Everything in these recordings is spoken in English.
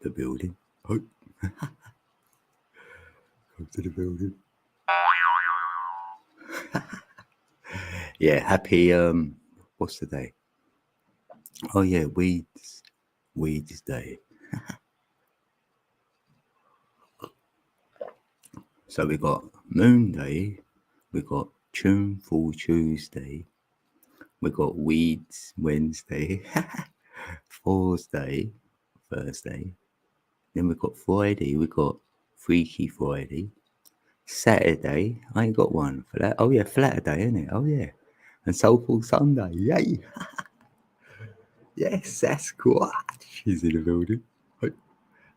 the building. Oh. Come to the building. Yeah, happy, what's the day? Oh yeah, Weeds Day. So we got Moon Day, we got Tuneful Tuesday, we got Weeds Wednesday, Thursday, then we got Friday, we got Freaky Friday, Saturday, I ain't got one for that. Oh yeah, Flatterday, isn't it? Oh yeah. And Soulful Sunday, yay! Yes, Sasquatch is in the building.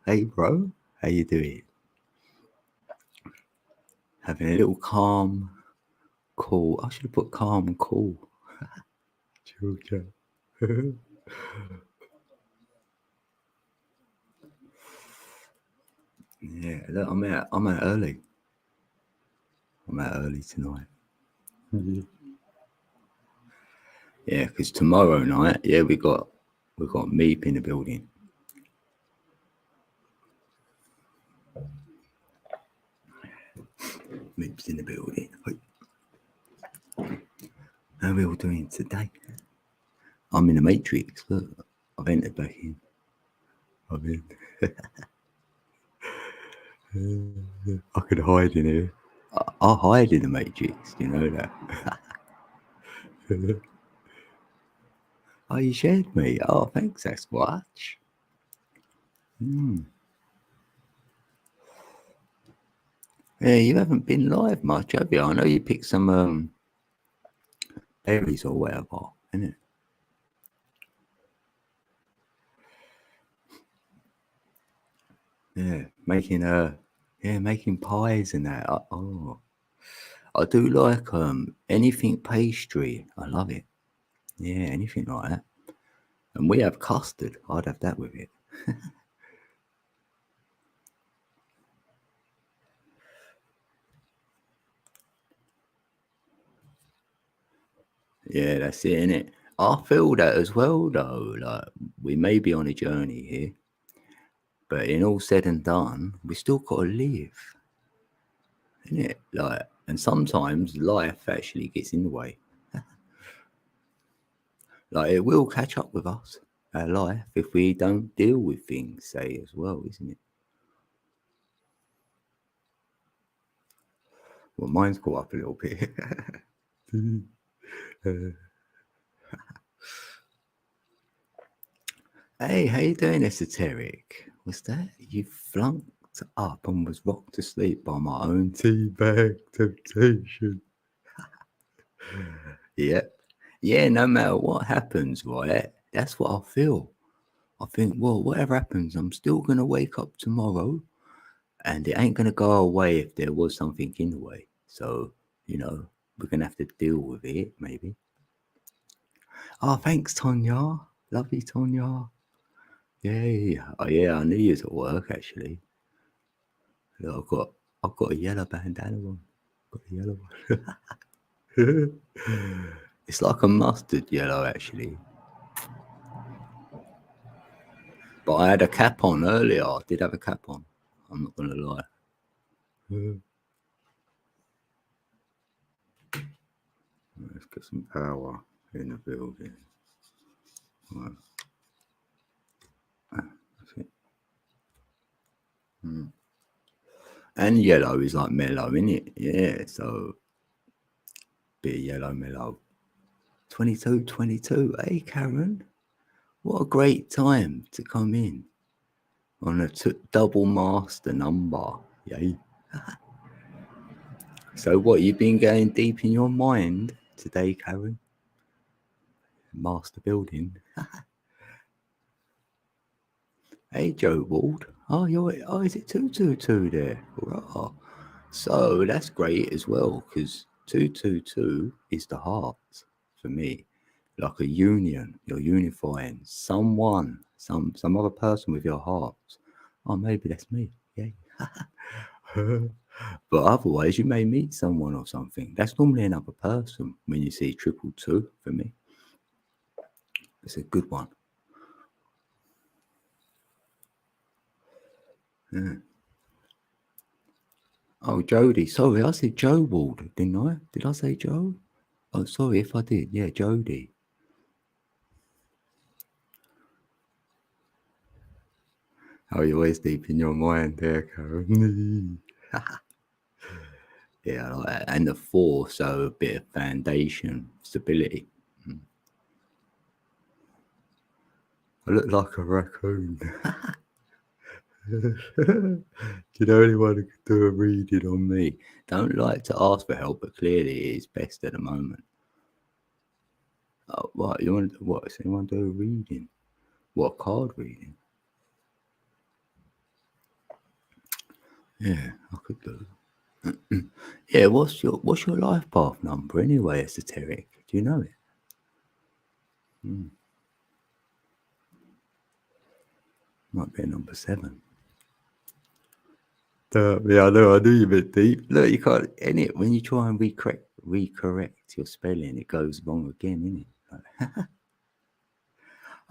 Hey bro, how you doing? Having a little calm, cool. I should have put calm and cool. Chill chat. Yeah, look, I'm out early. I'm out early tonight. Yeah, because tomorrow night, yeah, we got Meep in the building. Meep's in the building. How are we all doing today? I'm in the Matrix. Look, I've entered back in. I'm in. I could hide in here. I'll hide in the Matrix. You know that. Oh, you shared me. Oh, thanks, Sasquatch. Yeah, you haven't been live much, have you? I know you picked some berries or whatever, innit? Yeah, making pies and that. I do like anything pastry. I love it. Yeah, anything like that. And we have custard. I'd have that with it. Yeah, that's it, innit? I feel that as well, though. Like, we may be on a journey here, but in all said and done, we still got to live, innit? Like, and sometimes life actually gets in the way. Like, it will catch up with us, our life, if we don't deal with things, say, as well, isn't it? Well, mine's caught up a little bit. Hey, how you doing, Esoteric? What's that? You flunked up and was rocked to sleep by my own teabag temptation. Yep. Yeah, no matter what happens, right? That's what I feel. I think, well, whatever happens, I'm still going to wake up tomorrow and it ain't going to go away if there was something in the way. So, you know, we're going to have to deal with it, maybe. Oh, thanks, Tonya. Lovely, Tonya. Yay. Oh, yeah, I knew you was at work, actually. Look, I've got a yellow bandana on. Got a yellow one. It's like a mustard yellow, actually. But I had a cap on earlier. I did have a cap on. I'm not going to lie. Let's get some power in the building. Right. That's it. And yellow is like mellow, isn't it? Yeah, so bit of yellow, mellow. 22. Hey, Karen. What a great time to come in on a double master number. Yay. So what, you've been going deep in your mind today, Karen? Master building. Hey, Joe Ward. Oh, is it 222 there? Right. So that's great as well, because 222 is the heart for me. Like a union, you're unifying someone, some other person with your heart. Oh, maybe that's me. Yay. But otherwise, you may meet someone or something. That's normally another person when you see 222 for me. It's a good one. Yeah. Oh, Jody. Sorry, I said Joe Ward, didn't I? Did I say Joe? Oh, sorry if I did. Yeah, Jody. Oh, you're always deep in your mind there, Karen. Yeah, I like that. And the 4, so a bit of foundation, stability. I look like a raccoon. Do you know anyone who could do a reading on me? Don't like to ask for help, but clearly it is best at the moment. Oh, what? You want what? Does anyone do a reading? What, card reading? Yeah, I could do. Yeah, what's your life path number anyway, esoteric? Do you know it? Might be a number 7. Yeah, I know. I knew you meant deep. Look, you can't. In it, when you try and recorrect your spelling, it goes wrong again, innit?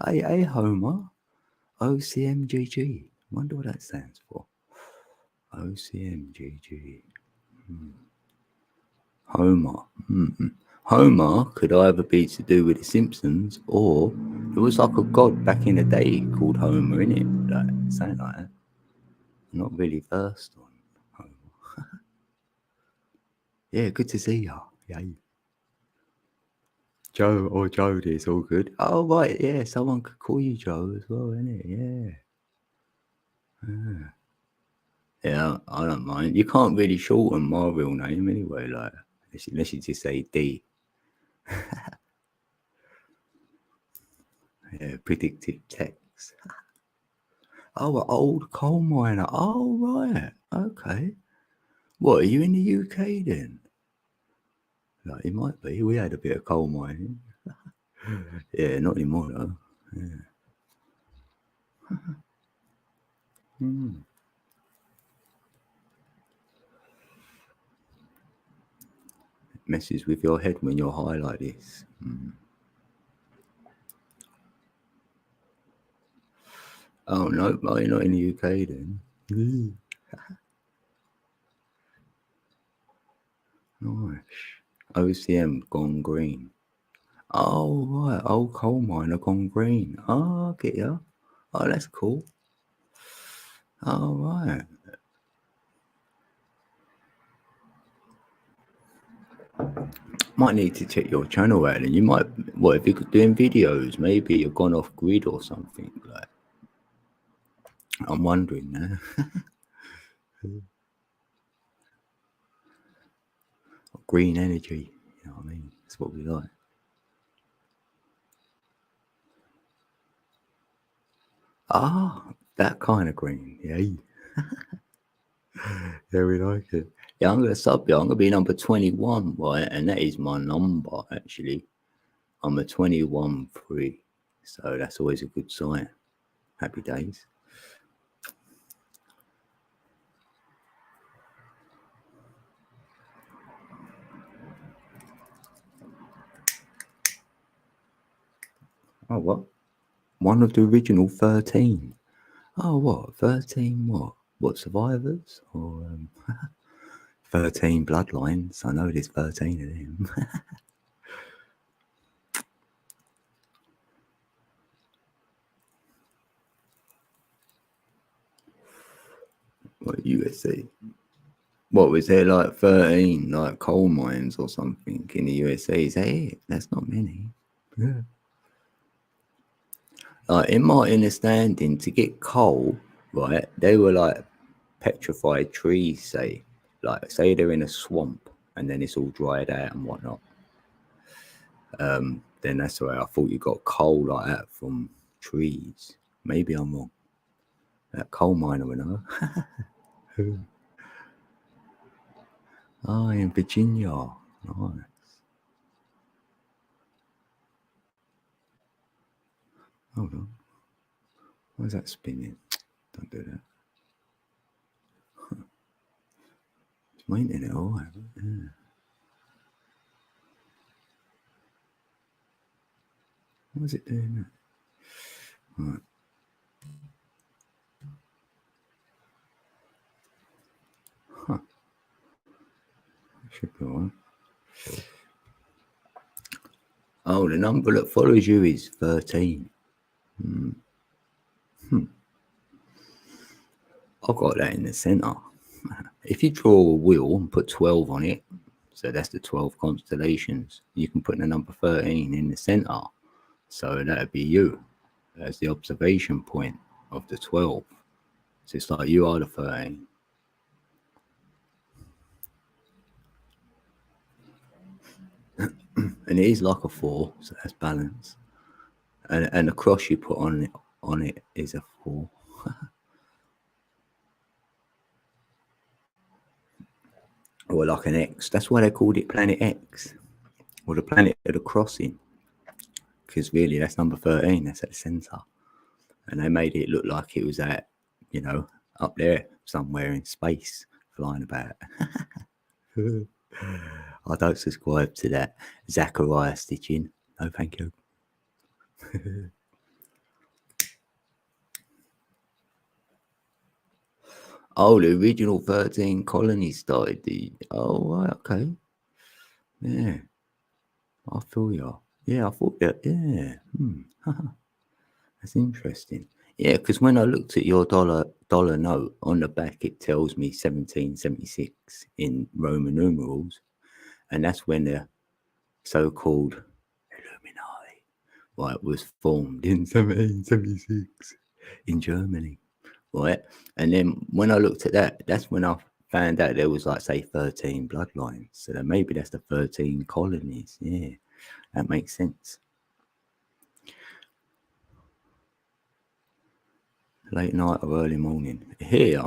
Like, hey, Homer. OCMGG. Wonder what that stands for. OCMGG. Homer. Homer could either be to do with the Simpsons, or it was like a god back in the day called Homer, innit? Like, something like that. I'm not really versed on Homer. Yeah, good to see ya. Yay. Joe or Jody, it's all good. Oh, right, yeah, someone could call you Joe as well, innit? Yeah. Yeah, I don't mind. You can't really shorten my real name anyway, like, unless you just say D. Yeah, predictive text. Oh, an old coal miner. Oh, right. Okay. What, are you in the UK then? Like, it might be. We had a bit of coal mining. Yeah, not anymore though. Yeah. It messes with your head when you're high like this. Oh, no, you're not in the UK then. Nice. OCM gone green. Oh, right. Old coal miner gone green. Oh, I get ya. Oh, that's cool. Oh, right. Might need to check your channel out, and you might. What if you're doing videos? Maybe you've gone off grid or something. Like, I'm wondering now. Green energy. You know what I mean? That's what we like. Ah, that kind of green. Yeah. Yeah, we like it. Yeah, I'm gonna sub you. I'm gonna be number 21, right? And that is my number actually. I'm a 21-3, so that's always a good sign. Happy days. Oh, what? One of the original 13. Oh, what? 13 what? What, survivors? Or 13 bloodlines? I know there's 13 of them. What, USA? What, was there like 13 like coal mines or something in the USA? Is that it? That's not many. Yeah. Like, in my understanding, to get coal, right, they were like petrified trees, say. Like, say they're in a swamp and then it's all dried out and whatnot. Then that's why I thought you got coal like that from trees. Maybe I'm wrong. That coal miner, we know. Oh, in Virginia. Nice. Hold on. Why is that spinning? Don't do that. It's my internet, all right. Yeah. Why is it doing that? Right. Should be all right. Oh, the number that follows you is 13. I've got that in the centre. If you draw a wheel and put 12 on it, so that's the 12 constellations, you can put the number 13 in the centre. So that would be you. That's the observation point of the 12. So it's like you are the 13. And it is like a 4, so that's balance. And the cross you put on it is a 4. Or like an X. That's why they called it Planet X. Or the planet of the crossing. Because really, that's number 13. That's at the centre. And they made it look like it was at, up there somewhere in space, flying about. I don't subscribe to that Zachariah stitching. No, thank you. Oh, the original 13 colonies started Oh, right, okay. Yeah. I feel you. Yeah, I thought that. Yeah. That's interesting. Yeah, because when I looked at your dollar note on the back, it tells me 1776 in Roman numerals, and that's when the so-called Illuminati, right, was formed in 1776 in Germany, right? And then when I looked at that, that's when I found out there was like, say, 13 bloodlines. So then maybe that's the 13 colonies. Yeah, that makes sense. Late night or early morning. Here,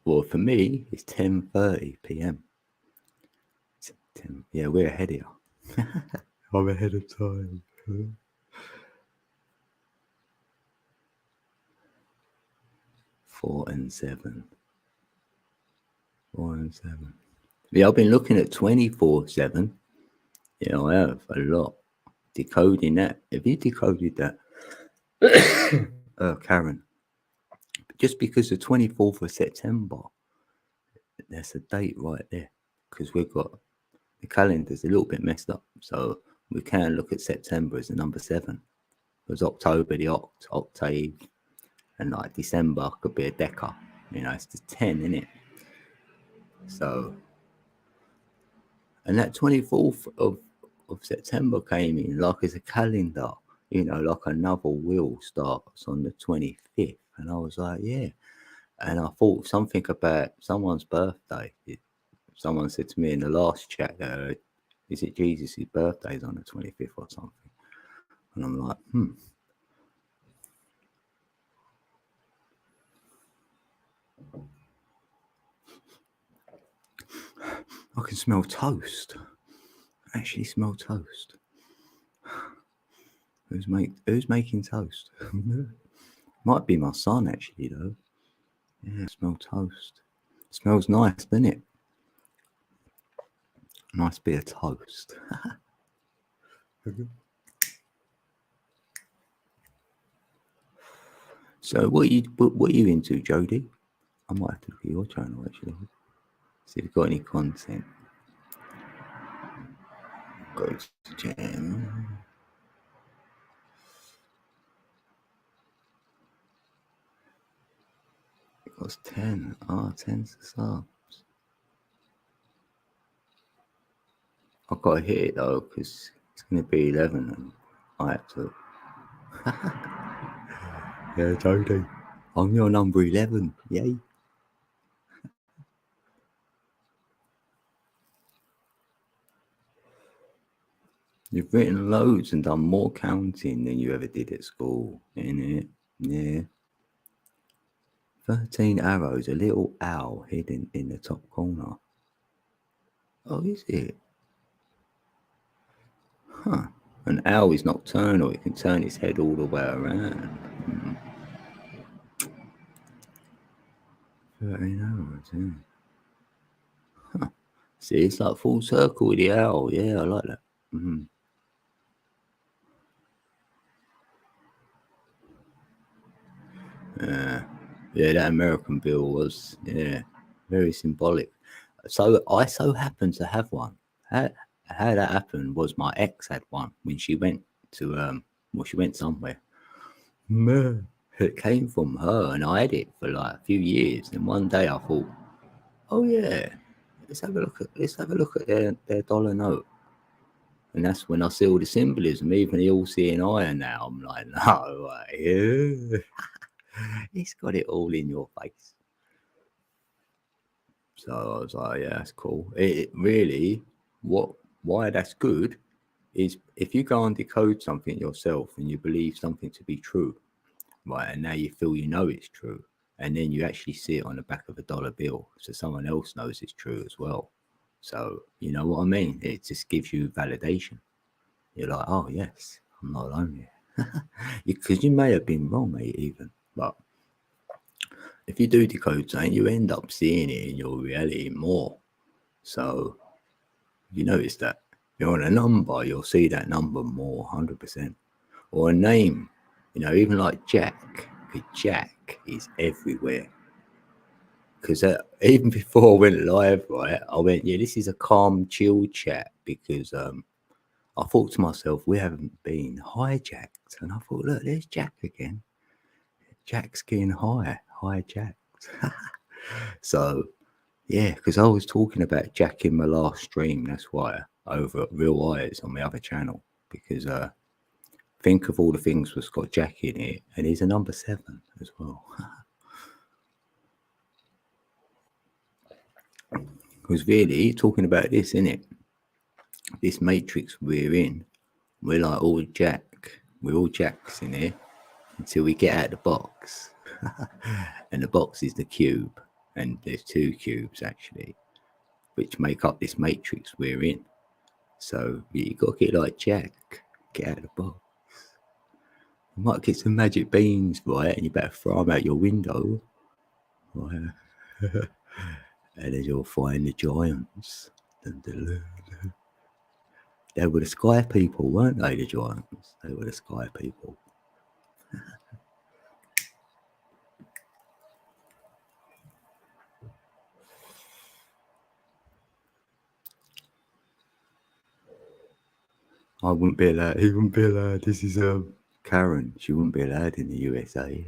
well, for me, it's 10:30 p.m. Yeah, we're ahead here. I'm ahead of time. 4 and 7. 4 and 7. Yeah, I've been looking at 24/7. Yeah, I have a lot. Decoding that. Have you decoded that? Karen. Just because the 24th of September, there's a date right there. Because we've got the calendar's a little bit messed up. So we can look at September as the number 7. Because October, the octave, and like December could be a deca. It's the 10, isn't it? So, and that 24th of September came in like as a calendar, like another wheel starts on the 25th. And I was like, yeah. And I thought something about someone's birthday. Someone said to me in the last chat, is it Jesus' birthday's on the 25th or something? And I'm like, I can smell toast. I actually smell toast. Who's making toast? Might be my son, actually, though. Yeah, I smell toast. It smells nice, doesn't it? Nice bit of toast. So, what are you into, Jody? I might have to look at your channel, actually. See if you've got any content. Go to jam. It was 10. 10 subs. I've got to hit it though, because it's going to be 11 and I have to. Yeah, Jody. I'm your number 11. Yay. You've written loads and done more counting than you ever did at school, innit? Yeah. 13 arrows, a little owl hidden in the top corner. Oh, is it? Huh. An owl is nocturnal. It can turn its head all the way around. 13 arrows, yeah. Huh. See, it's like full circle with the owl. Yeah, I like that. Yeah, that American bill was, very symbolic. So I so happen to have one. how that happened was my ex had one when she went to she went somewhere. It came from her, and I had it for like a few years. And one day I thought, oh yeah, let's have a look at their dollar note. And that's when I see all the symbolism, even the all-seeing eye. Now I'm like, no way. It's got it all in your face. So I was like, yeah, that's cool. It really, why that's good is if you go and decode something yourself and you believe something to be true, right, and now you feel you know it's true, and then you actually see it on the back of a dollar bill, so someone else knows it's true as well. So you know what I mean? It just gives you validation. You're like, oh yes, I'm not alone here, because you may have been wrong, mate, even, but if you do decode something, you end up seeing it in your reality more. So you notice that you're on a number, you'll see that number more, 100%. Or a name, even like Jack. Jack is everywhere. Because even before I went live, right, I went, yeah, this is a calm, chill chat because I thought to myself, we haven't been hijacked. And I thought, look, there's Jack again. Jack's getting hijacked. So, yeah, because I was talking about Jack in my last stream. That's why over at Real Eyes on my other channel. Because think of all the things that's got Jack in it. And he's a number 7 as well. Because really, talking about this, innit? This matrix we're in, we're like all Jack. We're all Jacks in here until we get out the box. And the box is the cube. And there's 2 cubes, actually, which make up this matrix we're in. So you got to get like Jack. Get out of the box. You might get some magic beans, right? And you better throw them out your window. Right? And then you'll find the giants. They were the sky people, weren't they, the giants? They were the sky people. I wouldn't be allowed. He wouldn't be allowed. This is Karen. She wouldn't be allowed in the USA.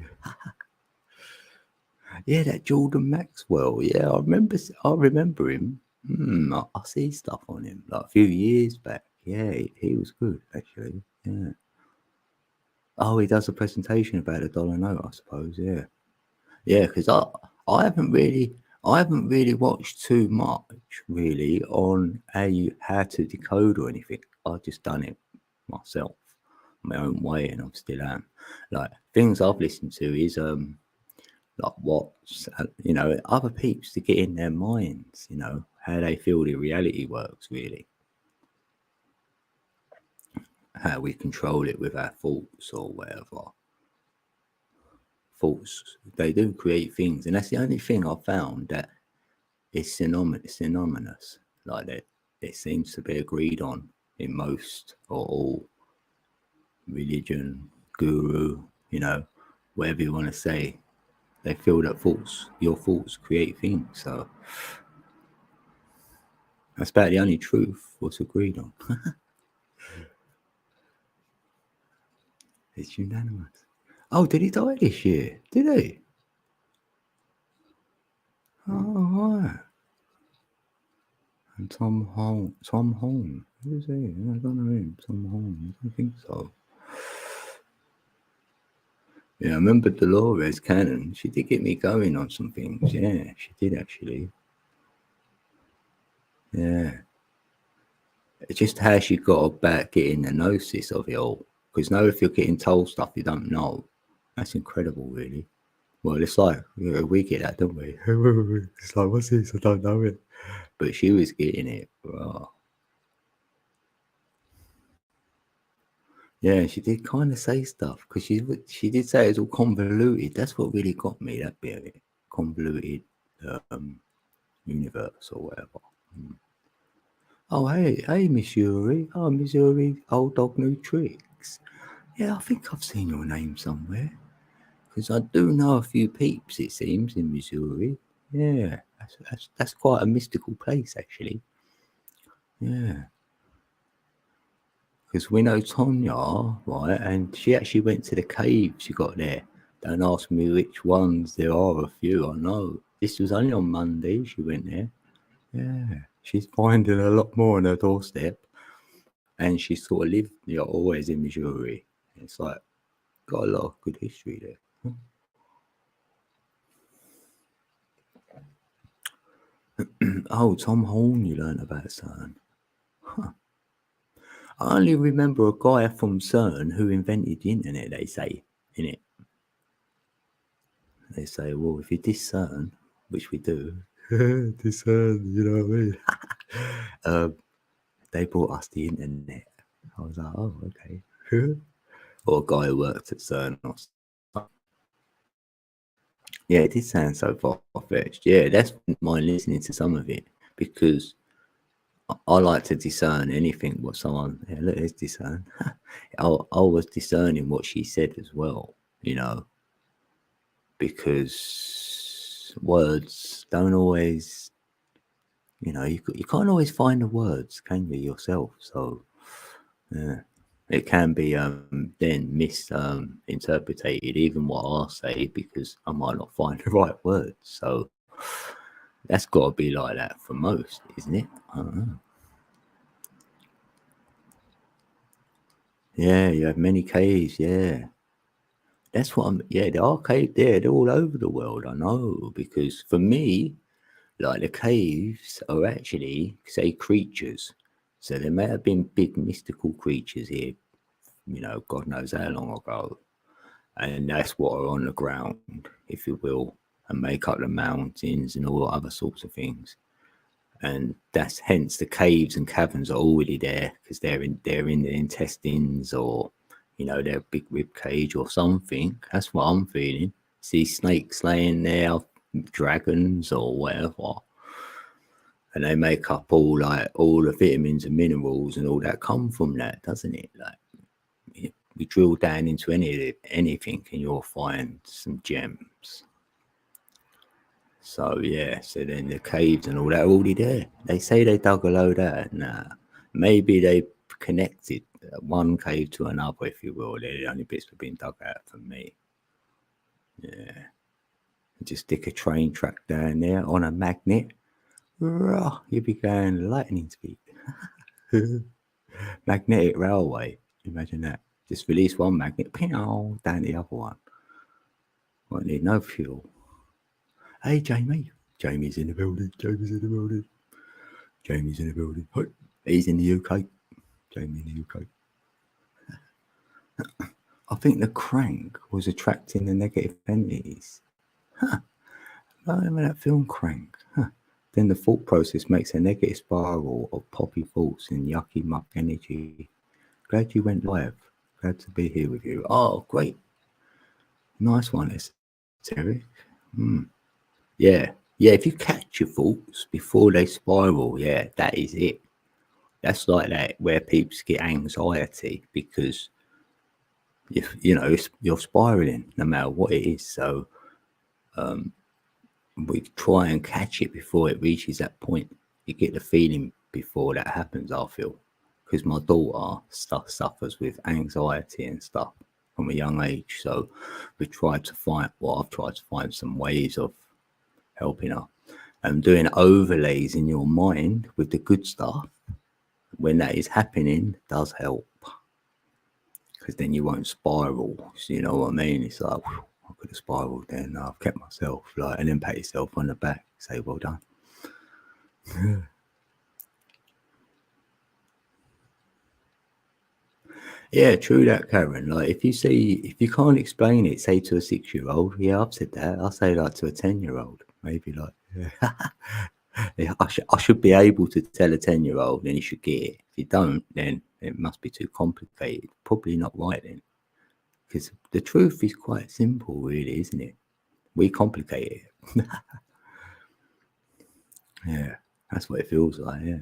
Yeah, that Jordan Maxwell. Yeah, I remember him. I see stuff on him like a few years back. Yeah, he was good actually. Yeah. Oh, he does a presentation about a dollar note, I suppose. Yeah, yeah. Because I haven't really watched too much really on how to decode or anything. I've just done it myself, my own way, and I'm still am. Like things I've listened to is like what's other peeps to get in their minds, how they feel the reality works really, how we control it with our thoughts or whatever. Thoughts, they do create things, and that's the only thing I've found that is synonymous, like that it seems to be agreed on in most or all religion, guru, whatever you want to say. They feel that your thoughts create things. So that's about the only truth what's agreed on. It's unanimous. Oh, did he die this year? Did he? Oh, right. And Tom Holm. Who's he? I don't know him. Tom Holm. I don't think so. Yeah, I remember Dolores Cannon. She did get me going on some things. Yeah, she did actually. Yeah. It's just how she got about getting the gnosis of it all. Because now if you're getting told stuff you don't know, that's incredible, really. Well, it's like, we get that, don't we? It's like, what's this? I don't know it. But she was getting it. Oh. Yeah, she did kind of say stuff because she did say it's all convoluted. That's what really got me, that bit of it. Convoluted universe or whatever. Oh, hey, Miss Yuri. Oh, Miss Yuri, old dog, new tricks. Yeah, I think I've seen your name somewhere. Because I do know a few peeps, it seems, in Missouri. Yeah, that's quite a mystical place, actually. Yeah. Because we know Tonya, right? And she actually went to the cave she got there. Don't ask me which ones. There are a few, I know. This was only on Monday she went there. Yeah. She's finding a lot more on her doorstep. And she sort of lived, always in Missouri. It's like, got a lot of good history there. Oh, Tom Horn, you learned about CERN. Huh. I only remember a guy from CERN who invented the internet, they say, in it. They say, well, if you diss CERN, which we do, diss CERN, you know what I mean? They brought us the internet. I was like, oh, okay. Or a guy who worked at CERN or something. Yeah, it did sound so far-fetched. Yeah, that's mind listening to some of it because I like to discern anything what someone. Yeah, look, there's discern. I was discerning what she said as well, because words don't always, you can't always find the words, can you yourself? So, yeah. It can be then misinterpreted, even what I say, because I might not find the right words. So that's got to be like that for most, isn't it? I don't know. Yeah, you have many caves. Yeah, that's what I'm. Yeah, the arcade there, they're all over the world. I know because for me, like the caves are actually say creatures. So there may have been big mystical creatures here. God knows how long ago. And that's what are on the ground, if you will, and make up the mountains and all other sorts of things. And that's hence the caves and caverns are already there because they're in the intestines or their big rib cage or something. That's what I'm feeling. See snakes laying there, dragons or whatever, and they make up all the vitamins and minerals and all that come from that, doesn't it? Like we drill down into anything and you'll find some gems. So yeah, so then the caves and all that are already there. They say they dug a load out. Nah, maybe they connected one cave to another, if you will. They're the only bits that have been dug out for me. Yeah, just stick a train track down there on a magnet. You'll be going lightning speed. Magnetic railway. Imagine that. Just release one magnet, down the other one. Won't need no fuel. Hey, Jamie. Jamie's in the building. Jamie's in the building. Jamie's in the building. Hey. He's in the UK. Jamie in the UK. I think the crank was attracting the negative entities. Huh. I remember that film Crank. Huh. Then the thought process makes a negative spiral of poppy thoughts and yucky muck energy. Glad you went live. Glad to be here with you. Oh, great. Nice one, Terry. Yeah. Yeah, if you catch your thoughts before they spiral, yeah, that is it. That's like that where people get anxiety because if you're spiraling no matter what it is. So we try and catch it before it reaches that point. You get the feeling before that happens, I feel. Because my daughter suffers with anxiety and stuff from a young age. So I've tried to find some ways of helping her. And doing overlays in your mind with the good stuff when that is happening does help. Because then you won't spiral. So you know what I mean? It's like, whew, I could have spiraled then. I've kept myself, and then pat yourself on the back, say, well done. Yeah, true that, Karen. Like, if you can't explain it, say to a 6-year-old, yeah, I've said that. I'll say like to a 10-year-old, maybe like, yeah, I should be able to tell a 10-year-old, then you should get it. If you don't, then it must be too complicated. Probably not right then. Because the truth is quite simple, really, isn't it? We complicate it. Yeah, that's what it feels like. Yeah,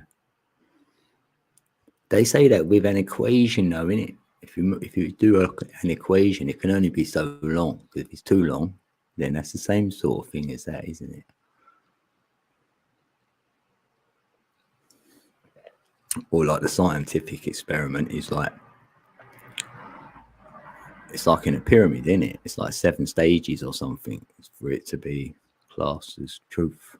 they say that with an equation, though, innit? If you do an equation, it can only be so long. Because if it's too long, then that's the same sort of thing as that, isn't it? or like the scientific experiment is like, it's like in a pyramid, isn't it? It's like 7 stages or something for it to be classed as truth.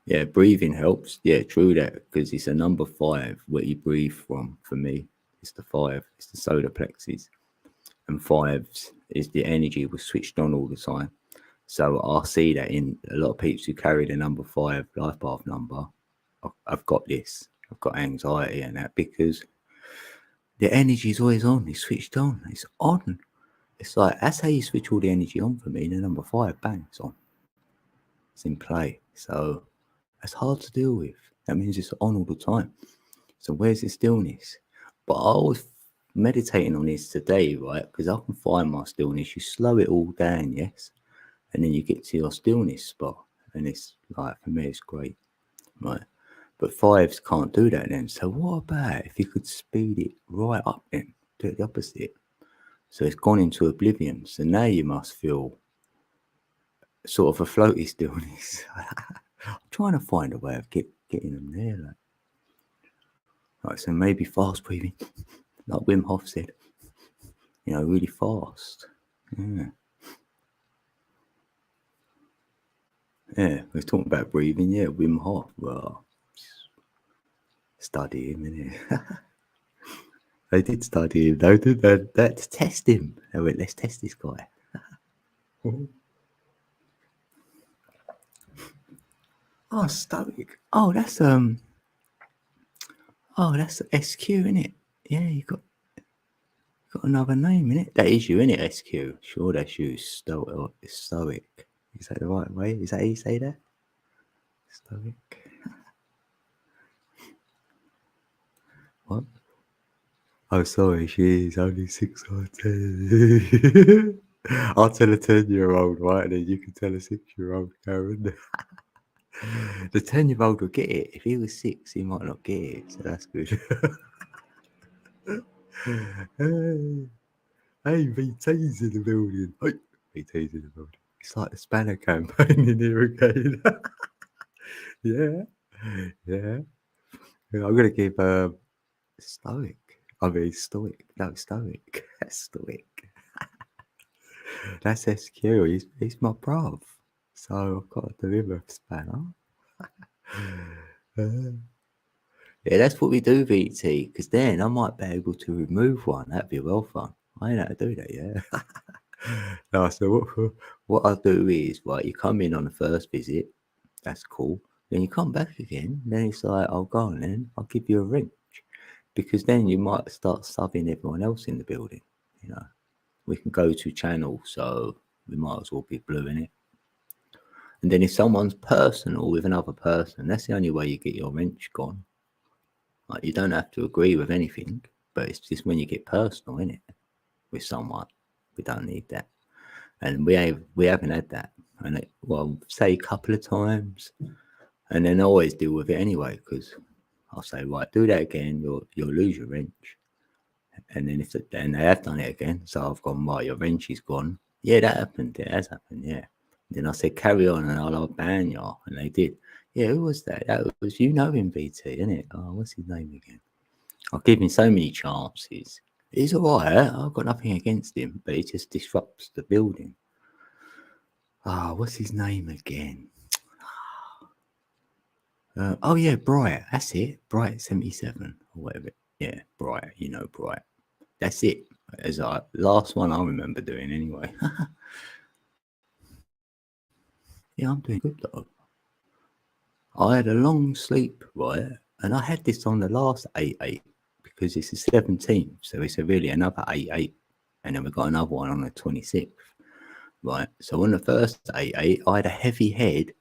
Yeah, breathing helps. Yeah, true that, because it's a number 5 where you breathe from. For me, it's the 5. It's the solar plexus, and 5s is the energy was switched on all the time. So I see that in a lot of people who carry the number 5 life path number. I've got this. I've got anxiety and that because the energy is always on. It's switched on. It's on. It's like that's how you switch all the energy on for me. The number 5, bang, it's on. It's in play. So that's hard to deal with. That means it's on all the time. So where's the stillness? But I was meditating on this today, right? Because I can find my stillness. You slow it all down, yes, and then you get to your stillness spot, and it's like for me, it's great, right? But 5s can't do that then. So what about if you could speed it right up then? Do it the opposite. So it's gone into oblivion. So now you must feel sort of a floaty stillness. I'm trying to find a way of getting them there. Like, so maybe fast breathing, like Wim Hof said, really fast. Yeah. Yeah, we're talking about breathing. Yeah, Wim Hof. Well, study him, innit? They did study him, though, didn't they? That to test him. They went, let's test this guy. Oh, Stoic. Oh, that's SQ, innit? Yeah, you got another name, innit? That is you, innit? SQ. Sure, that's you. Stoic. Is that the right way? Is that how you say that? Stoic. What? Oh, sorry, she is only 6 or 10. I'll tell a 10-year-old, right? And then you can tell a 6-year-old, Karen. The 10-year-old will get it. If he was 6, he might not get it. So that's good. Hey, VT's in the building. Hey, VT's in the building. It's like the Spanner campaign in here again. Yeah. I'm going to give Stoic. I mean, Stoic. No, Stoic. That's Stoic. That's SQ. He's my bruv. So I've got to deliver a Spanner. Yeah, that's what we do, VT, because then I might be able to remove one. That'd be well fun. I ain't how to do that, yeah. No, so what I'll do is, right, you come in on the first visit, that's cool. Then you come back again, then it's like, I'll go on then, I'll give you a wrench. Because then you might start subbing everyone else in the building, We can go to channel, so we might as well be blue in it. And then if someone's personal with another person, that's the only way you get your wrench gone. Like, you don't have to agree with anything, but it's just when you get personal, innit, with someone, we don't need that. And we haven't had that. And say a couple of times, and then I always deal with it anyway, because I'll say, right, do that again, you'll lose your wrench. And then then they have done it again, so I've gone, right, your wrench is gone. Yeah, that happened. It has happened, yeah. Then I said, carry on, and I'll ban you. And they did. Yeah, who was that? That was, him, BT, isn't it? Oh, what's his name again? I've given him so many chances. He's all right. I've got nothing against him, but he just disrupts the building. What's his name again? Oh, yeah, Bright. That's it. Bright 77 or whatever. Yeah, Bright. Bright. That's it. As last one I remember doing anyway. Yeah, I'm doing good though. I had a long sleep, right? And I had this on the last 8-8 because it's the 17th. So it's really another 8-8. And then we got another one on the 26th. Right. So on the first 8-8, I had a heavy head.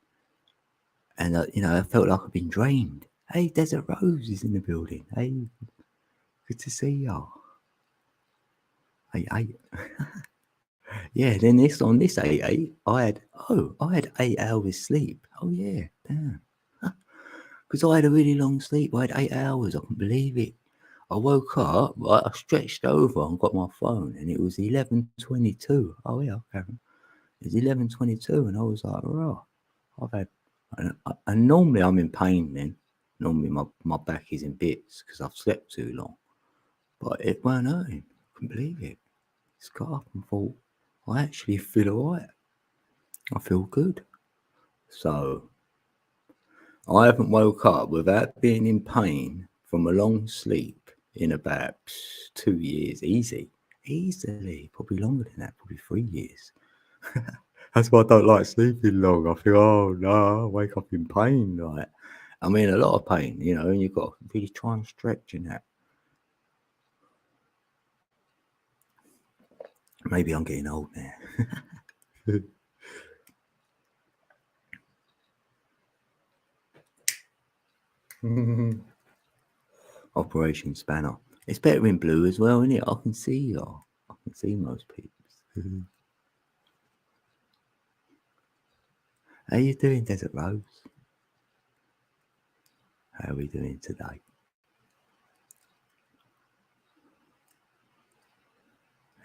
And, I felt like I'd been drained. Hey, Desert Rose is in the building. Hey, good to see you. Hey. Yeah, then on this 8-8, I had 8 hours sleep. Oh, yeah, damn. Because I had a really long sleep. I had 8 hours. I couldn't believe it. I woke up, I stretched over and got my phone, and it was 11:22. Oh, yeah, Karen. It's 11:22, and I was like, "Oh, I've had." And normally I'm in pain then. Normally my back is in bits because I've slept too long. But it weren't hurting. Couldn't believe it. Just got up and thought, I actually feel alright. I feel good. So I haven't woke up without being in pain from a long sleep in about 2 years. Easily. Probably longer than that. Probably 3 years. That's why I don't like sleeping long. I feel, oh no, I wake up in pain. Like, I mean, a lot of pain, you know, and you've got to really try and stretch and that. Maybe I'm getting old now. Operation Spanner. It's better in blue as well, isn't it? I can see you. I can see most people. How you doing, Desert Rose? How are we doing today?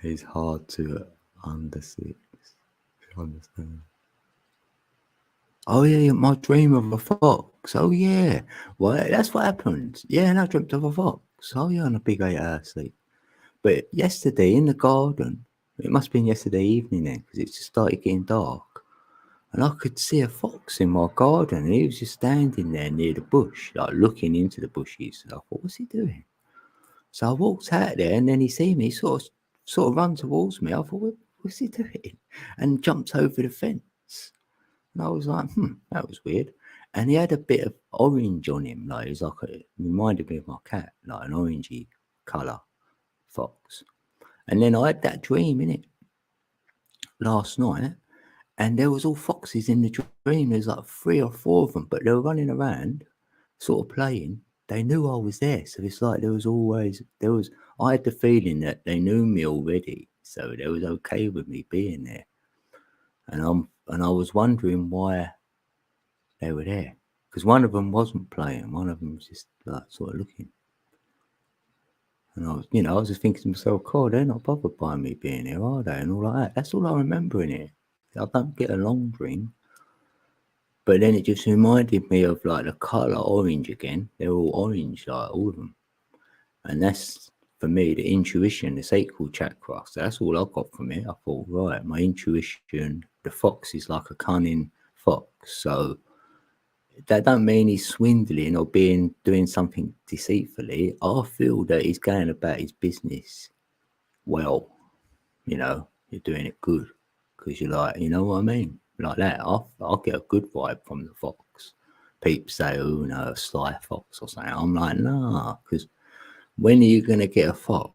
It's hard to understand. Oh yeah, my dream of a fox. Oh yeah, well that's what happened. Yeah, and I dreamt of a fox. Oh yeah, on a big 8 hour sleep. But yesterday in the garden, it must have been yesterday evening then, because it just started getting dark, and I could see a fox in my garden, and he was just standing there near the bush, like looking into the bushes. And I thought, what's he doing? So I walked out there, and then he see me, sort of run towards me. I thought, what's he doing? And jumped over the fence. And I was like, that was weird. And he had a bit of orange on him, like it was like reminded me of my cat, like an orangey colour fox. And then I had that dream in it last night, and there was all foxes in the dream. There's like 3 or 4 of them, but they were running around, sort of playing. They knew I was there, so it's like I had the feeling that they knew me already, so they was okay with me being there. And I was wondering why they were there, because one of them wasn't playing, one of them was just like sort of looking. And I was just thinking to myself, God, they're not bothered by me being here, are they? And all like that. That's all I remember in it. I don't get a long dream. But then it just reminded me of like the colour orange again. They're all orange, like all of them. And that's, for me, the intuition, the sacral chakra. So that's all I got from it. I thought, right, my intuition, the fox is like a cunning fox. So that don't mean he's swindling or doing something deceitfully. I feel that he's going about his business well. You're doing it good, because you're like, you know what I mean, like that. I'll get a good vibe from the fox. People say, oh no, a sly fox or something. I'm like, nah, because when are you gonna get a fox?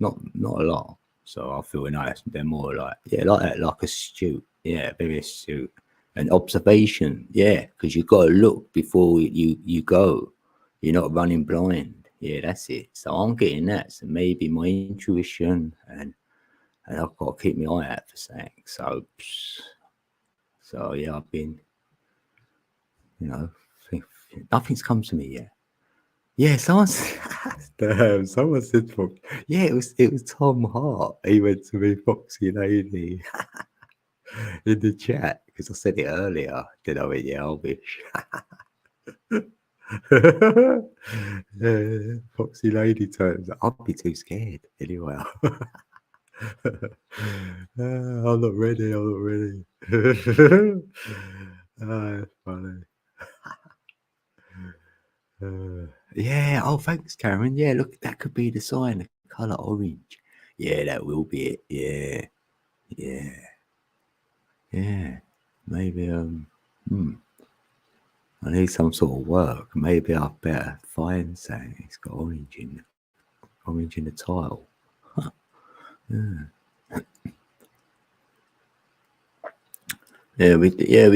Not a lot. So I feel nice. They're more like, yeah, like that, like astute. Yeah, very astute. And observation, yeah, because you've got to look before you go. You're not running blind. Yeah, that's it. So I'm getting that. So maybe my intuition and I've got to keep my eye out for something. So yeah, I've been, you know, nothing's come to me yet. Yeah, someone said Fox. Yeah, it was Tom Hart. He went to me, Foxy Lady, in the chat, because I said it earlier. Then I went, yeah, I wish. Yeah, Foxy Lady turns. I'd be too scared anyway. I'm not ready. That's funny. Yeah. Oh, thanks, Karen. Yeah, look, that could be the sign. The color orange. Yeah, that will be it. Yeah. Maybe. I need some sort of work. Maybe I better find something. It's got orange in the tile. Yeah, we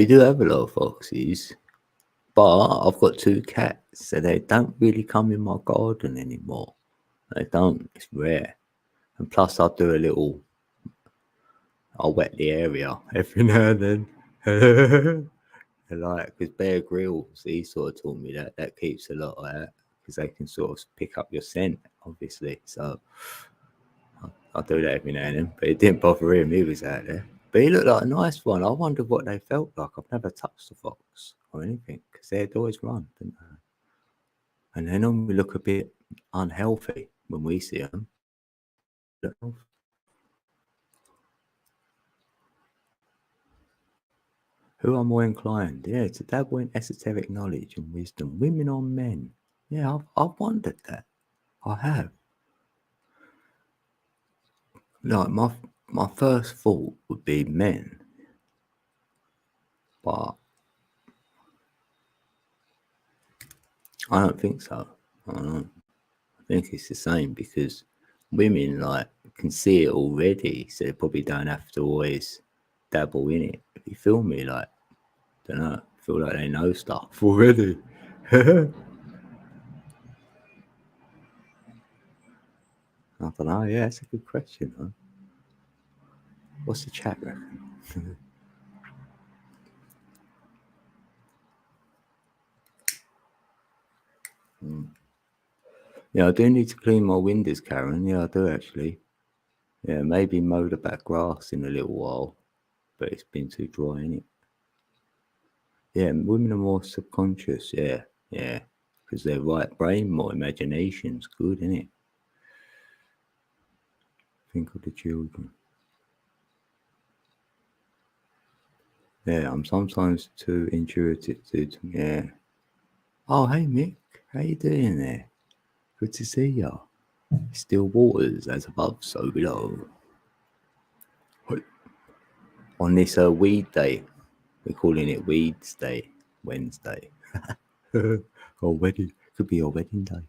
do have a lot of foxes, but I've got 2 cats, so they don't really come in my garden anymore. They don't. It's rare. And plus, I'll wet the area every now and then. And like, because Bear Grylls, he sort of taught me that keeps a lot of that, because they can sort of pick up your scent, obviously. So I'll do that every now and then, but it didn't bother him. He was out there. But he looked like a nice one. I wondered what they felt like. I've never touched a fox or anything because they'd always run, didn't they? And they normally look a bit unhealthy when we see them. Who are more inclined, to dabble in esoteric knowledge and wisdom, women or men? Yeah, I've wondered that. I have. Like my first thought would be men, but I don't think so. I don't know. I think it's the same because women like can see it already, so they probably don't have to always dabble in it. If you feel me, like, don't know, feel like they know stuff already. I don't know. Yeah, that's a good question, huh? What's the chat reckon? Yeah, I do need to clean my windows, Karen. Yeah, I do actually. Yeah, maybe mow the back grass in a little while, but it's been too dry, innit? Yeah, women are more subconscious. Yeah, yeah, because their right brain, more imagination's good, innit? Think of the children. Yeah, I'm sometimes too intuitive to. Yeah. Oh, hey Mick, how you doing there? Good to see ya. Still waters as above, so below. On this weed day, we're calling it Weeds Day, Wednesday. Or wedding, could be a wedding day.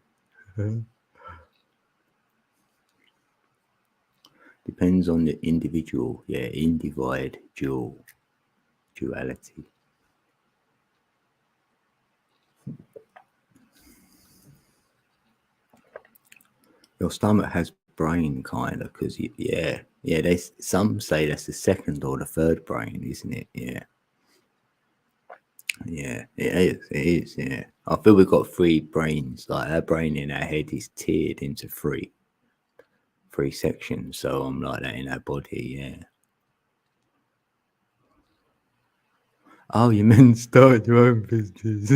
Depends on the individual, yeah, duality. Your stomach has brain, kind of, because some say that's the second or the third brain, isn't it? Yeah. Yeah, it is, yeah. I feel we've got three brains, like our brain in our head is tiered into three sections, so I'm like that in our body, yeah. Oh, you meant start your own business.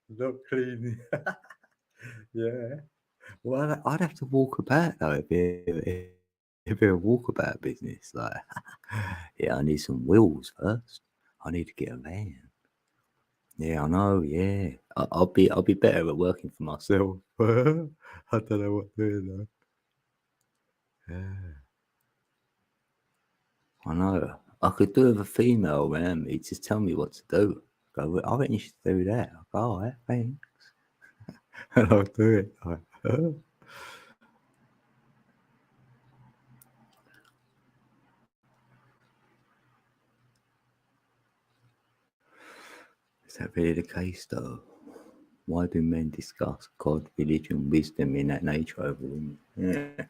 Not cleaning. Yeah. Well, I'd have to walk about though if it a walkabout business. Like, yeah, I need some wheels first. I need to get a van. Yeah, I know. Yeah, I'll be better at working for myself. I don't know what to do though. Yeah, I know. I could do with a female around me. Just tell me what to do. Go. I reckon you should do that. I go, all right, thanks. And I'll do it. Is that really the case though? Why do men discuss God, religion, wisdom in that nature over women? Yeah.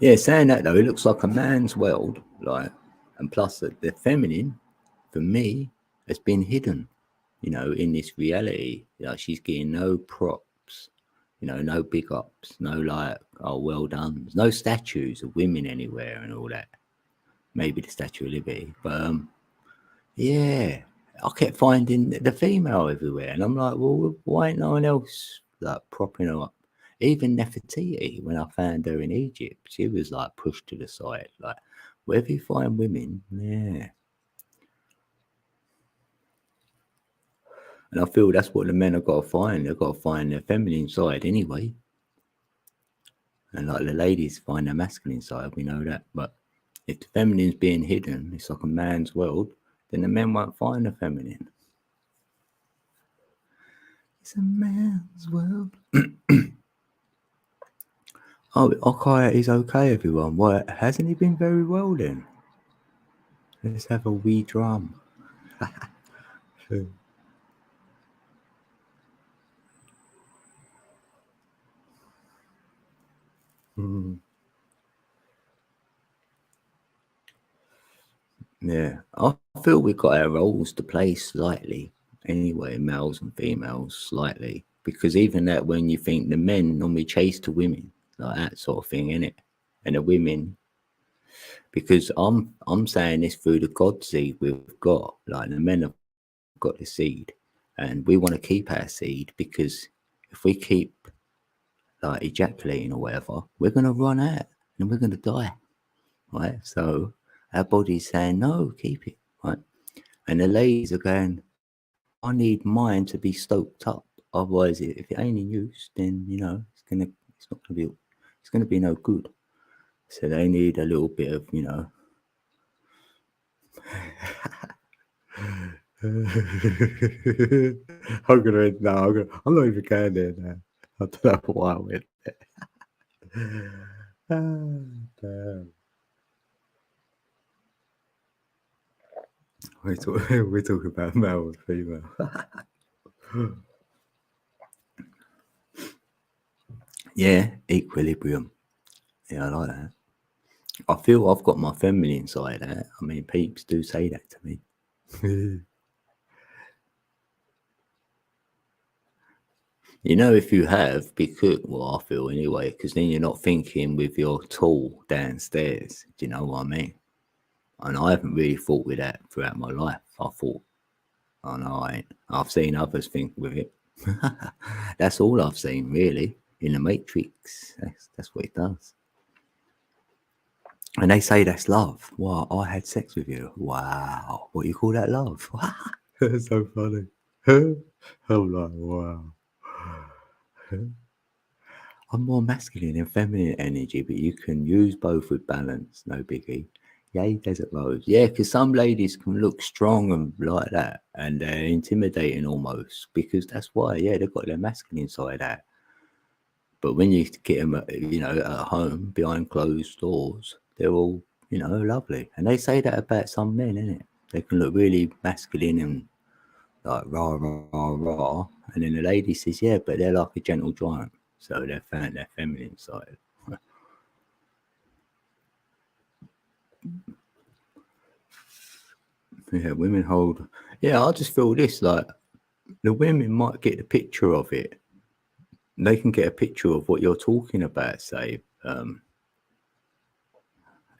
Yeah, saying that though, it looks like a man's world, like, and plus the feminine, for me, has been hidden, in this reality. Like, she's getting no props, no big ups, no like, oh, well done, no statues of women anywhere and all that. Maybe the Statue of Liberty, but yeah, I kept finding the female everywhere, and I'm like, well, why ain't no one else like propping her up? Even Nefertiti, when I found her in Egypt, she was like pushed to the side. Like, wherever you find women, yeah. And I feel that's what the men have got to find. They've got to find their feminine side anyway. And like the ladies find their masculine side, we know that. But if the feminine's being hidden, it's like a man's world, then the men won't find the feminine. It's a man's world. Oh, okay, he's okay, everyone. What, hasn't he been very well then? Let's have a wee drum. Yeah, I feel we've got our roles to play slightly anyway, males and females slightly. Because even that, when you think the men normally chase the women, like that sort of thing, innit? And the women, because I'm saying this through the God seed we've got, like the men have got the seed, and we want to keep our seed, because if we keep like ejaculating or whatever, we're gonna run out and we're gonna die, right? So our body's saying no, keep it, right? And the ladies are going, I need mine to be stoked up. Otherwise, if it ain't in use, then it's gonna be no good. So they need a little bit of, I'm not even going there now. I don't know why I went there. Damn. We're talking about male and female. Yeah, equilibrium. Yeah, I like that. I feel I've got my feminine side out. I mean, peeps do say that to me. If you have, because, well, I feel anyway, because then you're not thinking with your tool downstairs. Do you know what I mean? And I haven't really thought with that throughout my life. I thought, oh no, I ain't. I've seen others think with it. That's all I've seen, really, in the Matrix. That's what it does. And they say that's love. Wow, I had sex with you. Wow, what you call that love? That's so funny. I'm like, wow. I'm more masculine and feminine energy, but you can use both with balance. No biggie. Yay, Desert Rose. Yeah, because some ladies can look strong and like that, and they're intimidating almost, because that's why, yeah, they've got their masculine side out. But when you get them, at home behind closed doors, they're all, lovely. And they say that about some men, innit? They can look really masculine and like rah, rah, rah, rah. And then the lady says, yeah, but they're like a gentle giant. So they've found their feminine side. Yeah, women hold. Yeah, I just feel this, like, the women might get the picture of it. They can get a picture of what you're talking about, say,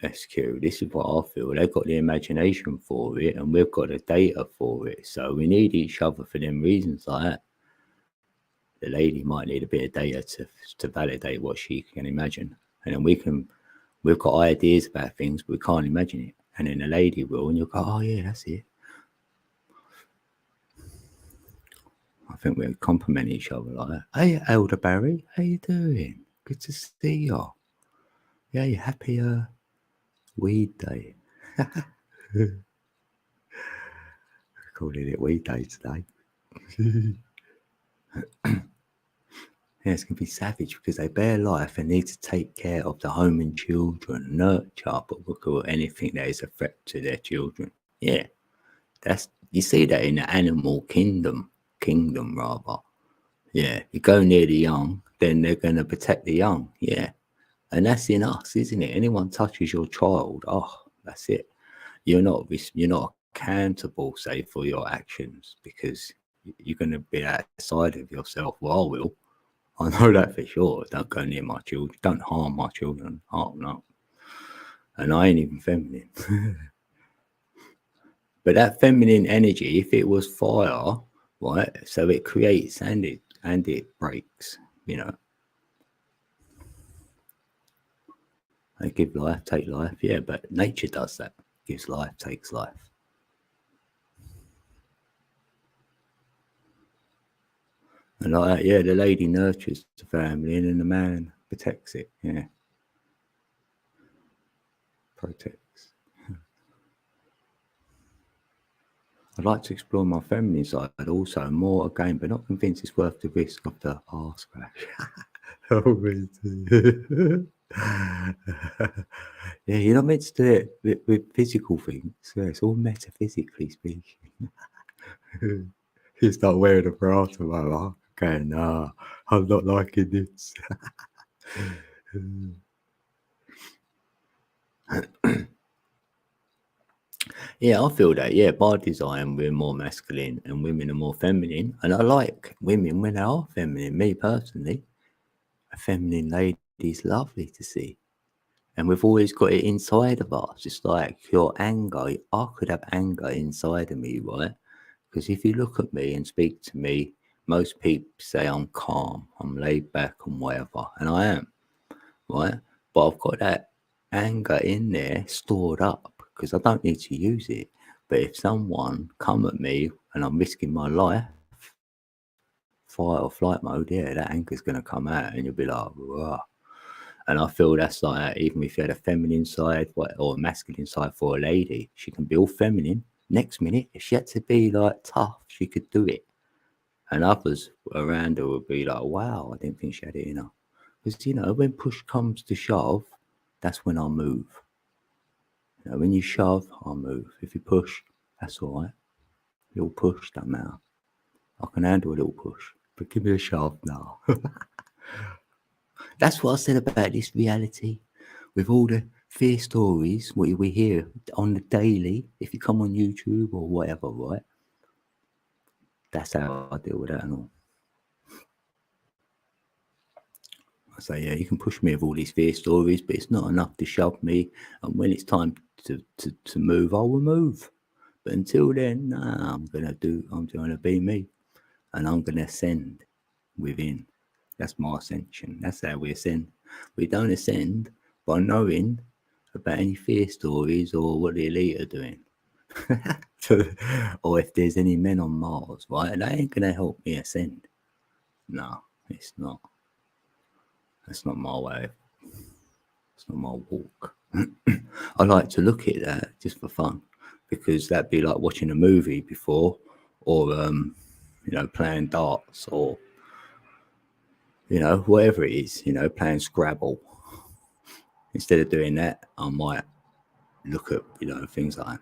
SQ. This is what I feel. They've got the imagination for it, and we've got the data for it. So we need each other for them reasons like that. The lady might need a bit of data to validate what she can imagine, and then we've got ideas about things, but we can't imagine it. And then the lady will, and you'll go, oh yeah, that's it. I think we compliment each other like that. Hey, Elder Barry, how you doing? Good to see you. Yeah, you happy weed day? Calling it weed day today. Yeah, it's going to be savage because they bear life and need to take care of the home and children, nurture, but look at anything that is a threat to their children. Yeah, you see that in the animal kingdom rather. Yeah, you go near the young, then they're going to protect the young. Yeah, and that's in us, isn't it? Anyone touches your child, oh, that's it. You're not accountable, say, for your actions, because you're going to be outside of yourself. Well, I will. I know that for sure. Don't go near my children. Don't harm my children. Oh, no. And I ain't even feminine. But that feminine energy, if it was fire, right, so it creates and it breaks, They give life, take life. Yeah, but nature does that. Gives life, takes life. And like that, yeah, the lady nurtures the family and then the man protects it. Yeah. Protects. I'd like to explore my feminine side also more again, but not convinced it's worth the risk of the arse crash. Yeah, you're not meant to do it with physical things. Yeah, it's all metaphysically speaking. You start wearing a bra tomorrow. Okay, nah, I'm not liking this. Yeah, I feel that. Yeah, by design, we're more masculine and women are more feminine. And I like women when they are feminine. Me personally, a feminine lady is lovely to see. And we've always got it inside of us. It's like your anger. I could have anger inside of me, right? Because if you look at me and speak to me, most people say I'm calm, I'm laid back and whatever. And I am, right? But I've got that anger in there stored up because I don't need to use it. But if someone come at me and I'm risking my life, fight or flight mode, yeah, that anger's going to come out and you'll be like, whoa. And I feel that's like, even if you had a feminine side or a masculine side for a lady, she can be all feminine. Next minute, if she had to be like tough, she could do it. And others around her would be like, wow, I didn't think she had it in her. Because, when push comes to shove, that's when I move. When you shove, I'll move. If you push, that's all right. Little push, don't matter. I can handle a little push, but give me a shove now. That's what I said about this reality. With all the fear stories, what we hear on the daily, if you come on YouTube or whatever, right? That's how I deal with that and all. I say, yeah, you can push me with all these fear stories, but it's not enough to shove me. And when it's time to move, I will move. But until then, nah, I'm going to be me. And I'm going to ascend within. That's my ascension. That's how we ascend. We don't ascend by knowing about any fear stories or what the elite are doing. Or if there's any men on Mars, right? They ain't going to help me ascend. No, it's not. That's not my way. It's not my walk. I like to look at that just for fun, because that'd be like watching a movie before, or playing darts, or whatever it is, playing Scrabble. Instead of doing that, I might look at things like that.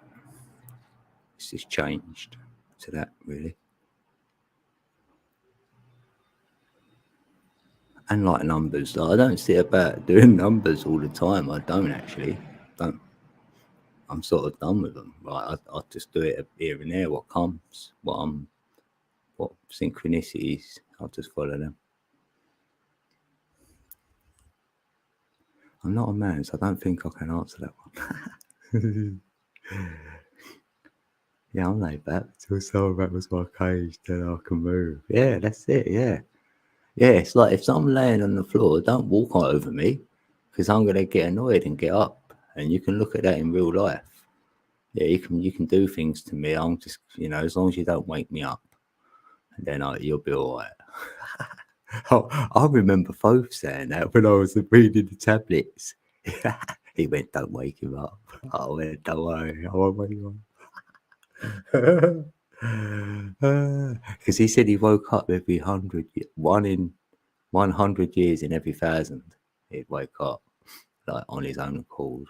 It's just changed to that, really. And like numbers, I don't sit about doing numbers all the time. I don't actually. I'm sort of done with them. Right, I just do it here and there. What comes, what synchronicities, I'll just follow them. I'm not a man, so I don't think I can answer that one. Yeah, I'm laid back till someone rattles my cage, then I can move. Yeah, that's it. Yeah. Yeah, it's like if someone's laying on the floor, don't walk over me, because I'm gonna get annoyed and get up. And you can look at that in real life. Yeah, you can do things to me. I'm just as long as you don't wake me up, and then you'll be all right. I remember Foth saying that when I was reading the tablets. He went, "Don't wake him up." I went, "Don't worry, I won't wake him up." Because he said he woke up every 100 years in every 1,000. He'd wake up like on his own accord.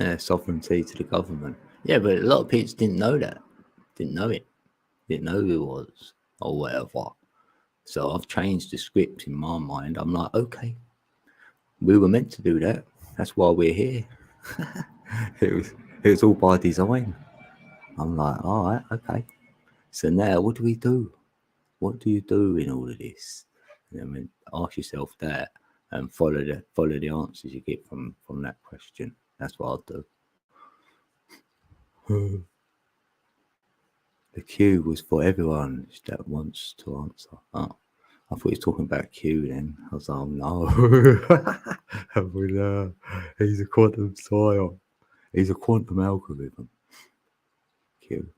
Yeah, sovereignty to the government. Yeah, but a lot of people didn't know that. Didn't know it. Didn't know who it was or whatever. So I've changed the script in my mind. I'm like, okay, we were meant to do that. That's why we're here. It was all by design. I'm like, all right, okay. So now what do we do? What do you do in all of this? Ask yourself that and follow the answers you get from that question. That's what I'll do. The Q was for everyone that wants to answer. Oh, I thought he was talking about Q then. I was like, oh no. He's a quantum soil. He's a quantum algorithm. Q.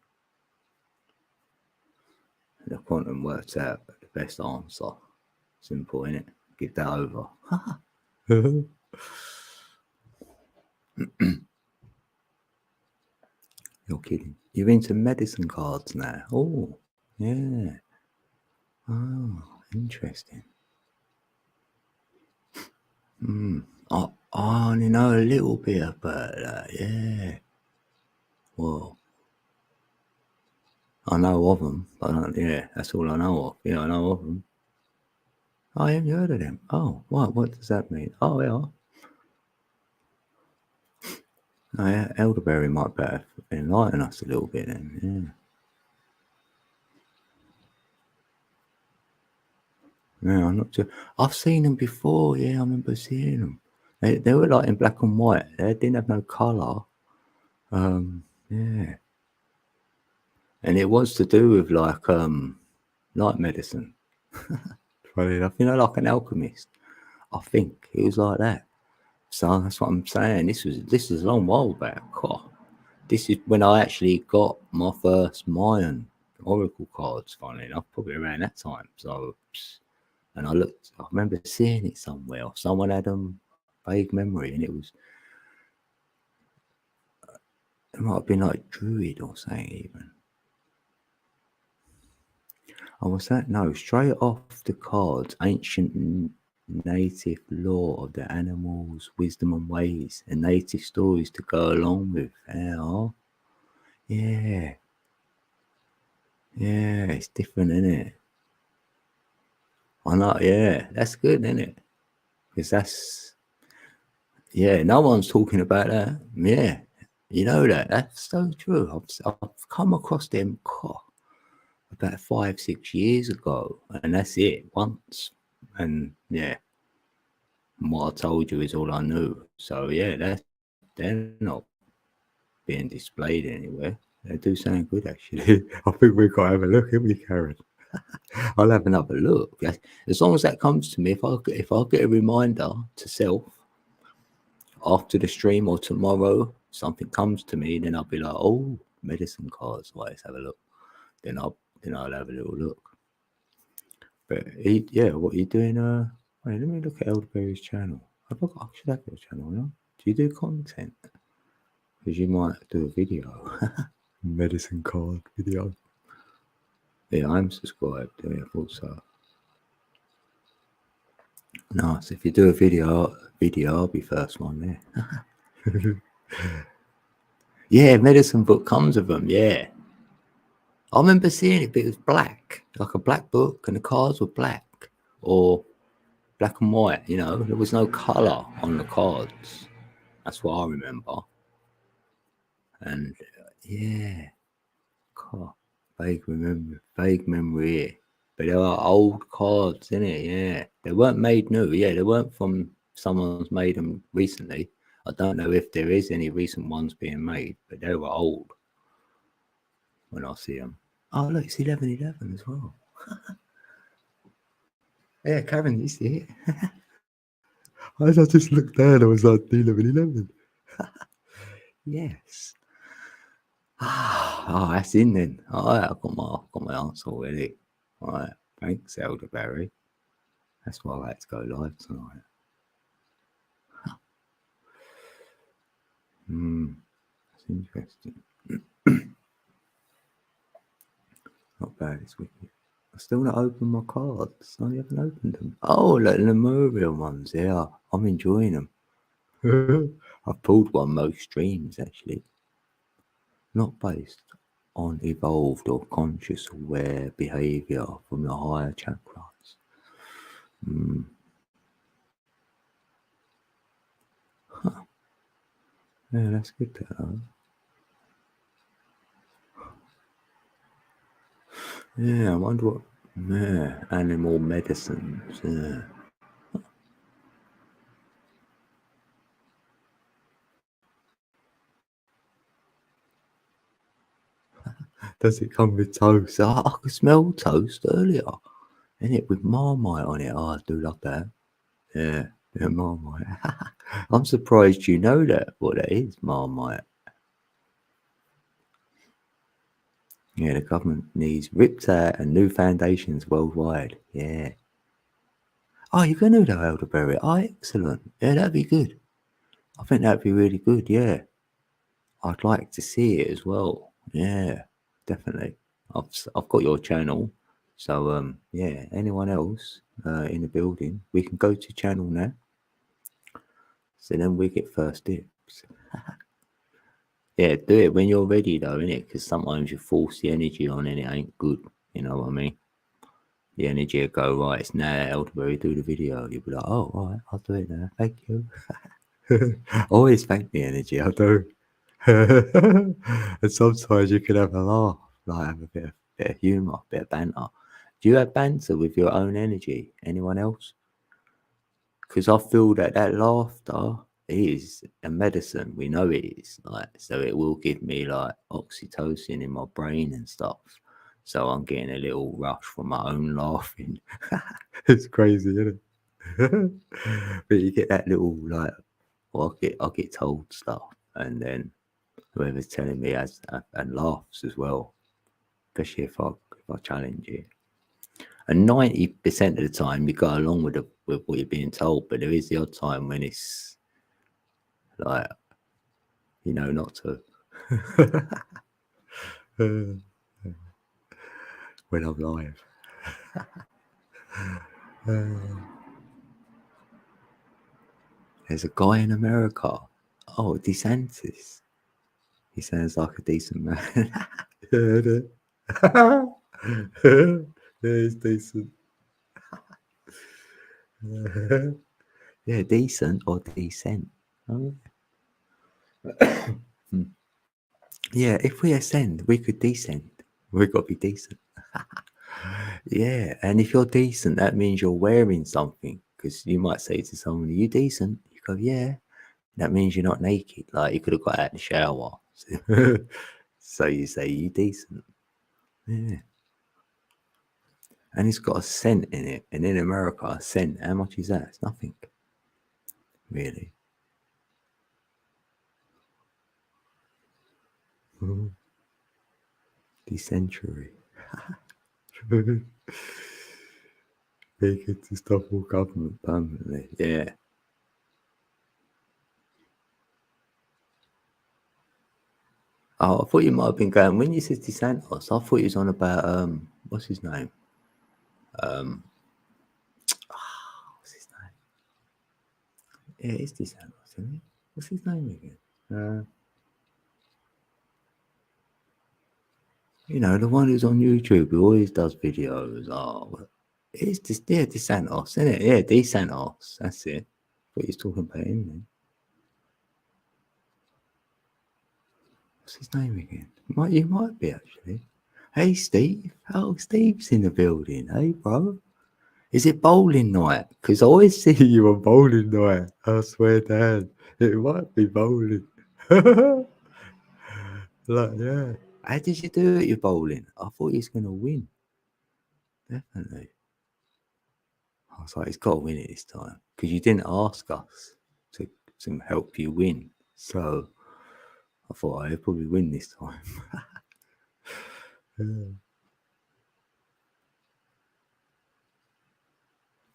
The quantum works out the best answer. Simple, innit? Get that over. You're kidding. You're into medicine cards now. Oh, yeah. Oh, interesting. I only know a little bit about that, yeah. Well, I know of them, but that's all I know of. Yeah, I know of them. I haven't heard of them. Oh, what does that mean? Oh, yeah. Oh, yeah, elderberry might better enlighten us a little bit then. Yeah, I'm not sure. I've seen them before. Yeah, I remember seeing them. They were like in black and white. They didn't have no color. Yeah, and it was to do with like medicine. Funny enough, like an alchemist. I think it was like that. So that's what I'm saying. This is a long while back. Oh, this is when I actually got my first Mayan oracle cards. Funny enough, probably around that time. So, and I remember seeing it somewhere. Someone had vague memory, and it might have been like Druid or something even. Oh, what's that? No, straight off the cards, ancient native lore of the animals, wisdom and ways, and native stories to go along with. Yeah. Yeah, it's different, isn't it? I know, yeah, that's good, isn't it? Because no one's talking about that. Yeah, you know that's so true. I've come across them about 5-6 years ago, and that's it once. And yeah, what I told you is all I knew. So yeah, they're not being displayed anywhere. They do sound good, actually. I think we've got to have a look, haven't we, Karen? I'll have another look. As long as that comes to me, if I get a reminder to self after the stream or tomorrow, something comes to me, then I'll be like, oh, medicine cards. Well, let's have a look. Then I'll have a little look. But what are you doing? Wait, let me look at Elderberry's channel. I should have your channel now. Do you do content? Because you might do a video. Medicine card video. Yeah, I'm subscribed. Yeah, I thought so. Nice. If you do a video, I'll be first one there. Yeah, medicine book comes with them. Yeah, I remember seeing it, but it was black, like a black book, and the cards were black or black and white. There was no color on the cards. That's what I remember. And yeah, God, vague memory here. But there are old cards in it. Yeah, they weren't made new. Yeah, they weren't from someone's made them recently. I don't know if there is any recent ones being made, but they were old when I see them. Oh, look, it's 11:11 as well. Yeah, Karen, you see it? I just looked down, I was like, 11:11. Yes. Oh, that's in then. All right, I've got my answer already. All right, thanks, Elderberry. That's why I like to go live tonight. That's interesting. Not bad, it's wicked. I still not opened my cards. I haven't opened them. Oh, like the Lemurian ones. Yeah, I'm enjoying them. I've pulled one most streams actually. Not based on evolved or conscious aware behavior from the higher chakras. Huh. Yeah, that's good to know. Yeah, I wonder what. Yeah, animal medicines. Yeah. Does it come with toast? Oh, I could smell toast earlier. And it with Marmite on it. Oh, I do love that. Yeah, Marmite. I'm surprised you know that. What that is, Marmite. Yeah, the government needs ripped out and new foundations worldwide. Yeah. Oh, you're going to do Elderberry. Oh, excellent. Yeah, that'd be good. I think that'd be really good. Yeah. I'd like to see it as well. Yeah, definitely. I've got your channel. So, yeah, anyone else in the building, we can go to channel now. So then we get first dibs. Yeah, do it when you're ready though, innit? Because sometimes you force the energy on and it ain't good. You know what I mean? The energy will go, right, it's now Elderberry, do the video. You'll be like, oh, all right, I'll do it now. Thank you. Always thank the energy, I do. And sometimes you can have a laugh, like have a bit of humour, a bit of banter. Do you have banter with your own energy? Anyone else? Because I feel that laughter is a medicine. We know it is, like, so it will give me like oxytocin in my brain and stuff. So I'm getting a little rush from my own laughing. It's crazy, isn't it? But you get that little like, well, I get told stuff, and then whoever's telling me has and laughs as well, especially if I challenge it. And 90% of the time you go along with what you're being told, but there is the odd time when it's like, not to. When I'm live. There's a guy in America. Oh, DeSantis. He sounds like a decent man. Yeah, he's decent. Yeah, decent or decent. Oh. Yeah, if we ascend, we could descend. We've got to be decent. Yeah, and if you're decent, that means you're wearing something. Because you might say to someone, "Are you decent?" You go, "Yeah." That means you're not naked. Like you could have got out of the shower. So you say, "You decent?" Yeah. And it's got a cent in it. And in America, a cent, how much is that? It's nothing. Really. Decentuary. Big to stop all government permanently. Yeah. Oh, I thought you might have been going, when you said DeSantis, I thought you was on about what's his name? What's his name? Yeah, it's DeSantis, isn't it? What's his name again? The one who's on YouTube who always does videos. Oh, it's this, yeah, DeSantis, isn't it? Yeah, DeSantis. That's it. What he's talking about him then. What's his name again? You might be actually. Hey, Steve. Oh, Steve's in the building. Hey, bro. Is it bowling night? Because I always see you on bowling night. I swear, Dad, it might be bowling. Like, yeah. How did you do it, your bowling? I thought he was going to win. Definitely. I was like, he's got to win it this time. Because you didn't ask us to help you win. So I thought I'd probably win this time. Yeah.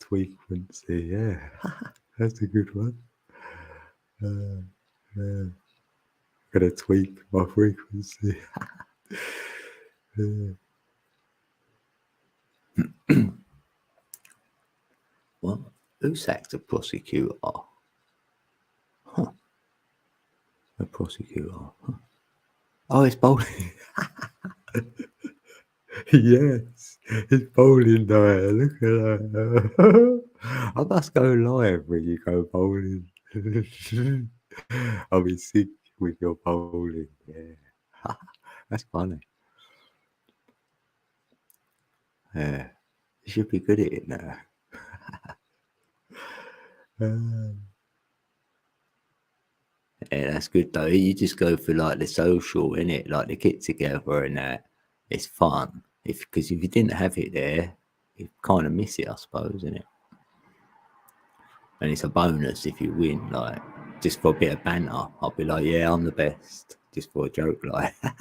Frequency, yeah. That's a good one. Yeah. Gotta tweak my frequency. Yeah. Well, who sacked a prosecutor? Huh. A prosecutor. Huh. Oh, it's bowling. Yes, it's bowling night. Look at that. I must go live when you go bowling. I'll be sick with your bowling. Yeah. That's funny. Yeah. You should be good at it now. Yeah, that's good though. You just go for like the social, innit? Like the get together and that. It's fun. Because if you didn't have it there, you kind of miss it, I suppose, innit? And it's a bonus if you win, like just for a bit of banter. I'll be like, "Yeah, I'm the best," just for a joke, like I'm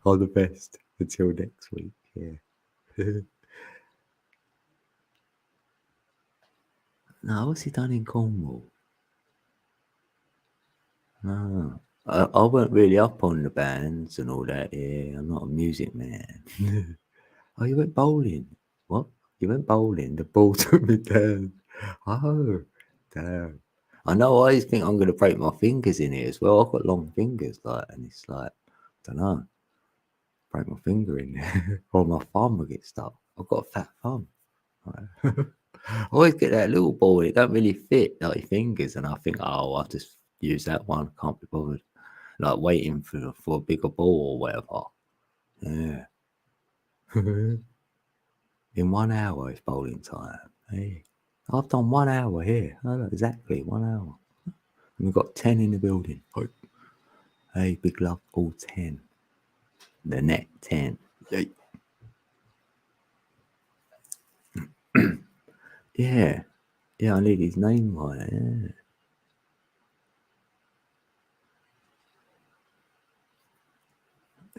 the best until next week. Yeah. No, what's he done in Cornwall? No, I weren't really up on the bands and all that. Yeah, I'm not a music man. Oh, you went bowling? What? You went bowling? The ball took me down. Oh, damn. I know. I always think I'm going to break my fingers in it as well. I've got long fingers, like, and it's like, I don't know, break my finger in there, or my thumb will get stuck. I've got a fat thumb. Right. I always get that little ball. It don't really fit like your fingers, and I think, oh, I'll just use that one. Can't be bothered. Like waiting for a bigger ball or whatever. Yeah. In 1 hour it's bowling time. Hey, I've done 1 hour here. I know exactly 1 hour. And we've got 10 in the building. Hey, big love, all 10. The net 10. Hey. Yeah. Yeah, I need his name right. Yeah.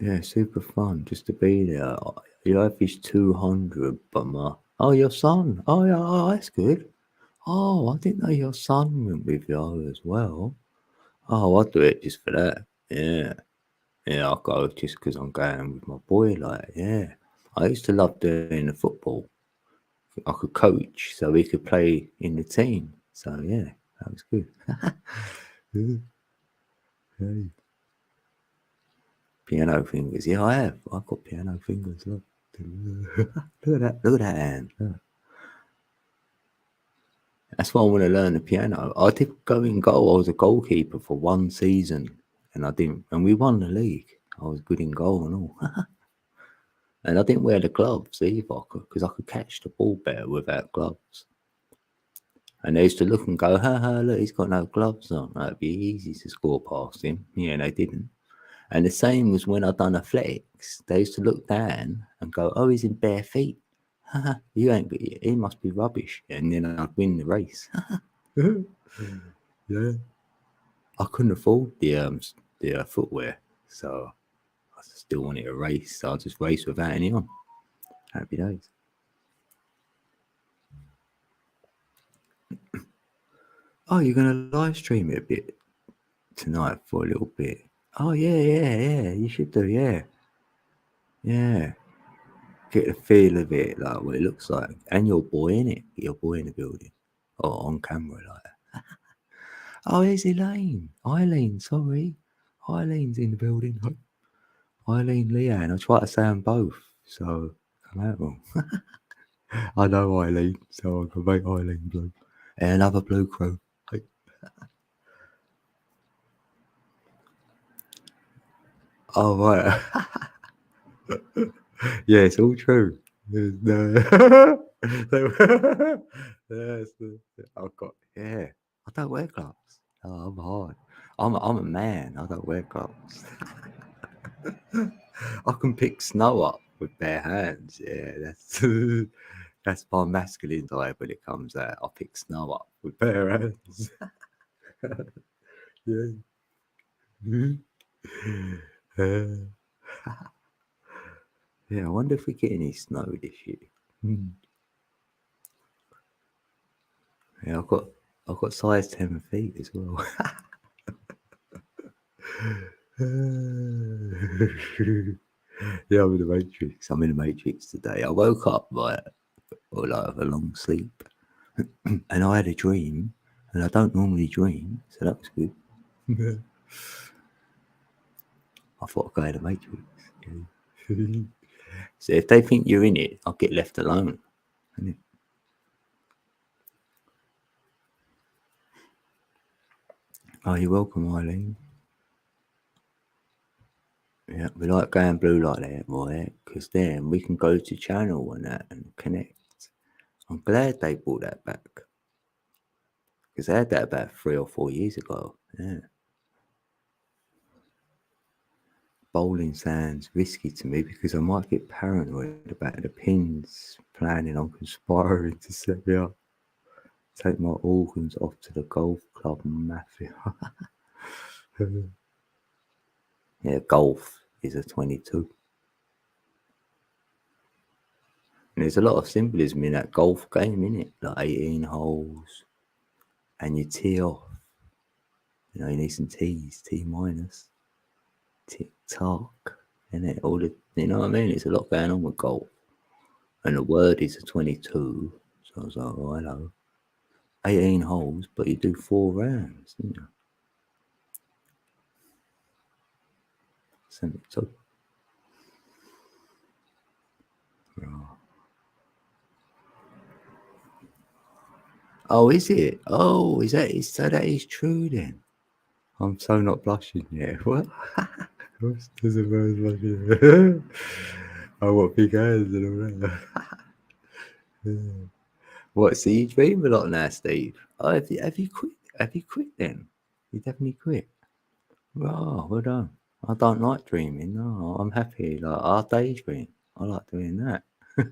Yeah, super fun just to be there. Your life is 200, but oh, your son. Oh, yeah, oh, that's good. Oh, I didn't know your son went with you as well. Oh, I'll do it just for that. Yeah. Yeah, I'll go just because I'm going with my boy. Like, yeah. I used to love doing the football. I could coach so we could play in the team. So, yeah, that was good. Hey. Piano fingers. Yeah, I have. I've got piano fingers. Look. Look at that. Look at that hand. Look. That's why I want to learn the piano. I did go in goal. I was a goalkeeper for 1 season, and I didn't. And we won the league. I was good in goal and all. And I didn't wear the gloves either because I could catch the ball better without gloves. And they used to look and go, ha ha, look, he's got no gloves on. It'd be easy to score past him. Yeah, they didn't. And the same was when I done athletics. They used to look down and go, oh, he's in bare feet. Ha, you ain't, he must be rubbish. And then I'd win the race. Yeah. I couldn't afford the footwear, so I still wanted to race. So I just raced without any on. Happy days. Oh, you're gonna live stream it a bit tonight for a little bit. Oh yeah. You should do, yeah. Yeah. Get the feel of it, like what it looks like. And your boy in it. Get your boy in the building. Or on camera like that. Oh, there's Elaine. Eileen, sorry. Eileen's in the building. Eileen Leanne. I try to say them both. So come out wrong. I know Eileen, so I can make Eileen blue. And another blue crow. Hey. Oh right. Yeah, it's all true. There's no. Yes, I've got. Yeah, I don't wear gloves. Oh, I'm hard. I'm a man. I don't wear gloves. I can pick snow up with bare hands. Yeah, that's my masculine side when it comes out. I pick snow up with bare hands. Yeah. Yeah, I wonder if we get any snow this year. Yeah, I've got size 10 feet as well. Yeah, I'm in the Matrix. I'm in the Matrix today. I woke up like a long sleep, and I had a dream, and I don't normally dream, so that was good. I thought I'd go in the Matrix. So if they think you're in it, I'll get left alone. Oh, you're welcome, Eileen. Yeah, we like going blue like that, right? Because then we can go to channel and that and connect. I'm glad they brought that back. Because I had that about 3 or 4 years ago. Yeah. Bowling sounds risky to me because I might get paranoid about the pins planning on conspiring to set me up. Take my organs off to the golf club mafia. Yeah, golf is a 22. And there's a lot of symbolism in that golf game, innit? Like 18 holes. And you tee off. You know, you need some T's, T minus, tick tock, and it all the, you know what I mean? There's a lot going on with golf. And the word is a 22. So I was like, oh, hello. 18 holes, but you do 4 rounds, didn't you? 72. Right. Oh, is it? Oh, is that so that is true then? I'm so not blushing yet. What? There's a bird blushing. Oh, what big hands and all that. Yeah. What? So you dream a lot now, Steve? Oh, have you quit? Have you quit then? You definitely quit. Oh, well done. I don't like dreaming. No, I'm happy. Like I daydream. I like doing that. Do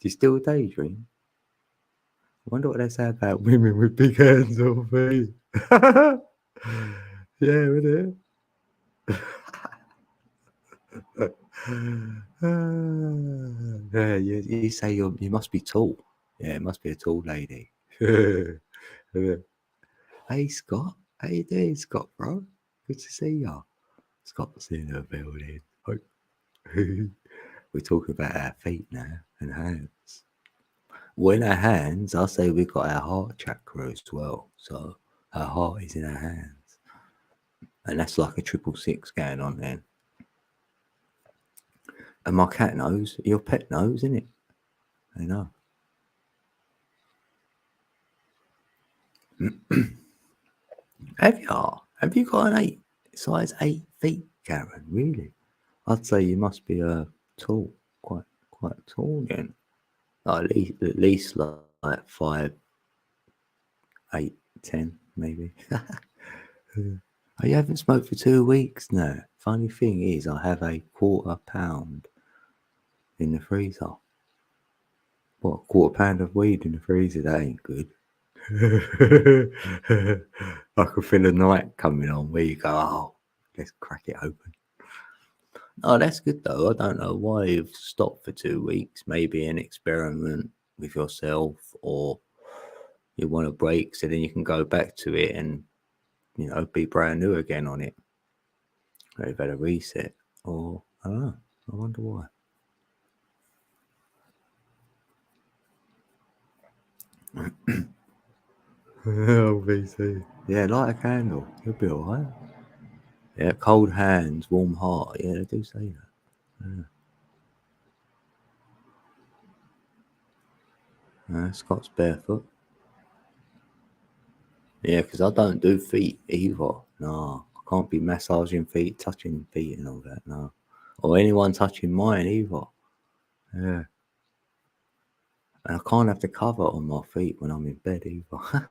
you still daydream? I wonder what they say about women with big hands or feet. Yeah, would it? Yeah, you say you must be tall. Yeah, it must be a tall lady. Hey Scott, how you doing, Scott, bro? Good to see ya. Scott's in the building. We're talking about our feet now and hands. Well, in our hands, I say we've got our heart chakra as well. So our heart is in our hands. And that's like a 666 going on then. And my cat knows, your pet knows, isn't it? They know. Have you got an size 8 feet, Karen? Really? I'd say you must be tall, quite tall then. Like at least like 5, 8, 10 maybe. You haven't smoked for 2 weeks now. Funny thing is, I have a 1/4 pound in the freezer. What, 1/4 pound of weed in the freezer? That ain't good. I can feel the night coming on where you go, oh, let's crack it open. Oh, that's good though. I don't know why you've stopped for 2 weeks. Maybe an experiment with yourself, or you want a break so then you can go back to it and, be brand new again on it. Or you've had a reset. Or, I don't know. I wonder why. Oh, VC. Yeah, light a candle. You'll be alright. Yeah, cold hands, warm heart. Yeah, they do say that. Yeah. Scott's barefoot. Yeah, because I don't do feet either. No, I can't be massaging feet, touching feet and all that. No. Or anyone touching mine either. Yeah. And I can't have the cover on my feet when I'm in bed either.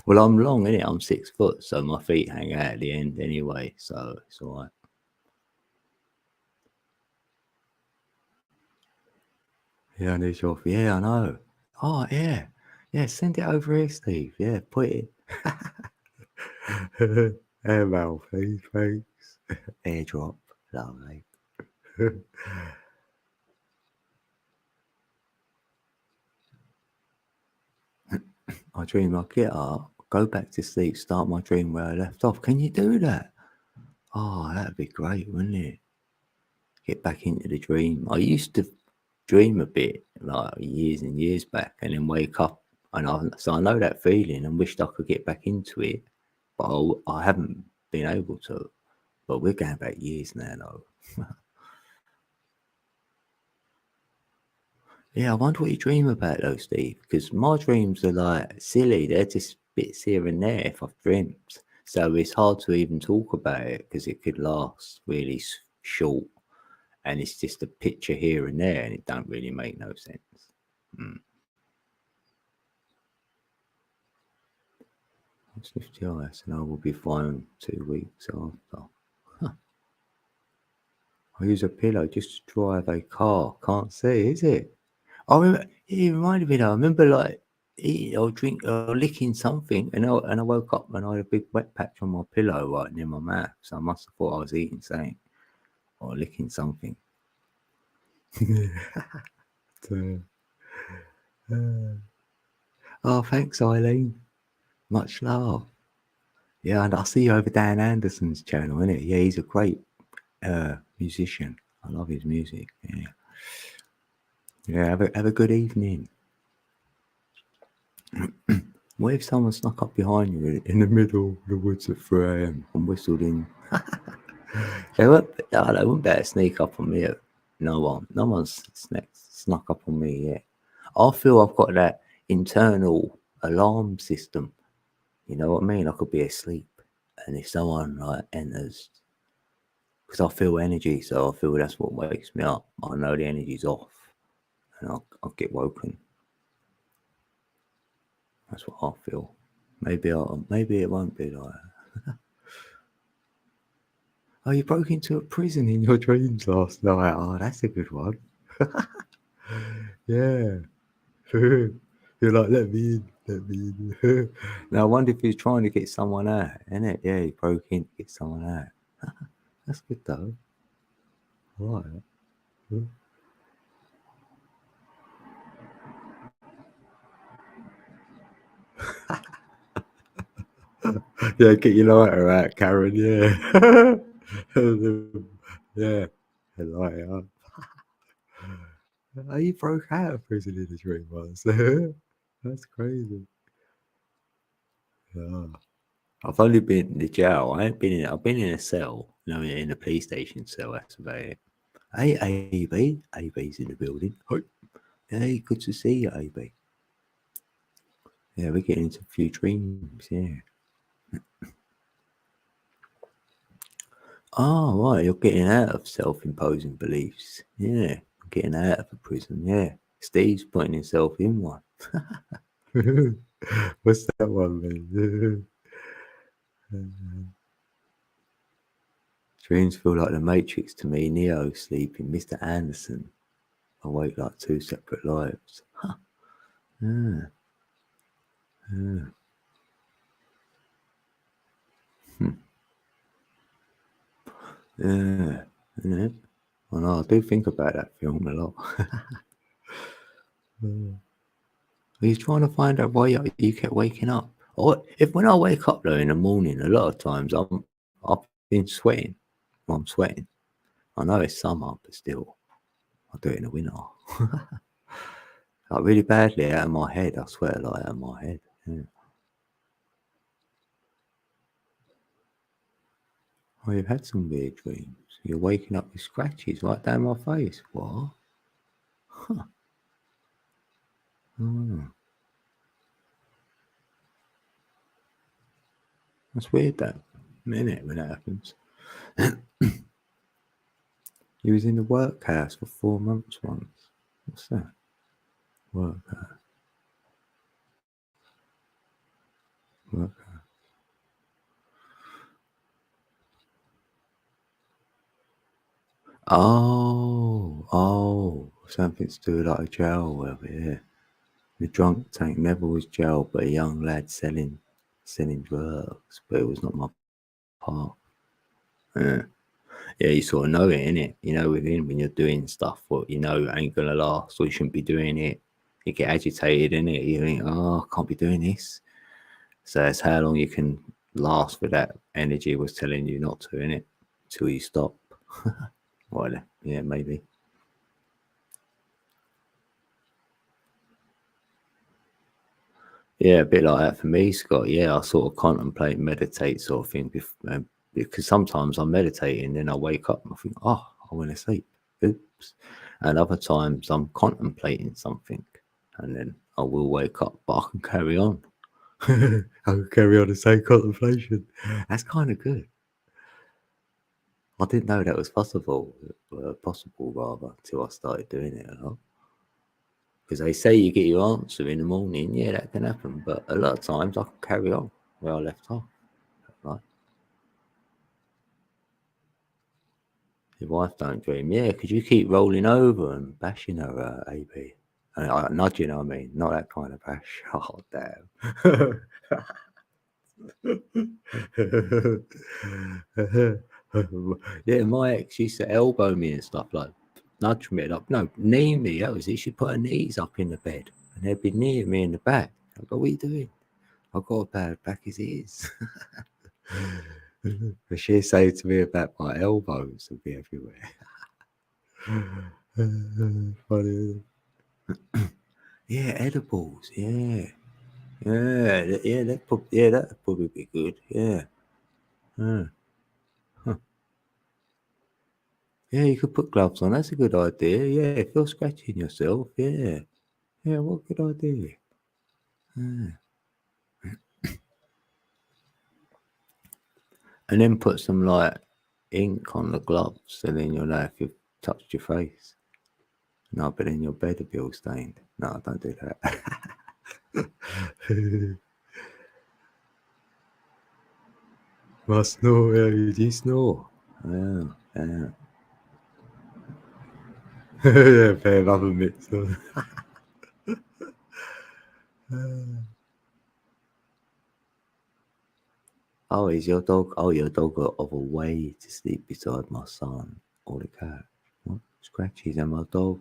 Well, I'm long, innit? I'm 6 foot, so my feet hang out at the end anyway, so it's alright. Yeah, I need your. Yeah, I know. Oh, yeah. Yeah, send it over here, Steve. Yeah, put it. Email, please, thanks. Airdrop. Lovely. I dream I get up, go back to sleep, start my dream where I left off. Can you do that? Oh, that'd be great, wouldn't it? Get back into the dream. I used to dream a bit like years and years back, and then wake up, and so I know that feeling and wished I could get back into it, but I haven't been able to. But we're going back years now, though. Yeah, I wonder what you dream about though, Steve, because my dreams are like silly. They're just bits here and there if I've dreamt. So it's hard to even talk about it because it could last really short, and it's just a picture here and there, and it don't really make no sense. Let's lift your eyes, and I will be fine 2 weeks after. I use a pillow just to drive a car. Can't see, is it? I remember, it reminded me though. I remember like eating or drink or licking something, and I woke up and I had a big wet patch on my pillow right near my mouth. So I must have thought I was eating something or licking something. Oh, thanks, Eileen. Much love. Yeah, and I see you over Dan Anderson's channel, innit? Yeah, he's a great musician. I love his music. Yeah. Yeah, have a good evening. What if someone snuck up behind you in the middle of the woods at 3 a.m. and whistled in? They wouldn't better sneak up on me. No one's snuck up on me yet. I feel I've got that internal alarm system You know what I mean? I could be asleep, and if someone like enters, because I feel energy, so I feel that's what wakes me up. I know the energy's off, and I'll get woken. That's what I feel. Maybe it won't be like. Oh, you broke into a prison in your dreams last night. Oh, that's a good one. Yeah. You're like, let me in. Now, I wonder if he's trying to get someone out, innit? Yeah, he broke in to get someone out. That's good, though. I like it. Yeah, get your lighter out, Karen, yeah. Yeah, a lighter up. Oh, you broke out of prison in the dream once. That's crazy. Yeah. I've only been in the jail. I ain't been in. I've been in a cell. You know, in a police station cell. That's about it. Hey, AB. AB's in the building. Hey, good to see you, AB. Yeah, we're getting into a few dreams. Yeah. Oh, right. You're getting out of self-imposing beliefs. Yeah. Getting out of a prison. Yeah. Steve's putting himself in one. What's that one, man? Dreams feel like the Matrix to me. Neo sleeping, Mr. Anderson awake like two separate lives. Huh. Yeah. Yeah. Yeah. Isn't it? I know, I do think about that film a lot. He's trying to find out why you kept waking up. Or if when I wake up though in the morning, a lot of times I've been sweating. Well, I'm sweating. I know it's summer, but still, I do it in the winter. Like really badly out of my head. I swear, like out of my head. Yeah. Oh, you've had some weird dreams. You're waking up with scratches right down my face. What? Huh. Oh, that's weird. That minute when that happens. He was in the workhouse for 4 months once. What's that? Workhouse. Workhouse. Oh, something to do with like a jail or whatever, yeah. The drunk tank never was jail, but a young lad selling drugs, but it was not my part. Yeah. Yeah, you sort of know it, innit? You know, within when you're doing stuff what you know ain't gonna last or you shouldn't be doing it. You get agitated, innit? You think, oh, I can't be doing this. So it's how long you can last with that energy was telling you not to, innit? Till you stop. Well, yeah, maybe. Yeah, a bit like that for me, Scott. Yeah, I sort of contemplate, meditate sort of thing because sometimes I'm meditating, then I wake up and I think, oh, I want to sleep. Oops. And other times I'm contemplating something and then I will wake up, but I can carry on. I can carry on the same contemplation. That's kind of good. I didn't know that was possible, rather, until I started doing it a lot. Because they say you get your answer in the morning, yeah, that can happen. But a lot of times I can carry on where I left off. Right? Your wife don't dream, yeah, because you keep rolling over and bashing her, AB. And nudging, I mean, not that kind of bash. Oh, damn. Yeah, my ex used to elbow me and stuff like nudge me up. No, knee me. That was it. She put her knees up in the bed and they'd be near me in the back. I go, what are you doing? I've got a bad back as it is. But she'd say to me about my elbows would be everywhere. Funny. Yeah, edibles. Yeah. Yeah, that'd probably be good. Yeah. Huh. Yeah, you could put gloves on. That's a good idea. Yeah, if you're scratching yourself, yeah. Yeah, what a good idea. Yeah. And then put some like ink on the gloves, and then you'll know if you've touched your face. No, but then your bed will be all stained. No, don't do that. Must snore, yeah, you snore. Yeah, yeah. Yeah, fair enough, admit. Oh, is your dog? Oh, your dog got of a way to sleep beside my son or the cat. What? Scratchies and my dog.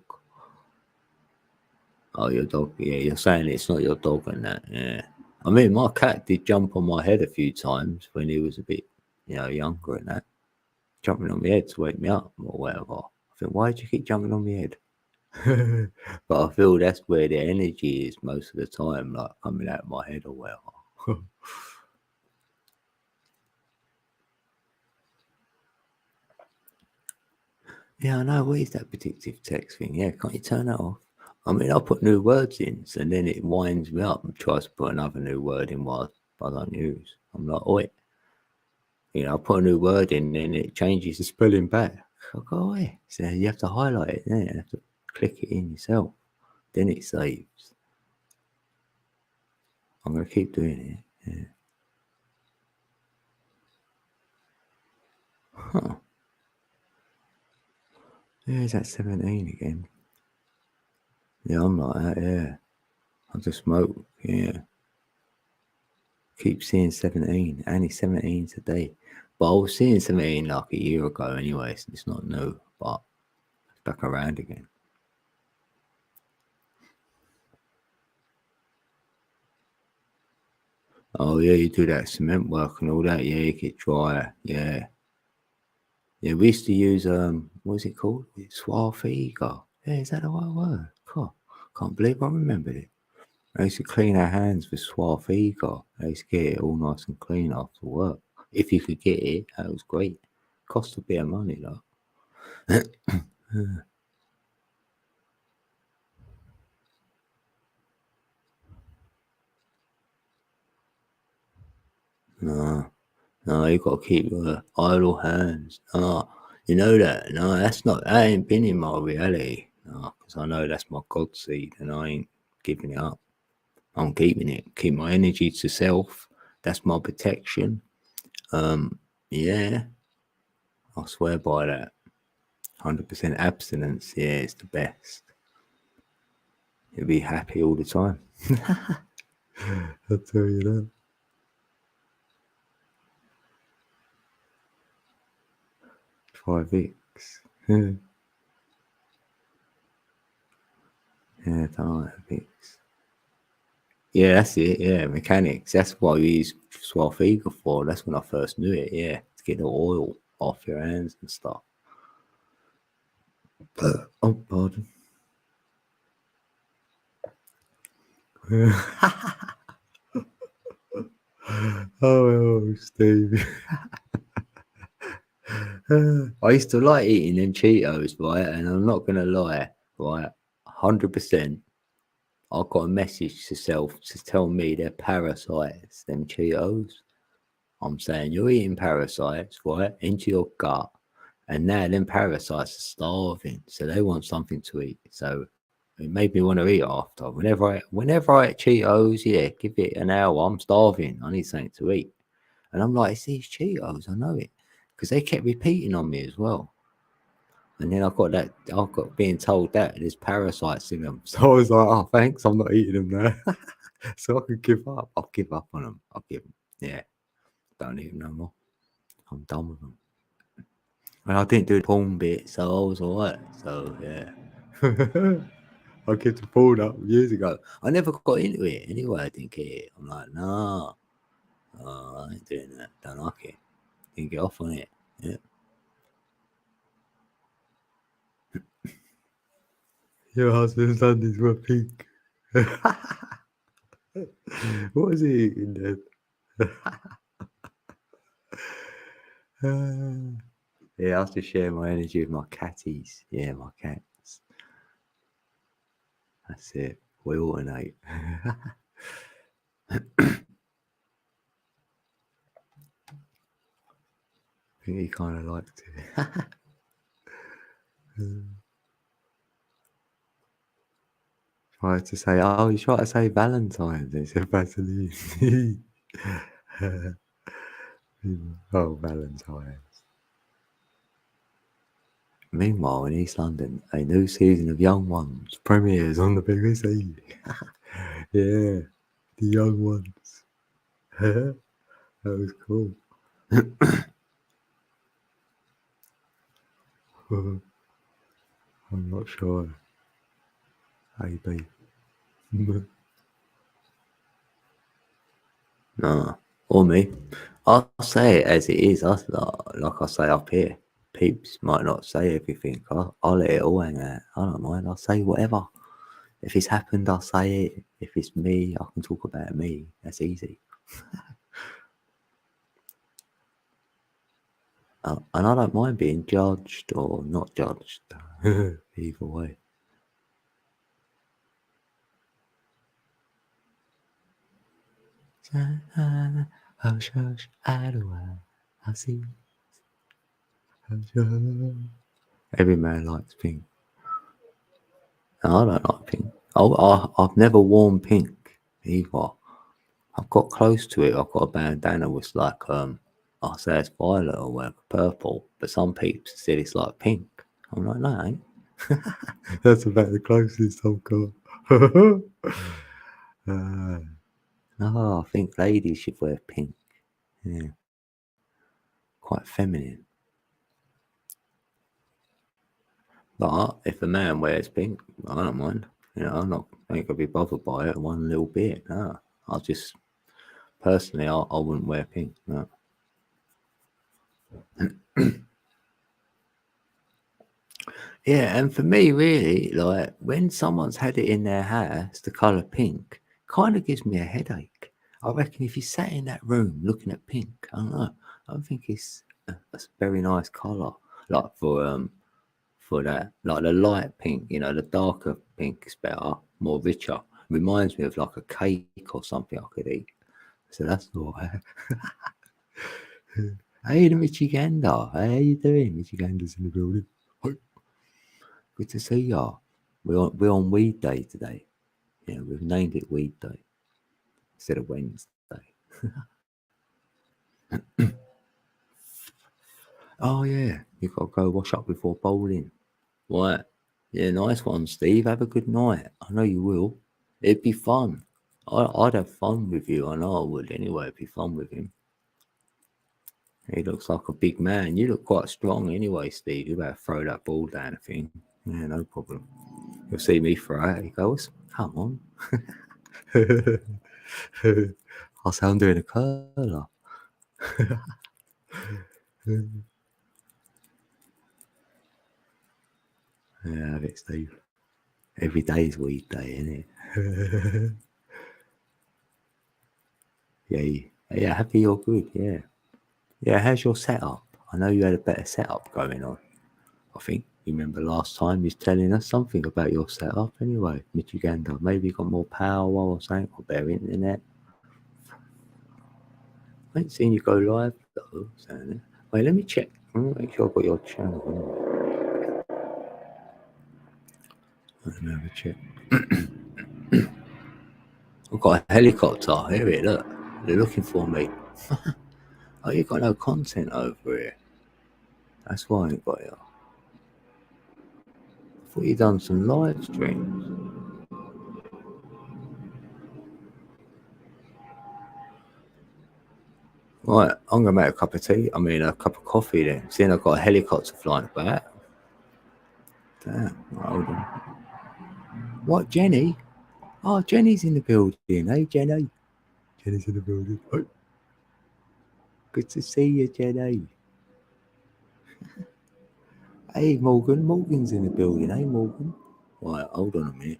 Oh, your dog. Yeah, you're saying it's not your dog and that. Yeah. I mean, my cat did jump on my head a few times when he was a bit, younger and that. Jumping on my head to wake me up or whatever. I think, why do you keep jumping on my head? But I feel that's where the energy is most of the time, like coming out of my head or whatever. Yeah, I know. What is that predictive text thing? Yeah, can't you turn that off? I mean, I put new words in, and then it winds me up and tries to put another new word in while I don't use. I'm like, oi. I put a new word in, and it changes the spelling back. I go, oi. So you have to highlight it, then you have to click it in yourself. Then it saves. I'm going to keep doing it. Yeah. Huh. Yeah, is that 17 again? Yeah, I'm like that, yeah. I just smoke, yeah. Keep seeing 17, only 17 today. But I was seeing 17 like a year ago anyway, so it's not new, but it's back around again. Oh, yeah, you do that cement work and all that, yeah, you get dry, yeah. Yeah, we used to use, what was it called? Swafiga. Yeah, is that the right word? God, can't believe I remembered it. I used to clean our hands with Swafiga. I used to get it all nice and clean after work. If you could get it, that was great. Cost a bit of money, though. No, no, you got to keep idle hands. No, you know that. No, that's not. That ain't been in my reality. No, because I know that's my God seed, and I ain't giving it up. I'm keeping it. Keep my energy to self. That's my protection. Yeah, I swear by that. 100% abstinence. Yeah, it's the best. You'll be happy all the time. I'll tell you that. 5x. Yeah, I don't like Vicks. Yeah, that's it. Yeah, mechanics. That's what we use Swafiga for. That's when I first knew it. Yeah, to get the oil off your hands and stuff. Oh, pardon. Oh, Steve. I used to like eating them Cheetos, right? And I'm not gonna lie, right? 100%. I got a message to self to tell me they're parasites. Them Cheetos. I'm saying you're eating parasites, right, into your gut, and now them parasites are starving, so they want something to eat. So it made me want to eat after. Whenever I eat Cheetos, yeah, give it an hour. I'm starving. I need something to eat, and I'm like, it's these Cheetos. I know it because they kept repeating on me as well. And then I got being told that there's parasites in them. So I was like, oh, thanks, I'm not eating them now. So I could give up. I'll give up on them. I'll give them. Yeah, don't eat them no more. I'm done with them. And I didn't do the porn bit, so I was alright. So yeah. I get the porn up years ago. I never got into it anyway. I didn't care. I'm like, nah, I ain't doing that. Don't like it. Didn't get off on it. Yeah. Your husband's done this were pink. What is he eating then? Yeah, I have to share my energy with my catties. Yeah, my cats. That's it. We alternate. think he kind of liked it. Tried to say, oh, you tried to say Valentine's. He said Vaseline. Oh, Valentine's. Meanwhile, in East London, a new season of Young Ones premieres on the BBC. Yeah, the Young Ones. That was cool. I'm not sure. Maybe. No, or me. I'll say it as it is. Like I say up here, peeps might not say everything. I'll let it all hang out. I don't mind. I'll say whatever. If it's happened, I'll say it. If it's me, I can talk about me. That's easy. And I don't mind being judged or not judged. Either way. Hush, hush, I see. Every man likes pink. No, I don't like pink. I've never worn pink either. I've got close to it. I've got a bandana with like I say it's violet or whatever, purple, but some people said it's like pink. I'm like, no, it ain't. That's about the closest I've got. No, I think ladies should wear pink. Yeah, quite feminine. But if a man wears pink, I don't mind. You know, I ain't gonna be bothered by it one little bit. No, I'll just personally, I wouldn't wear pink. No. Yeah, and for me, really, like when someone's had it in their house, the colour pink, kind of gives me a headache. I reckon if you sat in that room looking at pink, I don't know, I don't think it's a very nice colour. Like for that, like the light pink, you know, the darker pink is better, more richer. Reminds me of like a cake or something I could eat. So that's all right. Hey, the Michigander. Hey, how you doing? Michigander's in the building. Good to see ya. We're on Weed Day today. Yeah, we've named it Weed Day instead of Wednesday. Oh yeah, you got to go wash up before bowling. Right. Yeah, nice one, Steve. Have a good night. I know you will. It'd be fun. I'd have fun with you. I know I would anyway. It'd be fun with him. He looks like a big man. You look quite strong anyway, Steve. You better throw that ball down, I think. Yeah, no problem. You'll see me throw it. He goes, come on. I'll say I'm doing a curler. Yeah, have it, Steve. Every day's weed day, isn't it? Yeah, happy you're good, yeah. Yeah, how's your setup? I know you had a better setup going on. I think you remember last time you was telling us something about your setup anyway, Michigander. Maybe you got more power or something, or better internet. I ain't seen you go live though. Wait, let me check. Let me make sure I've got your channel anyway. Let me have a check. I've got a helicopter. Here it look. They're looking for me. Oh, you got no content over here. That's why I ain't got you. I thought you done some live streams. Right, I'm gonna make a cup of tea. I mean, a cup of coffee then. Seeing I've got a helicopter flying about. Damn, hold on. What, Jenny? Oh, Jenny's in the building. Hey, Jenny. Jenny's in the building. Hey. Good to see you, Jenny. Hey, Morgan. Morgan's in the building. Hey, Morgan. Right, hold on a minute.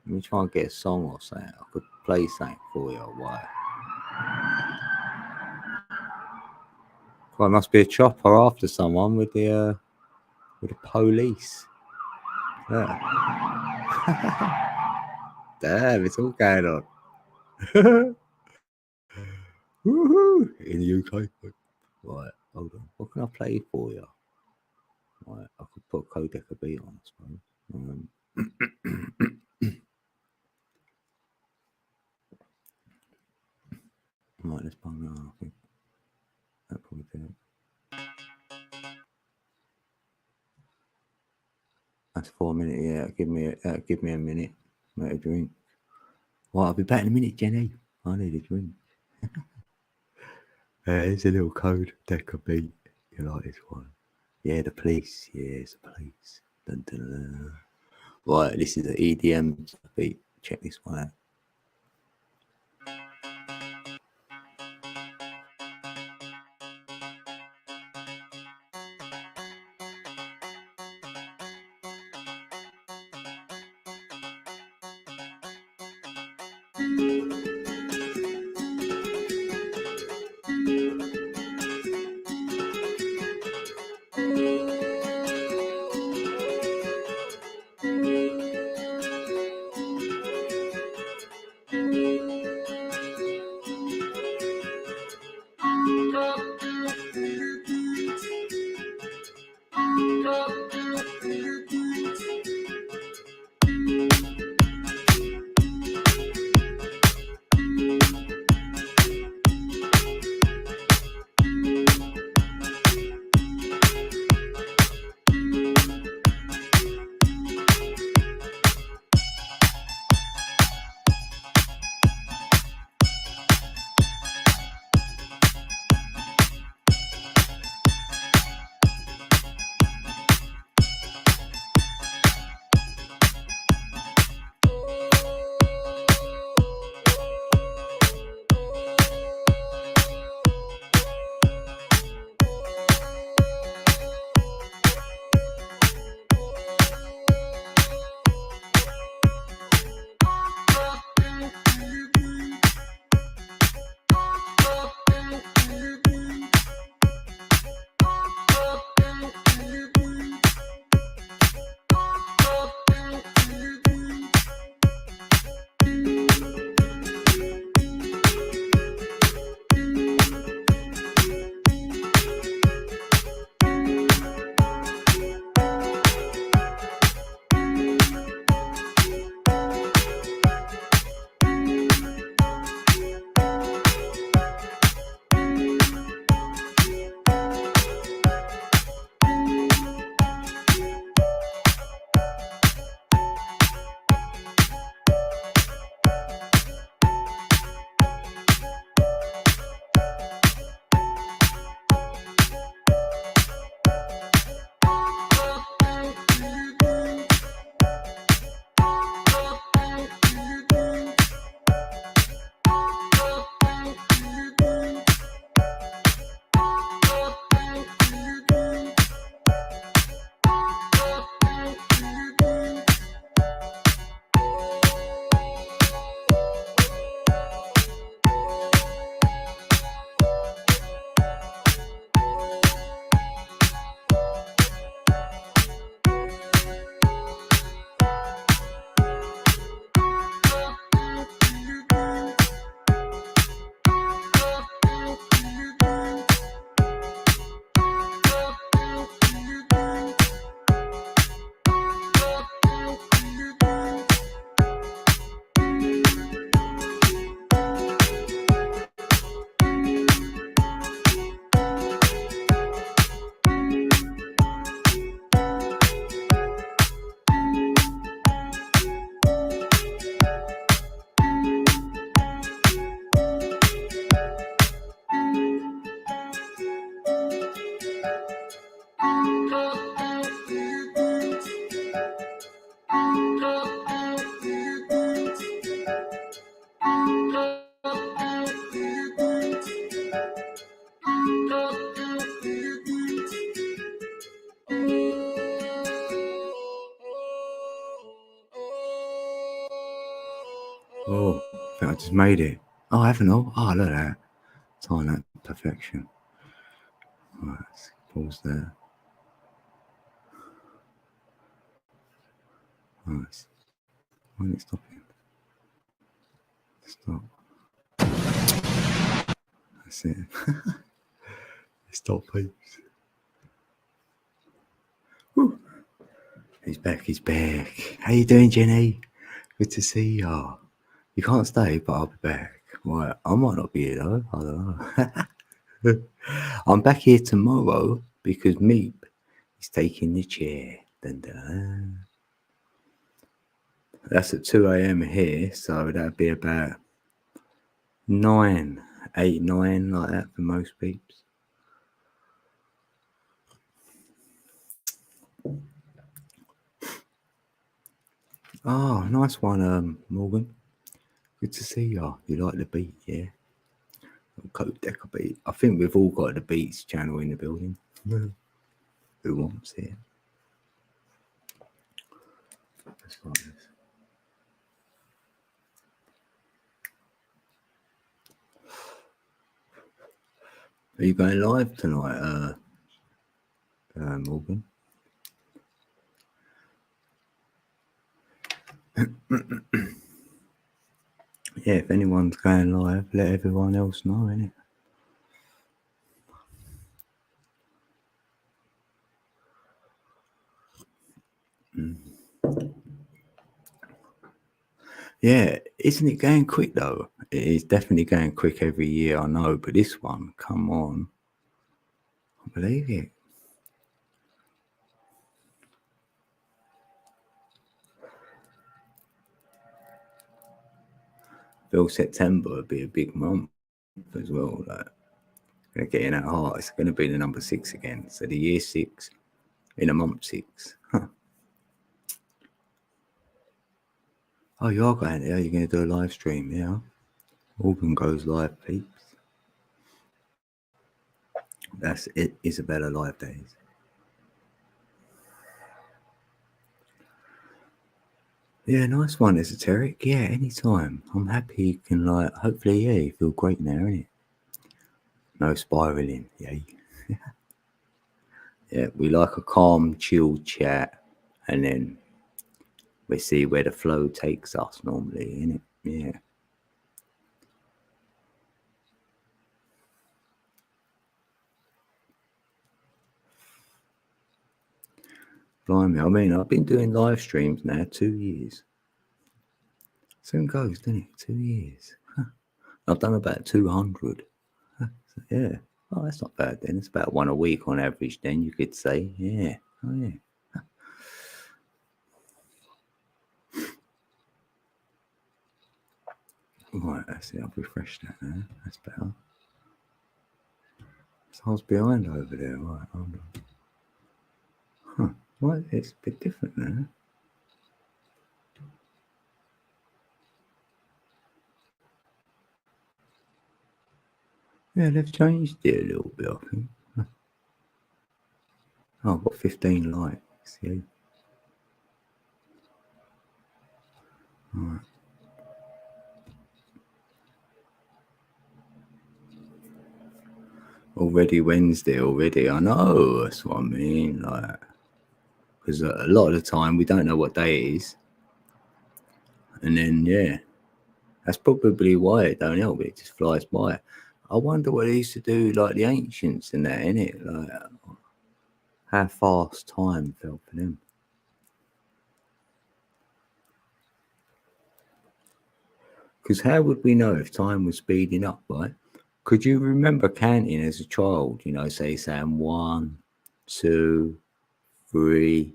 Let me try and get a song or something. I could play something for you. Why? Well, it must be a chopper after someone with the police. Yeah. Damn, it's all going on. Woohoo! In the UK. Right. Hold on. What can I play for you? Right, I could put Codec beat on, I suppose. Right, let's bung that on, I think. That probably do it. That's 4 minutes, yeah. Give me a minute. Make a drink. Well, I'll be back in a minute, Jenny. I need a drink. It's a little code deck of beat. You like this one? Yeah, the police. Yeah, it's the police. Dun, dun, dun. Right, this is the EDM beat. Check this one out. Oh, I think I just made it. Oh, I haven't. Oh, look at that. Time that perfection. Right, let's pause there. Right. Why is it stopping? Stop. That's it. Stop, peeps. Woo. He's back. He's back. How you doing, Jenny? Good to see ya. You can't stay, but I'll be back. Right, I might not be here though. I don't know. I'm back here tomorrow because Meep is taking the chair. Dun, dun. That's at 2 a.m. here, so that'd be about 9, 8, 9, like that for most peeps. Oh, nice one, Morgan. Good to see ya. You like the beat, yeah? Code Decker beat. I think we've all got the Beats channel in the building. Who wants it? Let's like this. Are you going live tonight, Morgan? Yeah, if anyone's going live, let everyone else know, innit? Yeah, isn't it going quick though? It is definitely going quick every year, I know, but this one, come on. I believe it. Feel September would be a big month as well. Like, gonna get in that heart. It's gonna be the number 6 again. So the year 6 in a month 6. Huh. Oh, you are going there. You're gonna do a live stream, yeah? Morgan goes live, peeps. That's it. Isabella live days. Yeah, nice one, Esoteric. Yeah, anytime. I'm happy you can, like, hopefully, yeah, you feel great now, innit? No spiraling, yeah. Yeah, we like a calm, chill chat, and then we see where the flow takes us normally, innit? Yeah. Blimey, I mean, I've been doing live streams now 2 years. Soon goes, doesn't it? 2 years. Huh. I've done about 200. Huh. So, yeah. Oh, that's not bad then. It's about 1 a week on average then, you could say. Yeah. Oh, yeah. Right, that's it. I've refreshed that now. That's better. Someone's behind over there. Right, hold on. Huh. Well, it's a bit different now. Yeah, they've changed it a little bit, I think. Oh, I've got 15 likes. Yeah. Right. Already Wednesday already. I know. That's what I mean. Like, because a lot of the time we don't know what day it is. And then, yeah, that's probably why it don't help. It just flies by. I wonder what they used to do, like the ancients and that, innit? Like, how fast time felt for them. Because how would we know if time was speeding up, right? Could you remember counting as a child, you know, saying 1, 2, 3,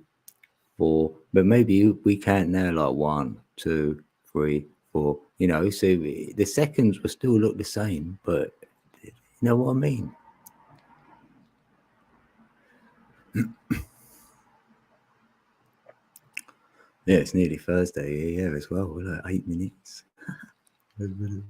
4, but maybe we count now like 1, 2, 3, 4, you know, so the seconds will still look the same, but you know what I mean? Yeah, it's nearly Thursday here as well. We're like 8 minutes. 8 minutes.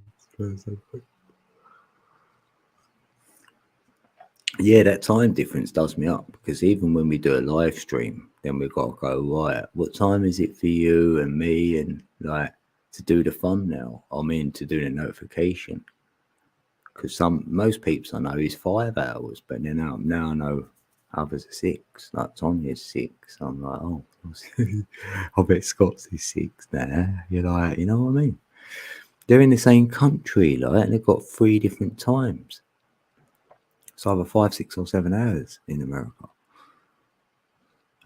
Yeah, that time difference does me up because even when we do a live stream, then we've got to go, right, what time is it for you and me and like to do the thumbnail? I mean, to do the notification. Because most peeps I know is 5 hours, but then now I know others are 6. Like Tanya's 6. I'm like, oh, I bet Scott's is 6 now. You're like, you know what I mean? They're in the same country, like, and they've got 3 different times. It's either 5, 6, or 7 hours in America.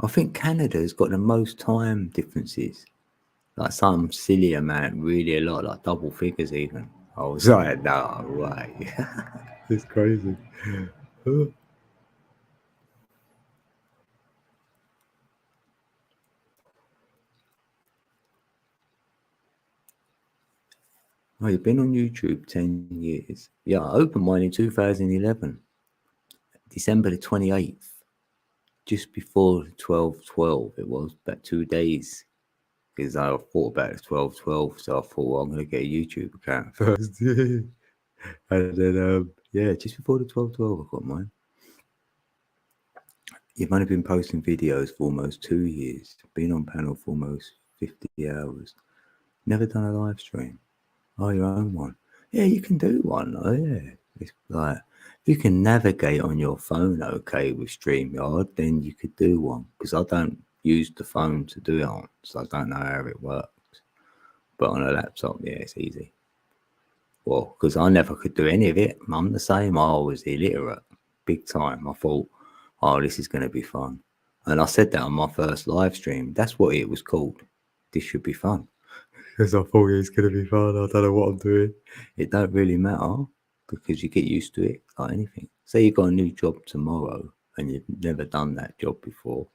I think Canada's got the most time differences. Like some silly amount, really a lot, like double figures even. I was like, no way. It's crazy. Oh, you've been on YouTube 10 years. Yeah, I opened mine in 2011, December the 28th, just before 12/12. It was about 2 days because I thought about it 12/12, so I thought, well, I'm going to get a YouTube account first. And then, yeah, just before the 12/12, I got mine. You've only been posting videos for almost 2 years, been on panel for almost 50 hours, never done a live stream. Oh, your own one. Yeah, you can do one. Oh, yeah. It's like, if you can navigate on your phone okay with StreamYard, then you could do one. Because I don't use the phone to do it on, so I don't know how it works. But on a laptop, yeah, it's easy. Well, because I never could do any of it. I'm the same. I was illiterate, big time. I thought, oh, this is going to be fun. And I said that on my first live stream. That's what it was called. This should be fun. Because I thought it's going to be fun. I don't know what I'm doing. It don't really matter because you get used to it like anything. Say you got a new job tomorrow and you've never done that job before,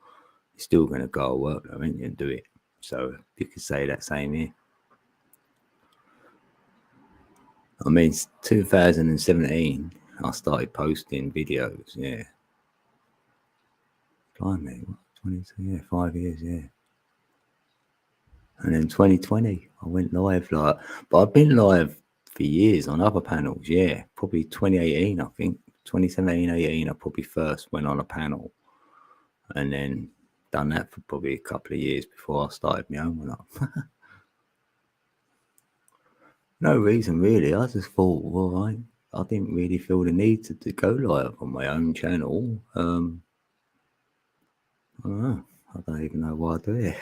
you're still going to go to work though, ain't you, and do it. So you could say that same here. I mean, 2017, I started posting videos, yeah. Blimey, what, 22, yeah, 5 years, yeah. And then 2020, I went live, like, but I've been live for years on other panels, yeah. Probably 2018, I think. 2017, 18, I probably first went on a panel. And then done that for probably a couple of years before I started my own one up. No reason, really. I just thought, well, I didn't really feel the need to go live on my own channel. I don't know. I don't even know why I do it.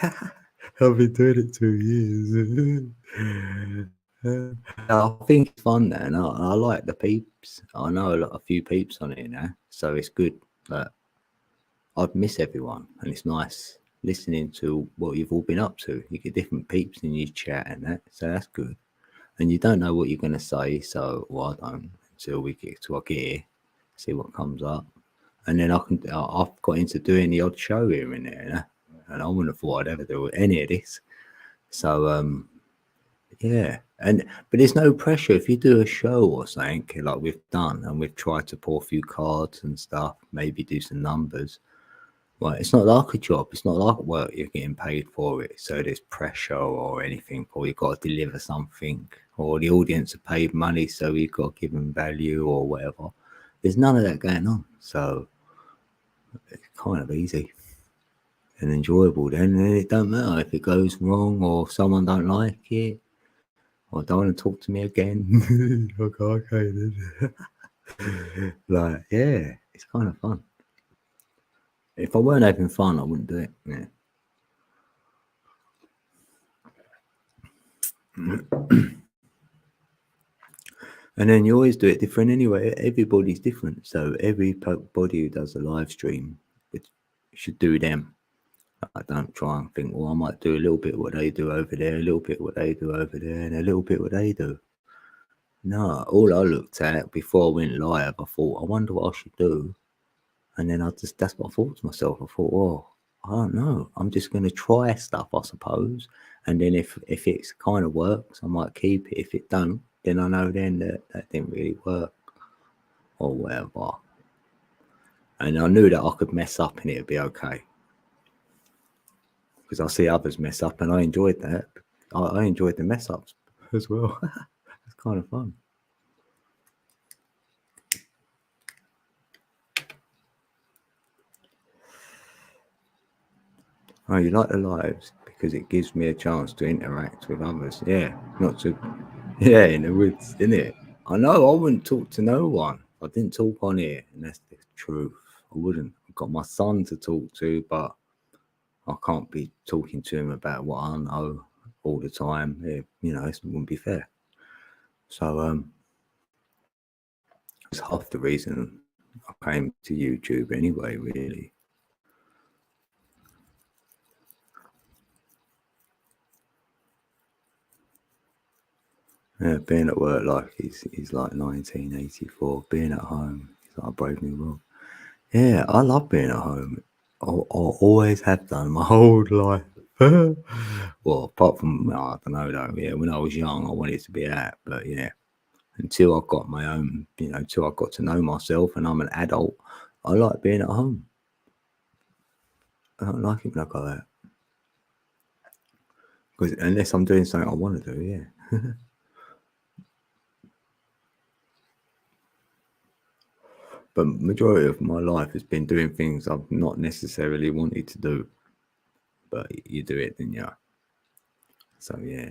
I've been doing it 2 years. I think it's fun now, and I like the peeps. I know a few peeps on it now, so it's good. But I'd miss everyone, and it's nice listening to what you've all been up to. You get different peeps in your chat and that, so that's good. And you don't know what you're going to say, so well, I don't until I get here, see what comes up. And then I've got into doing the odd show here and there, you know? And I wouldn't have thought I'd ever do any of this. So, yeah. But there's no pressure if you do a show or something like we've done, and we've tried to pull a few cards and stuff, maybe do some numbers. Well, it's not like a job. It's not like work. You're getting paid for it. So there's pressure or anything, or you've got to deliver something, or the audience have paid money, so you've got to give them value or whatever. There's none of that going on. So it's kind of easy and enjoyable then. And it don't matter if it goes wrong or someone don't like it or don't want to talk to me again. Okay then. Like, yeah, it's kind of fun. If I weren't having fun, I wouldn't do it. Yeah. And then you always do it different anyway. Everybody's different. So everybody who does a live stream, it should do them. I don't try and think, well, I might do a little bit what they do over there, a little bit what they do over there, and a little bit what they do. No, all I looked at before I went live, I thought, I wonder what I should do. And then that's what I thought to myself. I thought, well, I don't know. I'm just going to try stuff, I suppose. And then if it kind of works, I might keep it. If it don't, then I know then that didn't really work or whatever. And I knew that I could mess up and it'd be okay. Because I see others mess up and I enjoyed that. I enjoyed the mess ups as well. It's kind of fun. Oh, you like the lives because it gives me a chance to interact with others. Yeah, yeah, in the woods, innit? I know I wouldn't talk to no one. I didn't talk on it, and that's the truth. I wouldn't. I've got my son to talk to, but I can't be talking to him about what I know all the time. It wouldn't be fair. So, it's half the reason I came to YouTube anyway, really. Yeah, being at work like he's like 1984. Being at home, he's like a brave new world. Yeah, I love being at home. I always have done my whole life. Well, apart from, I don't know though. Yeah, when I was young, I wanted to be out, but yeah, until I got my own, until I got to know myself and I'm an adult, I like being at home. I don't like it when I go out because unless I'm doing something I want to do, yeah. But majority of my life has been doing things I've not necessarily wanted to do, but you do it, then yeah. So yeah,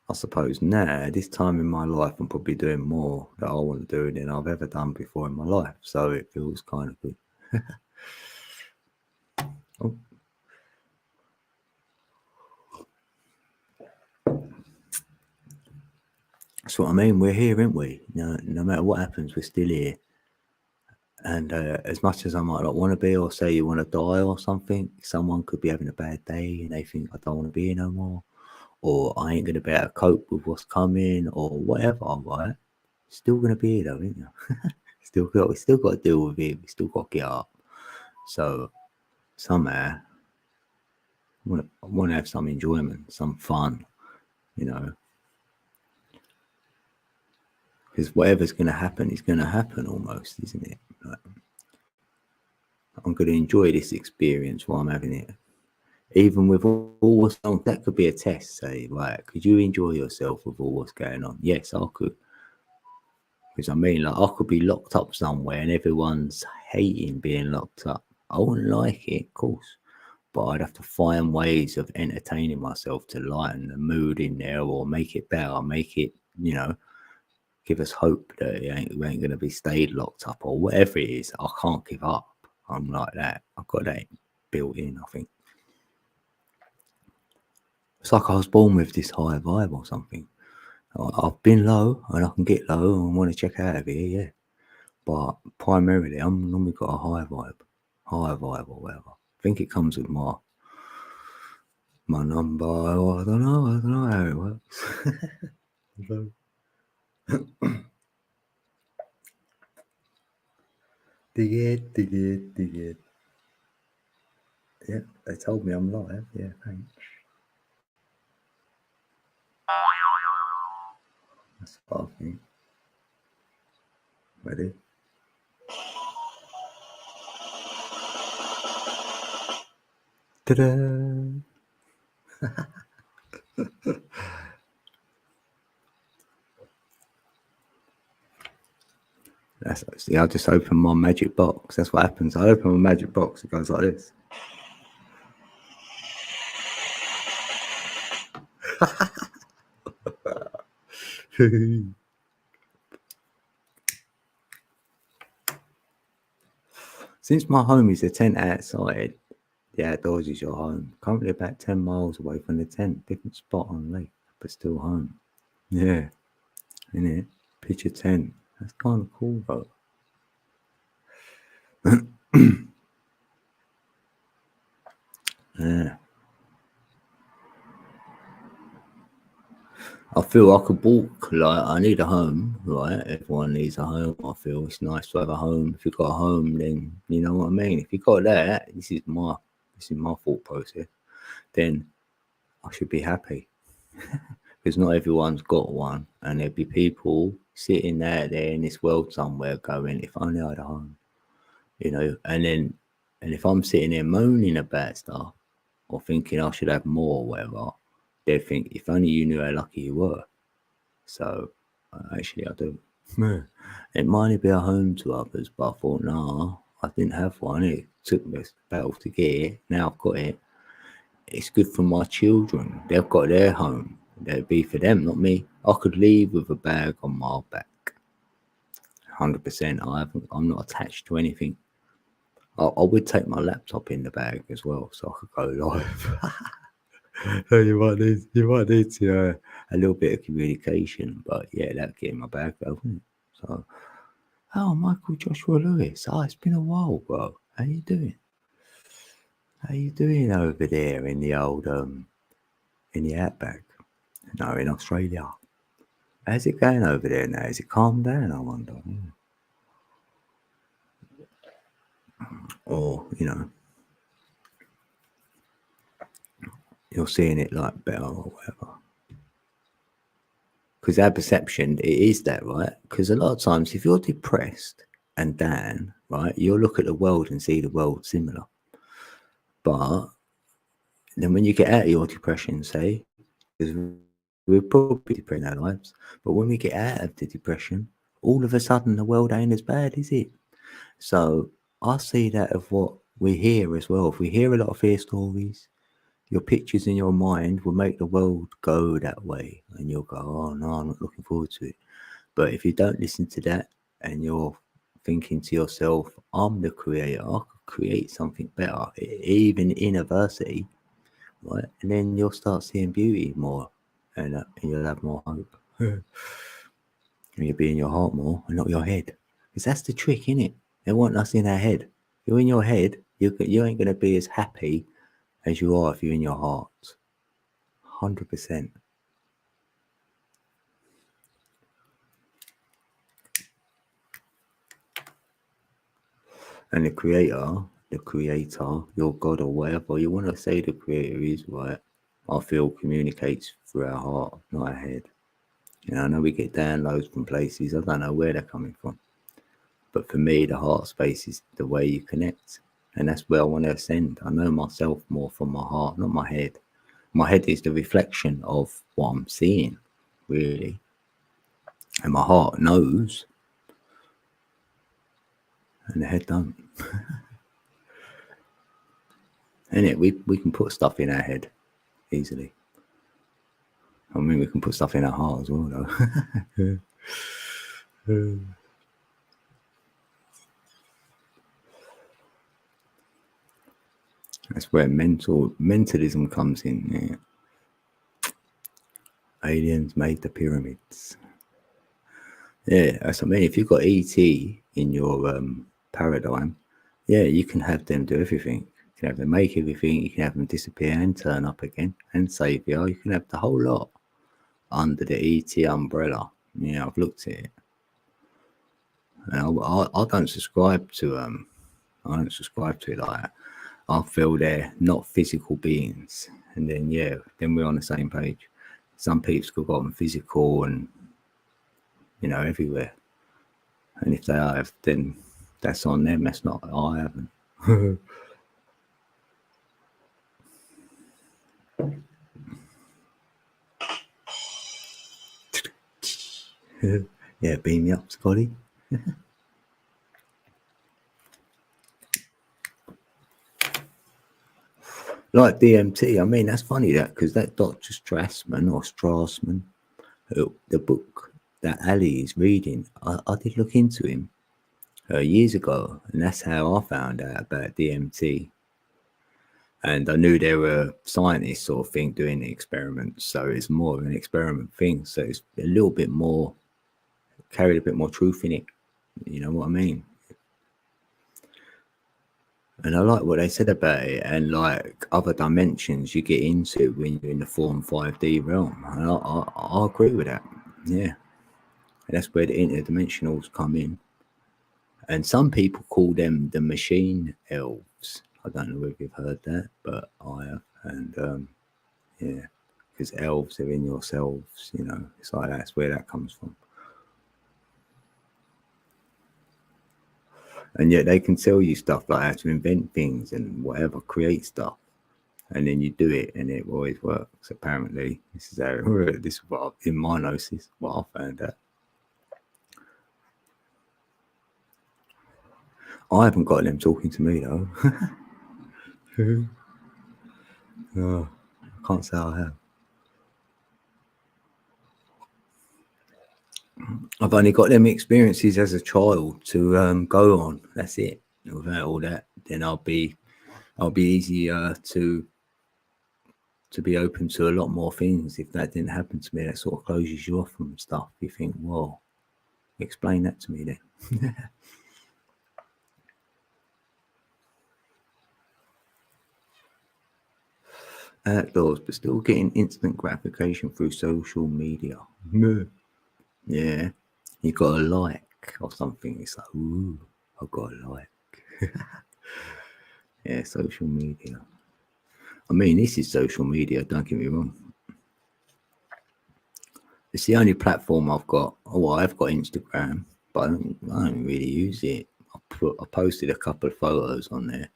I suppose now this time in my life I'm probably doing more that I want to do than I've ever done before in my life. So it feels kind of good. Oh, that's what I mean. We're here, aren't we? No matter what happens, we're still here. And as much as I might not want to be, or say you want to die or something, someone could be having a bad day and they think I don't want to be here no more, or I ain't going to be able to cope with what's coming, or whatever. Right? Still going to be here though, ain't you? We still got to deal with it. We still got to get up. So somehow, I want to have some enjoyment, some fun, you know, because whatever's going to happen is going to happen almost, isn't it? Like, I'm going to enjoy this experience while I'm having it. Even with all what's on, that could be a test. Say, right, could you enjoy yourself with all what's going on? Yes, I could. Because I mean, like, I could be locked up somewhere and everyone's hating being locked up. I wouldn't like it, of course, but I'd have to find ways of entertaining myself to lighten the mood in there or make it better, make it, give us hope that we ain't going to be stayed locked up or whatever it is. I can't give up. I'm like that. I've got that built in, I think. It's like I was born with this high vibe or something. I've been low and I can get low and want to check out of here, yeah. But primarily, I'm normally got a high vibe or whatever. I think it comes with my number. I don't know how it works. Dig it. Yeah, they told me I'm live. Yeah, thanks. That's what I think. Ready? Ta-da! See, I just open my magic box. That's what happens. I open my magic box. It goes like this. Since my home is a tent outside, the outdoors is your home. Currently about 10 miles away from the tent, different spot on the lake, but still home. Yeah, innit? Picture tent. That's kind of cool though. Yeah. I feel I could walk, like I need a home, right? Everyone needs a home. I feel it's nice to have a home. If you've got a home, then you know what I mean. If you got that, this is my thought process, then I should be happy. Because not everyone's got one. And there'd be people sitting there in this world somewhere going, if only I had a home. And if I'm sitting there moaning about stuff or thinking I should have more or whatever, they'd think, if only you knew how lucky you were. So actually, I do. It might be a home to others, but I thought, nah, I didn't have one. It took me a battle to get it. Now I've got it. It's good for my children. They've got their home. That'd be for them, not me. I could leave with a bag on my back. 100%. I'm not attached to anything. I would take my laptop in the bag as well, so I could go live. So you might need to a little bit of communication, but yeah, that'd get in my bag though, wouldn't it? So Oh, Michael Joshua Lewis. Oh, it's been a while, bro. How you doing? How you doing over there in the old in the outback? No, in Australia. How's it going over there now? Is it calmed down, I wonder? Or, you're seeing it like better or whatever. Because our perception, it is that, right? Because a lot of times, if you're depressed and down, right, you'll look at the world and see the world similar. But then when you get out of your depression, say, because we're probably depressed in our lives, but when we get out of the depression, all of a sudden the world ain't as bad, is it? So I see that of what we hear as well. If we hear a lot of fear stories, your pictures in your mind will make the world go that way, and you'll go, "Oh no, I'm not looking forward to it." But if you don't listen to that and you're thinking to yourself, "I'm the creator, I could create something better, even in adversity," right? And then you'll start seeing beauty more, and you'll have more hope. And you'll be in your heart more and not your head, because that's the trick, innit? They want us in our head. If you're in your head, you ain't gonna be as happy as you are if you're in your heart. 100%. And the creator, your God or whatever you want to say the creator is, right? I feel communicates through our heart, not our head. I know we get downloads from places. I don't know where they're coming from. But for me, the heart space is the way you connect. And that's where I want to ascend. I know myself more from my heart, not my head. My head is the reflection of what I'm seeing, really. And my heart knows, and the head don't. And we can put stuff in our head easily. I mean, we can put stuff in our heart as well, though. That's where mentalism comes in. Yeah. Aliens made the pyramids. Yeah, that's what I mean. If you've got ET in your paradigm, yeah, you can have them do everything. You can have them make everything. You can have them disappear and turn up again and save you. You can have the whole lot under the ET umbrella. Yeah, I've looked at it, and I don't subscribe to I don't subscribe to it like that. I feel they're not physical beings, and then then we're on the same page. Some people got them physical and everywhere, and if they have, then that's on them. That's not I haven't. Yeah, beam me up, Scotty. Like DMT, I mean, that's funny because that Dr. Strassman, the book that Ali is reading, I did look into him years ago, and that's how I found out about DMT. And I knew there were scientists sort of thing doing the experiments, so it's more of an experiment thing. So it's a little bit more, carried a bit more truth in it. You know what I mean? And I like what they said about it, and like other dimensions you get into when you're in the 4 and 5D realm. And I agree with that. Yeah. And that's where the interdimensionals come in. And some people call them the machine elves. I don't know if you've heard that, but I have. And yeah, because elves are in yourselves, it's like that's where that comes from. And yet they can tell you stuff like how to invent things and whatever, create stuff. And then you do it and it always works. Apparently, this is how this is what in my gnosis, what I found out. I haven't got them talking to me though. Oh, I can't say I have. I've only got them experiences as a child to go on. That's it. Without all that, then I'll be easier to be open to a lot more things. If that didn't happen to me, that sort of closes you off from stuff. You think, well, Explain that to me then. Outdoors, but still getting instant gratification through social media. Yeah, you got a like or something. It's like, ooh, I got a like. Yeah, social media. I mean, this is social media. Don't get me wrong. It's the only platform I've got. Oh, well, I've got Instagram, but I don't really use it. I posted a couple of photos on there.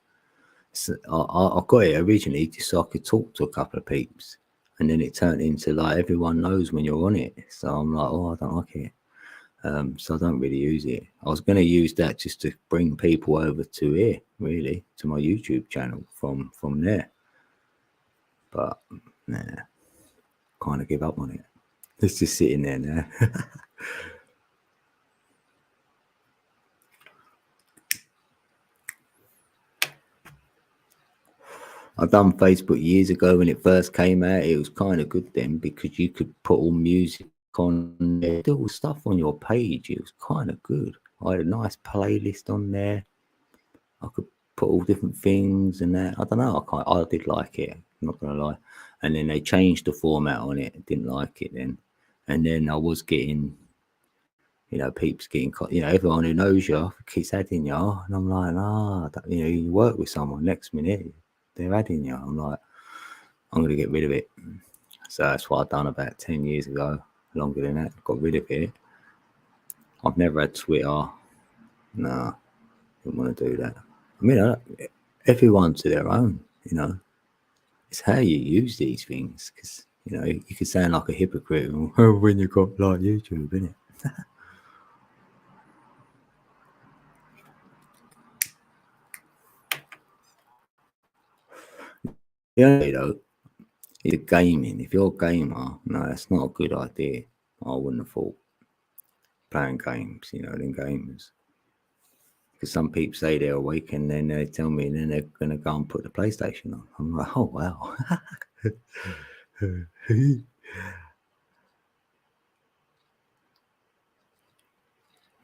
So I got it originally just so I could talk to a couple of peeps, and then it turned into like everyone knows when you're on it. So I'm like, oh, I don't like it. So I don't really use it. I was going to use that just to bring people over to here, really, to my YouTube channel from there. But nah, kind of give up on it. It's just sitting there now. I've done Facebook years ago when it first came out. It was kind of good then because you could put all music on there, do all stuff on your page. It was kind of good. I had a nice playlist on there. I could put all different things and that. I don't know. I did like it. I'm not gonna lie. And then they changed the format on it. Didn't like it then. And then I was getting, peeps getting, everyone who knows you keeps adding you, and I'm like, you work with someone next minute, they're adding you. I'm like, I'm gonna get rid of it. So that's what I've done about 10 years ago. Longer than that, got rid of it. I've never had Twitter. No, didn't want to do that. I mean, everyone to their own. It's how you use these things, because you could sound like a hypocrite when you got like YouTube, innit? The only way, though, is gaming. If you're a gamer, no, that's not a good idea. I wouldn't have thought playing games, than gamers. Because some people say they're awake and then they tell me, and then they're going to go and put the PlayStation on. I'm like, oh, wow.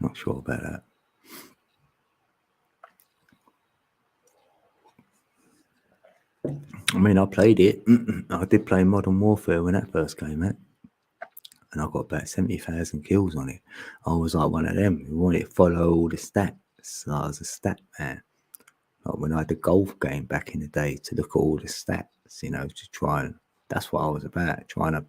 Not sure about that. I mean, I played it. I did play Modern Warfare when that first came out, and I got about 70,000 kills on it. I was like one of them who wanted to follow all the stats. So I was a stat man. Like when I had the golf game back in the day, to look at all the stats, to try and, that's what I was about, trying to,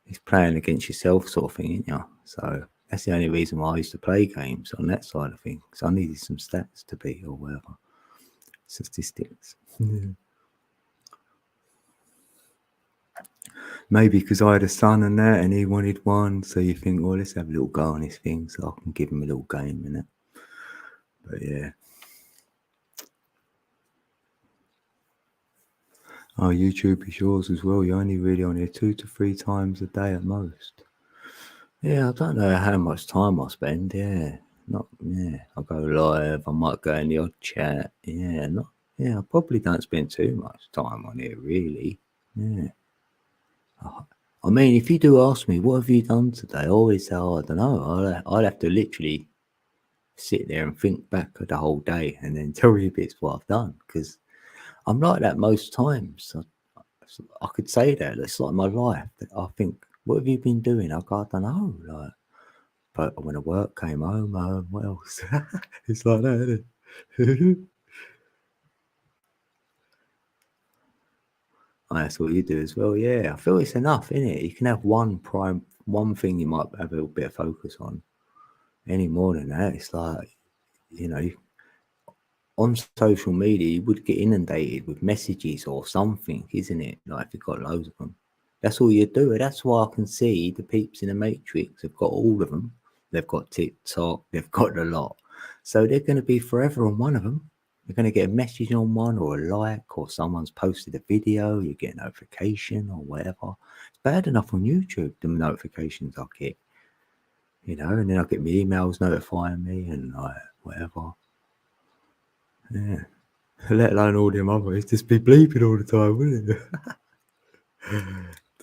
it's playing against yourself sort of thing, isn't you? So that's the only reason why I used to play games on that side of things. So I needed some stats to beat or whatever. Statistics. Maybe because I had a son and that, and he wanted one, so you think, well, let's have a little go on this thing, so I can give him a little game in it. But yeah. Oh, YouTube is yours as well. You're only really on here 2 to 3 times a day at most. Yeah, I don't know how much time I spend. Yeah, I go live. I might go in the odd chat. I probably don't spend too much time on here, really. Yeah. I mean, if you do ask me, what have you done today? I always say, I don't know. I'd have to literally sit there and think back of the whole day and then tell you bits what I've done, because I'm like that most times. I could say that. It's like my life. I think, what have you been doing? I don't know. Like, but when the work came home, what else? It's like that, isn't it? That's what you do as well. Yeah, I feel it's enough, isn't it? You can have one thing you might have a little bit of focus on. Any more than that, it's like, on social media, you would get inundated with messages or something, isn't it? Like if you've got loads of them. That's all you do. That's why I can see the peeps in the Matrix have got all of them. They've got TikTok, they've got a lot. So they're going to be forever on one of them. You're going to get a message on one, or a like, or someone's posted a video, you get a notification or whatever. It's bad enough on YouTube, the notifications I get, and then I get my emails notifying me and like whatever. Yeah. Let alone all them others, just be bleeping all the time, wouldn't it?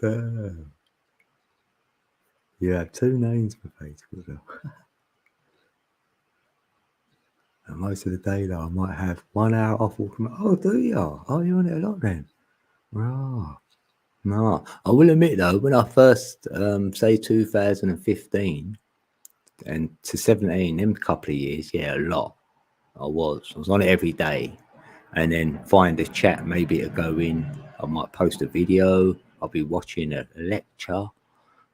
Damn. You have two names for Facebook though. And most of the day though, I might have 1 hour off walking. Oh, do you? Oh, you're on it a lot then. Right. No, I will admit though, when I first say 2015 and to 17, them couple of years, yeah, a lot. I was on it every day, and then find a chat. Maybe it'll go in. I might post a video. I'll be watching a lecture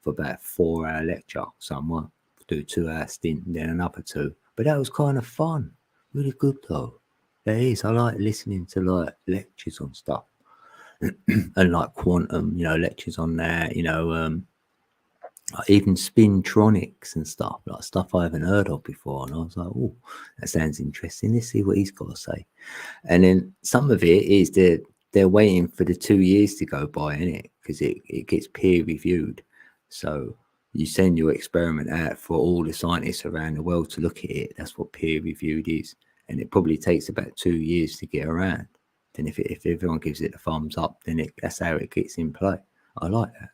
for about 4 hour lecture. So I might do 2 hour stint, and then another 2. But that was kind of fun, really good though. That is. I like listening to like lectures on stuff. And like quantum, lectures on that, like even spintronics and stuff, like stuff I haven't heard of before. And I was like, oh, that sounds interesting. Let's see what he's got to say. And then some of it is they're waiting for the 2 years to go by, innit? Because it gets peer reviewed. So you send your experiment out for all the scientists around the world to look at it. That's what peer reviewed is. And it probably takes about 2 years to get around. Then if everyone gives it a thumbs up, then that's how it gets in play. I like that.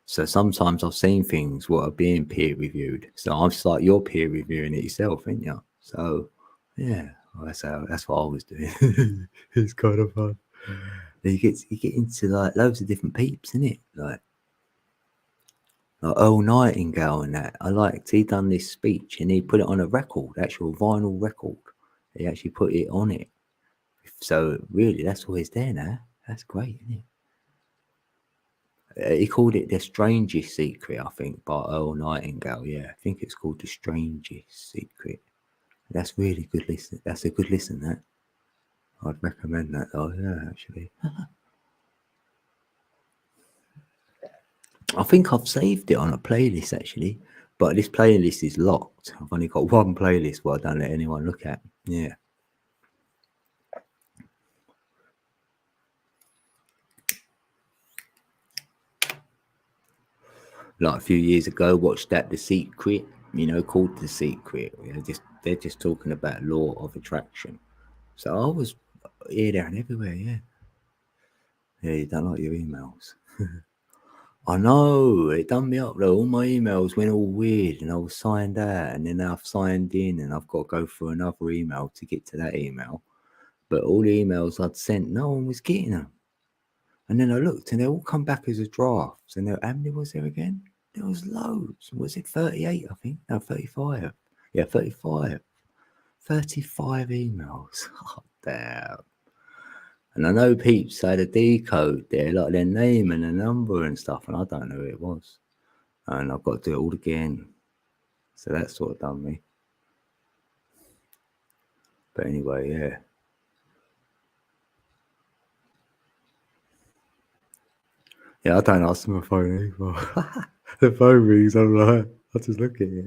So sometimes I've seen things what are being peer reviewed. So I'm just like you're peer reviewing it yourself, ain't you? So yeah, that's what I was doing. It's kind of fun. You get into like loads of different peeps, innit? Like Earl Nightingale and that. I liked he done this speech and he put it on a record, actual vinyl record. He actually put it on it. So really, that's always there now. That's great, isn't it? He called it The Strangest Secret, I think, by Earl Nightingale. Yeah, I think it's called The Strangest Secret. That's really good listen. That's a good listen, that. I'd recommend that, though, yeah, actually. I think I've saved it on a playlist, actually. But this playlist is locked. I've only got one playlist where I don't let anyone look at. Yeah. Like a few years ago, watched that The Secret, called The Secret. They're just talking about law of attraction. So I was here, there, and everywhere. Yeah. Yeah, you don't like your emails. I know it done me up though. All my emails went all weird, and I was signed out, and then I've signed in, and I've got to go through another email to get to that email. But all the emails I'd sent, no one was getting them. And then I looked, and they all come back as a draft. And how many was there again? There was loads. Was it 38? I think no, 35. Yeah, 35. 35 emails. Oh, damn. And I know peeps had a decode there, like their name and a number and stuff, and I don't know who it was. And I've got to do it all again. So that sort of done me. But anyway, yeah. Yeah, I don't answer my phone either. The phone rings, I'm like, I just look at it.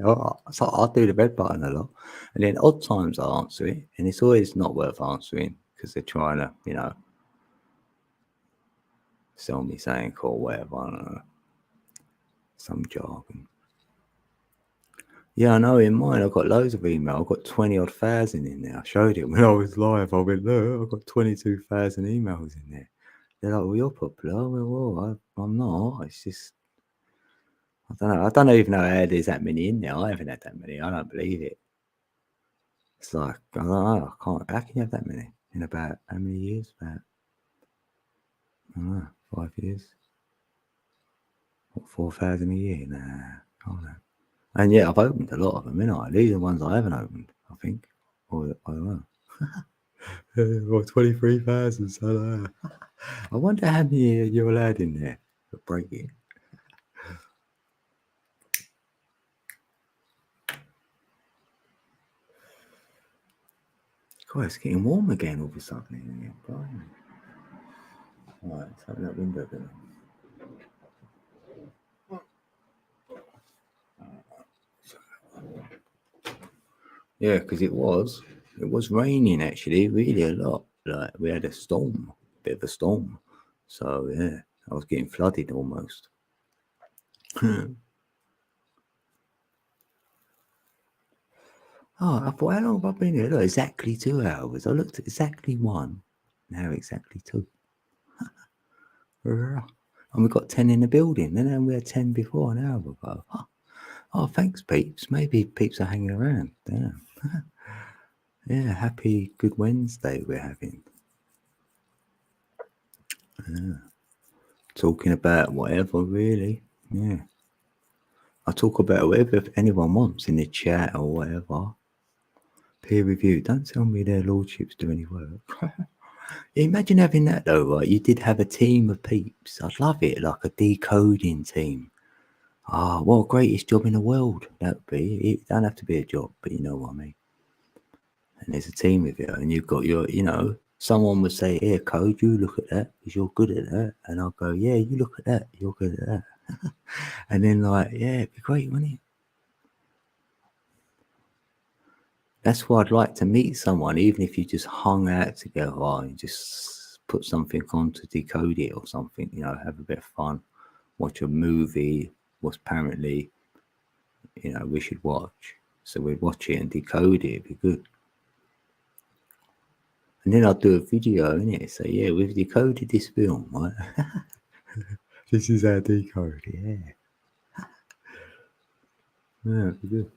So I'll do the red button a lot. And then odd times I answer it, and it's always not worth answering because they're trying to, sell me something or whatever. I don't know. Some jargon. Yeah, I know in mine I've got loads of email. I've got 20 odd thousand in there. I showed it when I was live. I went, look, I've got 22,000 emails in there. They're like, well, you're popular. I went, well, I'm not. It's just, I don't know. I don't even know how there's that many in there. I haven't had that many. I don't believe it. It's like, I don't know. I can't. How can you have that many in about how many years? About, I don't know, 5 years? What, 4,000 a year? Nah, I don't know. And yeah, I've opened a lot of them, innit? These are the ones I haven't opened, I think. Or I don't know. Or 23,000. So I wonder how many you're allowed in there for breaking. God, it's getting warm again all of a sudden. Right, let's open that window then. Yeah, because it was raining actually, really a lot. Like we had a storm, bit of a storm. So yeah, I was getting flooded almost. Oh, I thought, how long have I been here? Look, exactly 2 hours. I looked at exactly 1. Now exactly 2. And we got 10 in the building. And then we had 10 before an hour ago. Oh, thanks, peeps. Maybe peeps are hanging around. Damn. Yeah, happy Good Wednesday we're having. Yeah. Talking about whatever, really. Yeah. I talk about whatever if anyone wants in the chat or whatever. Peer review. Don't tell me their lordships do any work. Imagine having that though, right? You did have a team of peeps. I'd love it, like a decoding team. Ah, what greatest job in the world that would be. It don't have to be a job, but you know what I mean. And there's a team with you, and you've got your, someone would say, "Here, Code, you look at that because you're good at that," and I'll go, "Yeah, you look at that, you're good at that," and then like, yeah, it'd be great, wouldn't it? That's why I'd like to meet someone, even if you just hung out together and just put something on to decode it or something, have a bit of fun, watch a movie, what's apparently, we should watch. So we'd watch it and decode it, it'd be good. And then I'll do a video in it. So yeah, we've decoded this film, right? This is our decode, yeah. Yeah, it'd be good.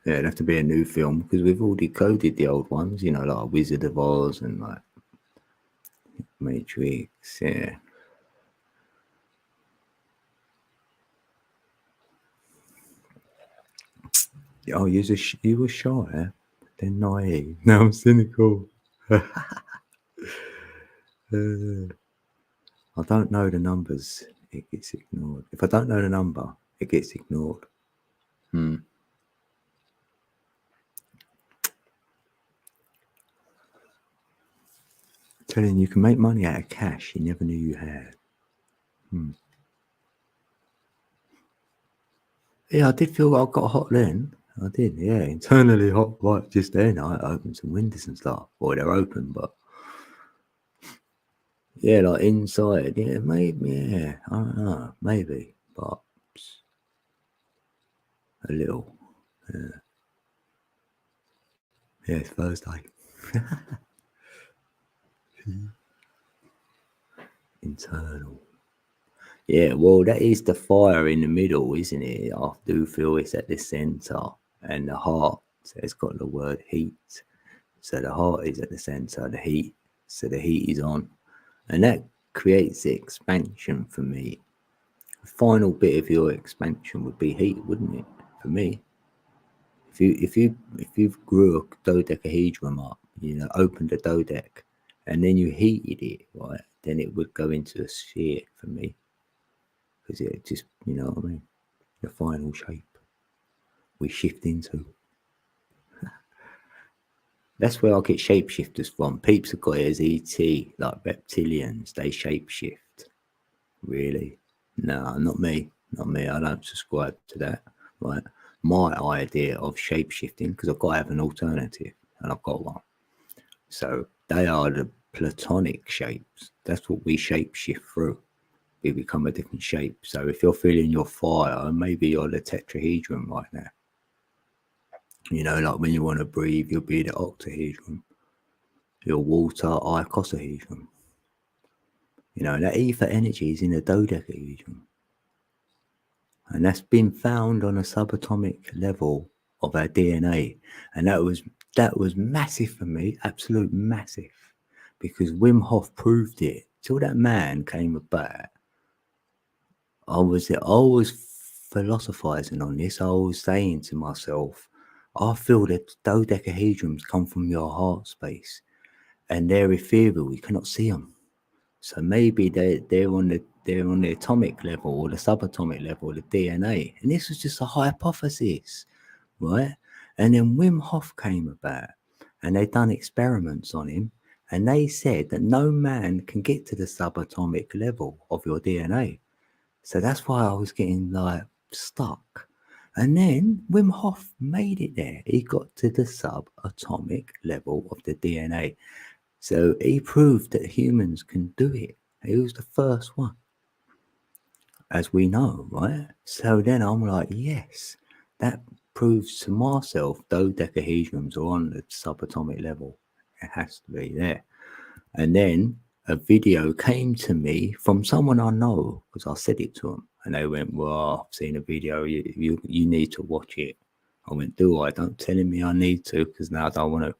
Yeah, it'd have to be a new film because we've all decoded the old ones, like Wizard of Oz and like Matrix, yeah. Oh, you were shy, then naive. Now I'm cynical. I don't know the numbers. It gets ignored. If I don't know the number, it gets ignored. Telling you can make money out of cash you never knew you had. Yeah, I did feel I got hot then. I did, yeah. Internally hot right just then. I opened some windows and stuff. Or they're open, but yeah, like inside, yeah, maybe, yeah. I don't know, maybe, but a little. Yeah, it's Thursday. Internal. Yeah, well, that is the fire in the middle, isn't it? I do feel it's at the center, and the heart has got the word heat. So the heart is at the center, the heat. So the heat is on, and that creates the expansion for me. The final bit of your expansion would be heat, wouldn't it? For me, if you grew a dodecahedron up, opened a dodec, and then you heated it, right? Then it would go into a sphere for me, because it just, you know what I mean. The final shape we shift into. That's where I get shapeshifters from. Peeps have got it as ET, like reptilians. They shapeshift. Really? No, not me. Not me. I don't subscribe to that. Right? My idea of shapeshifting, because I've got to have an alternative, and I've got one. So they are the platonic shapes. That's what we shapeshift through. We become a different shape. So if you're feeling your fire, maybe you're the tetrahedron right now. Like when you want to breathe, you'll be the octahedron. Your water, icosahedron. That ether energy is in a dodecahedron. And that's been found on a subatomic level of our DNA. And that was massive for me, absolute massive. Because Wim Hof proved it. Till that man came about, I was philosophizing on this. I was saying to myself, I feel that dodecahedrons come from your heart space, and they're ethereal. You cannot see them. So maybe they're on the atomic level or the subatomic level, the DNA. And this was just a hypothesis, right? And then Wim Hof came about, and they done experiments on him, and they said that no man can get to the subatomic level of your DNA. So that's why I was getting like stuck. And then Wim Hof made it there. He got to the subatomic level of the DNA. So he proved that humans can do it. He was the first one, as we know, right? So then I'm like, yes, that proves to myself dodecahedrons are on the subatomic level. It has to be there. And then a video came to me from someone I know because I said it to them, and they went, "Well, I've seen a video. You need to watch it." I went, "Do I? Don't telling me I need to because now I don't want to."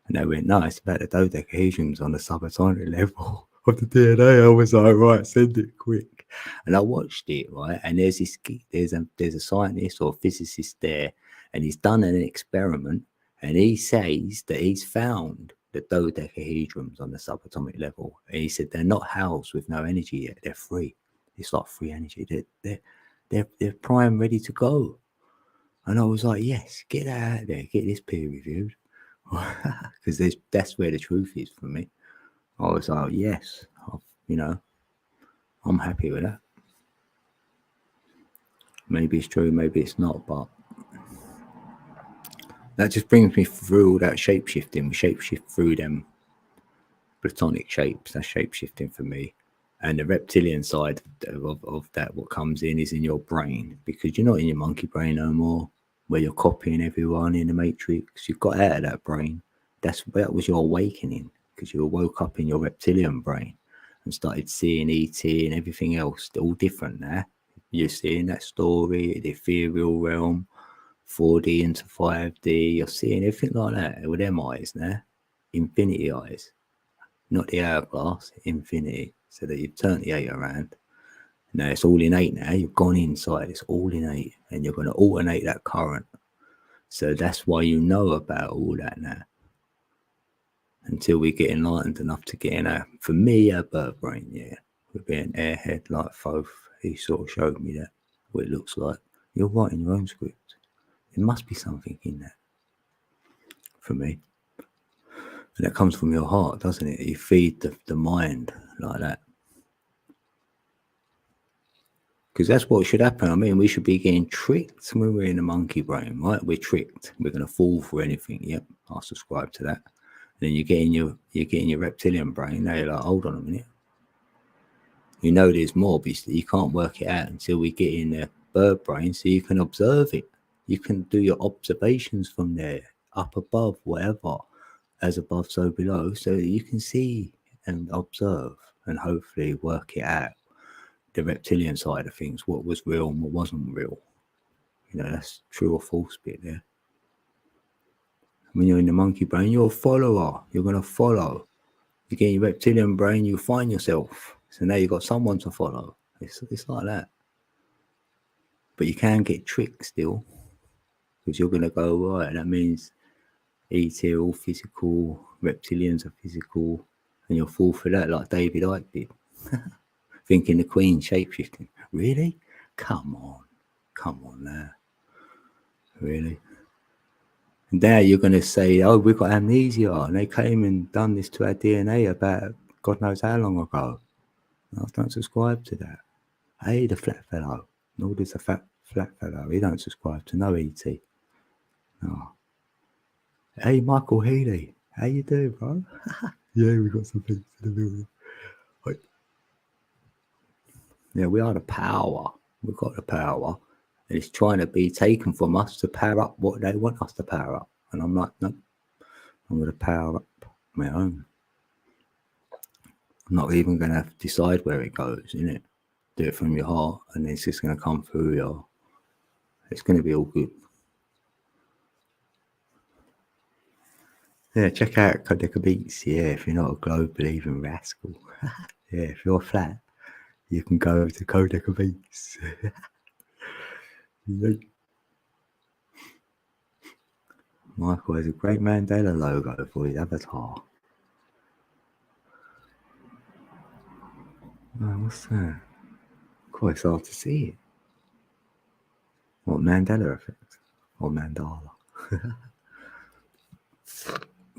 And they went, "No, it's about the dodecahedrons on the subatomic level of the DNA." I was like, "Right, send it quick." And I watched it, right? And there's a scientist or physicist there, and he's done an experiment, and he says that he's found the dodecahedrons on the subatomic level. And he said they're not housed with no energy yet; they're free. It's like free energy. They're prime, ready to go. And I was like, "Yes, get that out there, get this peer reviewed." Because that's where the truth is for me. I was like, yes, I'm happy with that. Maybe it's true, maybe it's not, but that just brings me through all that shape-shifting. We shape-shift through them platonic shapes. That's shape-shifting for me. And the reptilian side of that, what comes in, is in your brain, because you're not in your monkey brain no more, where you're copying everyone in the matrix. You've got out of that brain. That was your awakening, because you woke up in your reptilian brain and started seeing ET and everything else. They're all different now. You're seeing that story, the ethereal realm, 4D into 5D. You're seeing everything like that with them eyes now. Infinity eyes. Not the hourglass, infinity. So that you've turned the 8 around. Now it's all innate now. You've gone inside. It's all innate. And you're going to alternate that current. So that's why you know about all that now. Until we get enlightened enough to get in our, for me, our bird brain, yeah. With being airhead like Thoth, he sort of showed me that, what it looks like. You're writing your own script. There must be something in that. For me. And that comes from your heart, doesn't it? You feed the mind like that. Because that's what should happen. I mean, we should be getting tricked when we're in the monkey brain, right? We're tricked. We're going to fall for anything. Yep, I subscribe to that. And then you get in your reptilian brain. Now you're like, hold on a minute. You know there's more, but you can't work it out until we get in the bird brain, so you can observe it. You can do your observations from there, up above, whatever, as above, so below, so that you can see and observe and hopefully work it out. The reptilian side of things, what was real and what wasn't real. That's true or false bit there. When you're in the monkey brain, you're a follower. You're going to follow. You get your reptilian brain, you find yourself. So now you've got someone to follow. It's like that. But you can get tricked still. Because you're going to go, right, that means ET are all physical, reptilians are physical. And you'll fall for that like David Icke did. Thinking the Queen shapeshifting. Really? Come on now. Really? And now you're going to say, oh, we've got amnesia. And they came and done this to our DNA about God knows how long ago. I don't subscribe to that. Hey, the flat fellow. Nor does the flat fellow. He don't subscribe to no ET. No. Hey, Michael Healy. How you doing, bro? Yeah, we got some things in the building. Wait. Yeah, we are the power. We've got the power. And it's trying to be taken from us to power up what they want us to power up. And I'm like, no, I'm going to power up my own. I'm not even going to decide where it goes, innit? Do it from your heart, and it's just going to come through you. It's going to be all good. Yeah, check out Codeka Beats. Yeah, if you're not a globe believing rascal. Yeah, if you're flat, you can go over to Codeka Beats. Michael has a great Mandela logo for his avatar. Oh, what's that? Quite it's hard to see it. What, Mandela effect? Or Mandala?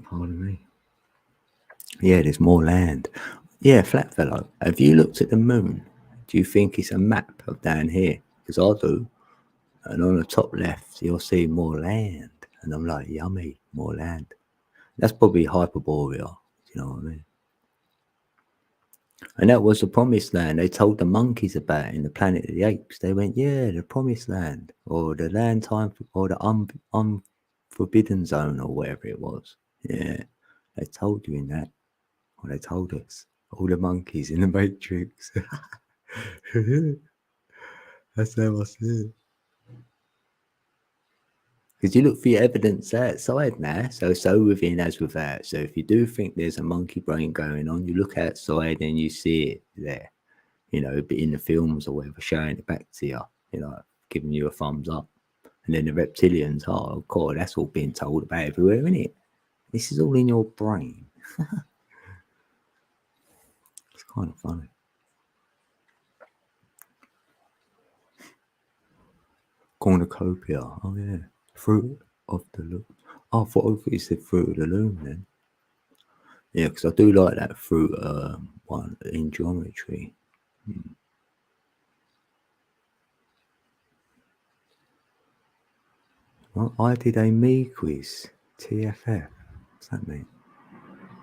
Pardon me. Yeah, there's more land. Yeah, flat fellow. Have you looked at the moon? Do you think it's a map of down here? Because I do. And on the top left, you'll see more land. And I'm like, yummy, more land. That's probably Hyperborea. You know what I mean? And that was the promised land. They told the monkeys about it in the Planet of the Apes. They went, yeah, the promised land, or the land time, or the unforbidden zone, or whatever it was. Yeah. They told you in that. Well, they told us. All the monkeys in the Matrix. That's how I see it. Because you look for your evidence outside now, so within as without. So if you do think there's a monkey brain going on, you look outside and you see it there, but in the films or whatever, showing it back to you, giving you a thumbs up. And then the reptilians, oh God, that's all being told about everywhere, isn't it? This is all in your brain. It's kind of funny. Cornucopia, oh yeah. Fruit of the loom. Oh, I thought you said fruit of the loom then. Yeah, because I do like that fruit one in geometry. Well, I did a me quiz, TFF. What's that mean?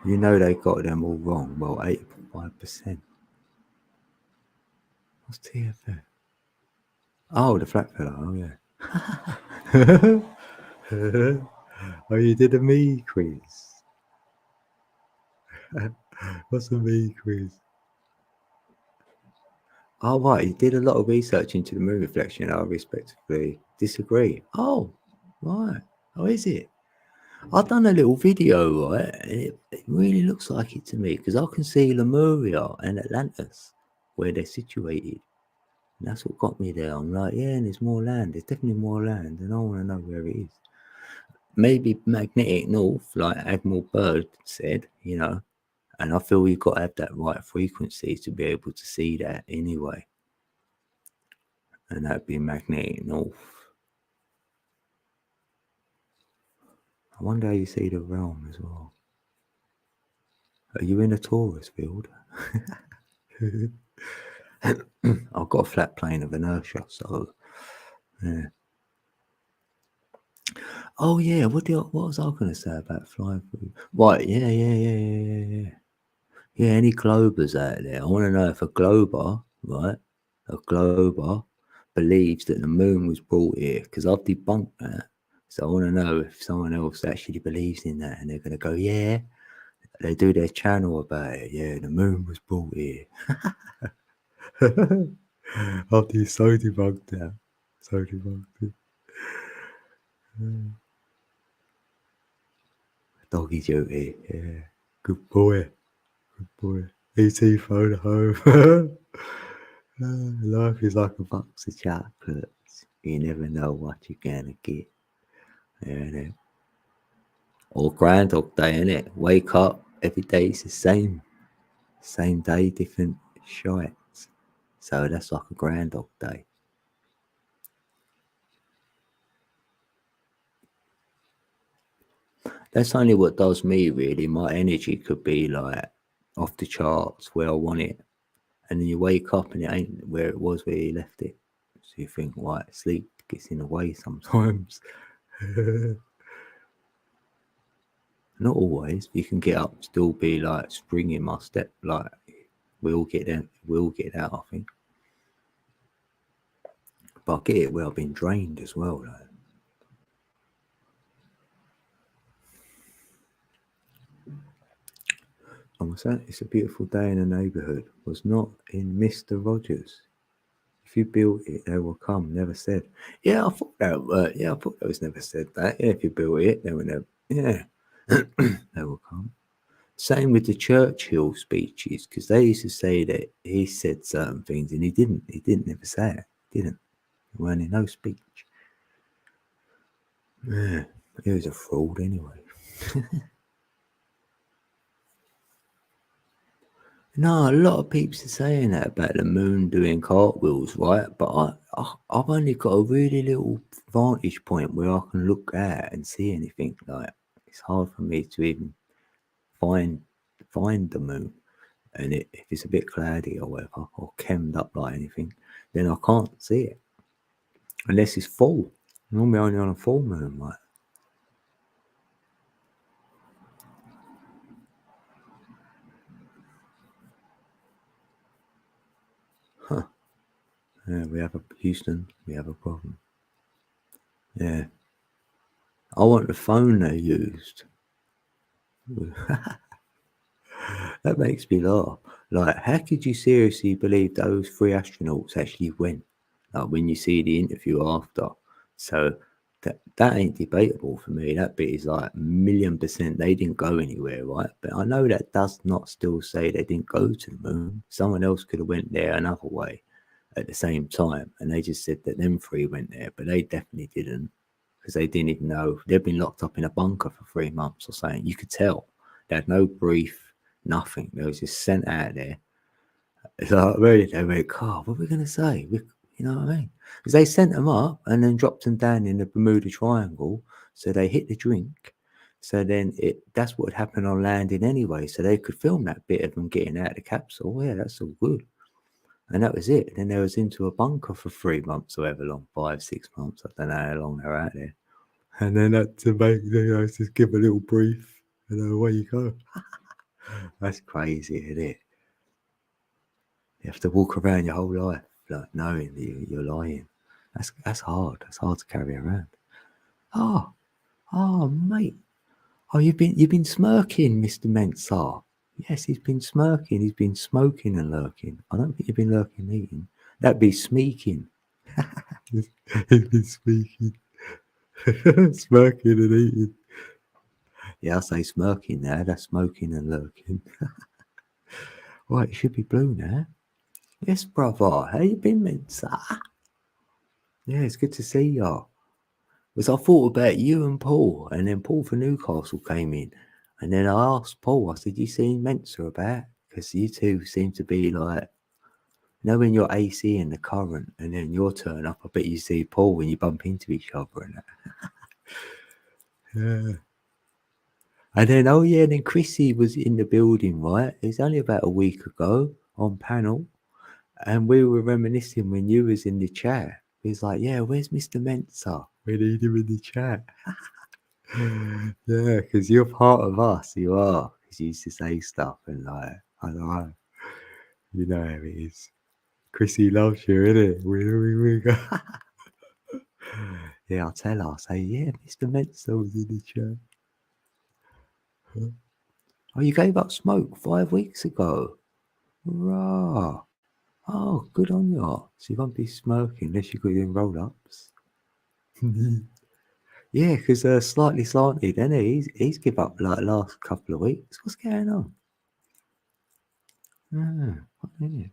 You know they got them all wrong. Well, 85%. What's TFF? Oh, the flat fella. Oh, yeah. Oh, you did a me quiz. What's a me quiz? Oh, right. You did a lot of research into the moon reflection. I respectfully disagree. Oh, right. Oh, is it? I've done a little video, right? And it really looks like it to me because I can see Lemuria and Atlantis where they're situated. And that's what got me there. I'm like, yeah, and there's more land. There's definitely more land, and I want to know where it is. Maybe magnetic north, like Admiral Byrd said, and I feel you've got to have that right frequency to be able to see that anyway. And that'd be magnetic north. I wonder how you see the realm as well. Are you in a Taurus field? I've got a flat plane of inertia, so yeah. Oh yeah, what was I going to say about flying through? Right, yeah. Yeah, any globers out there? I want to know if a glober, right, believes that the moon was brought here, because I've debunked that. So I want to know if someone else actually believes in that, and they're going to go, yeah, they do their channel about it. Yeah, the moon was brought here. After you so debunked that. So debunked it. Doggy duty, yeah. Good boy. E.T. phone home. Life is like a box of chocolates. You never know what you're gonna get. Yeah, or Groundhog Day, innit? Wake up, every day is the same. Same day, different shites. So that's like a Groundhog Day. That's only what does me, really. My energy could be like off the charts where I want it. And then you wake up and it ain't where it was where you left it. So you think, right, sleep gets in the way sometimes. Not always. You can get up, still be like spring in my step. Like we'll get that, I think. But I get it where I've been drained as well, though. I was saying, it's a beautiful day in the neighbourhood. Was not in Mr. Rogers. If you built it, they will come. Never said. Yeah, I thought that. I thought that was never said that. Yeah, if you built it, they will never. Yeah, they will come. Same with the Churchill speeches, because they used to say that he said certain things and he didn't. He didn't never say it. Didn't. There weren't in no speech. Yeah, he was a fraud anyway. No, a lot of people are saying that about the moon doing cartwheels, right? But I've only got a really little vantage point where I can look at and see anything. Like it's hard for me to even find the moon, and if it's a bit cloudy or whatever, or chemmed up like anything, then I can't see it unless it's full. Normally only on a full moon, right? Huh. Yeah, Houston, we have a problem. Yeah. I want the phone they used. That makes me laugh. Like, how could you seriously believe those 3 astronauts actually went? Like, when you see the interview after. So that ain't debatable for me. That bit is like 1,000,000% they didn't go anywhere, right? But I know that does not still say they didn't go to the moon. Someone else could have went there another way at the same time, and they just said that them three went there, but they definitely didn't, because they didn't even know. They'd been locked up in a bunker for 3 months or something. You could tell they had no brief, nothing. They was just sent out there. It's like, really, they went, God, what are we going to say? You know what I mean? Because they sent them up and then dropped them down in the Bermuda Triangle. So they hit the drink. So then that's what would happen on landing anyway. So they could film that bit of them getting out of the capsule. Yeah, that's all good. And that was it. Then they was into a bunker for 3 months or however long, 5, 6 months. I don't know how long they're out there. And then that to make, just give a little brief and then away you go. That's crazy, isn't it? You have to walk around your whole life like knowing that you're lying. That's hard. That's hard to carry around. Oh, mate. Oh, you've been smirking, Mr. Mensah. Yes, he's been smirking. He's been smoking and lurking. I don't think you've been lurking and eating. That'd be smeeking. He's been speaking. Smirking and eating. Yeah, I say smirking now. That's smoking and lurking. Right, it should be blue now. Yes, brother. How you been, Mensa? Yeah, it's good to see you. Because I thought about you and Paul, and then Paul for Newcastle came in, and then I asked Paul, I said, you seen Mensa about? Because you two seem to be like, you know, when you're AC in the current, and then your turn up, I bet you see Paul when you bump into each other and that. Yeah. And then, oh yeah, then Chrissy was in the building, right? It was only about a week ago on panel. And we were reminiscing when you was in the chat. He was like, yeah, where's Mr. Mensa? We need him in the chat. Yeah, because you're part of us. You are. Because you used to say stuff and like, I don't know. You know how it is. Chrissy loves you, innit? We go. Yeah, I'll tell her. I'll say, yeah, Mr. Mensa was in the chat. Oh, you gave up smoke 5 weeks ago. Rah. Oh, good on you. So you won't be smoking unless you got your roll-ups. Yeah, because Slightly Slanted, and he's give up like last couple of weeks. What's going on? What is it?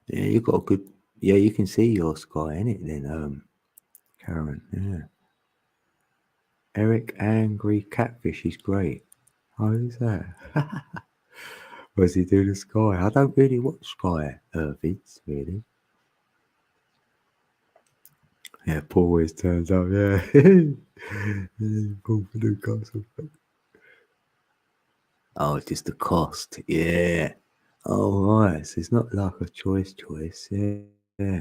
Yeah, you got a good. Yeah, you can see your sky in it then, Karen. Yeah. Eric Angry Catfish is great. Oh, who's that? Was he doing the Sky? I don't really watch Sky vids, really. Yeah, Paul always turns up, yeah. Paul for Newcastle. Oh, just the cost, yeah. Oh, right, so it's not like a choice, yeah.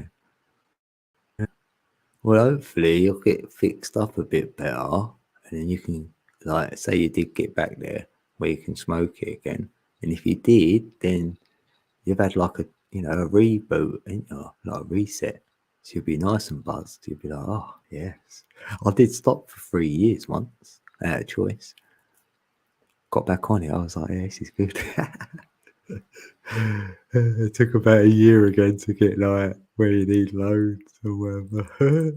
Well, hopefully you'll get fixed up a bit better, and then you can, like, say you did get back there where you can smoke it again. And if you did, then you've had like a reboot, ain't you? Like a reset. So you'll be nice and buzzed. You'll be like, oh yes. I did stop for 3 years once. I had a choice. Got back on it. I was like, yeah, this is good. It took about a year again to get like where you need loads or whatever.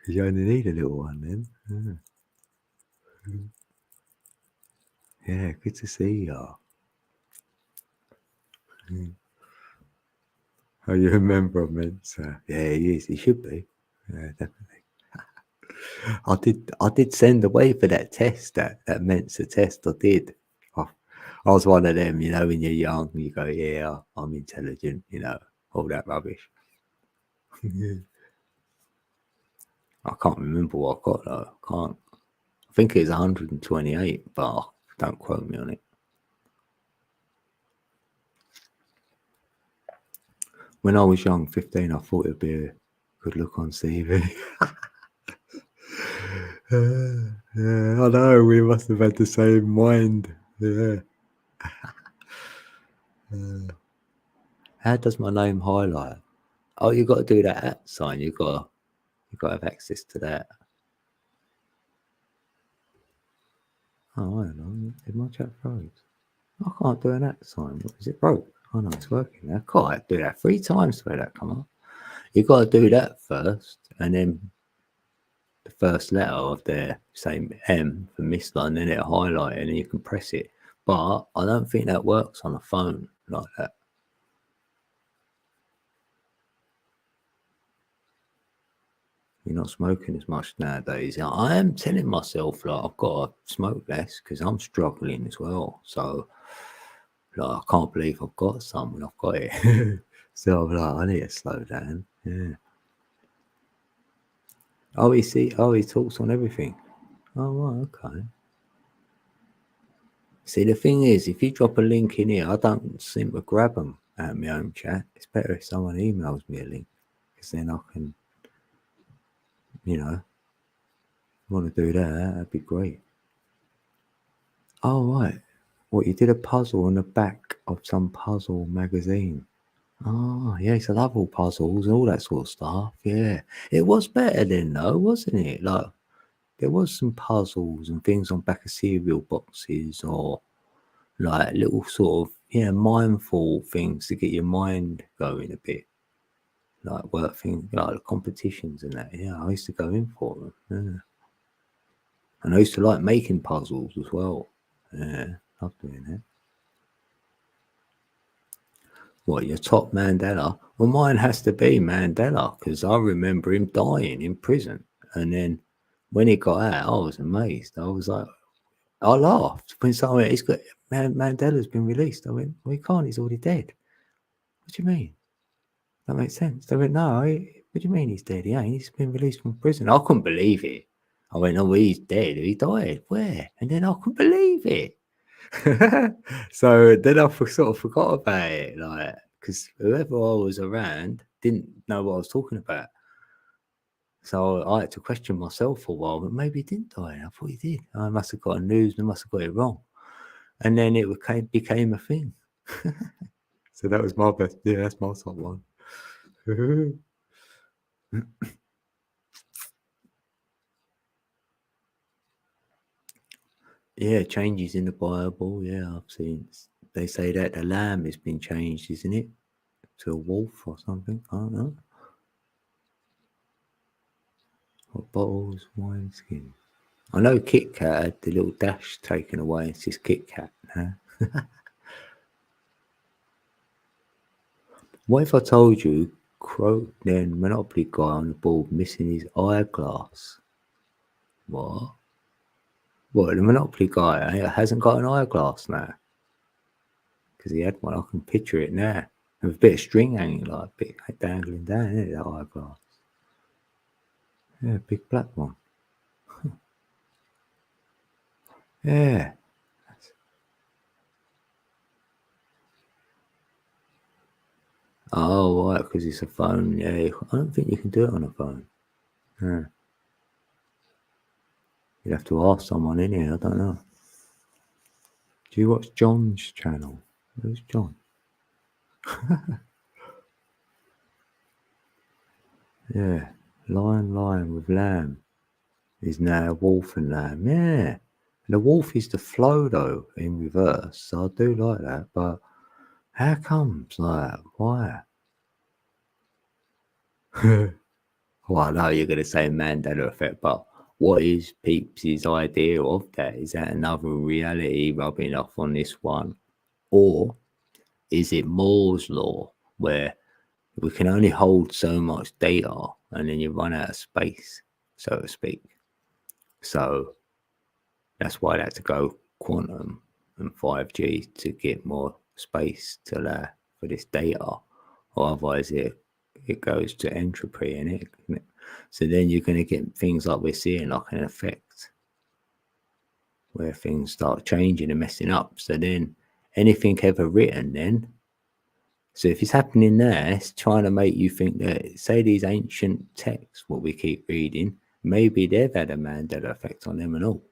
You only need a little one then. Yeah, good to see you. Oh, you remember Mensa? Yeah, he is. He should be. Yeah, definitely. I did send away for that test, that Mensa test. I did. I was one of them, when you're young, you go, yeah, I'm intelligent, all that rubbish. I can't remember what I got though. I think it was 128, but don't quote me on it. When I was young, 15, I thought it'd be a good look on CV. Yeah, I know, we must have had the same mind. Yeah. How does my name highlight? Oh, you got to do that @ sign. You got to have access to that. Oh, I don't know. Did my chat froze? I can't do an at sign. What is it broke? Oh no, it's working now. Can't do that 3 times to make that come up. You got to do that first, and then the first letter of their same M for Mr. and then it'll highlight it, and then you can press it. But I don't think that works on a phone like that. You're not smoking as much nowadays. I am telling myself like I've got to smoke less because I'm struggling as well. So like I can't believe I've got some when I've got it. So I'm like, I need to slow down. Yeah. Oh, he talks on everything. Oh, right, okay. See, the thing is, if you drop a link in here, I don't seem to grab them out of my own chat. It's better if someone emails me a link, because then I can, want to do that, that'd be great. Oh, right. What, you did a puzzle on the back of some puzzle magazine? Oh, yeah, I love all puzzles and all that sort of stuff. Yeah. It was better then, though, wasn't it? Like, there was some puzzles and things on back of cereal boxes or like little sort of, mindful things to get your mind going a bit. Like work things, like the competitions and that. Yeah, I used to go in for them. Yeah. And I used to like making puzzles as well. Yeah, love doing that. What, your top Mandela? Well, mine has to be Mandela because I remember him dying in prison. And then when he got out, I was amazed. I was like, I laughed when someone went, Mandela's been released. I went, well, he can't, he's already dead. What do you mean? That makes sense. They went, no, what do you mean he's dead? He ain't. He's been released from prison. I couldn't believe it. I went, oh, he's dead. He died. Where? And then I couldn't believe it. So then I sort of forgot about it, like, because whoever I was around didn't know what I was talking about. So I had to question myself for a while, but maybe he didn't die. I thought he did. I must have got a news and I must have got it wrong. And then it became a thing. So that was my best. Yeah, that's my top one. Yeah, changes in the Bible. Yeah, I've seen. They say that the lamb has been changed, isn't it, to a wolf or something? I don't know. What bottles, wine skin? I know Kit Kat had the little dash taken away. It's just Kit Kat now. What if I told you, quote, then Monopoly guy on the board missing his eyeglass? What? What, the Monopoly guy hasn't got an eyeglass now? Because he had one. I can picture it now. With a bit of string hanging, like a bit dangling down, isn't it, that eyeglass? Yeah, big black one. Yeah. Oh, right, because it's a phone. Yeah, I don't think you can do it on a phone. Yeah. You'd have to ask someone in here. I don't know. Do you watch John's channel? Who's John? Yeah. Lion with lamb is now wolf and lamb. Yeah. And the wolf is the flow, though, in reverse. So I do like that. But how comes? Like, why? Well, I know you're going to say Mandela effect, but what is Peeps' idea of that? Is that another reality rubbing off on this one? Or is it Moore's law, where we can only hold so much data and then you run out of space, so to speak? So that's why they had to go quantum and 5G to get more space to allow for this data. Or otherwise it goes to entropy in it. So then you're going to get things like we're seeing, like an effect where things start changing and messing up. So then anything ever written then, so if it's happening there, it's trying to make you think that, say, these ancient texts, what we keep reading, maybe they've had a Mandela effect on them and all.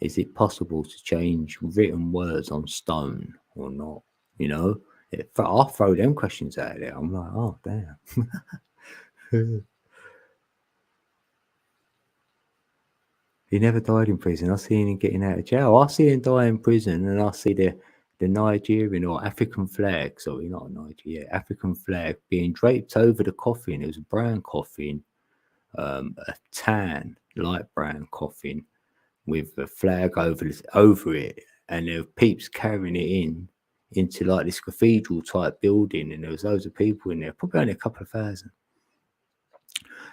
Is it possible to change written words on stone or not? I'll throw them questions out there. I'm like, oh, damn. He never died in prison. I see him getting out of jail. I see him die in prison, and I see the Nigerian or African flag. Sorry, not Nigeria. African flag being draped over the coffin. It was a brown coffin, a tan, light brown coffin with a flag over it, and there were peeps carrying it into like this cathedral type building, and there was loads of people in there, probably only a couple of thousand.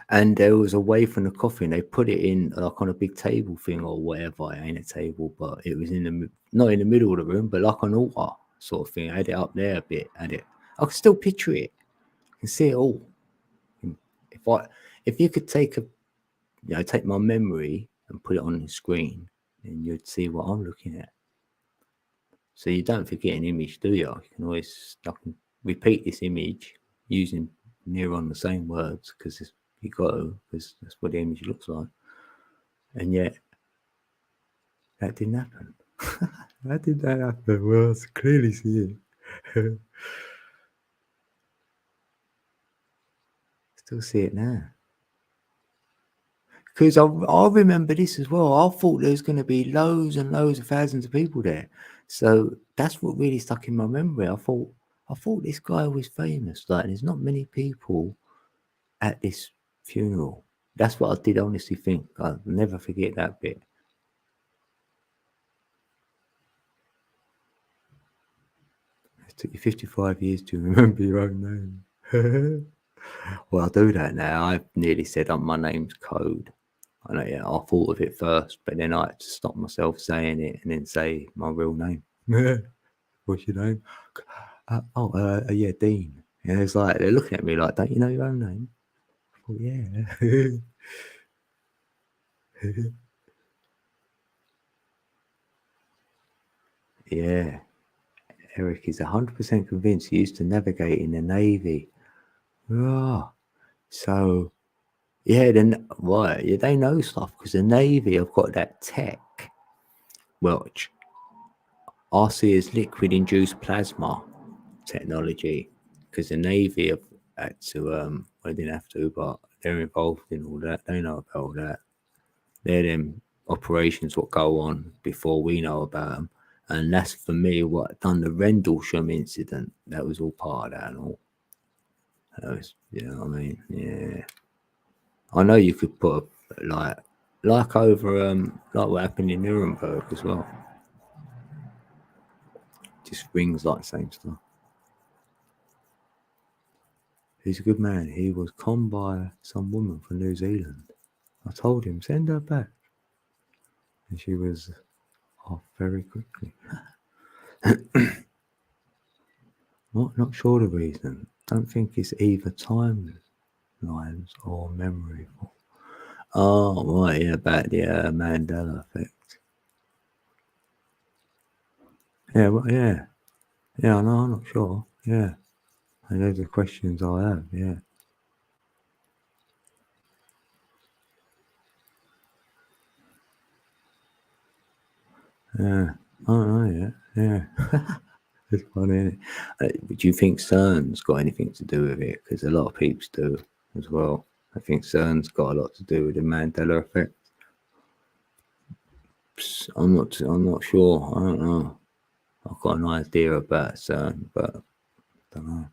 And there was away from the coffin. They put it in like on a big table thing or whatever. It ain't a table, but it was not in the middle of the room, but like an altar sort of thing. I had it up there a bit. I can still picture it. I can see it all. If you could take my memory and put it on the screen, then you'd see what I'm looking at. So you don't forget an image, do you? You can always repeat this image using near on the same words because you got to, because that's what the image looks like. And yet, that didn't happen. How did that happen? Well, I clearly see it. Still see it now. Because I remember this as well. I thought there was going to be loads and loads of thousands of people there. So that's what really stuck in my memory. I thought this guy was famous. Like, there's not many people at this funeral. That's what I did honestly think. I'll never forget that bit. It took you 55 years to remember your own name. Well, I'll do that now. I've nearly said my name's Code. I know, yeah, I thought of it first, but then I had to stop myself saying it and then say my real name. What's your name? Yeah, Dean. And it's like, they're looking at me like, don't you know your own name? Oh, yeah. Yeah. Eric is 100% convinced he used to navigate in the Navy. Oh, so, yeah, then, right, yeah, they know stuff because the Navy have got that tech. Welch. RC is liquid-induced plasma technology because the Navy have had to, well, they didn't have to, but they're involved in all that. They know about all that. They're them operations what go on before we know about them. And that's for me what done the Rendlesham incident. That was all part of that and all. That was, you know what I mean? Yeah. I know you could put like over like what happened in Nuremberg as well. Just rings like the same stuff. He's a good man. He was conned by some woman from New Zealand. I told him, send her back. And she was off very quickly. Not sure the reason. Don't think it's either timelines or memory. Oh, right, yeah, about the Mandela effect. Yeah, well, yeah. Yeah, no, I'm not sure. Yeah. And those are questions I have, yeah. Yeah. Oh, yeah. Yeah. It's funny, isn't it? Do you think CERN's got anything to do with it? Because a lot of people do as well. I think CERN's got a lot to do with the Mandela effect. I'm not sure. I don't know. I've got an idea about CERN, but I don't know.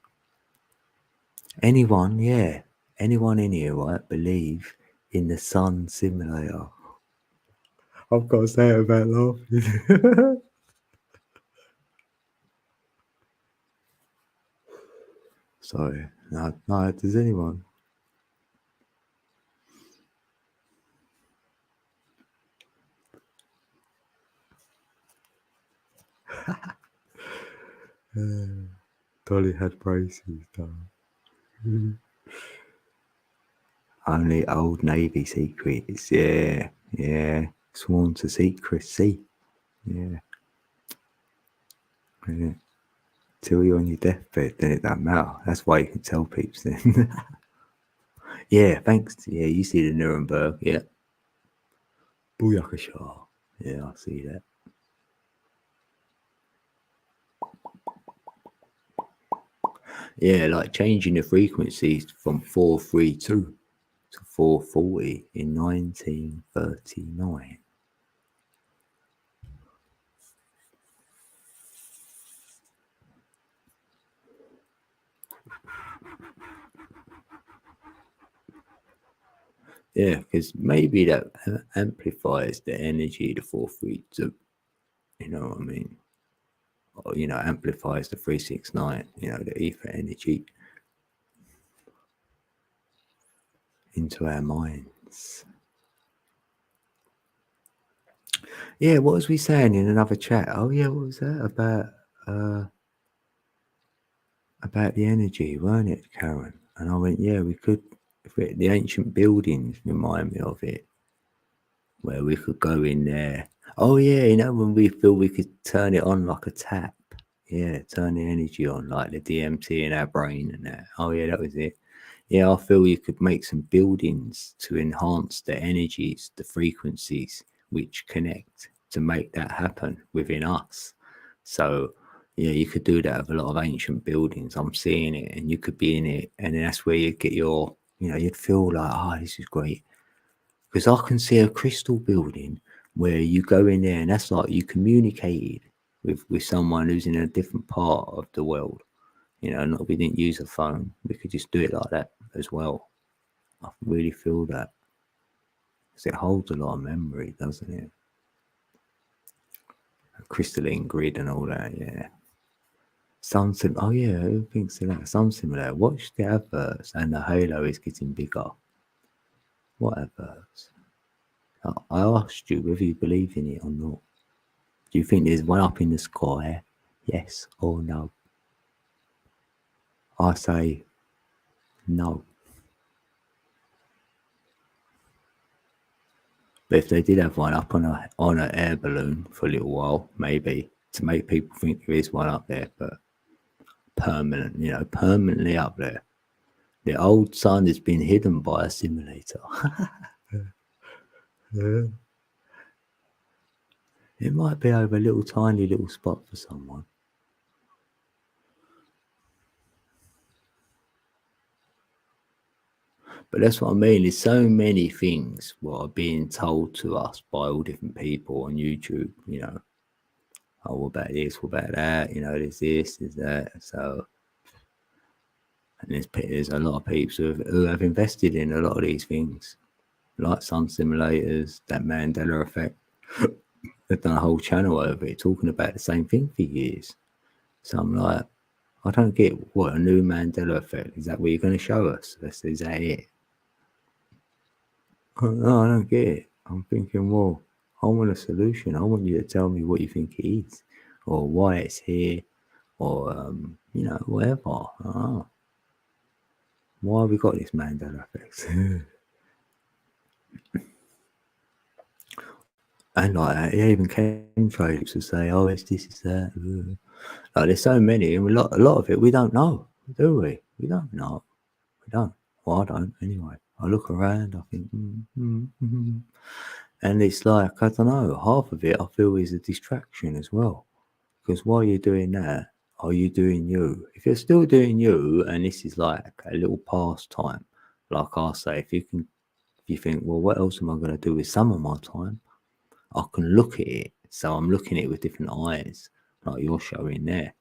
Anyone in here, right, believe in the sun simulator? I've got to say it about laughing. Sorry. No, does anyone? Dolly had braces done. Only old Navy secrets, yeah. Sworn to secrecy, yeah. Till you're on your deathbed, then it don't matter. That's why you can tell peeps then. Yeah, thanks. Yeah, you see the Nuremberg, yeah. Booyakasha. Yeah, I see that. Yeah, like changing the frequencies from 432 to 440 in 1939. Yeah, because maybe that amplifies the energy, the 432. You know what I mean? Or, amplifies the 369, the ether energy into our minds. Yeah, what was we saying in another chat? Oh yeah, what was that about the energy, weren't it, Karen? And I went, yeah, we could. The ancient buildings remind me of it, where we could go in there. Oh yeah, when we feel we could turn it on like a tap. Yeah, turn the energy on like the DMT in our brain and that. Oh yeah, that was it. Yeah, I feel you could make some buildings to enhance the energies, the frequencies which connect to make that happen within us. So yeah, you could do that with a lot of ancient buildings. I'm seeing it, and you could be in it, and then that's where you'd get your, you'd feel like, oh, this is great. Because I can see a crystal building where you go in there, and that's like you communicated with someone who's in a different part of the world. We didn't use a phone. We could just do it like that as well. I really feel that. Because it holds a lot of memory, doesn't it? A crystalline grid and all that, yeah. Oh yeah, who thinks of that? Some similar. Watch the adverts, and the halo is getting bigger. What adverts? I asked you whether you believe in it or not. Do you think there's one up in the sky? Yes or no? I say no. But if they did have one up on an air balloon for a little while, maybe to make people think there is one up there, but permanently up there. The old sun has been hidden by a simulator. Yeah. It might be over a little tiny little spot for someone. But that's what I mean. There's so many things what are being told to us by all different people on YouTube, Oh, what about this? What about that? There's this, there's that. So, and there's a lot of people who have invested in a lot of these things, like sun simulators, that Mandela effect. They've done a whole channel over it talking about the same thing for years. So I'm like, I don't get what a new Mandela effect. Is that what you're going to show us? Is that it? No, I don't get it. I'm thinking, well, I want a solution. I want you to tell me what you think it is, or why it's here, or whatever. Why have we got this Mandela effect? And like that, even chemtrails to say, oh, it's this, it's that. Like there's so many, and a lot of it we don't know, do we? We don't know. We don't. Well, I don't anyway. I look around, I think, and it's like, I don't know, half of it I feel is a distraction as well. Because while you're doing that, are you doing you? If you're still doing you, and this is like a little pastime, like I say, if you think, well, what else am I going to do with some of my time? I can look at it. So I'm looking at it with different eyes, like you're showing there.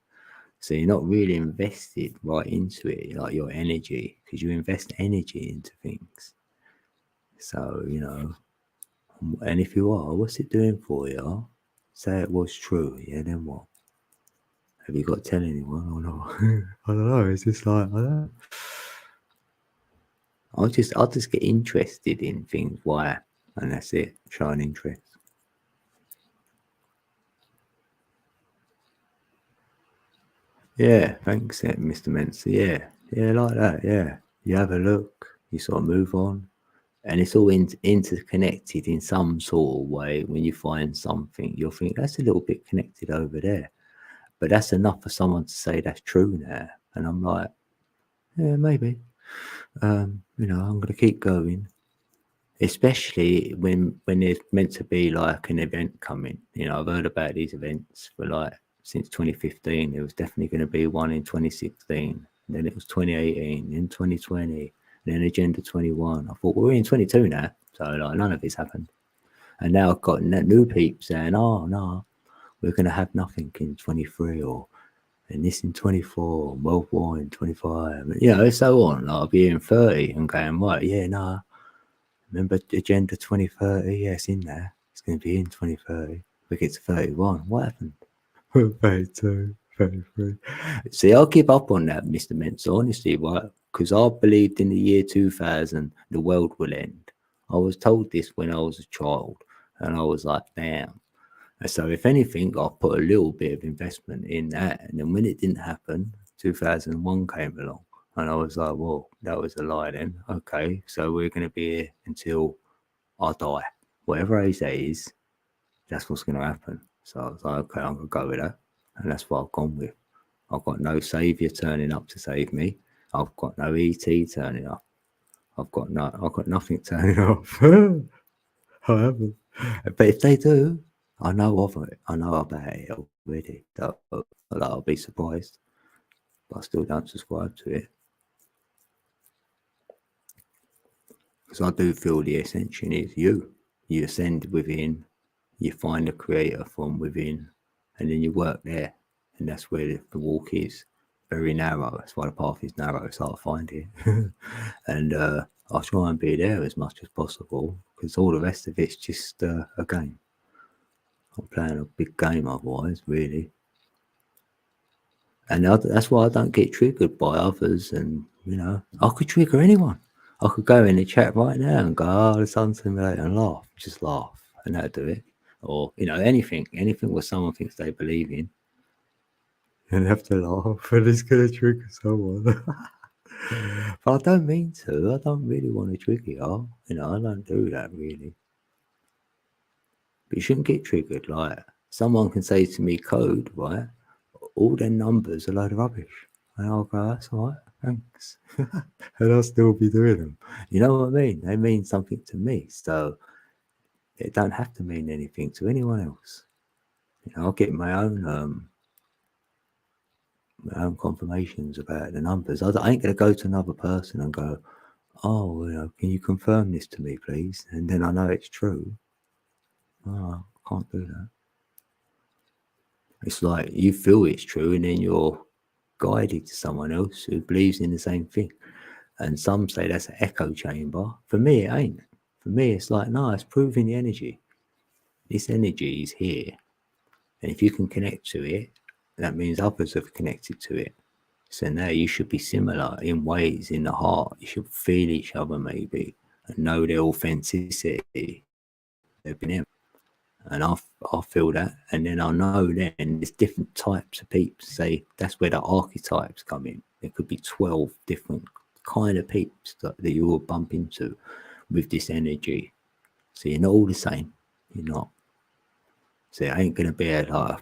So you're not really invested right into it, like your energy, because you invest energy into things. So, and if you are, what's it doing for you? Say it was true, yeah, then what? Have you got to tell anyone or not? I don't know. It's just like, I don't know. I'll just get interested in things. Why? And that's it. Show an interest. Yeah, thanks, Mr. Mensa. Yeah, like that. Yeah, you have a look, you sort of move on, and it's all interconnected in some sort of way. When you find something, you'll think that's a little bit connected over there, but that's enough for someone to say that's true now. And I'm like, yeah, maybe. I'm going to keep going, especially when there's meant to be like an event coming. I've heard about these events for like since 2015. There was definitely going to be one in 2016, then it was 2018, then 2020, And then Agenda 21. I thought, we're in 22 now, so like none of it's happened. And now I've got new peeps saying, oh, no, we're going to have nothing in 23 and this in 24, World War in 25. You know, so on. Like, I'll be in 30 and going, right, yeah, no. Remember Agenda 2030? Yeah, it's in there. It's going to be in 2030. We get to 31. What happened? 32, 33. See, I'll give up on that, Mr. Mensa, honestly, right? Because I believed in the year 2000, the world will end. I was told this when I was a child, and I was like, damn. And so, if anything, I put a little bit of investment in that. And then when it didn't happen, 2001 came along. And I was like, well, that was a lie then. Okay, so we're going to be here until I die. Whatever age that is, that's what's going to happen. So I was like, okay, I'm going to go with that. And that's what I've gone with. I've got no saviour turning up to save me. I've got no ET turning up. I've got nothing turning off. I haven't. But if they do, I know of it. I know about it already. I'll be surprised. But I still don't subscribe to it. Because I do feel the ascension is you. You ascend within, you find the creator from within, and then you work there. And that's where the walk is. Very narrow. That's why the path is narrow. It's hard to find it. And I'll try and be there as much as possible, because all the rest of it's just a game. I'm playing a big game otherwise, really. And that's why I don't get triggered by others. And, you know, I could trigger anyone. I could go in the chat right now and go, oh, the Sun Simulator, and laugh. Just laugh. And that'll do it. Or, you know, anything where someone thinks they believe in. And have to laugh, and it's going to trigger someone. But I don't mean to. I don't really want to trigger you. You know, I don't do that really. But you shouldn't get triggered. Like, someone can say to me code, right? All their numbers are a load of rubbish. And I'll go, that's all right, thanks. And I'll still be doing them. You know what I mean? They mean something to me. So it don't have to mean anything to anyone else. You know, I'll get my own confirmations about the numbers. I ain't going to go to another person and go, oh, you know, can you confirm this to me, please? And then I know it's true. Oh, I can't do that. It's like you feel it's true, and then you're guided to someone else who believes in the same thing. And some say that's an echo chamber. For me, it ain't. For me, it's like, no, it's proving the energy. This energy is here. And if you can connect to it, that means others have connected to it. So now you should be similar in ways in the heart. You should feel each other maybe and know their authenticity. They've been in. And I'll feel that. And then I'll know then there's different types of peeps. Say that's where the archetypes come in. There could be 12 different kind of peeps that you will bump into with this energy. So you're not all the same. You're not. So it ain't going to be a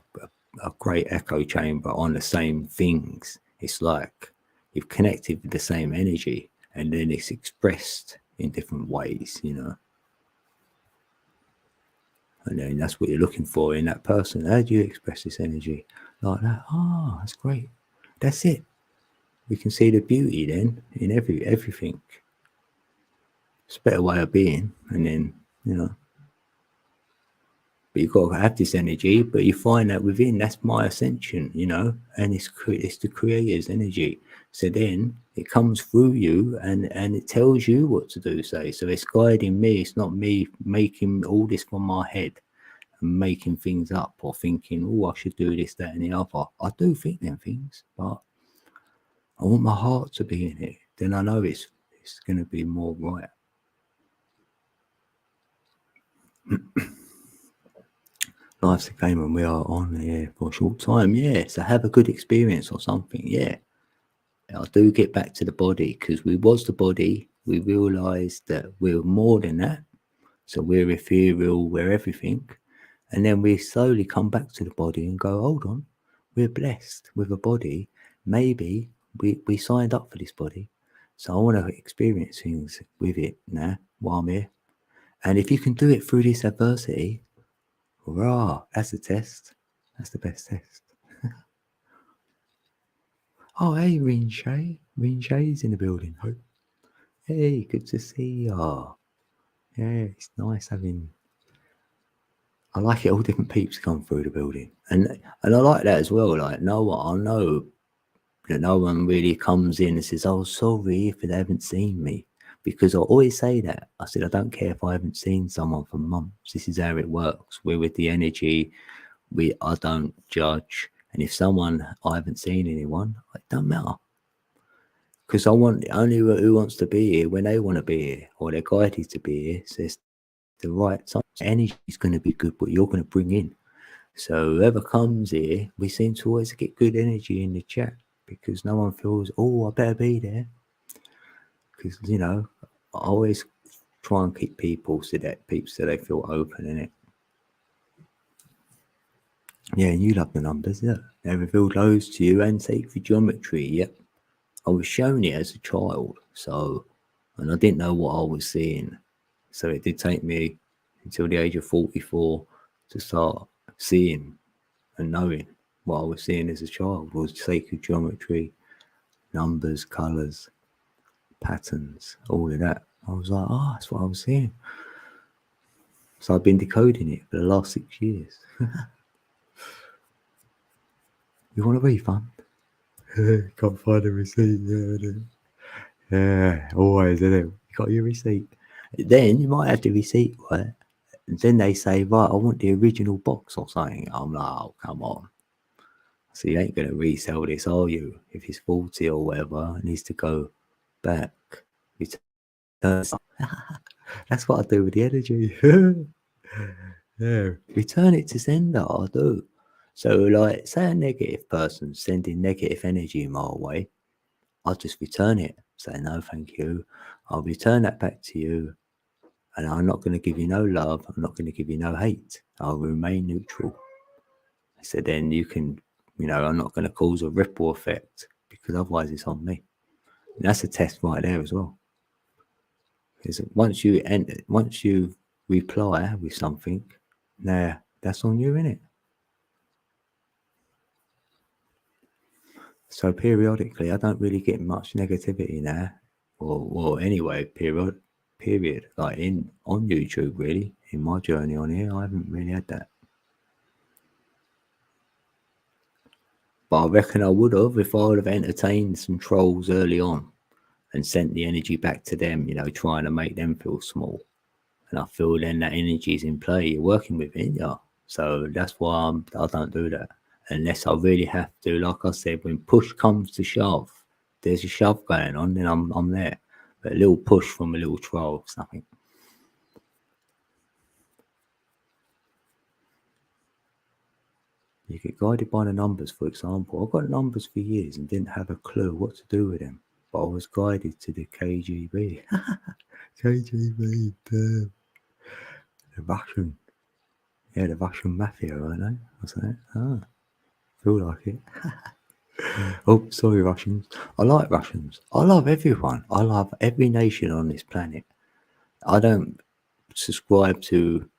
great echo chamber on the same things. It's like you've connected with the same energy, and then it's expressed in different ways, you know. And then that's what you're looking for in that person. How do you express this energy? Like that. Oh, that's great. That's it. We can see the beauty then in everything. It's a better way of being. And then, you know, but you've got to have this energy, but you find that within, that's my ascension, you know, and it's the creator's energy. So then it comes through you and it tells you what to do, say. So it's guiding me. It's not me making all this from my head and making things up or thinking, oh, I should do this, that, and the other. I do think them things, but I want my heart to be in it. Then I know it's going to be more right. Life's a game and we are on here for a short time. Yeah, so have a good experience or something. Yeah, I do get back to the body because we was the body. We realised that we're more than that. So we're ethereal, we're everything. And then we slowly come back to the body and go, hold on, we're blessed with a body. Maybe we signed up for this body. So I want to experience things with it now while I'm here. And if you can do it through this adversity, hurrah, that's a test. That's the best test. Oh, hey, Rin Shay's in the building. Hey, good to see ya. Yeah, it's nice having. I like it. All different peeps come through the building, and I like that as well. Like, no one, I know that no one really comes in and says, "Oh, sorry if they haven't seen me," because I always say that. I said, I don't care if I haven't seen someone for months. This is how it works. We're with the energy. I don't judge, and if someone I haven't seen anyone, it don't matter. Because I want only who wants to be here when they want to be here, or they're guided to be here. So it's the right time. Energy is going to be good, what you're going to bring in. So whoever comes here, we seem to always get good energy in the chat because no one feels, oh, I better be there. Because I always try and keep people so they feel open in it. Yeah, and you love the numbers, yeah. They revealed those to you and sacred geometry, yep. I was shown it as a child, and I didn't know what I was seeing. So it did take me until the age of 44 to start seeing and knowing what I was seeing as a child was sacred geometry, numbers, colours, patterns, all of that. I was like, oh, that's what I was seeing. So I've been decoding it for the last 6 years. You want a refund? Can't find a receipt. Yeah, always, isn't it? You got your receipt. Then you might have the receipt, right? And then they say, right, I want the original box or something. I'm like, oh, come on. So you ain't going to resell this, are you? If it's faulty or whatever, it needs to go back. That's what I do with the energy. Yeah, return it to sender. I do. So, like, say a negative person sending negative energy my way, I'll just return it. Say no, thank you. I'll return that back to you, and I'm not going to give you no love. I'm not going to give you no hate. I'll remain neutral. So then you can, I'm not going to cause a ripple effect because otherwise it's on me. And that's a test right there as well. Because once you reply with something, now that's on you, innit? So periodically, I don't really get much negativity now, or anyway, period. Like on YouTube, really, in my journey on here, I haven't really had that. But I reckon I would have if I would have entertained some trolls early on and sent the energy back to them, trying to make them feel small. And I feel then that energy is in play. You're working with it, yeah. So that's why I don't do that unless I really have to. Like I said, when push comes to shove, there's a shove going on, then I'm there. But a little push from a little troll, it's nothing. You get guided by the numbers, for example. I got numbers for years and didn't have a clue what to do with them. But I was guided to the KGB. KGB, damn. The Russian. Yeah, the Russian mafia, I know. What's that? Ah, feel like it. Oh, sorry, Russians. I like Russians. I love everyone. I love every nation on this planet. I don't subscribe to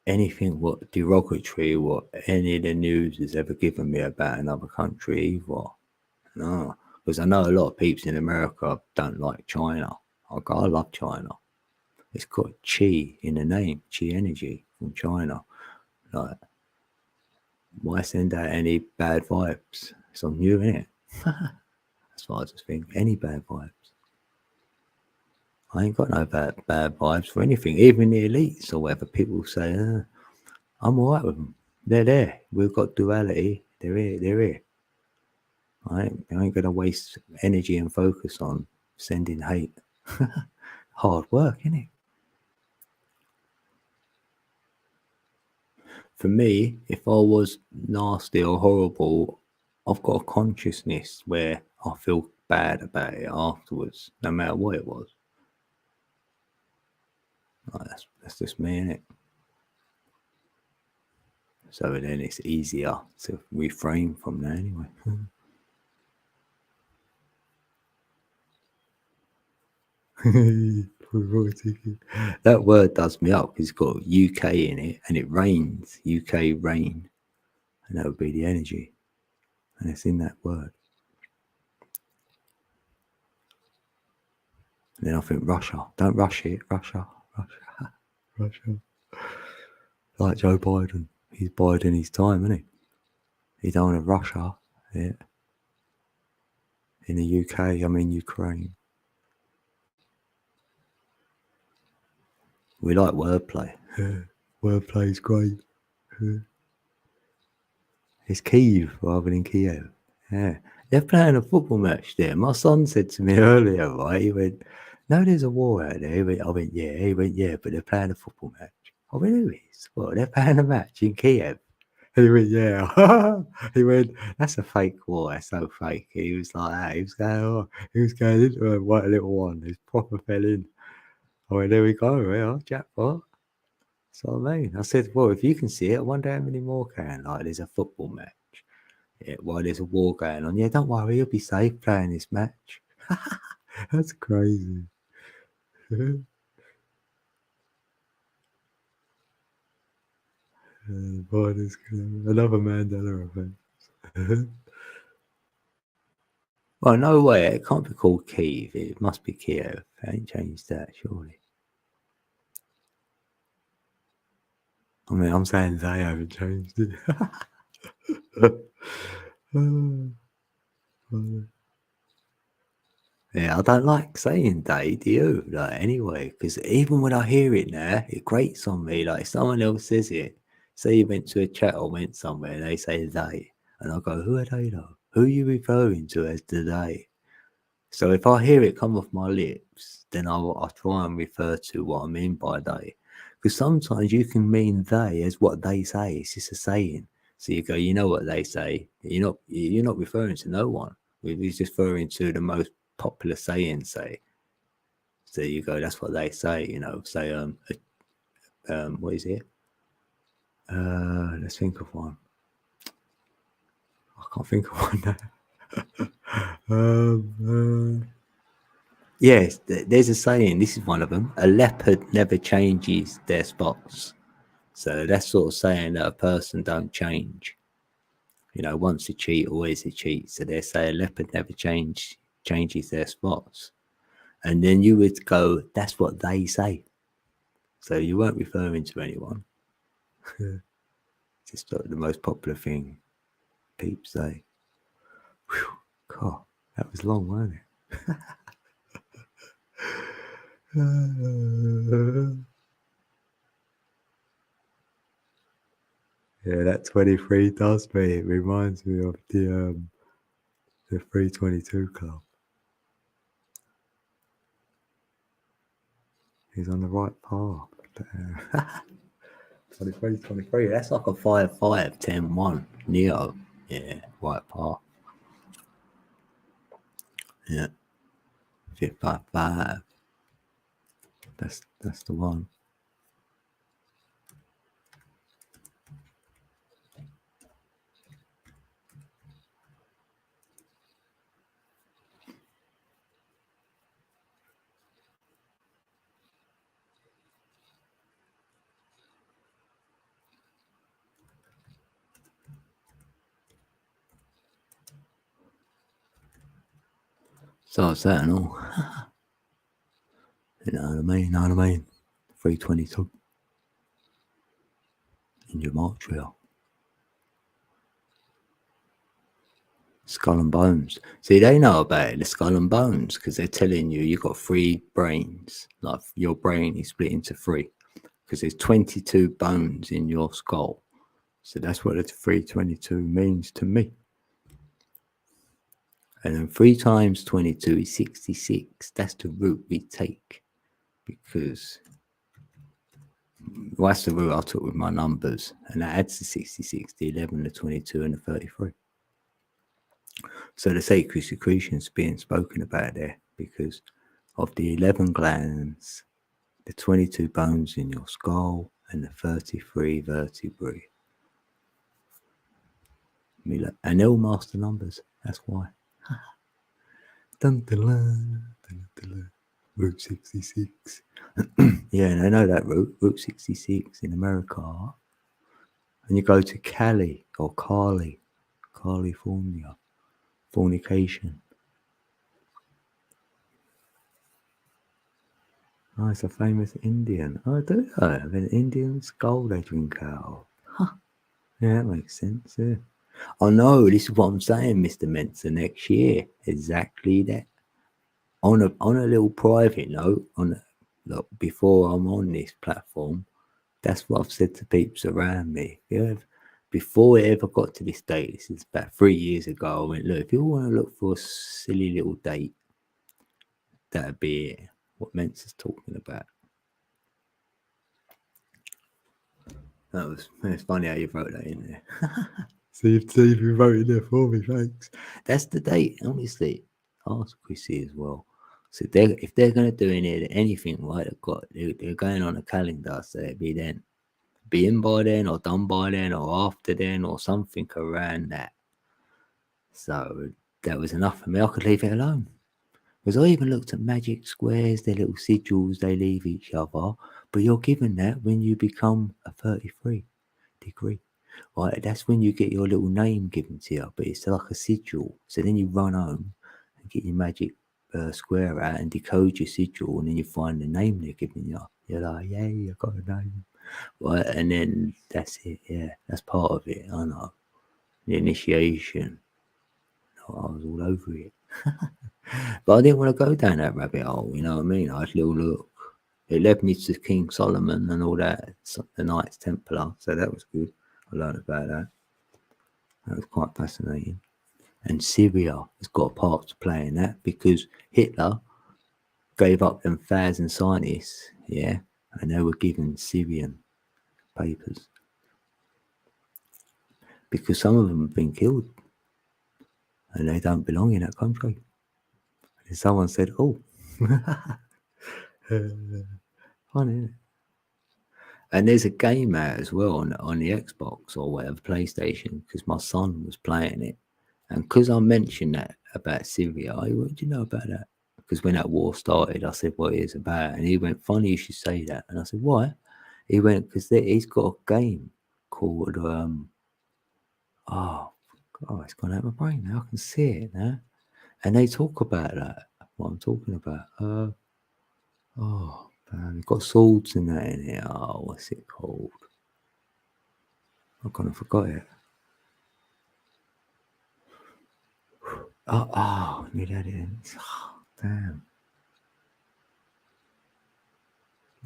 anything what derogatory what any of the news has ever given me about another country either. No, because I know a lot of peeps in America don't like China. I love China. It's got chi in the name, chi energy from China. Like, why send out any bad vibes? It's on you, innit? That's what I just think. Any bad vibes. I ain't got no bad vibes for anything. Even the elites or whatever, people say, I'm all right with them. They're there. We've got duality. They're here. They're here. I ain't going to waste energy and focus on sending hate. Hard work, innit? For me, if I was nasty or horrible, I've got a consciousness where I feel bad about it afterwards, no matter what it was. Like, that's just me, innit? So then it's easier to refrain from that anyway. That word does me up because it's got UK in it and it rains, UK rain, and that would be the energy, and it's in that word. And then I think Russia. Don't rush it. Russia. Russia. Like Joe Biden. He's biding his time, isn't he? He don't want to Russia. Yeah. In the UK, I mean Ukraine. We like wordplay. Wordplay's great. It's Kyiv rather than Kiev. Yeah. They're playing a football match there. My son said to me earlier, right? He went, "No, there's a war out there." I went, "Yeah." He went, "Yeah, but they're playing a football match." I went, "Who is? Well, they're playing a match in Kiev." And he went, "Yeah." He went, "That's a fake war. That's so fake." He was like that. He was going into a white little one. He proper fell in. I went, "There we go. Yeah, jackpot." That's what I mean. I said, "Well, if you can see it, I wonder how many more can. Like, there's a football match. Yeah, while there's a war going on. Yeah, don't worry, you'll be safe playing this match." That's crazy. Biden's another Mandela effect. Well, no way. It can't be called Kyiv. It must be Kiev. They ain't changed that, surely. I mean, I'm saying they haven't changed it. Yeah, I don't like saying they, do you? Like, anyway, because even when I hear it now, it grates on me. Like, someone else says it. Say you went to a chat or went somewhere and they say they. And I go, who are they though? Who are you referring to as the they? So if I hear it come off my lips, then I'll try and refer to what I mean by they. Because sometimes you can mean they as what they say. It's just a saying. So you go, you know what they say. You're not referring to no one. We're just referring to the most popular saying. Say. So you go, that's what they say. Say what is it? Let's think of one. I can't think of one now. Yes, there's a saying. This is one of them. A leopard never changes their spots. So that's sort of saying that a person don't change. Once a cheat, always a cheat. So they say a leopard never changes their spots. And then you would go, that's what they say. So you weren't referring to anyone. Just the most popular thing peeps say. Whew, God, that was long, wasn't it? Yeah, that 23 does me. It reminds me of the 322 Club. He's on the right path. 23. That's like a 5-5, 10-1. Neo. Yeah, right path. Yeah. 5-5. That's the one. So it's that and all. You know what I mean? 322. In your Montreal. Skull and Bones. See, they know about it, the Skull and Bones, because they're telling you got 3 brains. Like your brain is split into 3. Because there's 22 bones in your skull. So that's what the 322 means to me. And then 3 times 22 is 66. That's the route we take. Because that's the route I took with my numbers. And that adds the 66, the 11, the 22, and the 33. So the sacred secretion is being spoken about there because of the 11 glands, the 22 bones in your skull, and the 33 vertebrae. And they're all master numbers. That's why. Route 66. Yeah, and I know that Route 66 in America. And you go to Cali or California, fornication. Oh, it's a famous Indian. Oh, do they? An Indian skull they drink out of. Huh. Yeah, that makes sense. Yeah. Oh no, this is what I'm saying, Mr. Mensa. Next year, exactly that. On a little private note, look, before I'm on this platform, that's what I've said to peeps around me. Before it ever got to this date, this is about 3 years ago. I went, look, if you want to look for a silly little date, that'd be it. What Mensa's talking about. It's funny how you wrote that in there. See if you wrote it there for me, thanks. That's the date, honestly. Ask Chrissy as well. So if they're gonna do anything right, they're going on a calendar, so it'd be then. Be in by then or done by then or after then or something around that. So that was enough for me. I could leave it alone. Because I even looked at magic squares, their little sigils they leave each other. But you're given that when you become a 33 degree. Right, that's when you get your little name given to you, but it's like a sigil. So then you run home and get your magic square out and decode your sigil, and then you find the name they're giving you. You're like, yay, I got a name. Right, and then that's it. Yeah, that's part of it. I know. The initiation. I was all over it. But I didn't want to go down that rabbit hole, you know what I mean? I had a little look. It led me to King Solomon and all that, the Knights Templar, so that was good. I learned about that. That was quite fascinating. And Syria has got a part to play in that because Hitler gave up them 1,000 scientists, yeah, and they were given Syrian papers because some of them have been killed and they don't belong in that country. And someone said, oh, funny, isn't it? And there's a game out as well on the Xbox or whatever, PlayStation, because my son was playing it. And because I mentioned that about Syria, what do you know about that? Because when that war started, I said, what it's about. And he went, funny you should say that. And I said, why? He went, because he's got a game called, it's gone out of my brain now. I can see it now. And they talk about that, what I'm talking about. We've got swords and that in here. Oh, what's it called? I kind of forgot it. Need that in. Damn.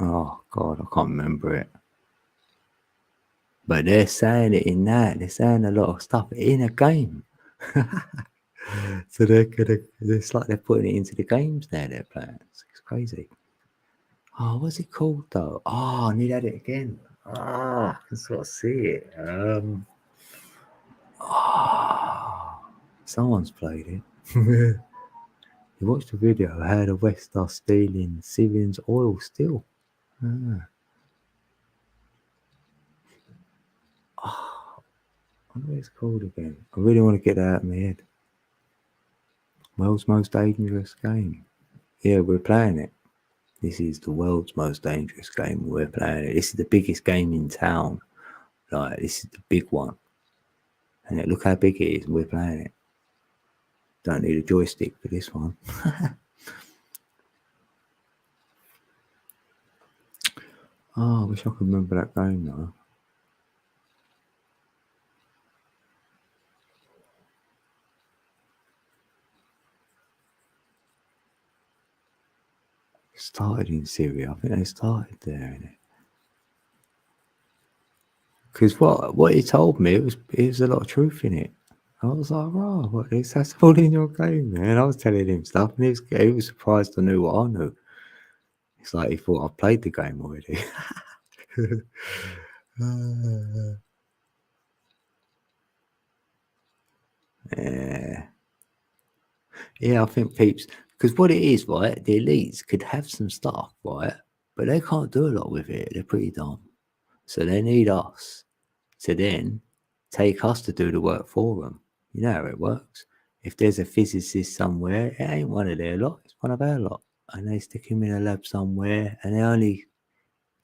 Oh, God, I can't remember it. But they're saying it in that. They're saying a lot of stuff in a game. So it's like they're putting it into the games now they're playing. It's crazy. Oh, what's it called though? Oh, I need at it again. I can sort of see it. Someone's played it. You watched the video how the West are stealing Syrians' oil still. What it's called again? I really want to get that out of my head. World's most dangerous game. Yeah, we're playing it. This is the world's most dangerous game. We're playing it. This is the biggest game in town. Like, this is the big one. And look how big it is. We're playing it. Don't need a joystick for this one. I wish I could remember that game though. It started in Syria. I think they started there, innit? Because what he told me, it was a lot of truth in it. I was like, what is that's all in your game, man? I was telling him stuff, and he was surprised I knew what I knew. It's like he thought I played the game already. Yeah, I think peeps, because what it is, right? The elites could have some stuff, right? But they can't do a lot with it. They're pretty dumb. So they need us to then take us to do the work for them. You know how it works. If there's a physicist somewhere, it ain't one of their lot, it's one of our lot. And they stick him in a lab somewhere and they only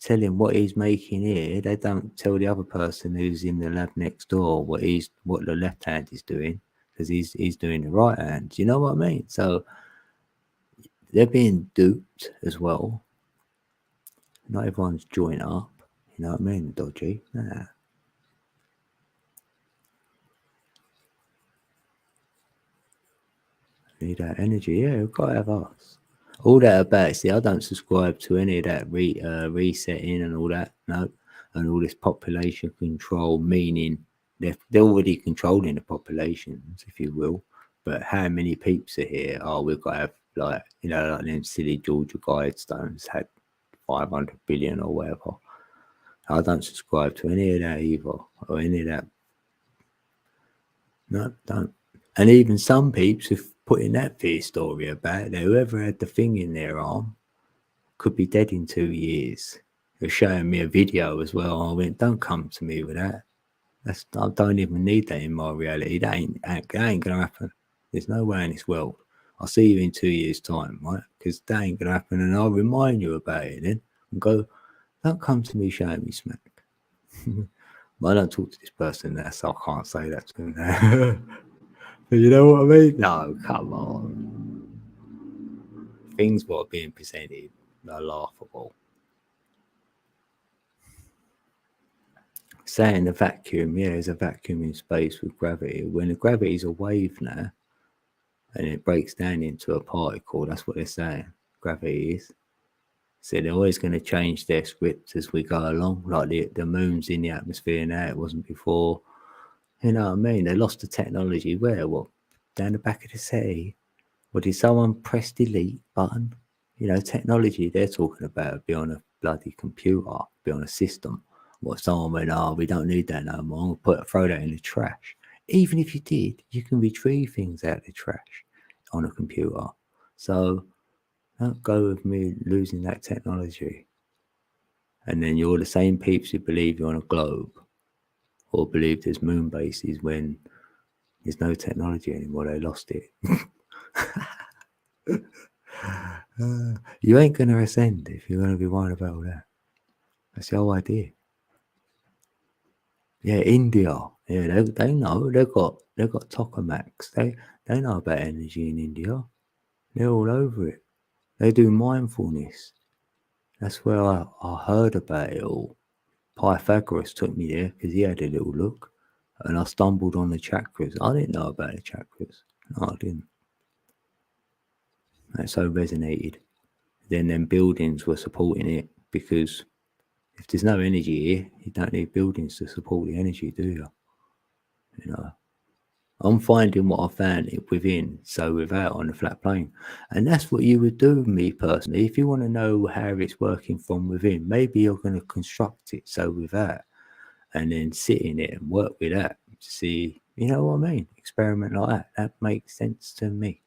tell him what he's making here. They don't tell the other person who's in the lab next door what the left hand is doing, because he's doing the right hand. You know what I mean? So they're being duped as well. Not everyone's joint up. You know what I mean? Dodgy. Nah. Need that energy. Yeah, we've got to have us. All that about, see, I don't subscribe to any of that resetting and all that. No. And all this population control, meaning they're already controlling the populations, if you will. But how many peeps are here? Oh, we've got to have, like, you know, like them silly Georgia Guidestones had 500 billion or whatever. I don't subscribe to any of that either, or any of that. No, don't. And even some peeps have put in that fear story about it. Whoever had the thing in their arm could be dead in 2 years. They're showing me a video as well. I went, don't come to me with that. I don't even need that in my reality. That ain't gonna happen. There's no way in this world. I'll see you in 2 years' time, right? Because that ain't gonna happen, and I'll remind you about it then and go, don't come to me showing me smack. I don't talk to this person there, so I can't say that to them. You know what I mean? No, come on. Things what are being presented are laughable. Saying the vacuum, yeah, there's a vacuum in space with gravity. When the gravity is a wave now, and it breaks down into a particle, that's what they're saying. Gravity is. So they're always going to change their script as we go along. Like the moon's in the atmosphere now, it wasn't before. You know what I mean? They lost the technology. Where? What? Down the back of the city? Or did someone press delete button? You know, technology they're talking about be on a bloody computer, be on a system. What someone went, oh, we don't need that no more. Throw that in the trash. Even if you did, you can retrieve things out of the trash on a computer. So don't go with me losing that technology. And then you're the same peeps who believe you're on a globe or believe there's moon bases when there's no technology anymore. They lost it. You ain't going to ascend if you're going to be worried about all that. That's the whole idea. Yeah, India. Yeah, they know. They've got tokamaks. They know about energy in India. They're all over it. They do mindfulness. That's where I heard about it all. Pythagoras took me there because he had a little look, and I stumbled on the chakras. I didn't know about the chakras. No, I didn't. That so resonated. Then them buildings were supporting it because if there's no energy here, you don't need buildings to support the energy, do you? You know, I'm finding what I found it within, so without on the flat plane. And that's what you would do, me personally. If you want to know how it's working from within, maybe you're going to construct it so without and then sit in it and work with that to see, you know what I mean? Experiment like that. That makes sense to me.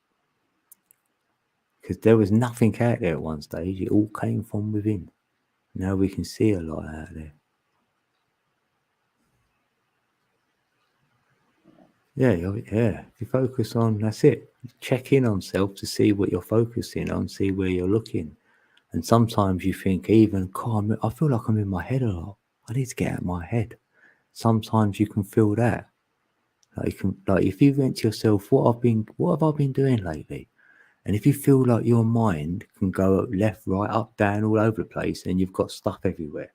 Because there was nothing out there at one stage, it all came from within. Now we can see a lot out there. Yeah. If you focus on, that's it. Check in on self to see what you're focusing on, see where you're looking. And sometimes you think, even, God, I feel like I'm in my head a lot. I need to get out of my head. Sometimes you can feel that. Like if you went to yourself, what have I been doing lately? And if you feel like your mind can go left, right, up, down, all over the place, and you've got stuff everywhere.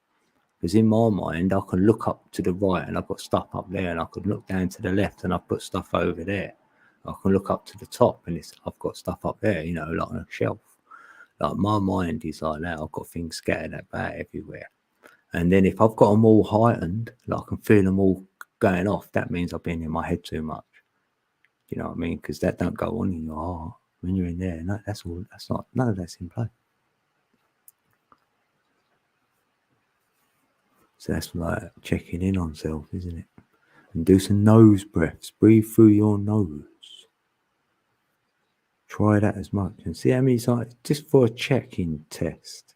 Because in my mind, I can look up to the right and I've got stuff up there, and I can look down to the left and I've put stuff over there. I can look up to the top and I've got stuff up there, you know, like on a shelf. Like my mind is like that. I've got things scattered about everywhere. And then if I've got them all heightened, like I can feel them all going off, that means I've been in my head too much. You know what I mean? Because that don't go on in your heart when you're in there. No, that's all. That's not. None of that's in play. So that's like checking in on self, isn't it? And do some nose breaths. Breathe through your nose. Try that as much and see how many times, just for a check-in test.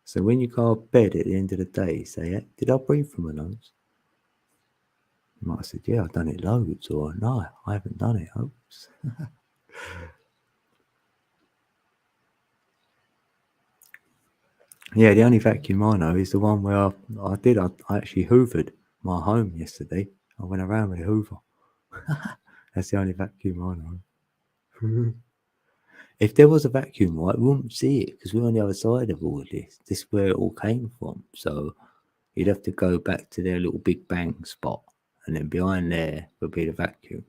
So when you go to bed at the end of the day, say, did I breathe from my nose? You might have said, yeah, I've done it loads, or no, I haven't done it. Oops. Yeah, the only vacuum I know is the one where I actually hoovered my home yesterday. I went around with a hoover. That's the only vacuum I know. If there was a vacuum, right, we wouldn't see it because we're on the other side of all of this. This is where it all came from. So you'd have to go back to their little Big Bang spot, and then behind there would be the vacuum.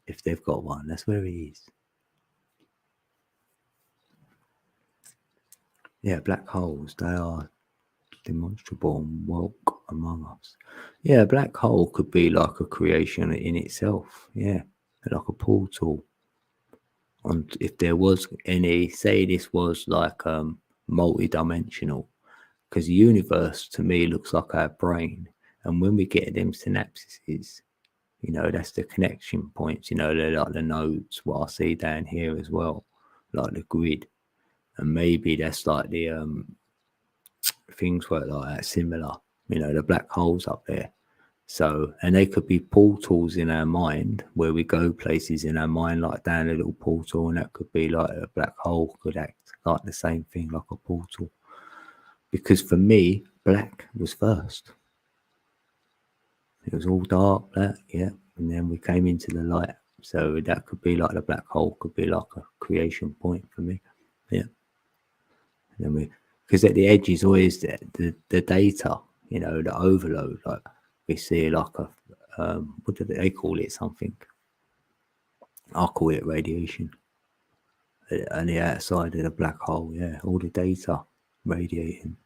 If they've got one, that's where he is. Yeah, black holes, they are demonstrable and woke among us. Yeah, a black hole could be like a creation in itself. Yeah, like a portal. On if there was any, say this was like multi-dimensional, because the universe to me looks like our brain, and when we get them synapses, you know, that's the connection points. You know, they're like the nodes. What I see down here as well, like the grid, and maybe that's like the things work like that, similar. You know, the black holes up there. So, and they could be portals in our mind where we go places in our mind, like down a little portal, and that could be like a black hole could act like the same thing, like a portal. Because for me, black was first. It was all dark, black, yeah, and then we came into the light. So that could be like the black hole, could be like a creation point for me, yeah. And then we, because at the edge is always the data, you know, the overload. Like we see like a what do they call it? Something. I'll call it radiation. On the outside of the black hole, yeah, all the data radiation.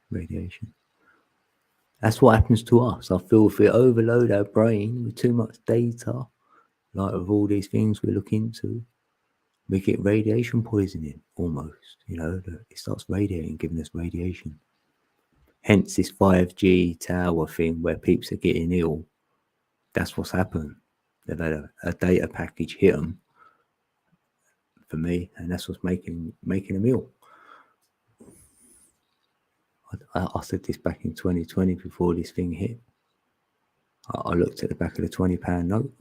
That's what happens to us. I feel if we overload our brain with too much data, like with all these things we look into, we get radiation poisoning almost. You know, it starts radiating, giving us radiation. Hence this 5G tower thing where peeps are getting ill. That's what's happened. They've had a data package hit them, for me, and that's what's making them ill. I said this back in 2020 before this thing hit. I looked at the back of the £20 note.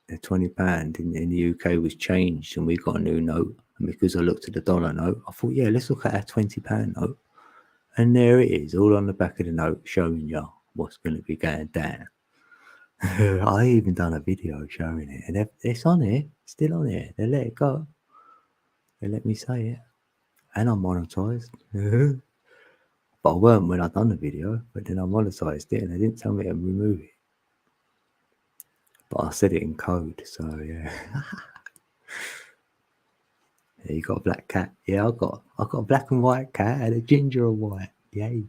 The £20 in the UK was changed, and we got a new note. And because I looked at the dollar note, I thought, yeah, let's look at our £20 note. And there it is, all on the back of the note, showing you what's going to be going down. I even done a video showing it, and it's on here, still on here. They let it go. They let me say it, and I'm monetized. But I weren't when I done the video. But then I monetized it, and they didn't tell me to remove it. But I said it in code, so yeah. Yeah, you got a black cat. Yeah, I got a black and white cat and a ginger and white. Yay.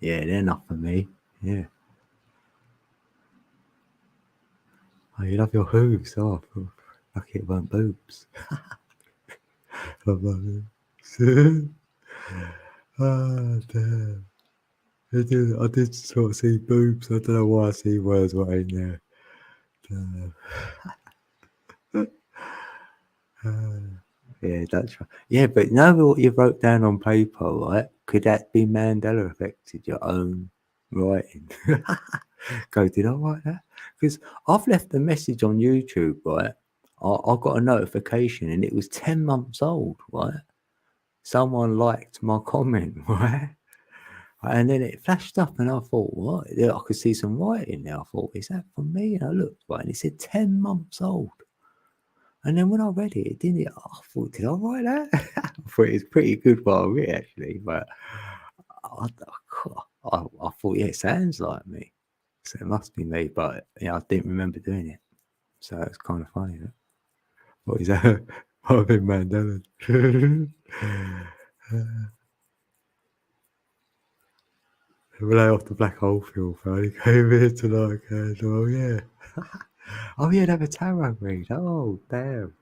Yeah, they're not for me. Yeah. Oh, you love your hooves. Oh, lucky it weren't boobs. Oh, damn. I did sort of see boobs. I don't know why I see words right in there. Yeah, that's right. Yeah, but now what you wrote down on paper, right? Could that be Mandela affected your own writing? Go, did I write that? Because I've left a message on YouTube, right? I got a notification and it was 10 months old, right? Someone liked my comment, right? And then it flashed up and I thought, what? I could see some writing there. I thought, is that for me? And I looked, right, and it said 10 months old. And then when I read it, I thought, did I write that? I thought it was pretty good what I read, actually. But I thought, yeah, it sounds like me. So it must be me. But yeah, I didn't remember doing it. So it's kind of funny. Huh? What is that? I've been Mandela. Relay off the black hole field, he came here tonight, oh yeah. Oh yeah, they have a tarot read. Oh damn.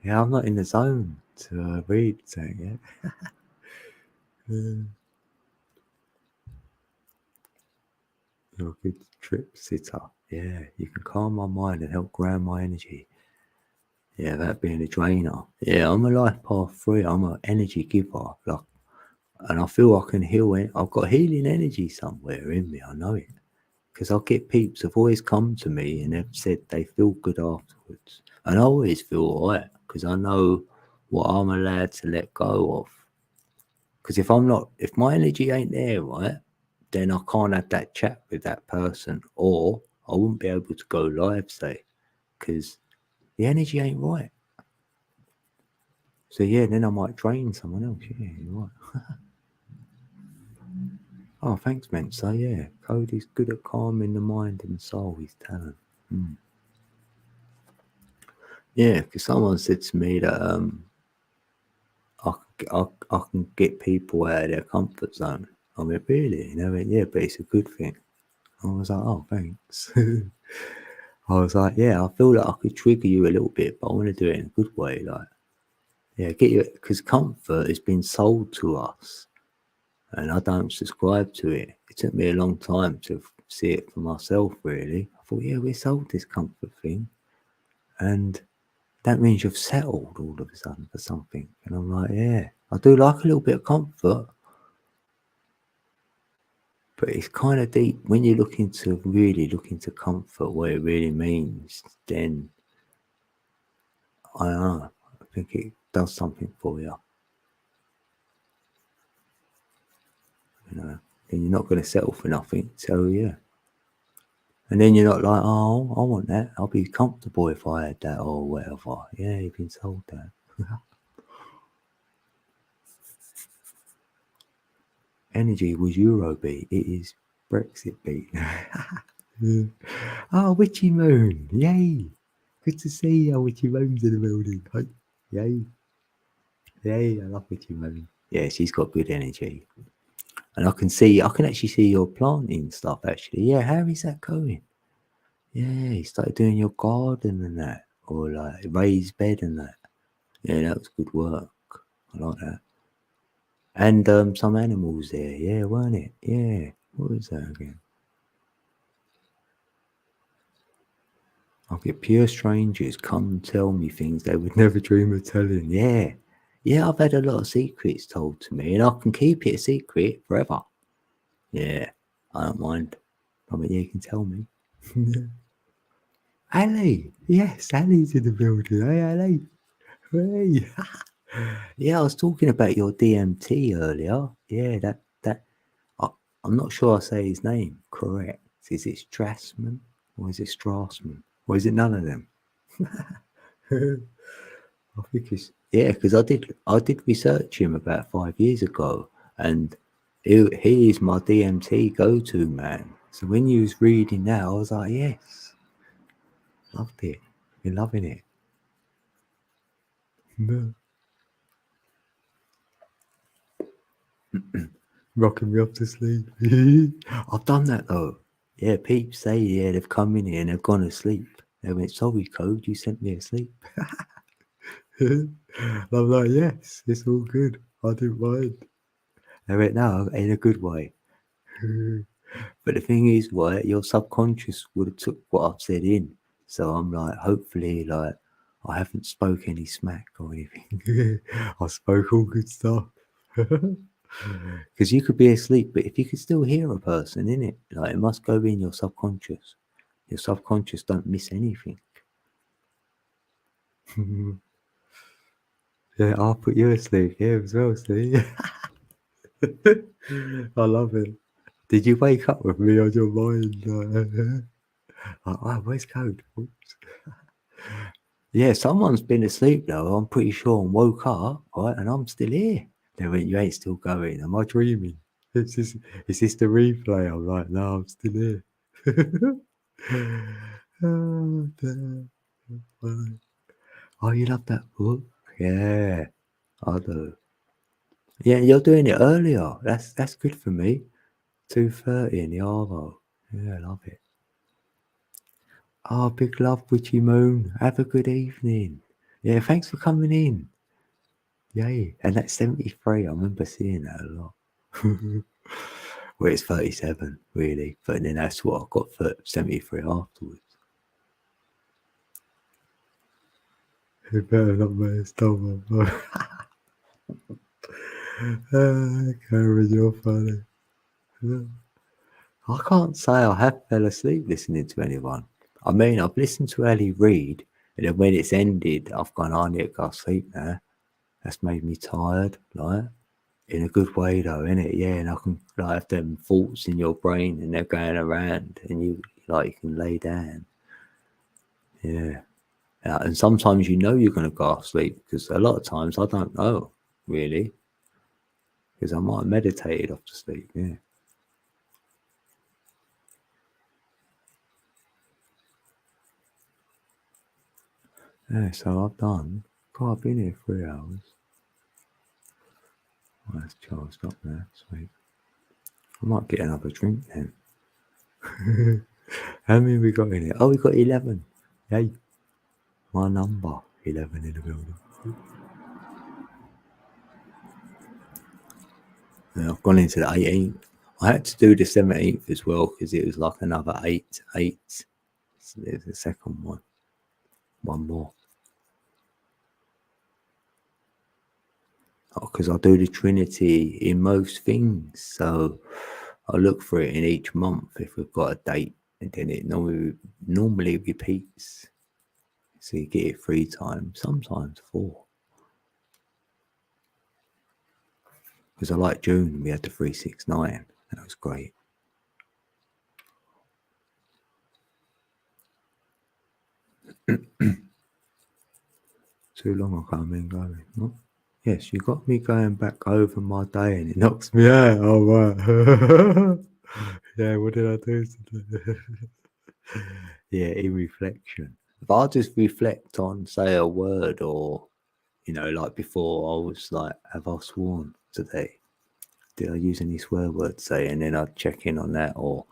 Yeah, I'm not in the zone to read something yet. You're a good trip sitter. Yeah, you can calm my mind and help ground my energy. Yeah, that being a drainer. Yeah, I'm a life path 3. I'm an energy giver. Like, and I feel I can heal. I've got healing energy somewhere in me. I know it. Because I get peeps have always come to me and have said they feel good afterwards. And I always feel all right because I know what I'm allowed to let go of. Because if my energy ain't there, right, then I can't have that chat with that person, or I wouldn't be able to go live, say, because the energy ain't right. So yeah, then I might drain someone else. Yeah, you're right. Oh, thanks, Mensa. Yeah, Cody's good at calming the mind and soul. His talent. Yeah, because someone said to me that I can get people out of their comfort zone. I mean, really? And they went, yeah, but it's a good thing. I was like, oh, thanks. I was like, yeah, I feel like I could trigger you a little bit, but I want to do it in a good way. Like, yeah, get you, because comfort has been sold to us and I don't subscribe to it. It took me a long time to see it for myself, really. I thought, yeah, we're sold this comfort thing. And that means you've settled all of a sudden for something. And I'm like, yeah, I do like a little bit of comfort. But it's kind of deep. When you really look into comfort, what it really means, then I don't know. I think it does something for you. You know, then you're not going to settle for nothing. So yeah. And then you're not like, oh, I want that. I'll be comfortable if I had that or whatever. Yeah, you've been told that. Energy was Eurobeat. It is Brexit beat. Yeah. Oh, Witchy Moon. Yay. Good to see you. Witchy Moon's in the building. Hi. Yay. Yay. I love Witchy Moon. Yeah, she's got good energy. And I can actually see your planting stuff actually. Yeah, how is that going? Yeah, you started doing your garden and that. Or like raised bed and that. Yeah, that was good work. I like that. And some animals there, yeah, weren't it? Yeah. What was that again? I'll get pure strangers come and tell me things they would never dream of telling. Yeah. Yeah, I've had a lot of secrets told to me and I can keep it a secret forever. Yeah. I don't mind. I mean, yeah, you can tell me. Ali. Yes, Ali's in the building. Hey, Ali. Hey. Yeah, I was talking about your DMT earlier. Yeah, that I, I'm not sure I say his name correct. Is it Strassman or is it Strassman or is it none of them? I think it's because I did research him about 5 years ago, and he is my DMT go to man. So when you was reading that, I was like, yes, loved it, been loving it. No. Rocking me up to sleep. I've done that though. Yeah, peeps say they've come in here and they've gone to sleep. They went, sorry, Code, you sent me asleep. I'm like, yes, it's all good. I didn't mind. They went, no, in a good way. But the thing is, right, your subconscious would have took what I've said in. So I'm like, hopefully, like, I haven't spoke any smack or anything. I spoke all good stuff. Because you could be asleep, but if you could still hear a person, in it, like, it must go in your subconscious. Your subconscious don't miss anything. Yeah, I'll put you asleep. Yeah, as well, see? I love it. Did you wake up with me on your mind? Oh, where's Code? Oops. Yeah, someone's been asleep though. I'm pretty sure and woke up, right? And I'm still here. They went, you ain't still going. Am I dreaming? Is this the replay? I'm like, no, I'm still here. Oh, damn. Oh, you love that book? Yeah, I do. Yeah, you're doing it earlier. That's good for me. 2:30 in the Arvo. Yeah, I love it. Oh, big love, Witchy Moon. Have a good evening. Yeah, thanks for coming in. Yay. And that's 73. I remember seeing that a lot. Well, it's 37, really. But then that's what I got for 73 afterwards. You better not make a stomach. Cameron, you're funny. I can't say I have fell asleep listening to anyone. I mean, I've listened to Ellie read, and then when it's ended, I've gone, I need to go to sleep now. That's made me tired, like, in a good way though, innit? Yeah, and I can like have them thoughts in your brain and they're going around and you can lay down. Yeah. And sometimes you know you're going to go off sleep, because a lot of times I don't know, really, because I might have meditated off to sleep, yeah. Yeah, so I've done, God, I've been here 3 hours. Oh, that's charged up there, sweet. I might get another drink then. How many we got in it? Oh, we got 11. Yay. My number, 11 in the building. And I've gone into the 18th. I had to do the 17th as well, because it was like another 8. So there's the second one. One more. Because I do the Trinity in most things. So I look for it in each month if we've got a date, and then it normally repeats. So you get it 3 times, sometimes 4. Because I like June, we had the 369. That was great. Too long I can't been going. What? Yes, you got me going back over my day and it knocks me out. Oh, right. Yeah, what did I do today? Yeah, in reflection. If I just reflect on, say, a word, or, like before, I was like, have I sworn today? Did I use any swear words today? And then I'd check in on that. Or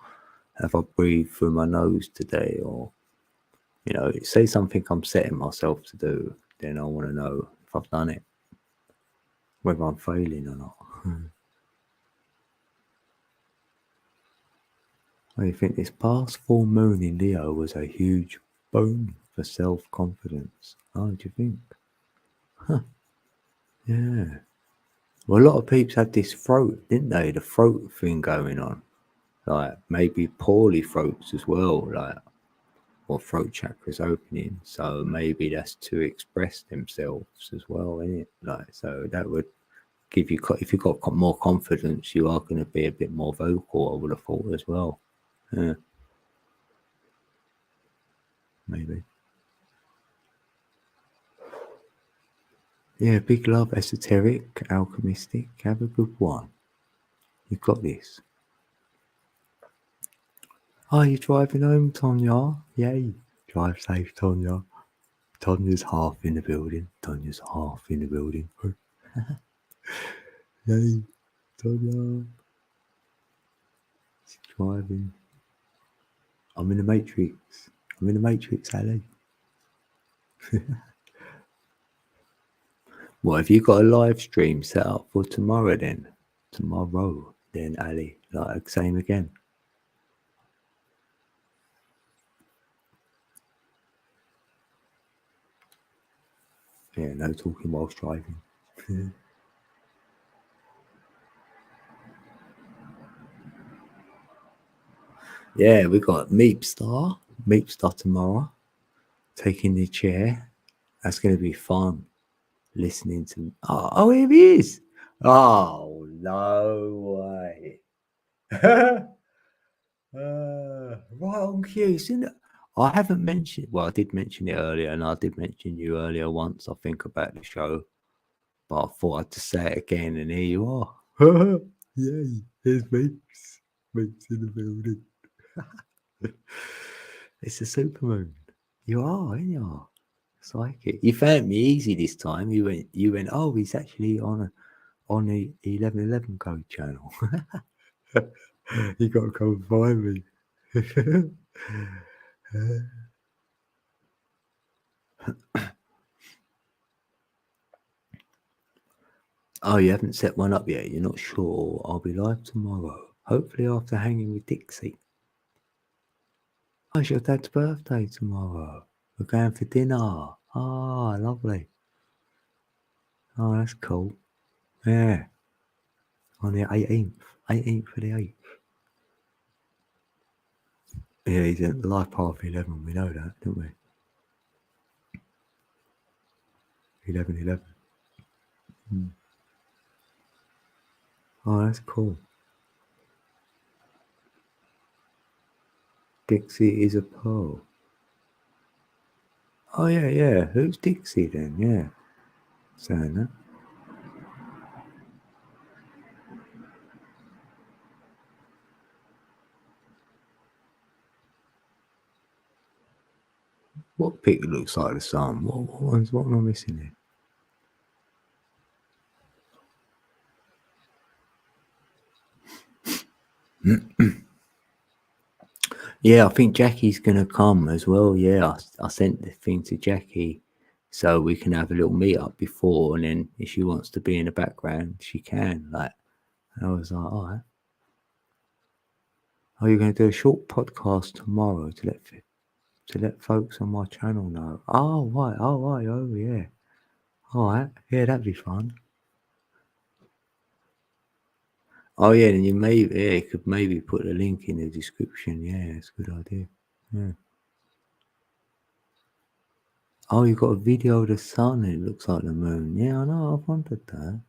have I breathed through my nose today? Or, say something I'm setting myself to do, then I want to know if I've done it, whether I'm failing or not. I think this past full moon in Leo was a huge boon for self-confidence. Oh, do you think? Huh. Yeah. Well, a lot of peeps had this throat, didn't they? The throat thing going on. Like, maybe poorly throats as well, like, or throat chakras opening. So maybe that's to express themselves as well, isn't it? Like, so that would give you, if you've got more confidence, you are going to be a bit more vocal, I would have thought as well. Yeah. Maybe. Yeah, big love, esoteric, alchemistic. Have a good one. You've got this. Oh, you're driving home, Tonya? Yay. Drive safe, Tonya. Tonya's half in the building. Tonya's half in the building. Yay, Tonya. She's driving. I'm in the Matrix. I'm in the Matrix, Ali. What, have you got a live stream set up for tomorrow then? Tomorrow, then, Ali. Like, same again. Yeah, no talking whilst driving. Yeah, we got Meepstar tomorrow, taking the chair. That's going to be fun. Listening to. Oh, here he is. Oh, no way. Right on cue, isn't it? I haven't mentioned. Well, I did mention it earlier, and I did mention you earlier once, I think, about the show. But I thought I'd just say it again, and here you are. Yay! Here's Meeps. Meeps in the building. It's a supermoon. You are, ain't you? Psychic. You found me easy this time. You went. Oh, he's actually on the 1111 code channel. You got to come and find me. Oh, you haven't set one up yet. You're not sure. I'll be live tomorrow. Hopefully after hanging with Dixie. Oh, it's your dad's birthday tomorrow. We're going for dinner. Ah, lovely. Oh, that's cool. Yeah. On the 18th. 18th for the 8th. Yeah, he's at live path 11. We know that, don't we? 11. Oh, that's cool. Dixie is a pearl. Oh yeah. Who's Dixie then? Yeah, saying that. What pic looks like the sun? What am I missing here? Yeah, I think Jackie's gonna come as well. Yeah, I sent the thing to Jackie so we can have a little meet up before, and then if she wants to be in the background, she can. Like, and I was like, all right. Oh, you're gonna do a short podcast tomorrow to let folks on my channel know. Oh right, oh yeah. All right, yeah, that'd be fun. Oh yeah, and you could maybe put a link in the description. Yeah, it's a good idea. Yeah. Oh, you got a video of the sun. It looks like the moon. Yeah, I know. I've wondered that.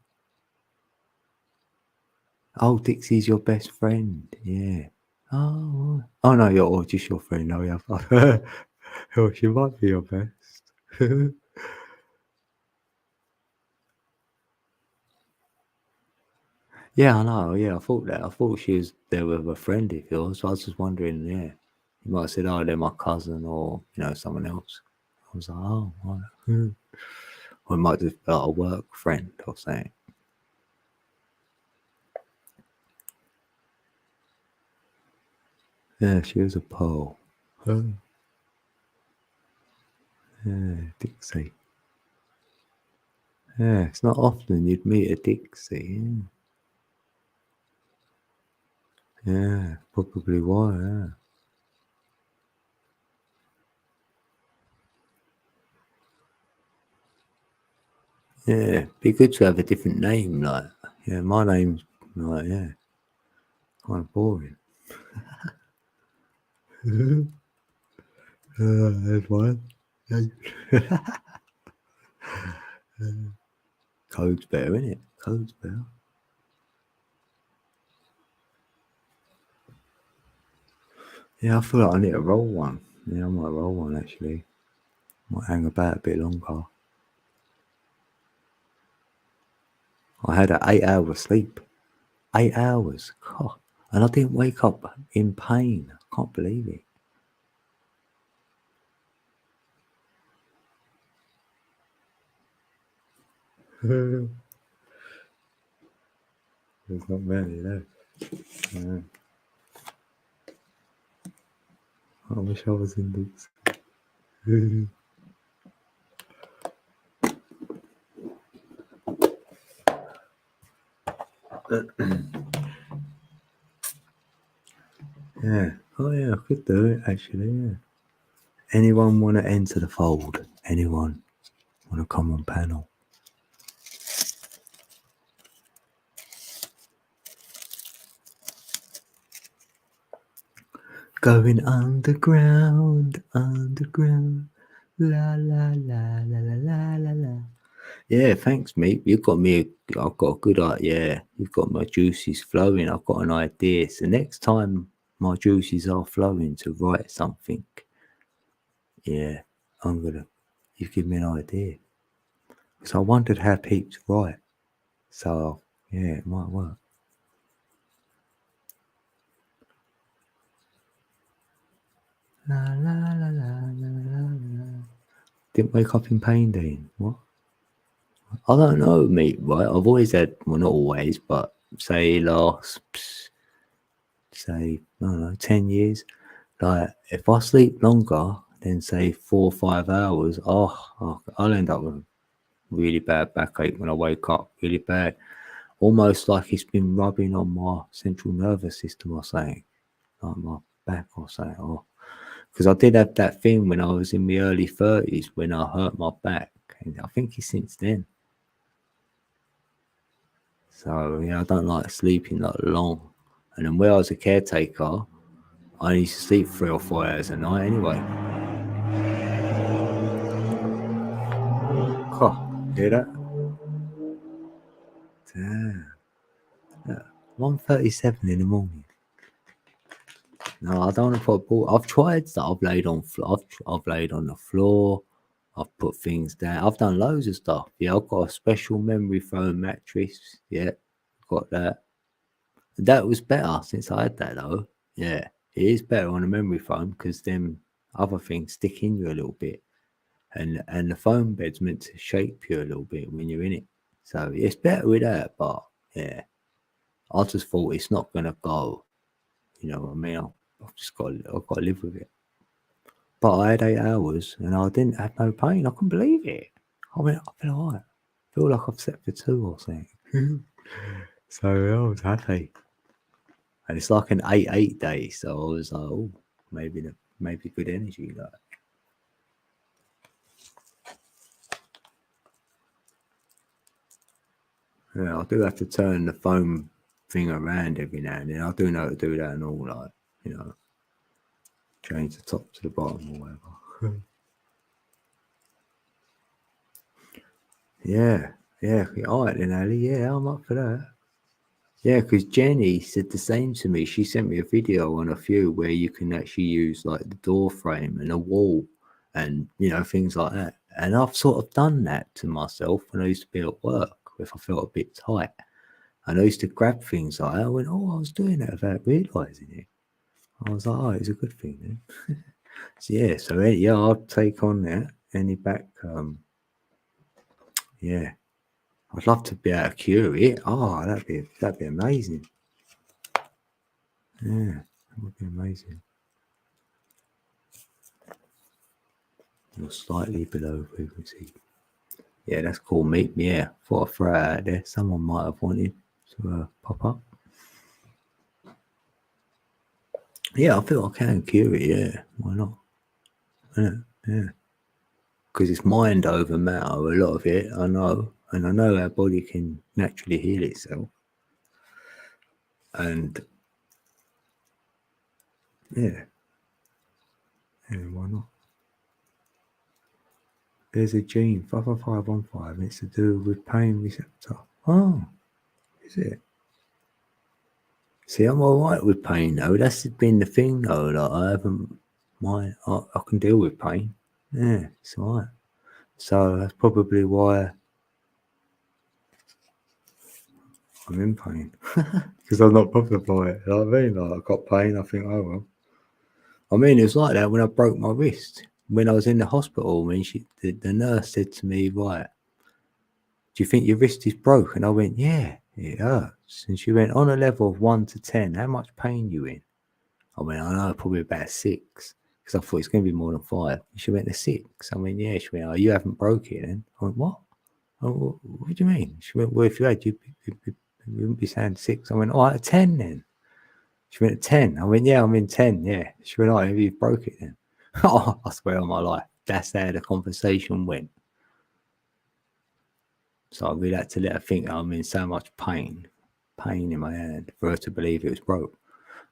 Oh, Dixie's your best friend. Yeah. Oh, right. Oh no, you're just your friend. Oh yeah. Oh, she might be your best. Yeah, I know. Yeah, I thought that. I thought she was there with a friend of yours. So I was just wondering. Yeah, you might have said, "Oh, they're my cousin," or someone else. I was like, "Oh, right." Or it might just be like a work friend or something. Yeah, she was a pole. Oh, yeah, Dixie. Yeah, it's not often you'd meet a Dixie. Yeah, probably why. Yeah. Yeah, be good to have a different name. Like, yeah, my name's like, yeah, kind of boring. There's one. Code's better, isn't it? Code's better. Yeah, I feel like I need to roll one. Yeah, I might roll one actually. Might hang about a bit longer. I had an 8 hour sleep. 8 hours. God. And I didn't wake up in pain. I can't believe it. There's not many left. Yeah. I wish I was in this. Yeah. Oh yeah, I could do it actually, yeah. Anyone want to enter the fold? Anyone want to come on panel? Going underground, underground. La la la la la la la la. Yeah, thanks, mate. You've got me. I've got a good idea. Yeah, you've got my juices flowing. I've got an idea. So next time my juices are flowing to write something, yeah, I'm gonna. You give me an idea. So I wondered how peeps write. So yeah, it might work. La la la la la la la. Didn't wake up in pain, Dean. What? I don't know, mate. Right? I've always had, well, not always, but say say I don't know, 10 years. Like if I sleep longer than say 4 or 5 hours, I'll end up with really bad backache when I wake up. Really bad, almost like it's been rubbing on my central nervous system or something, like my back or something. Or because I did have that thing when I was in my early 30s when I hurt my back, and I think it's since then. So yeah, I don't like sleeping like long. And then when I was a caretaker, I used to sleep 3 or 4 hours a night anyway. Huh, hear that? Damn. Yeah. 1:37 in the morning. No, I don't want to put a ball. I've tried that. I've laid on the floor. I've put things down. I've done loads of stuff. Yeah, I've got a special memory foam mattress. Yeah, got that. That was better since I had that though. Yeah, it is better on a memory foam because them other things stick in you a little bit, and the foam bed's meant to shape you a little bit when you're in it. So it's better with that. But yeah, I just thought it's not gonna go. You know what I mean? I've got to live with it. But I had 8 hours and I didn't have no pain. I couldn't believe it. I mean, I feel alright. I feel like I've slept for 2 or something. So I was happy. And it's like an 8-8 day. So I was like, oh, maybe good energy. Like. Yeah, I do have to turn the foam thing around every now and then. I do know to do that and all, like, you know, change the top to the bottom or whatever. Yeah. All right then, Ali. Yeah, I'm up for that. Yeah, because Jenny said the same to me. She sent me a video on a few where you can actually use like the door frame and a wall and, you know, things like that. And I've sort of done that to myself when I used to be at work if I felt a bit tight. And I used to grab things like that. I went, oh, I was doing that without realising it. I was like, oh, it's a good thing then. Yeah, I'll take on that. Any back, yeah. I'd love to be able to cure it. Oh, that'd be amazing. Yeah, that would be amazing. You're slightly below frequency. Yeah, that's cool, mate. Yeah, thought I'd throw it out there. Someone might have wanted to pop up. Yeah, I feel I can cure it. Yeah, why not? Yeah. Because it's mind over matter. A lot of it, I know, and I know our body can naturally heal itself. And yeah, why not? There's a gene 55515. It's to do with pain receptor. Oh, is it? See, I'm all right with pain though. That's been the thing though. Like I haven't, I can deal with pain. Yeah, it's all right. So that's probably why I'm in pain because I'm not bothered by it. You know what I mean? Like I got pain. I think, oh well. I mean, it was like that when I broke my wrist. When I was in the hospital, when the nurse said to me, right, do you think your wrist is broke? And I went, yeah, it hurts. And she went, on a level of 1 to 10, how much pain you in? I went, I know, probably about 6. Because I thought it's going to be more than 5. And she went to 6. I went, yeah. She went, oh, you haven't broke it then? I went, what? Oh, what do you mean? She went, well, if you had, you wouldn't be saying 6. I went, all right, 10 then. She went, 10. I went, yeah, I'm in 10, yeah. She went, oh, you broke it then. Oh, I swear on my life. That's how the conversation went. So I really had to let her think I'm in so much pain in my hand for her to believe it was broke.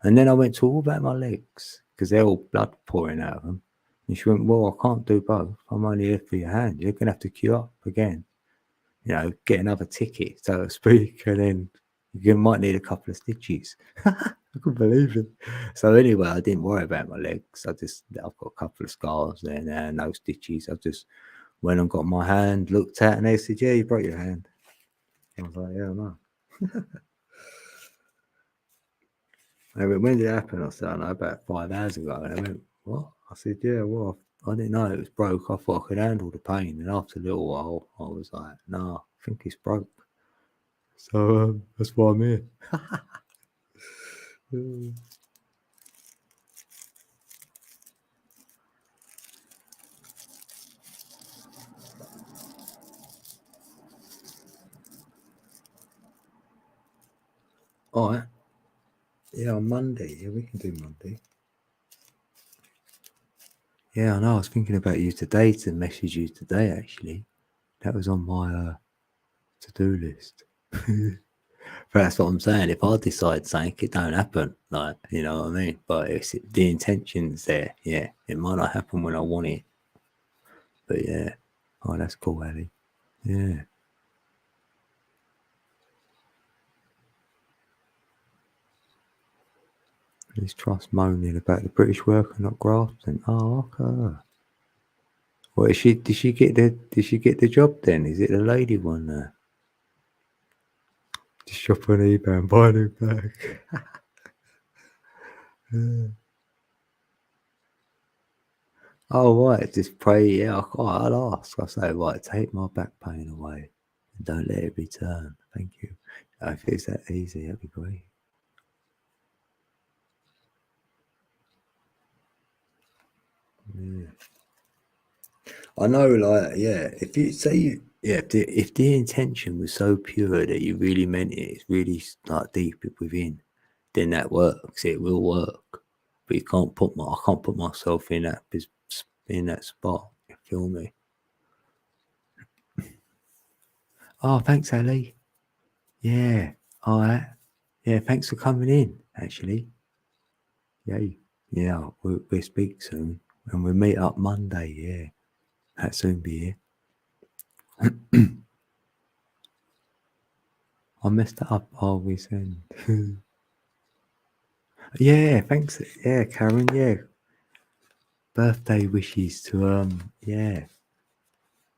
And then I went to all about my legs because they're all blood pouring out of them. And she went, well, I can't do both. I'm only here for your hand. You're going to have to queue up again. You know, get another ticket, so to speak. And then you might need a couple of stitches. I couldn't believe it. So anyway, I didn't worry about my legs. I've got a couple of scars there now, no stitches. I just went and got my hand looked at and they said, yeah, you broke your hand. I was like, yeah, I know. They went, when did it happen? I said, I know, about 5 hours ago. And they went, what? I said, yeah, well, I didn't know it was broke. I thought I could handle the pain. And after a little while, I was like, no, I think it's broke. So that's why I'm here. All right. Yeah, on Monday. Yeah, we can do Monday. Yeah, I know. I was thinking about you today to message you today, actually. That was on my to-do list. But that's what I'm saying. If I decide something, it don't happen. Like, you know what I mean? But it's the intention's there. Yeah. It might not happen when I want it. But yeah. Oh, that's cool, Ali. Yeah. His trust moaning about the British worker not grasping. Oh, okay. What is she? Did she get the job then? Is it the lady one there? Just shop on eBay and buy a new bag. Oh right, just pray. Yeah, I'll ask. I'll say, right, take my back pain away and don't let it return. Thank you. If it's that easy, that'd be great. Yeah. I know, like, yeah. If you say if the intention was so pure that you really meant it, it's really like deep within, then that works. It will work. But I can't put myself in that spot. You feel me? Oh, thanks, Ali. Yeah. All right. Yeah. Thanks for coming in. Actually. Yay. Yeah. We'll speak soon, and we'll meet up Monday. Yeah. That'll soon be here. I messed it up. Oh, we send. Yeah, thanks. Yeah, Karen. Yeah, birthday wishes to Yeah,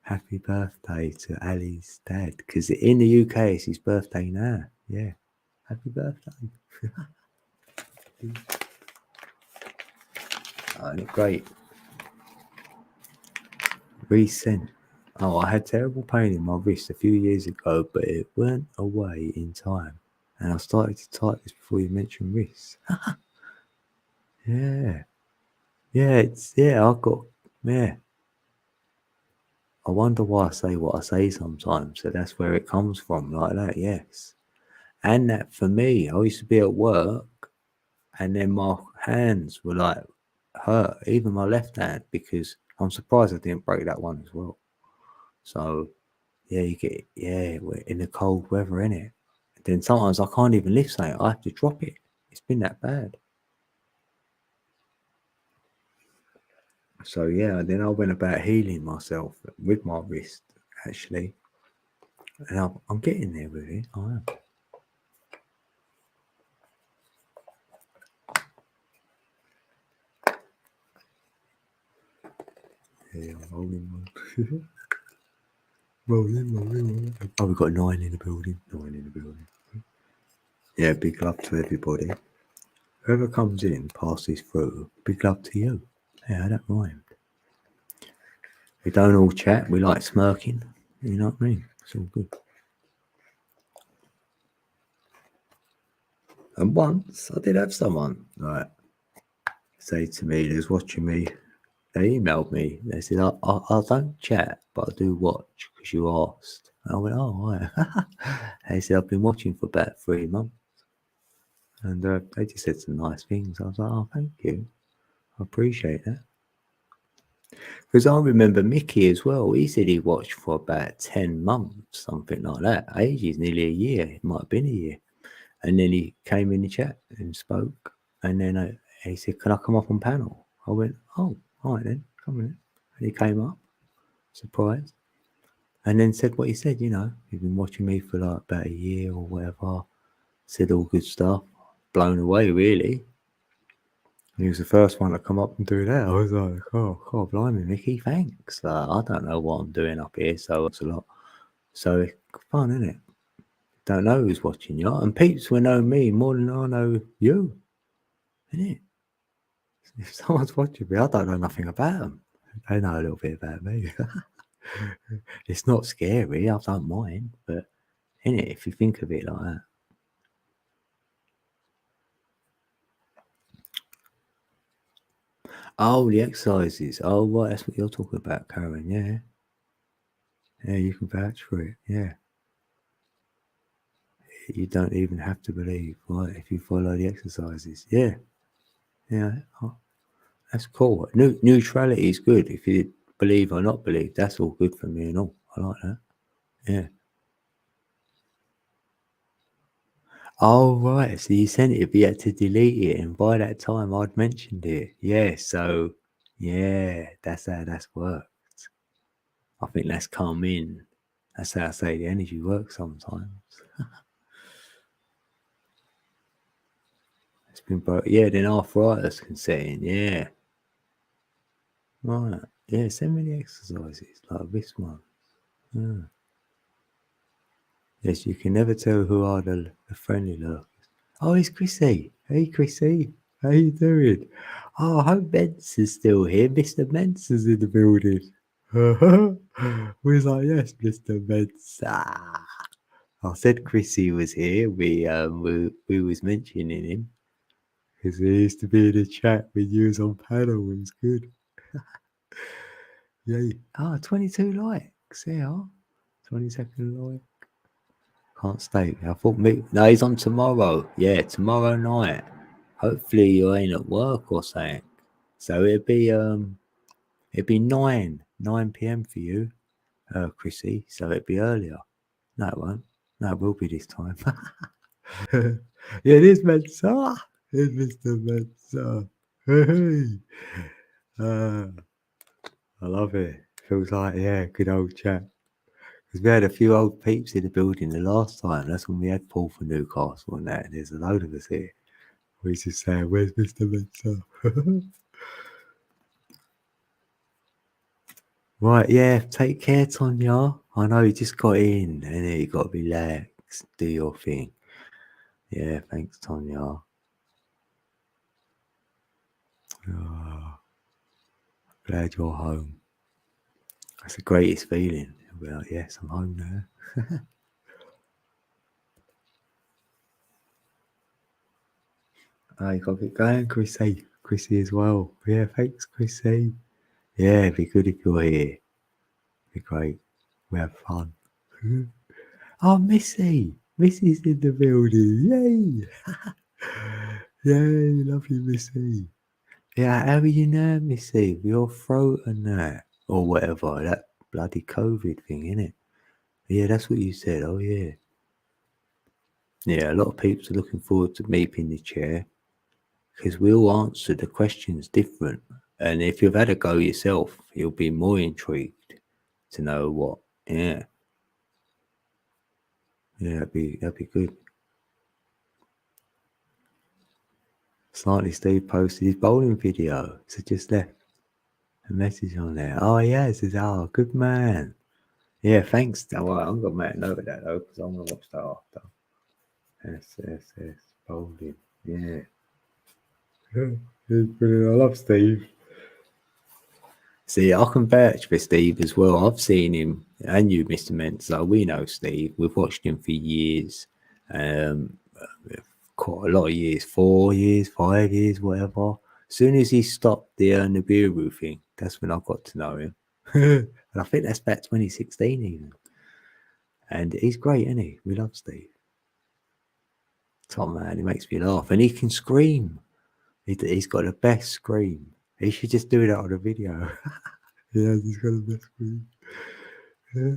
happy birthday to Ali's dad. Because in the UK it's his birthday now. Yeah, happy birthday. Oh, great. Resent. Oh, I had terrible pain in my wrist a few years ago, but it went away in time. And I started to type this before you mentioned wrist. Yeah. Yeah, I've got, yeah. I wonder why I say what I say sometimes. So that's where it comes from, like that, yes. And that for me, I used to be at work and then my hands were like hurt, even my left hand, because I'm surprised I didn't break that one as well. So, yeah, we're in the cold weather, innit? Then sometimes I can't even lift something, I have to drop it. It's been that bad. So, yeah, then I went about healing myself with my wrist, actually. And I'm getting there with it. I am. Yeah, I'm rolling one. rolling. Oh, we've got 9 in the building. 9 in the building. Yeah, big love to everybody. Whoever comes in, passes through, big love to you. Yeah, that rhymed. We don't all chat, we like smirking. You know what I mean? It's all good. And once I did have someone like say to me, they was watching me, they emailed me, they said, I don't chat, but I do watch because you asked. And I went, oh, right. They said, I've been watching for about 3 months. And they just said some nice things. I was like, oh, thank you. I appreciate that. Because I remember Mickey as well. He said he watched for about 10 months, something like that. Ages, nearly a year. It might have been a year. And then he came in the chat and spoke. And then he said, can I come up on panel? I went, oh, all right then, come in. And he came up, surprised. And then said what he said, you know, he'd been watching me for like about a year or whatever. Said all good stuff. Blown away, really. He was the first one to come up and do that. I was like, oh, blimey, Mickey, thanks. I don't know what I'm doing up here, so it's a lot. So it's fun, isn't it? Don't know who's watching you. And peeps will know me more than I know you, isn't it? If someone's watching me, I don't know nothing about them. They know a little bit about me. It's not scary, I don't mind, but innit, if you think of it like that. Oh, the exercises. Oh, right, that's what you're talking about, Karen. Yeah. Yeah, you can vouch for it. Yeah. You don't even have to believe, right? If you follow the exercises. Yeah. Yeah. Oh, that's cool. Neutrality is good. If you believe or not believe, that's all good for me and all. I like that. Yeah. Oh, right. So you sent it, but you had to delete it. And by that time, I'd mentioned it. Yeah. So, yeah, that's how that's worked. I think that's come in. That's how I say the energy works sometimes. It's been broke. Yeah, then arthritis can set in. Yeah. Right. Yeah, send me the exercises like this one. Yeah. Yes, you can never tell who are the friendly lurkers. Oh, it's Chrissy. Hey, Chrissy. How you doing? Oh, I hope Mence is still here. Mr. Mence is in the building. We was like, yes, Mr. Mence. Ah. I said Chrissy was here. We was mentioning him because he used to be in the chat when you was on panel. It was good. Yay. Ah, 22 likes. Yeah. 22nd like. Can't stay. I thought no, he's on tomorrow. Yeah, tomorrow night. Hopefully you ain't at work or something. So it'd be 9 p.m. for you, Chrissy. So it'd be earlier. No, it won't. No, it will be this time. Yeah, it is Mensa. It's Mr. Mensa. Hey. I love it. Feels like, yeah, good old chat. Because we had a few old peeps in the building the last time. That's when we had Paul from Newcastle and that. And there's a load of us here. We just saying, where's Mr. Mensa? Right, yeah, take care, Tonya. I know you just got in and you got to relax, do your thing. Yeah, thanks, Tonya. Oh, glad you're home. That's the greatest feeling. Well, yes, I'm home now. Oh, you got to get going, Chrissy. Chrissy as well. Yeah, thanks, Chrissy. Yeah, it'd be good if you're here. It'd be great. We have fun. Oh, Missy. Missy's in the building. Yay. Yay, lovely Missy. Yeah, how are you now, Missy? With your throat and that, or whatever, that bloody COVID thing, innit? Yeah, that's what you said. Oh, yeah. Yeah, a lot of people are looking forward to me in the chair because we'll answer the questions different. And if you've had a go yourself, you'll be more intrigued to know what. Yeah. Yeah, that'd be good. Slightly Steve posted his bowling video, so just left a message on there. Oh, yeah, it says, oh, good man. Yeah, thanks. Oh, well, I'm going to make a note of that, though, because I'm going to watch that after. SSS bowling. Yeah. He's brilliant. I love Steve. See, I can vouch for Steve as well. I've seen him, and you, Mr. Mensa. We know Steve. We've watched him for years. Quite a lot of years, 4 years, 5 years, whatever. As soon as he stopped the Nibiru thing, that's when I got to know him. And I think that's back 2016 even. And he's great, isn't he? We love Steve. Top man, he makes me laugh. And he can scream. He's got the best scream. He should just do that on a video. Yeah, he's got the best scream. Yeah.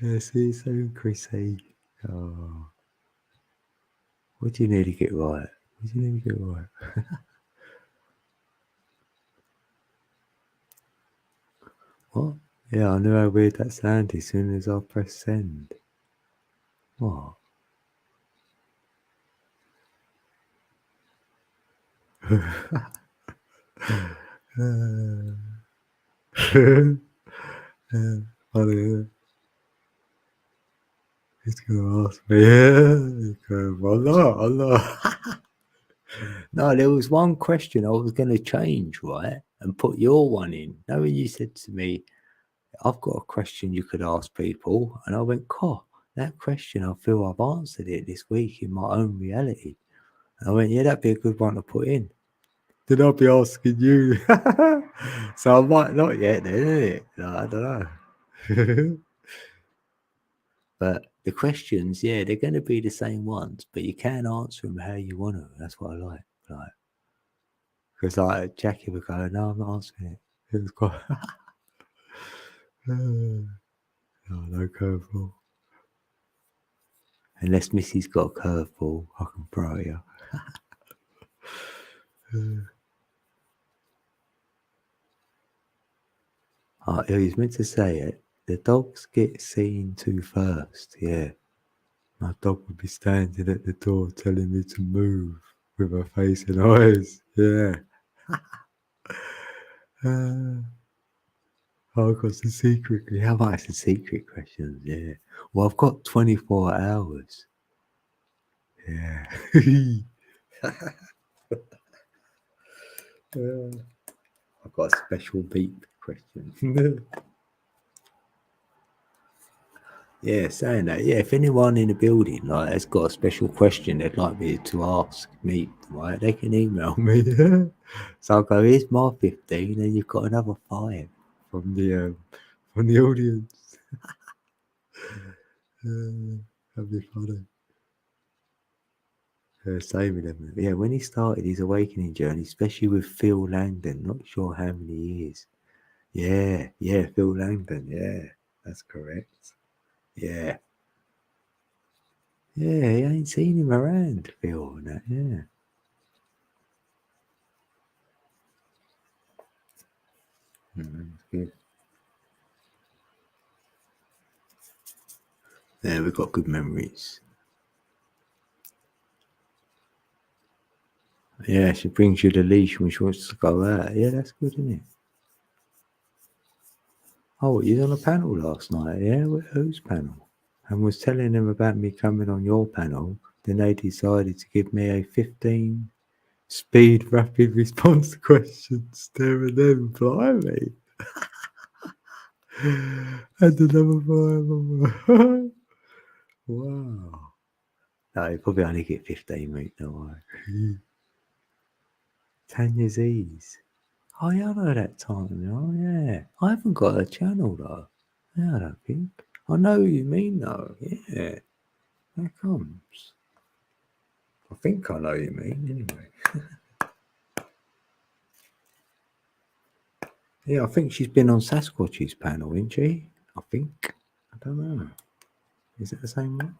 Yeah, see, so Chrissy. Oh. What do you need to get right? What do you need to get right? What? Yeah, I knew how weird that sounded as soon as I pressed send. What? Funny. He's gonna ask me. Yeah, he's going, Allah. No, there was one question I was going to change, right, and put your one in. Now, when you said to me, I've got a question you could ask people, and I went, "Cool, that question, I feel I've answered it this week in my own reality." And I went, "Yeah, that'd be a good one to put in." Then I'll be asking you. So I might not yet, then, innit? No, I don't know. But the questions, yeah, they're going to be the same ones, but you can answer them how you want to. That's what I like. Because like Jackie would go, "No, I'm not answering it." It was quite. Oh, no curveball. Unless Missy's got a curveball, I can throw it you. He was meant to say it. The dogs get seen to first, yeah. My dog would be standing at the door telling me to move with her face and eyes, yeah. I've got some secret. How about some secret questions? Yeah. Well, I've got 24 hours. Yeah. I've got a special beep question. Yeah, saying that. Yeah, if anyone in the building like has got a special question they'd like me to ask me, right, they can email me. So I'll go, here's my 15, and you've got another 5 from the audience. That'd be funny. Same with them. Yeah, when he started his awakening journey, especially with Phil Langdon, not sure how many years. Yeah, Phil Langdon. Yeah, that's correct. Yeah. Yeah, I ain't seen him around, Phil. And that, yeah. Good. Yeah, we've got good memories. Yeah, she brings you the leash when she wants to go out. Yeah, that's good, isn't it? Oh, you was on a panel last night, yeah? Whose panel? And was telling them about me coming on your panel. Then they decided to give me a 15 speed rapid response questions. Staring them, blimey. And another 5. Wow. No, you probably only get 15, mate, don't worry. Tanya's Ease. Oh, yeah, I know that time. Oh, yeah. I haven't got a channel, though. Yeah, I don't think. I know who you mean, though. Yeah. There comes. I think I know what you mean, anyway. Yeah, I think she's been on Sasquatch's panel, isn't she? I think. I don't know. Is it the same one?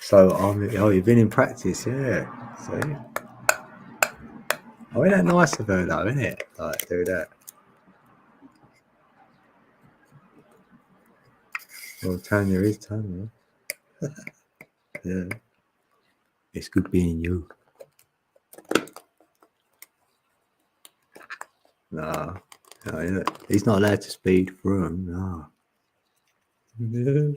So, oh, you've been in practice, yeah. See? Oh, isn't that nice of her, though, isn't it? Like, do that. Well, Tanya is Tanya. Yeah. It's good being you. No, he's not allowed to speed through them. No.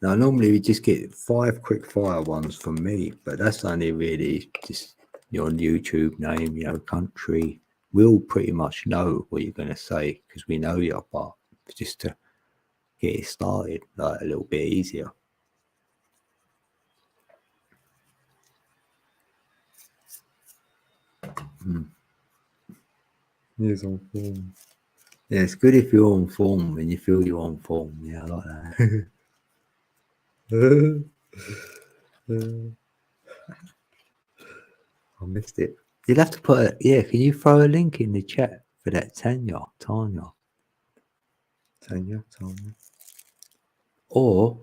Now, normally we just get 5 quick fire ones from me, but that's only really just your YouTube name, country. We'll pretty much know what you're going to say because we know your part, just to get it started like a little bit easier. He's on form. Yeah, it's good if you're on form and you feel you're on form. Yeah, I like that. I missed it. You'll have to put can you throw a link in the chat for that Tanya. Or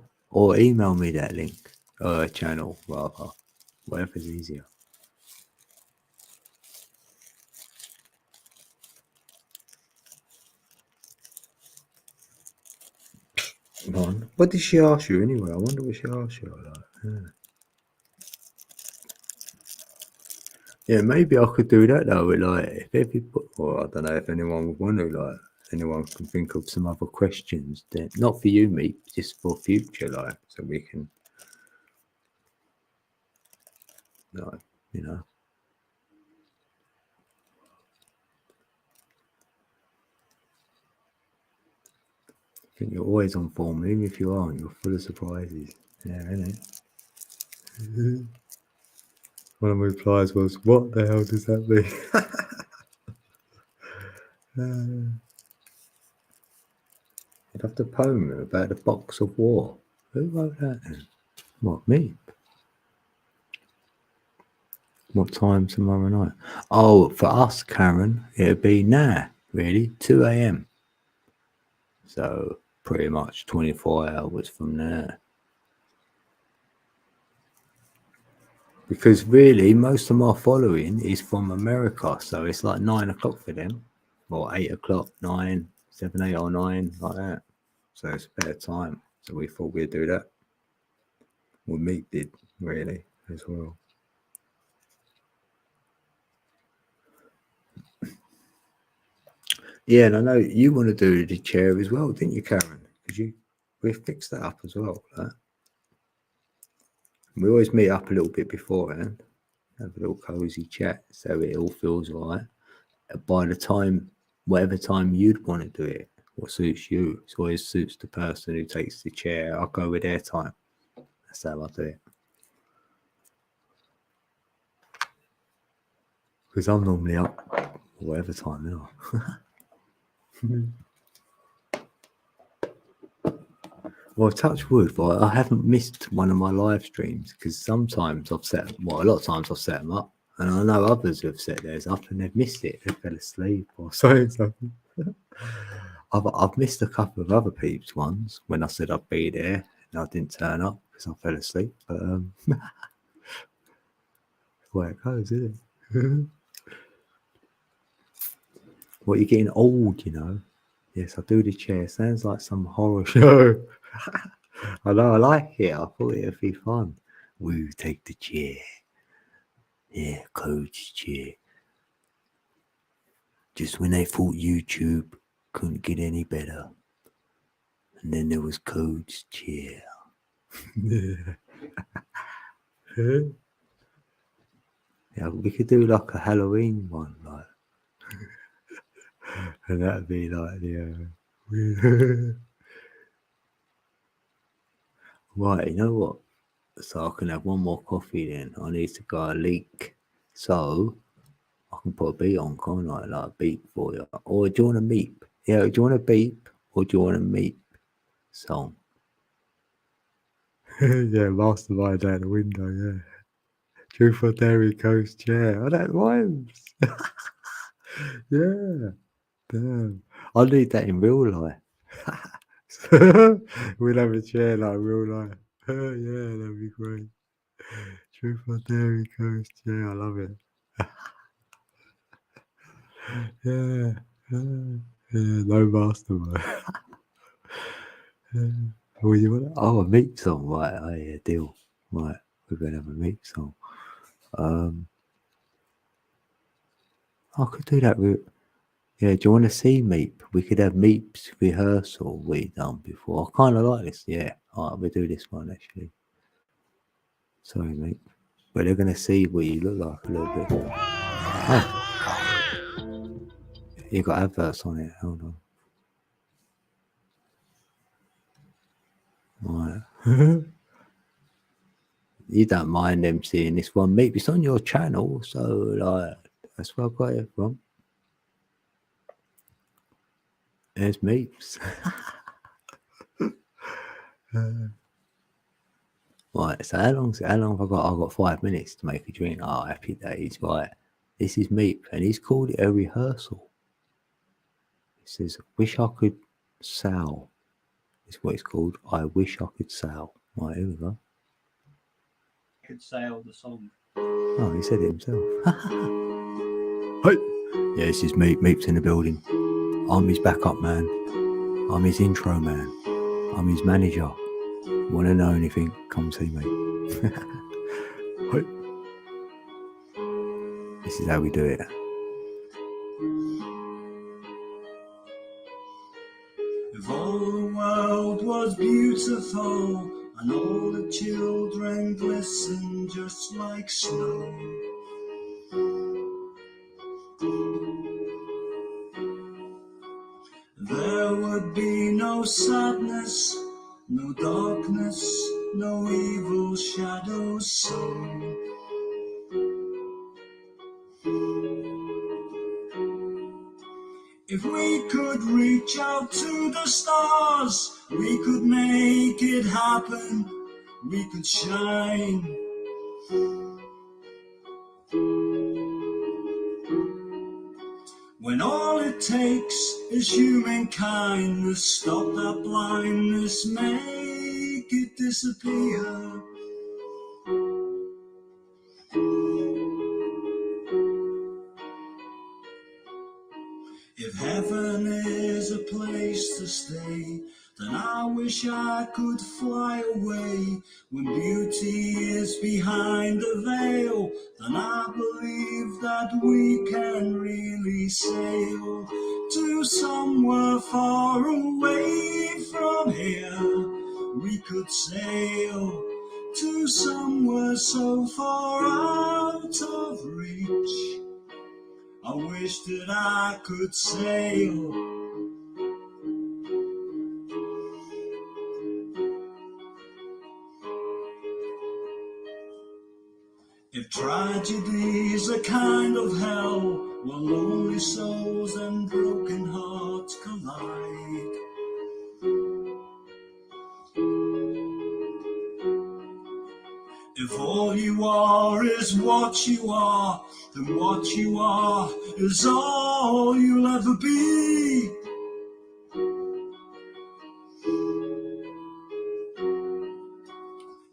email me that link, channel rather, whatever's easier. What did she ask you anyway? I wonder what she asked you. Yeah, maybe I could do that though. Like, if everybody, or I don't know if anyone would want to. Like, anyone can think of some other questions. Then not for you, me, just for future, like, so we can, like, I think you're always on form, even if you aren't. You're full of surprises. Yeah, isn't it? One of my replies was, "What the hell does that mean?" You'd have to poem about the box of war. Who wrote that then? What, me? What time tomorrow night? Oh, for us, Karen, it'd be now, really, 2 a.m. So pretty much 24 hours from now. Because really, most of my following is from America, so it's like 9 o'clock for them, or 8 o'clock, 9, 7, 8, or 9, like that. So it's a better time. So we thought we'd do that. Well, Meek did, really, as well. Yeah, and I know you want to do the chair as well, didn't you, Karen? Because we fixed that up as well. Right? We always meet up a little bit beforehand, have a little cozy chat, so it all feels all right. By the time, whatever time you'd want to do it, what suits you, it always suits the person who takes the chair. I'll go with their time. That's how I do it. Because I'm normally up whatever time now. Well, touch wood, but I haven't missed one of my live streams because sometimes I've set, well, a lot of times I've set them up, and I know others who have set theirs up and they've missed it. They fell asleep or something. I've missed a couple of other peeps ones when I said I'd be there and I didn't turn up because I fell asleep. But that's the way it goes, isn't it? Well, you're getting old, you know. Yes, I do the chair. Sounds like some horror show. I know, I like it. I thought it'd be fun. Woo, take the chair. Yeah, Code's chair. Just when they thought YouTube couldn't get any better. And then there was Code's chair. Yeah, we could do like a Halloween one, like. And that'd be like the right, you know what? So I can have one more coffee then. I need to go a leak. So I can put a beat on, can't I? Like a beat for you. Or do you want a meep? Yeah, do you want a beep or do you want a meep song? Yeah, mastermind out the window, yeah. Truth or Dairy Coast chair. Oh, that rhymes. Yeah. Damn. I need that in real life. We'll have a chair like real life. Yeah, that'd be great. Truth or Dairy Coast chair. I love it. Yeah. No mastermind. Well, you want? Oh, a meat song, right? Oh, yeah, deal. Right, we're gonna have a meat song. I could do that with. Yeah, do you want to see Meep? We could have Meep's rehearsal we done before. I kind of like this. Yeah, all right, we'll do this one actually. Sorry, Meep, but they're gonna see what you look like a little bit. Oh, you got adverts on it. Hold on. Right. You don't mind them seeing this one, Meep? It's on your channel, so like that's where I got it from. There's Meeps. Right, so how long have I got? I've got 5 minutes to make a drink. Oh, happy days, right. This is Meep, and he's called it a rehearsal. He says, wish I could sail. Is what it's called. I wish I could sail. Right, here we go. Could sail the song. Oh, he said it himself. Hey! Yeah, this is Meep. Meep's in the building. I'm his backup man. I'm his intro man. I'm his manager. Want to know anything? Come see me. Hey. This is how we do it. If all the world was beautiful and all the children glistened just like snow, there would be no sadness, no darkness, no evil shadows. So if we could reach out to the stars, we could make it happen, we could shine. When all it takes is humankind to stop that blindness, make it disappear. If heaven is a place to stay, then I wish I could fly away. When beauty is behind the veil, then I believe that we can really sail to somewhere far away from here. We could sail to somewhere so far out of reach. I wish that I could sail. If tragedy's a kind of hell, where lonely souls and broken hearts collide, if all you are is what you are, then what you are is all you'll ever be.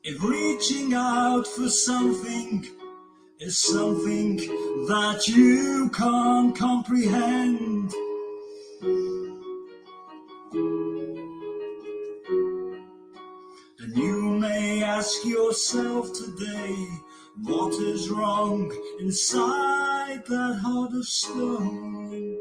If reaching out for something is something that you can't comprehend, then you may ask yourself today, what is wrong inside that heart of stone?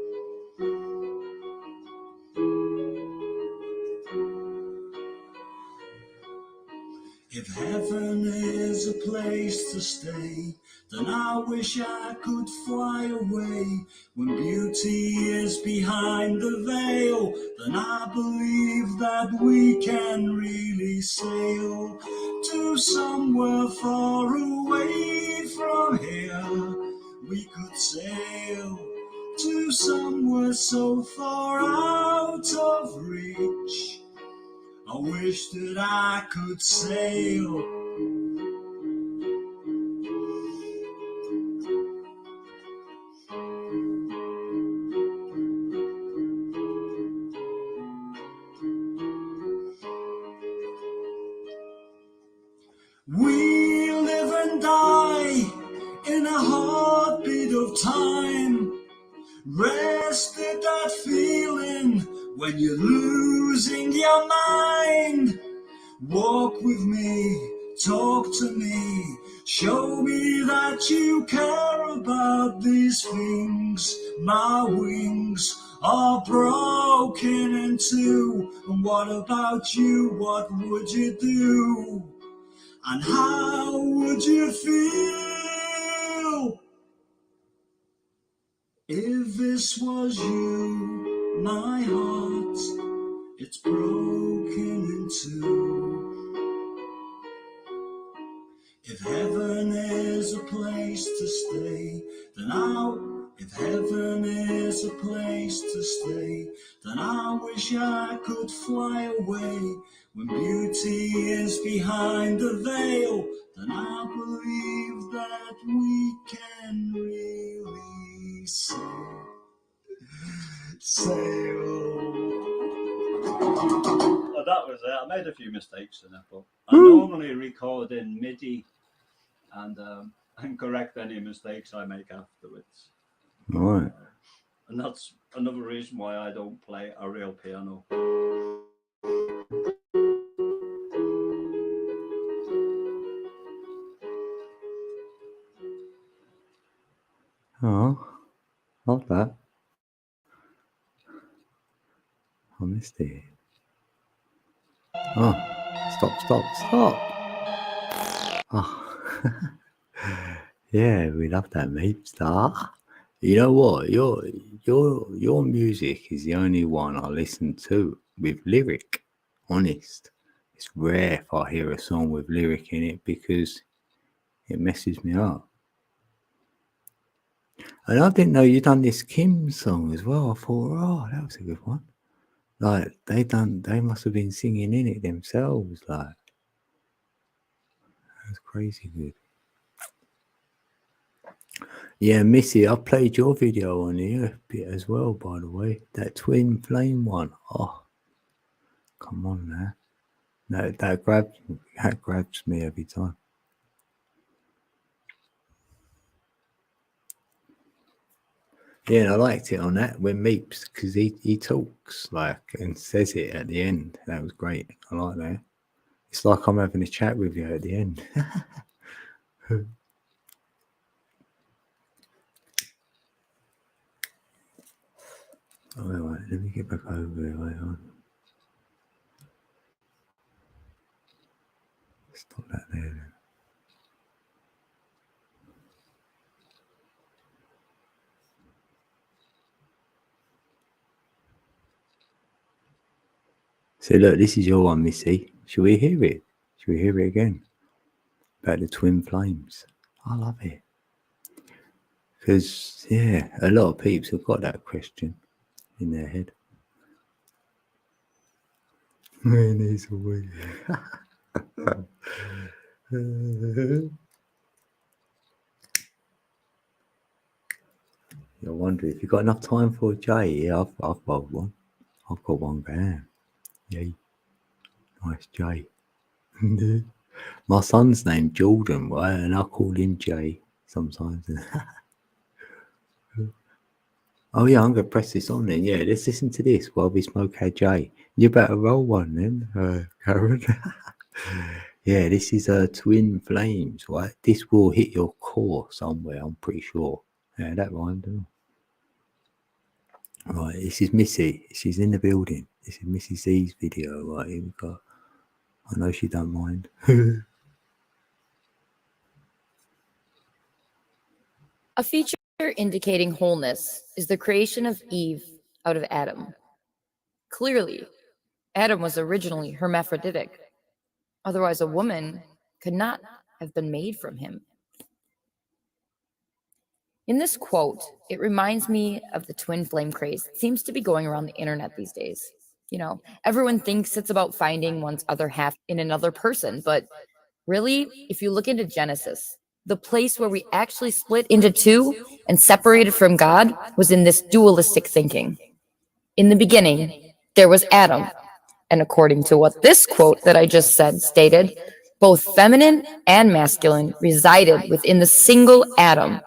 If heaven is a place to stay, then I wish I could fly away. When beauty is behind the veil, then I believe that we can really sail to somewhere far away from here. We could sail to somewhere so far out of reach. I wish that I could sail. We live and die in a heartbeat of time. Rest in that feeling when you're losing your mind. Walk with me, talk to me, show me that you care about these things. My wings are broken in two, and what about you? What would you do? And how would you feel if this was you? My heart, it's broken in two. If heaven is a place to stay, then if heaven is a place to stay, then I wish I could fly away. When beauty is behind the veil, then I believe that we can really sail. Well, that was it. I made a few mistakes in it, but I normally record in MIDI and correct any mistakes I make afterwards. Right. And that's another reason why I don't play a real piano. Oh, love that. I missed it. Oh, stop. Oh. Yeah, we love that, mate. Star. You know what? Your music is the only one I listen to with lyric. Honest. It's rare if I hear a song with lyric in it because it messes me up. And I didn't know you done this Kim song as well. I thought, oh, that was a good one. Like they must have been singing in it themselves. Like that's crazy good. Yeah, Missy, I played your video on here bit as well, by the way. That twin flame one. Oh, come on now. That grabs me every time. Yeah, and I liked it on that when Meeps, because he talks like and says it at the end. That was great. I like that. It's like I'm having a chat with you at the end. Oh, wait, wait, let me get back over here. Wait on. Stop that there then. So look, this is your one, Missy. Should we hear it? Should we hear it again? About the twin flames. I love it. Because, yeah, a lot of peeps have got that question in their head. Man, it's away. You're wondering if you've got enough time for a J. Yeah, I've got one. I've got one going. Yay. Nice J. My son's named Jordan, right? And I call him Jay sometimes. Oh yeah, I'm gonna press this on then. Yeah, let's listen to this while we smoke our J. You better roll one then, Karen. Yeah, this is Twin Flames, right? This will hit your core somewhere, I'm pretty sure. Yeah, that rhymed. Right, this is Missy. She's in the building. This is Missy C's video. Right, here we go. I know she don't mind. A feature indicating wholeness is the creation of Eve out of Adam. Clearly, Adam was originally hermaphroditic. Otherwise, a woman could not have been made from him. In this quote, it reminds me of the twin flame craze that seems to be going around the internet these days. You know, everyone thinks it's about finding one's other half in another person, but really, if you look into Genesis, the place where we actually split into two and separated from God was in this dualistic thinking. In the beginning, there was Adam. And according to what this quote that I just said stated, both feminine and masculine resided within the single Adam.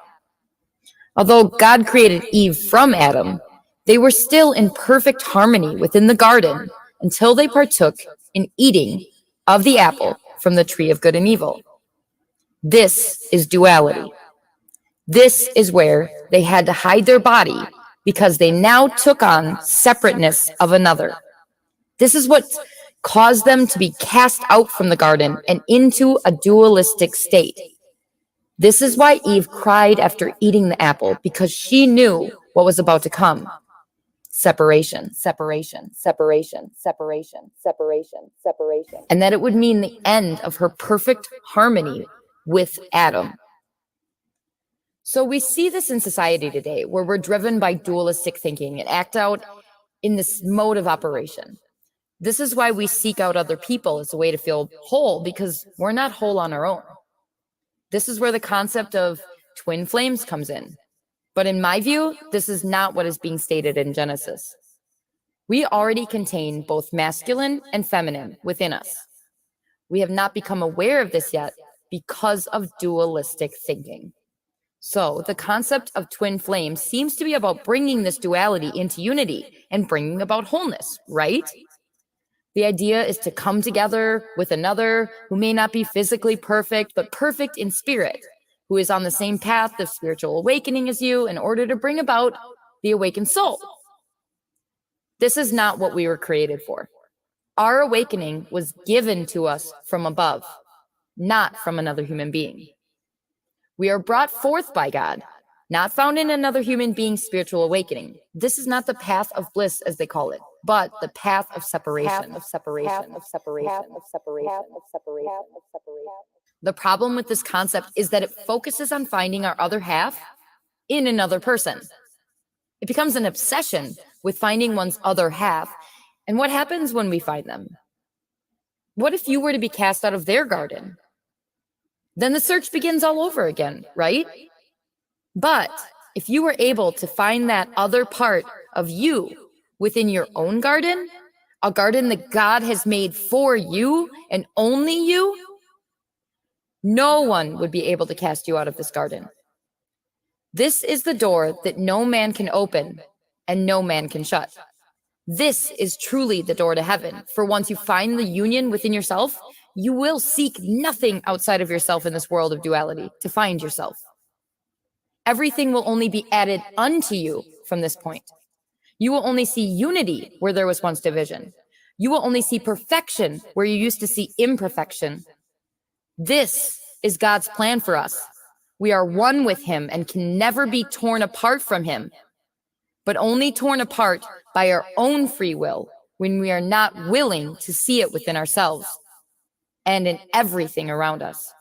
Although God created Eve from Adam, they were still in perfect harmony within the garden until they partook in eating of the apple from the tree of good and evil. This is duality. This is where they had to hide their body because they now took on separateness of another. This is what caused them to be cast out from the garden and into a dualistic state. This is why Eve cried after eating the apple, because she knew what was about to come. Separation, separation, separation, separation, separation, separation. And that it would mean the end of her perfect harmony with Adam. So we see this in society today, where we're driven by dualistic thinking and act out in this mode of operation. This is why we seek out other people as a way to feel whole, because we're not whole on our own. This is where the concept of twin flames comes in. But in my view, this is not what is being stated in Genesis. We already contain both masculine and feminine within us. We have not become aware of this yet because of dualistic thinking. So the concept of twin flames seems to be about bringing this duality into unity and bringing about wholeness, right? The idea is to come together with another who may not be physically perfect, but perfect in spirit, who is on the same path of spiritual awakening as you in order to bring about the awakened soul. This is not what we were created for. Our awakening was given to us from above, not from another human being. We are brought forth by God, not found in another human being's spiritual awakening. This is not the path of bliss, as they call it, but the path of separation, of separation, of separation, of separation, of separation, of separation. The problem with this concept is that it focuses on finding our other half in another person. It becomes an obsession with finding one's other half. And what happens when we find them? What if you were to be cast out of their garden? Then the search begins all over again, right? But if you were able to find that other part of you within your own garden, a garden that God has made for you and only you, no one would be able to cast you out of this garden. This is the door that no man can open and no man can shut. This is truly the door to heaven. For once you find the union within yourself, you will seek nothing outside of yourself in this world of duality to find yourself. Everything will only be added unto you from this point. You will only see unity where there was once division. You will only see perfection where you used to see imperfection. This is God's plan for us. We are one with him and can never be torn apart from him, but only torn apart by our own free will when we are not willing to see it within ourselves and in everything around us.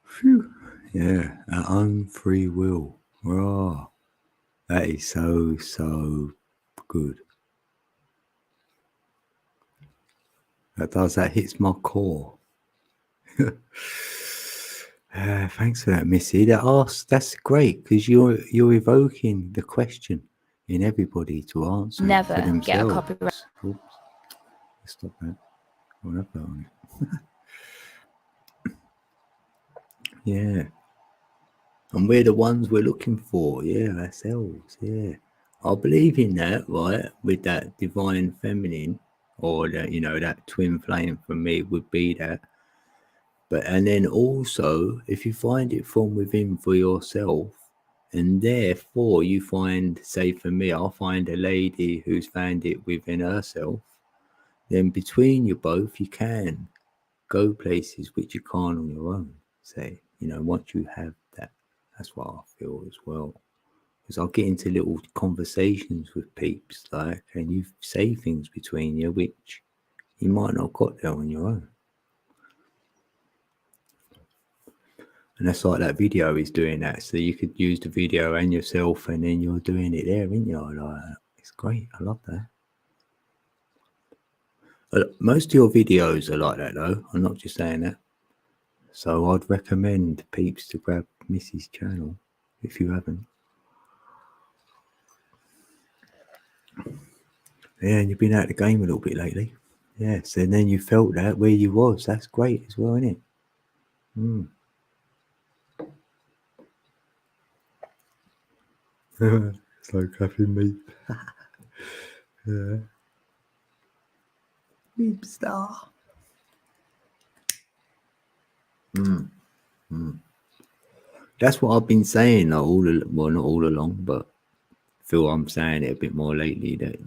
Phew. Yeah, our own free will. Oh, that is so, so good. That hits my core. Thanks for that, Missy. That's great, because you're evoking the question in everybody to answer Never for themselves. get a copyright. Oops. Stop that. I'll have that on it. Yeah. And we're the ones we're looking for, yeah, ourselves, yeah. I believe in that, right? With that divine feminine, or that, that twin flame for me would be that. But and then also, if you find it from within for yourself, and therefore you find, say for me, I'll find a lady who's found it within herself, then between you both, you can go places which you can't on your own. Say, once you have that, that's what I feel as well. Because I'll get into little conversations with peeps, and you say things between you which you might not got there on your own. And that's like that video is doing that. So you could use the video and yourself, and then you're doing it there, ain't you? It's great. I love that. Most of your videos are like that, though. I'm not just saying that. So I'd recommend peeps to grab Missy's channel if you haven't. Yeah, and you've been out of the game a little bit lately. Yes, and then you felt that where you was. That's great as well, isn't it? It's like having me. Yeah. Beep star. That's what I've been saying not all along, but I feel I'm saying it a bit more lately, that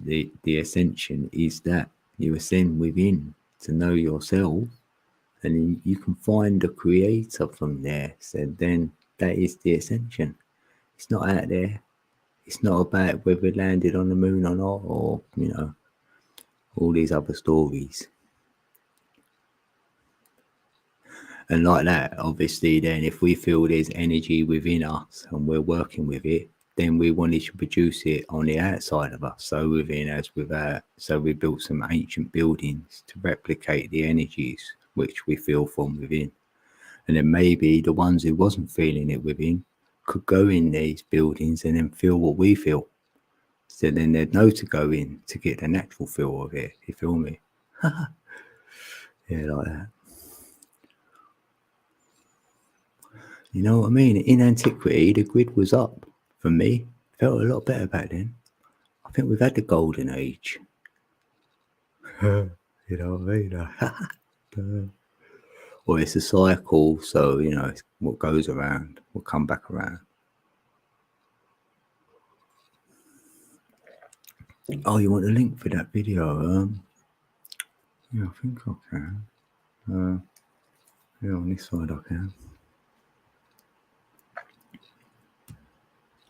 the ascension is that you ascend within to know yourself, and you can find the creator from there. So then that is the ascension. It's not out there. It's not about whether it landed on the moon or not, or all these other stories. And like that, obviously, then if we feel there's energy within us and we're working with it, then we wanted to produce it on the outside of us, so within as without. So we built some ancient buildings to replicate the energies which we feel from within. And then maybe the ones who wasn't feeling it within could go in these buildings and then feel what we feel. So then they'd know to go in to get the natural feel of it. You feel me? Yeah, like that. You know what I mean? In antiquity, the grid was up. For me, felt a lot better back then. I think we've had the golden age. You know what I mean? Or it's a cycle, so, it's what goes around will come back around. Oh, you want a link for that video? Yeah, I think I can. Yeah, on this side I can.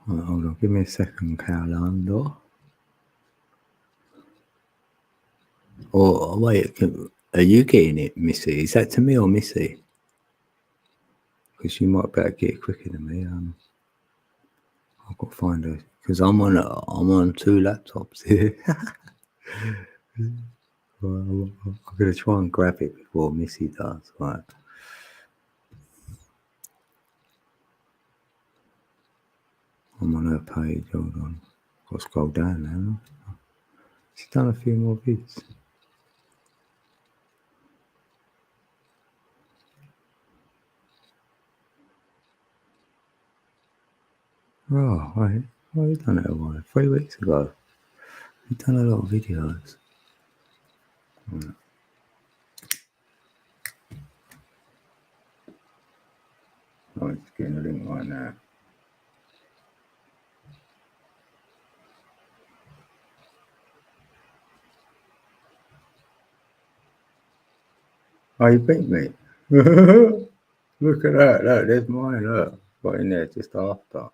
Right, hold on, give me a second, Carlando. Or wait, are you getting it, Missy? Is that to me or Missy? Because you might better get it quicker than me. I've got to find her, because I'm on two laptops here. Well, I'm gonna try and grab it before Missy does. Right. I'm on her page. Hold on. Got to scroll down now. She's done a few more vids. Oh, right. Oh, you've done it a while. 3 weeks ago. You've done a lot of videos. Right. I'm just getting a link right now. Oh, you beat me. Look at that. Look, there's mine. Look. Got in there just after.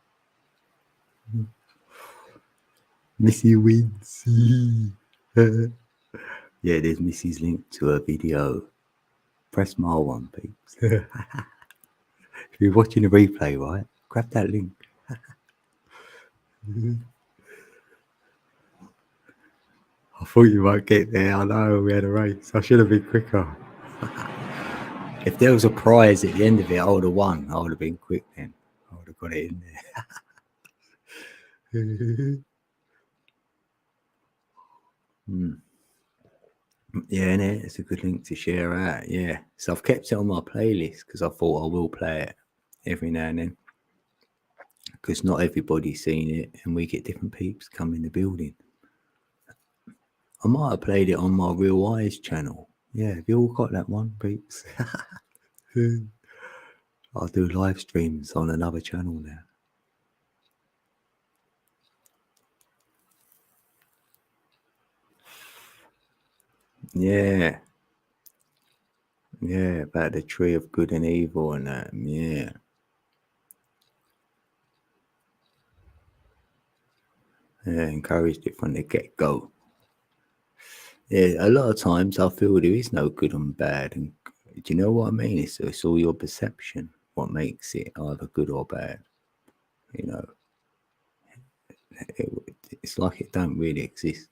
Missy wins. Yeah, there's Missy's link to her video. Press my one, peeps. If you're watching the replay, right, grab that link. I thought you might get there. I know we had a race. I should have been quicker. If there was a prize at the end of it, I would have won. I would have been quick then. I would have got it in there. Yeah, innit? It's a good link to share out. Yeah. So I've kept it on my playlist because I thought I will play it every now and then. Because not everybody's seen it and we get different peeps come in the building. I might have played it on my Real Eyes channel. Yeah, have you all got that one, peeps? I'll do live streams on another channel now. Yeah. Yeah, about the tree of good and evil and that. Yeah. Yeah, encouraged it from the get-go. Yeah, a lot of times I feel there is no good and bad. And do you know what I mean? It's all your perception what makes it either good or bad. You know, it's like it don't really exist.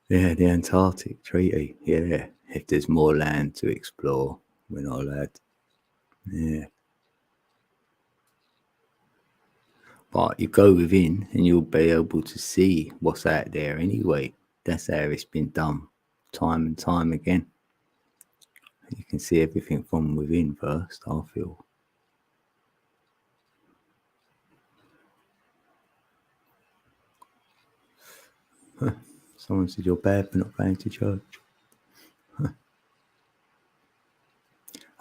Yeah, the Antarctic Treaty. Yeah, if there's more land to explore, we're not allowed. Yeah. But you go within and you'll be able to see what's out there anyway. That's how it's been done time and time again. You can see everything from within first, I feel. Someone said you're bad for not going to church.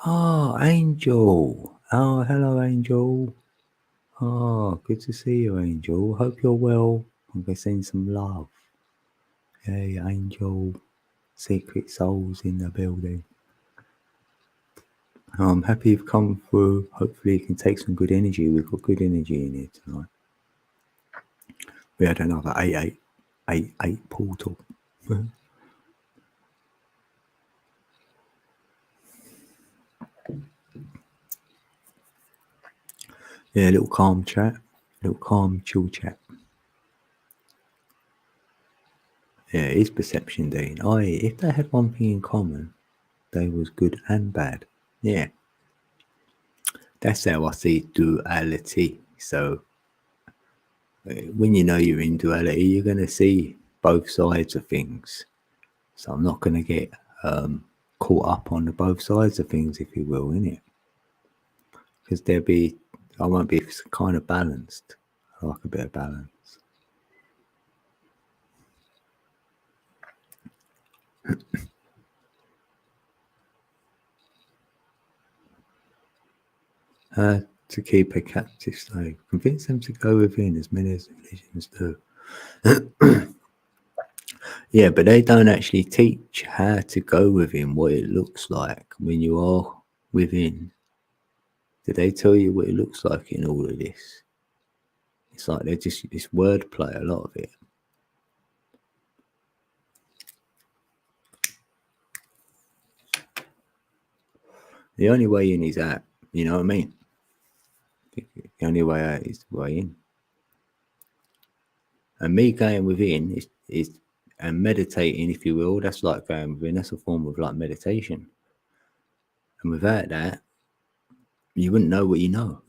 Oh, Angel. Oh, hello, Angel. Oh, good to see you, Angel. Hope you're well. I'm going to send some love. Hey, Angel. Secret souls in the building. I'm happy you've come through. Hopefully you can take some good energy. We've got good energy in here tonight. We had another 888 portal. Yeah, a little calm chat. A little calm, chill chat. Yeah, it is perception, Dean. If they had one thing in common, they was good and bad. Yeah. That's how I see duality. So when you know you're in duality, you're going to see both sides of things. So I'm not going to get caught up on the both sides of things, if you will, innit? Because I won't be kind of balanced. I like a bit of balance. To keep a captive slave. Convince them to go within, as many as religions do. Yeah, but they don't actually teach how to go within, what it looks like when you are within. Did they tell you what it looks like in all of this? It's like it's wordplay, a lot of it. The only way in is out, you know what I mean? The only way out is the way in. And me going within is and meditating, if you will, that's like going within, that's a form of like meditation. And without that, you wouldn't know what you know.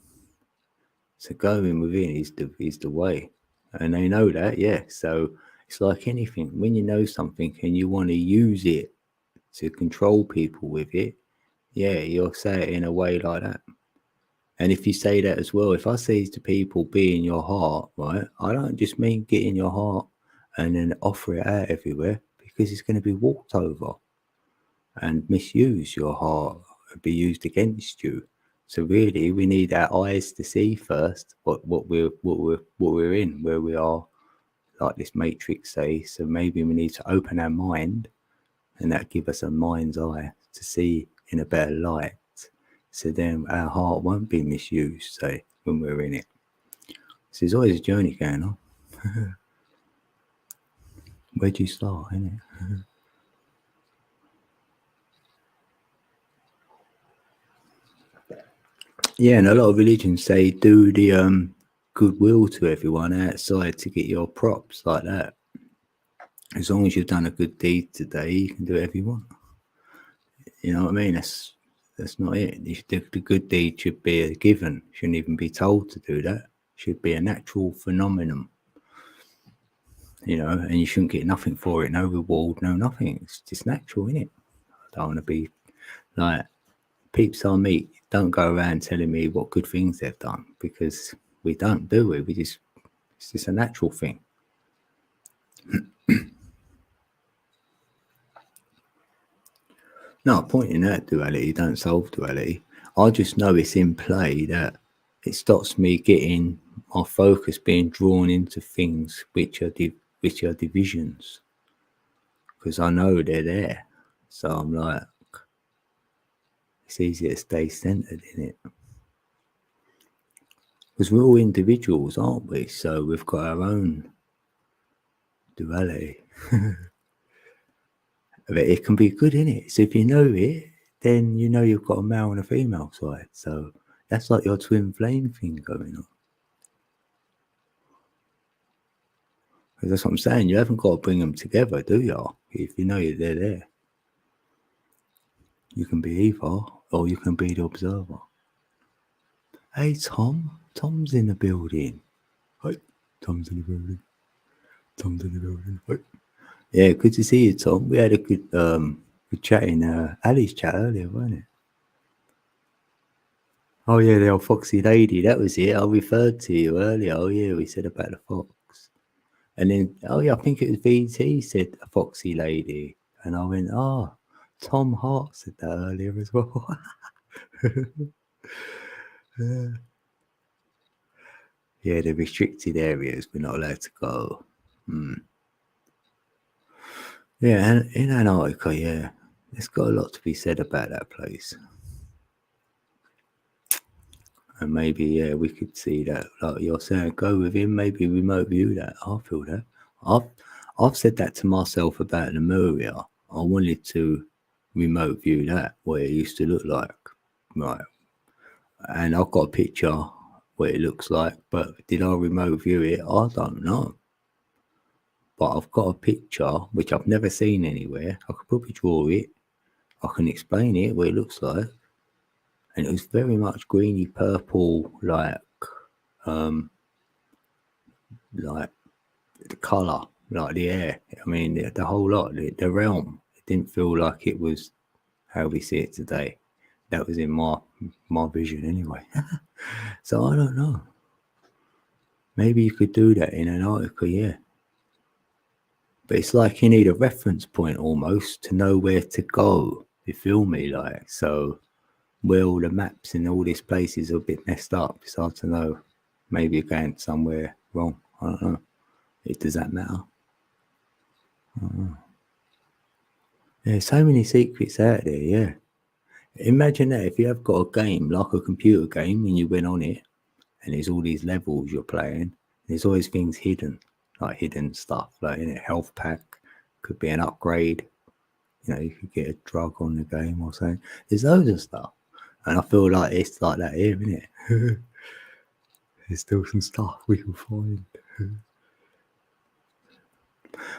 So going within is the way. And they know that, yeah. So it's like anything. When you know something and you want to use it to control people with it, yeah, you'll say it in a way like that. And if you say that as well, if I say to people, be in your heart, right? I don't just mean get in your heart and then offer it out everywhere, because it's going to be walked over and misuse. Your heart will be used against you. So really, we need our eyes to see first what we're in, where we are, like this matrix say. So maybe we need to open our mind, and that give us a mind's eye to see in a better light. So then our heart won't be misused, say, when we're in it. So there's always a journey going on. Where do you start, innit? Yeah, and a lot of religions say do the goodwill to everyone outside to get your props, like that. As long as you've done a good deed today, you can do whatever you want. You know what I mean? That's not it. The good deed should be a given. Shouldn't even be told to do that. Should be a natural phenomenon. You know, and you shouldn't get nothing for it. No reward, no nothing. It's just natural, innit? I don't want to be like, peeps I meet don't go around telling me what good things they've done, because we don't, do we? It's just a natural thing. No, pointing at duality don't solve duality. I just know it's in play, that it stops me getting my focus being drawn into things which are divisions, because I know they're there. So I'm like, it's easier to stay centered in it. Because we're all individuals, aren't we? So we've got our own duality. But it can be good, innit? So if you know it, then you know you've got a male and a female side. So that's like your twin flame thing going on. Because that's what I'm saying. You haven't got to bring them together, do you? If you know they're there. You can be either, or you can be the observer. Hey, Tom. Tom's in the building. Hi. Tom's in the building. Tom's in the building. Hi. Yeah, good to see you, Tom. We had a good chat in Ali's chat earlier, wasn't it? Oh yeah, the old foxy lady. That was it. I referred to you earlier. Oh yeah, we said about the fox. And then, oh yeah, I think it was VT said a foxy lady. And I went, oh, Tom Hart said that earlier as well. Yeah, the restricted areas, we're not allowed to go. Yeah, and in Antarctica, yeah, there's got a lot to be said about that place. And maybe, yeah, we could see that, like you're saying, go with him, maybe remote view that. I feel that. I've said that to myself about Lemuria. I wanted to remote view that, what it used to look like. Right. And I've got a picture what it looks like, but did I remote view it? I don't know. But I've got a picture which I've never seen anywhere. I could probably draw it. I can explain it, what it looks like. And it was very much greeny purple, like the colour, like the air. I mean, the whole lot, the realm. It didn't feel like it was how we see it today. That was in my vision anyway. So I don't know. Maybe you could do that in Antarctica, yeah. But it's like you need a reference point almost to know where to go. You feel me? Like, so where all the maps in all these places are a bit messed up. It's hard to know. Maybe you're going somewhere wrong. I don't know. Does that matter? I don't know. There's so many secrets out there, yeah. Imagine that if you have got a game, like a computer game, and you went on it, and there's all these levels you're playing, there's always things hidden, like hidden stuff, like in a health pack, could be an upgrade. You know, you could get a drug on the game or something. There's loads of stuff. And I feel like it's like that here, isn't it? There's still some stuff we can find.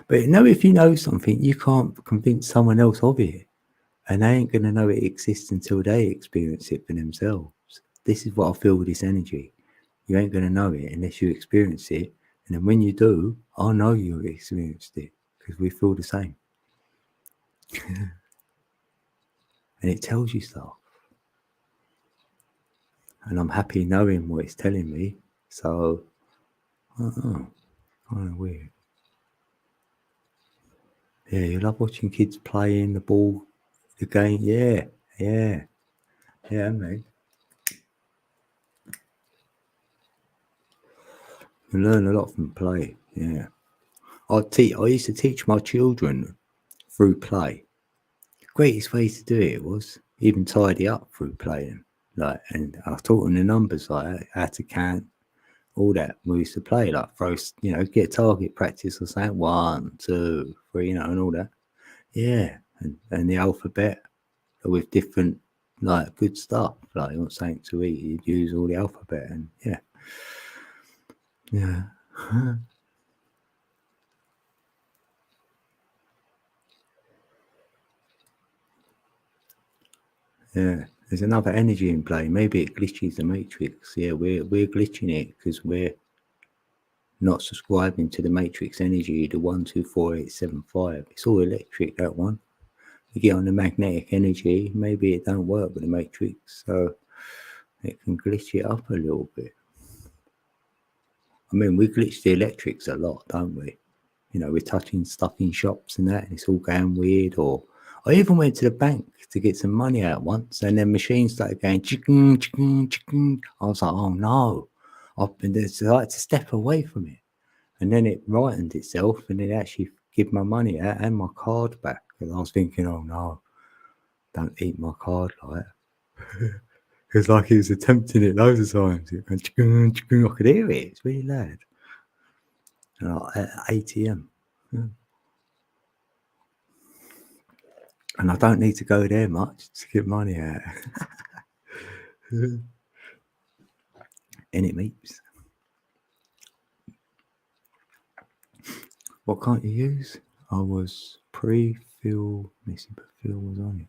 But you know, if you know something, you can't convince someone else of it. And they ain't going to know it exists until they experience it for themselves. This is what I feel with this energy. You ain't going to know it unless you experience it. And then when you do, I know you experienced it, because we feel the same. And it tells you stuff. And I'm happy knowing what it's telling me. So, I don't know. Kind of weird. Yeah, you love watching kids playing the ball, the game. Yeah, man. You learn a lot from play. Yeah, I used to teach my children through play. Greatest way to do it was even tidy up through playing. Like, and I taught them the numbers, like how to count, all that. We used to play, like throw, get target practice or something. 1, 2, 3, and all that. Yeah, and the alphabet with different like good stuff. Like you want something to eat, you'd use all the alphabet, and yeah. Yeah, there's another energy in play. Maybe it glitches the matrix. Yeah, we're glitching it because we're not subscribing to the matrix energy, the 124875. It's all electric, that one. You get on the magnetic energy, maybe it don't work with the matrix, so it can glitch it up a little bit. I mean, we glitch the electrics a lot, don't we? We're touching stuff in shops and that, and it's all going weird. Or I even went to the bank to get some money out once, and then machines started going chicken, chicken, chicken. I was like, oh no. I've been like to step away from it. And then it rightened itself, and it actually give my money out and my card back. And I was thinking, oh no, don't eat my card like that. It's like he was attempting it loads of times. It went, chicken, chicken. I could hear it. It's really loud. At ATM. Yeah. And I don't need to go there much to get money out. And it meeps. What can't you use? I was pre-fill missing, but Phil was on it.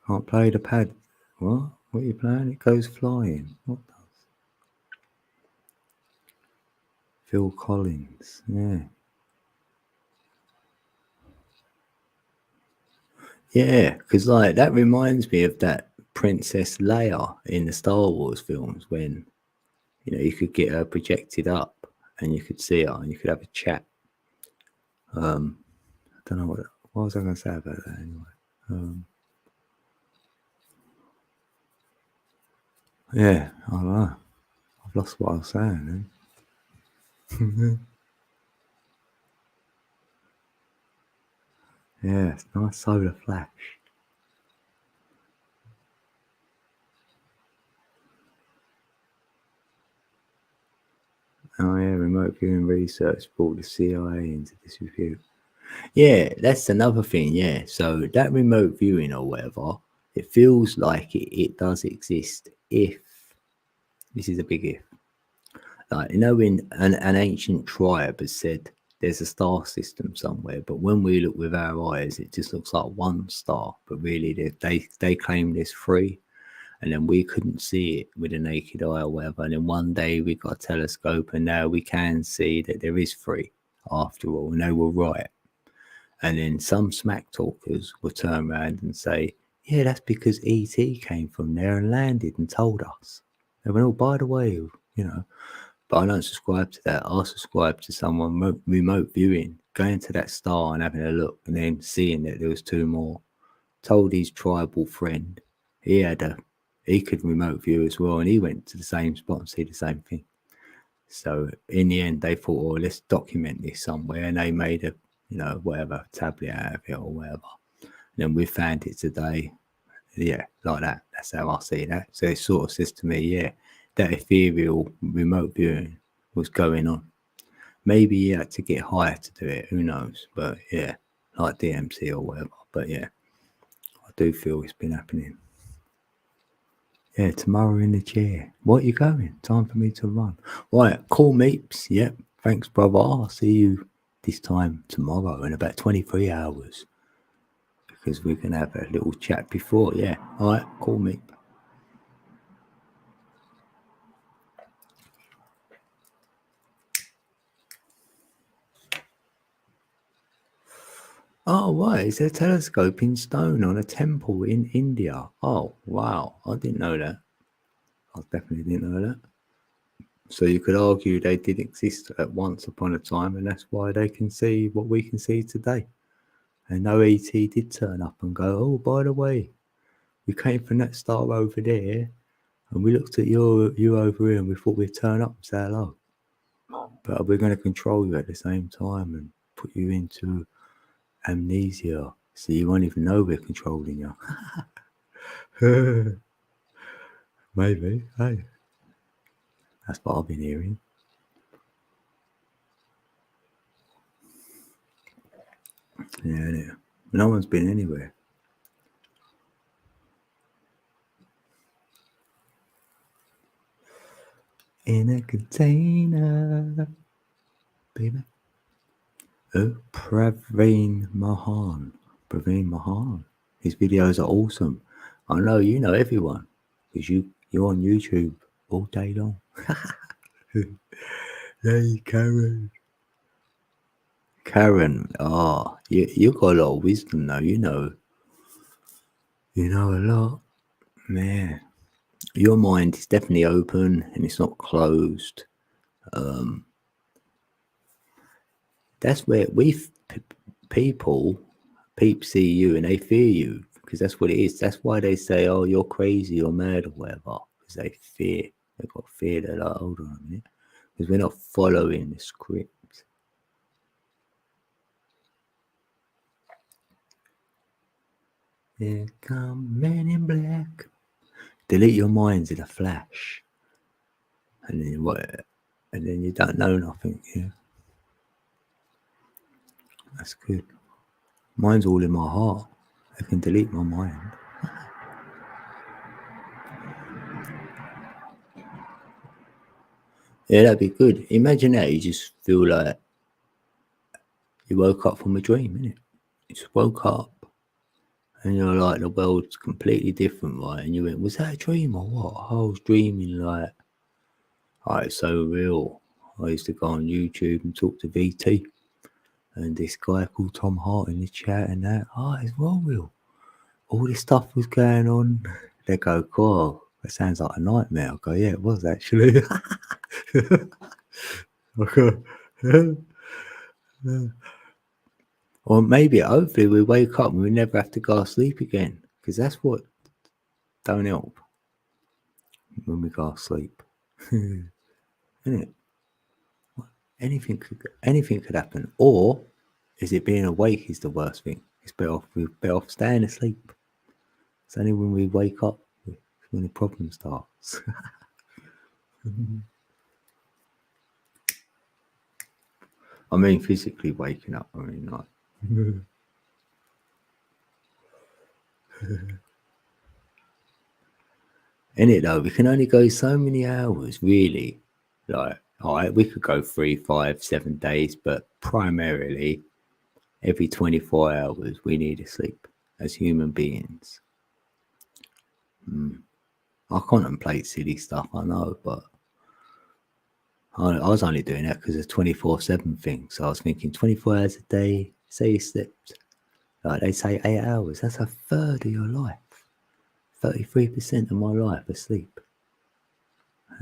Can't play the pad. What? What are you playing? It goes flying. What does? Phil Collins. Yeah. Yeah, because like that reminds me of that Princess Leia in the Star Wars films when you could get her projected up and you could see her and you could have a chat. I don't know what was I going to say about that anyway. Yeah, I don't know. I've lost what I was saying. Yeah, it's nice solar flash. Oh yeah, remote viewing research brought the CIA into disrepute. Yeah, that's another thing. Yeah, so that remote viewing or whatever, it feels like it does exist if this is a big if. Like when an ancient tribe has said there's a star system somewhere, but when we look with our eyes, it just looks like one star. But really, they claim there's 3. And then we couldn't see it with a naked eye or whatever. And then one day we got a telescope, and now we can see that there is 3 after all, and they were right. And then some smack talkers will turn around and say, yeah, that's because ET came from there and landed and told us. They went, oh, by the way, but I don't subscribe to that. I subscribe to someone remote viewing, going to that star and having a look, and then seeing that there was 2 more. Told his tribal friend he could remote view as well, and he went to the same spot and see the same thing. So in the end, they thought, oh, let's document this somewhere, and they made a whatever tablet out of it or whatever. And then we found it today. Yeah, like that. That's how I see that. So it sort of says to me, yeah, that ethereal remote viewing was going on. Maybe you had to get higher to do it. Who knows? But yeah, like DMC or whatever. But yeah, I do feel it's been happening. Yeah, tomorrow in the chair. What, you going? Time for me to run. Right, cool meeps. Yep. Thanks, brother. I'll see you this time tomorrow in about 23 hours. Because we're going to have a little chat before. Yeah. All right, cool meep. Oh, right. It's a telescope in stone on a temple in India. Oh, wow. I didn't know that. I definitely didn't know that. So you could argue they did exist at once upon a time, and that's why they can see what we can see today. And no ET did turn up and go, oh, by the way, we came from that star over there, and we looked at you over here, and we thought we'd turn up and say hello. But we're going to control you at the same time and put you into amnesia, so you won't even know we're controlling you. Maybe, hey. That's what I've been hearing. Yeah. No one's been anywhere. In a container, baby. Oh, Praveen Mahan. His videos are awesome. I know you know everyone because you're on YouTube all day long. Hey, Karen. Oh, you got a lot of wisdom though. You know a lot, man. Your mind is definitely open and it's not closed. That's where people see you and they fear you because that's what it is. That's why they say, "Oh, you're crazy or mad or whatever," because they fear. They've got fear. They're like, "Hold on a minute," because we're not following the script. Here come Men in Black. Delete your minds in a flash, and then what? And then you don't know nothing. Yeah, that's good. Mine's all in my heart. I can delete my mind. Yeah, that'd be good. Imagine that you just feel like you woke up from a dream, innit? You just woke up and you're like, the world's completely different, right? And you went, was that a dream or what? I was dreaming like, oh, it's so real. I used to go on YouTube and talk to VT and this guy called Tom Hart in the chat and that. Oh, it's well real. All this stuff was going on. They go, cool. That sounds like a nightmare. I go, yeah, it was actually. Or maybe, hopefully, we wake up and we never have to go to sleep again. Because that's what don't help when we go to sleep. Isn't it? Anything could happen. Or is it being awake is the worst thing? It's we're better off staying asleep. It's only when we wake up when the problem starts. I mean, physically waking up. I mean, like. In it though, we can only go so many hours, really. Like, all right, we could go 3, 5, 7 days, but primarily every 24 hours we need to sleep as human beings. I contemplate silly stuff, I know, but I was only doing that because of 24/7 thing. So I was thinking 24 hours a day, say you slept, like they say 8 hours, that's a third of your life. 33% of my life asleep.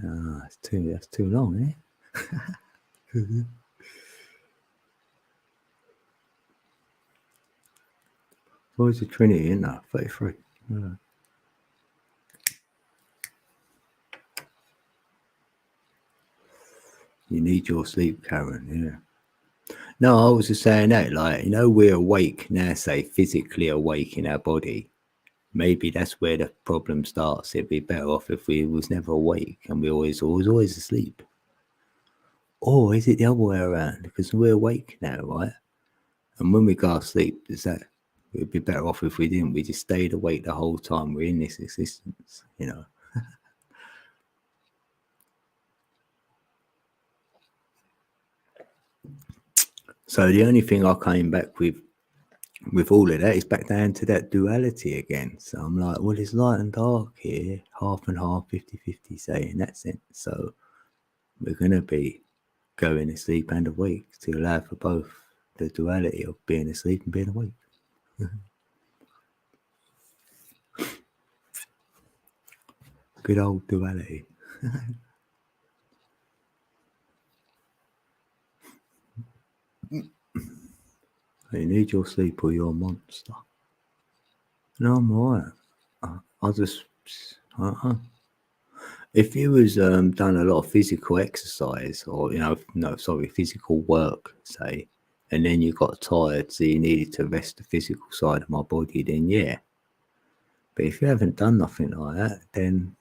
That's too long, eh? What was the Trinity in there? 33. You need your sleep, Karen, yeah. No, I was just saying that, like, we're awake now, say physically awake in our body. Maybe that's where the problem starts. It'd be better off if we was never awake and we always asleep. Or is it the other way around? Because we're awake now, right? And when we go to sleep, it'd be better off if we didn't. We just stayed awake the whole time we're in this existence, So the only thing I came back with all of that is back down to that duality again. So I'm like, well, it's light and dark here, half and half, 50-50, say, in that sense. So we're going to be going to sleep and awake to allow for both the duality of being asleep and being awake. Good old duality. You need your sleep or you're a monster. No, I'm alright. I just, if you was done a lot of physical exercise or physical work, say, and then you got tired, so you needed to rest the physical side of my body, then yeah. But if you haven't done nothing like that, then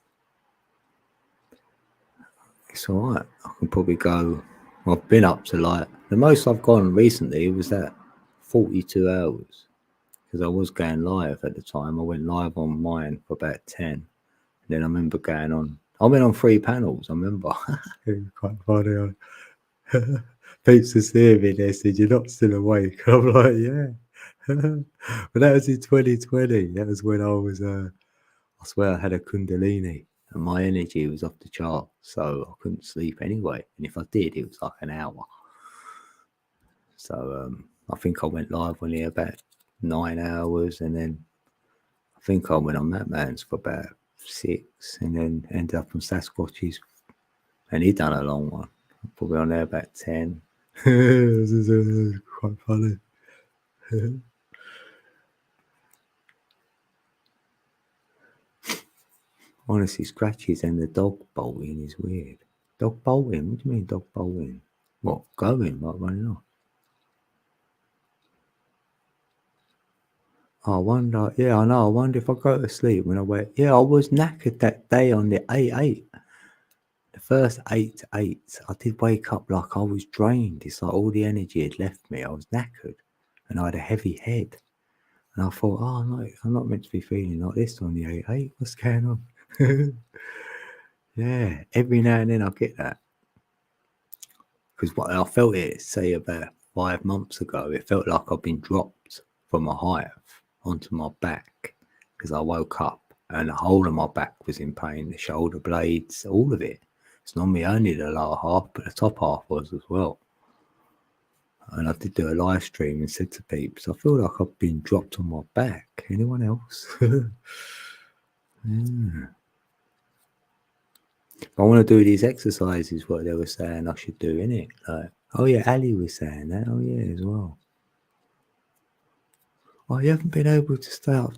it's alright. I can probably go. I've been up to like the most I've gone recently was that 42 hours because I was going live at the time. I went live on mine for about 10. And then I remember going on. I went on 3 panels. I remember. It was quite funny. Peeps are seeing me. They said, "You're not still awake." I'm like, "Yeah." But that was in 2020. That was when I was. I swear I had a Kundalini. And my energy was off the chart, so I couldn't sleep anyway. And if I did, it was like an hour. So I think I went live on here about 9 hours, and then I think I went on that man's for about 6, and then ended up on Sasquatch's, and he done a long one. Probably on there about 10. This is quite funny. Honestly, scratches and the dog bolting is weird. Dog bolting? What do you mean dog bolting? What, going, like running off? I wonder, yeah, I know. I wonder if I go to sleep when I wake. Yeah, I was knackered that day on the 8-8. The first 8 to 8, I did wake up like I was drained. It's like all the energy had left me. I was knackered and I had a heavy head. And I thought, oh, no, I'm not meant to be feeling like this on the 8-8. What's going on? Yeah, every now and then I get that. Because what I felt it, say, about 5 months ago, it felt like I've been dropped from a hive onto my back because I woke up and the whole of my back was in pain, the shoulder blades, all of it. It's normally only the lower half, but the top half was as well. And I did do a live stream and said to peeps, I feel like I've been dropped on my back. Anyone else? Yeah. I want to do these exercises, what they were saying I should do, innit? Like, oh yeah, Ali was saying that. Oh yeah, as well. Oh, you haven't been able to stay up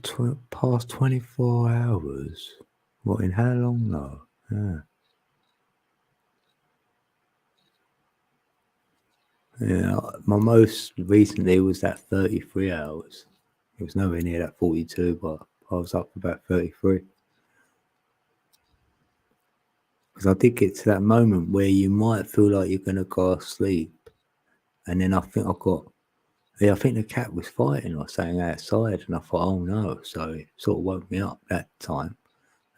past 24 hours. What, in how long though? Yeah. Yeah, my most recently was that 33 hours. It was nowhere near that 42, but I was up for about 33. Because I did get to that moment where you might feel like you're going to go to sleep. And then I think I think the cat was fighting or something outside. And I thought, oh no. So it sort of woke me up that time.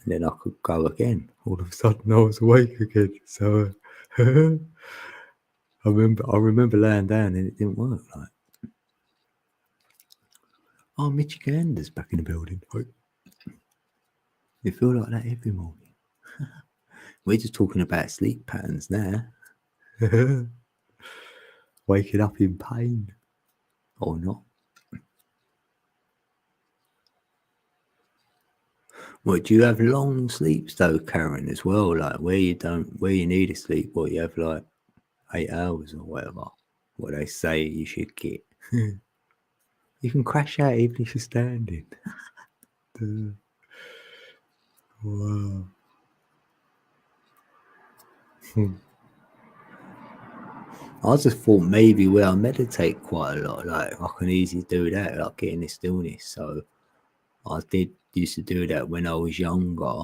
And then I could go again. All of a sudden I was awake again. So I remember laying down and it didn't work. Like, oh, Mitchy Gander's back in the building. You feel like that every morning. We're just talking about sleep patterns now. Waking up in pain or not. Well, do you have long sleeps though, Karen, as well? Like where you need to sleep, what you have like 8 hours or whatever. What they say you should get. You can crash out even if you're standing. Wow. I just thought maybe where I meditate quite a lot, like I can easily do that, like getting the stillness. So I used to do that when I was younger,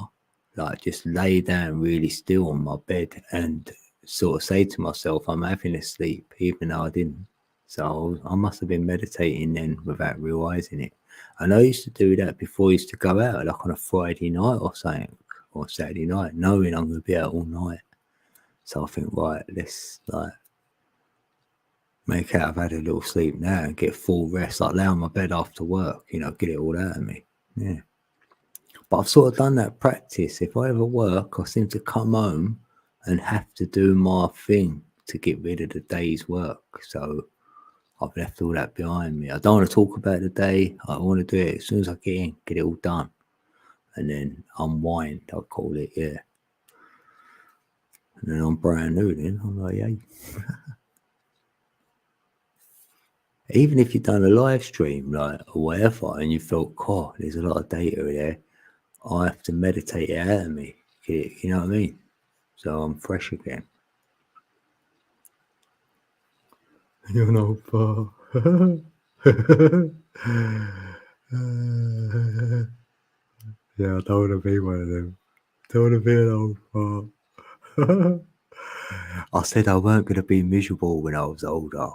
like just lay down really still on my bed and sort of say to myself, I'm having a sleep, even though I didn't. So I must have been meditating then without realizing it. And I used to do that before I used to go out, like on a Friday night or something, or Saturday night, knowing I'm going to be out all night. So I think, right, let's like make out I've had a little sleep now and get full rest, like lay on my bed after work, get it all out of me. Yeah. But I've sort of done that practice. If I ever work, I seem to come home and have to do my thing to get rid of the day's work. So I've left all that behind me. I don't want to talk about the day. I want to do it as soon as I get in, get it all done. And then unwind, I'll call it, yeah. And then I'm brand new then. I'm like, hey. Even if you've done a live stream, like, or whatever, and you felt, God, there's a lot of data there, I have to meditate it out of me. You know what I mean? So I'm fresh again. You're an old fart. Yeah, I don't want to be one of them. Don't want to be an old fart. I said I weren't going to be miserable when I was older.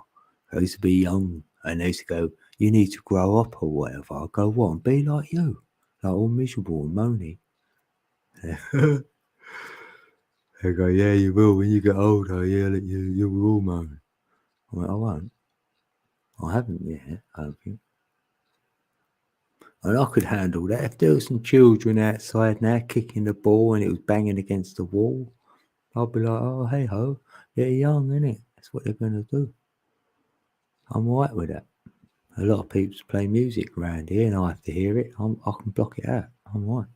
I used to be young, and they used to go, you need to grow up or whatever. I go, what? And be like you, like all miserable and moany. They go, yeah, you will when you get older. Yeah, you will moan. I went, I won't. I haven't yet, I don't think. And I could handle that. If there was some children outside now kicking the ball and it was banging against the wall, I'd be like, oh, hey ho, they're young, innit? That's what they're going to do. I'm all right with that. A lot of people play music around here and I have to hear it. I can block it out. I'm all right.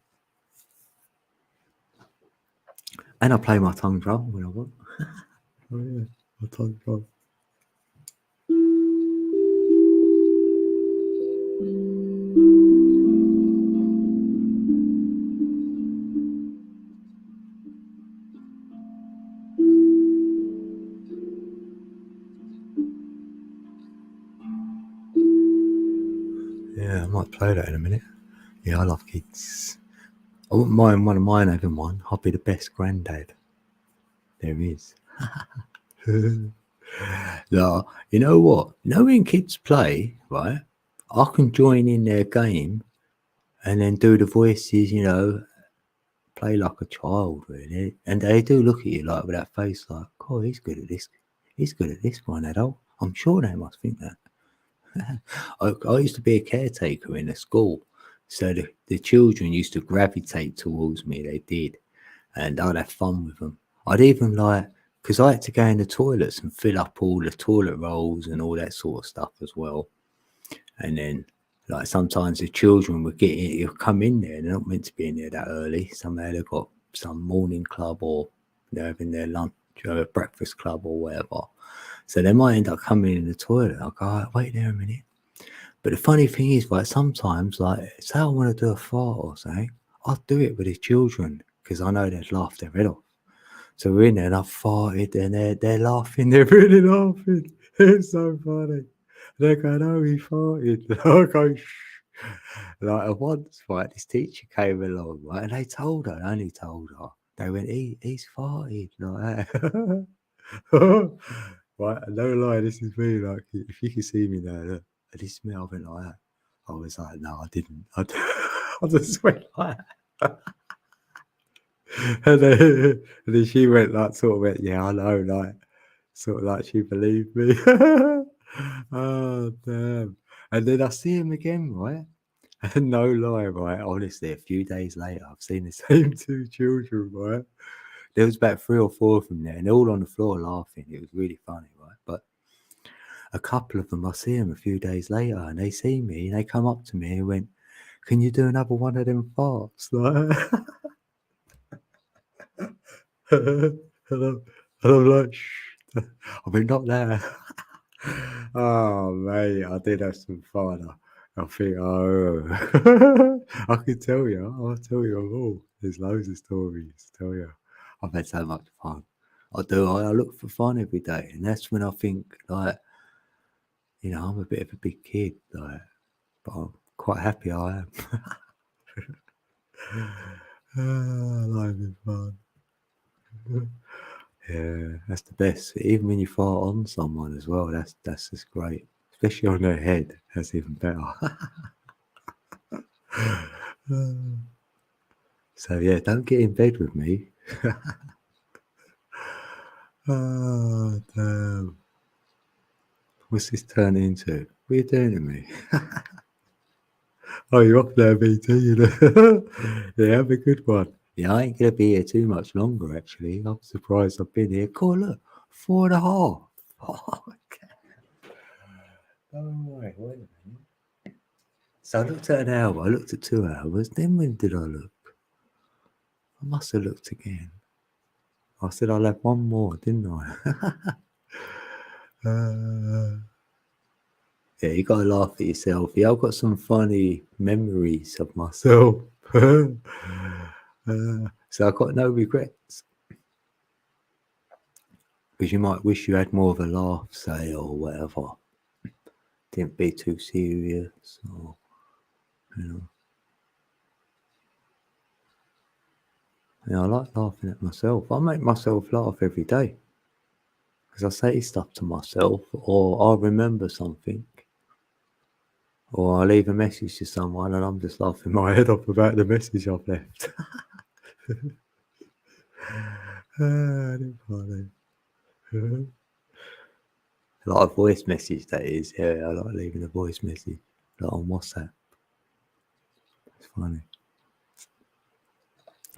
And I play my tongue drum when I want. Oh, yeah, my tongue drum. Yeah, I might play that in a minute. Yeah, I love kids. I wouldn't mind one of mine having one. I'll be the best granddad there is. No, you know what? You know when kids play, right? I can join in their game and then do the voices, you know, play like a child, really. And they do look at you like with that face like, oh, he's good at this. He's good at this one, adult. I'm sure they must think that. I used to be a caretaker in a school. So the children used to gravitate towards me. They did. And I'd have fun with them. I'd even like, because I had to go in the toilets and fill up all the toilet rolls and all that sort of stuff as well. And then, like, sometimes the children would you'll come in there, they're not meant to be in there that early. Somehow they've got some morning club or they're having their lunch or a breakfast club or whatever. So they might end up coming in the toilet. I'll go, right, wait there a minute. But the funny thing is, like, sometimes, like, say I want to do a fart or something, I'll do it with the children because I know they'd laugh their head off. So we're in there and I've farted and they're laughing, they're really laughing. It's so funny. They're going, oh, he farted. And I go, shh. Like once, right, this teacher came along, right, and they told her, only told her. They went, he's farted, like that. Right, no lie, this is me, like, if you can see me now, look, I just smell it like that. I was like, no, I didn't. I just went like that. And then she went like, sort of went, yeah, I know, like, sort of like she believed me. Oh, damn. And then I see him again, right? And no lie, right? Honestly, a few days later, I've seen the same two children, right? There was about 3 or 4 of them there, and they're all on the floor laughing. It was really funny, right? But a couple of them, I see them a few days later, and they see me, and they come up to me and went, can you do another one of them farts? Like, and I'm like, shh. I mean, not there. Oh, mate, I did have some fun. I think, oh, I can tell you. I'll tell you all. There's loads of stories to tell you. I've had so much fun. I do. I look for fun every day, and that's when I think, like, you know, I'm a bit of a big kid, like, but I'm quite happy I am. Life is fun. Yeah, that's the best. Even when you fart on someone as well, that's just great. Especially on their head, that's even better. So yeah, don't get in bed with me. Oh, damn. What's this turn into? What are you doing to me? Oh, you're up there, BT. You know? Yeah, have a good one. Yeah, I ain't going to be here too much longer, actually. I'm surprised I've been here. Cool, look, 4.5. Oh, okay. Oh, wait a minute. So I looked at an hour, I looked at 2 hours. Then when did I look? I must have looked again. I said I'll have one more, didn't I? Yeah, you gotta laugh at yourself. Yeah, I've got some funny memories of myself. So I've got no regrets. Because you might wish you had more of a laugh, say, or whatever. Didn't be too serious, or, you know. Yeah, I like laughing at myself. I make myself laugh every day. Because I say stuff to myself, or I'll remember something. Or I leave a message to someone and I'm just laughing my head off about the message I've left. Funny. Like a voice message, that is. Yeah, I like leaving a voice message, like on WhatsApp. It's funny.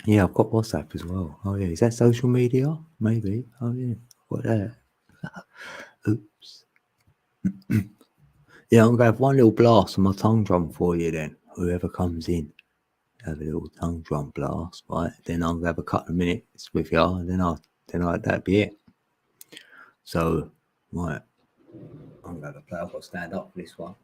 Yeah, I've got WhatsApp as well. Oh yeah, is that social media? Maybe. Oh yeah, got that. Oops. Yeah, I'm gonna have one little blast on my tongue drum for you then. Whoever comes in, have a little tongue drum blast, right? Then I'm gonna have a couple of minutes with you, and then that'd be it. So, right, I'm gonna play. I've got to stand up for this one.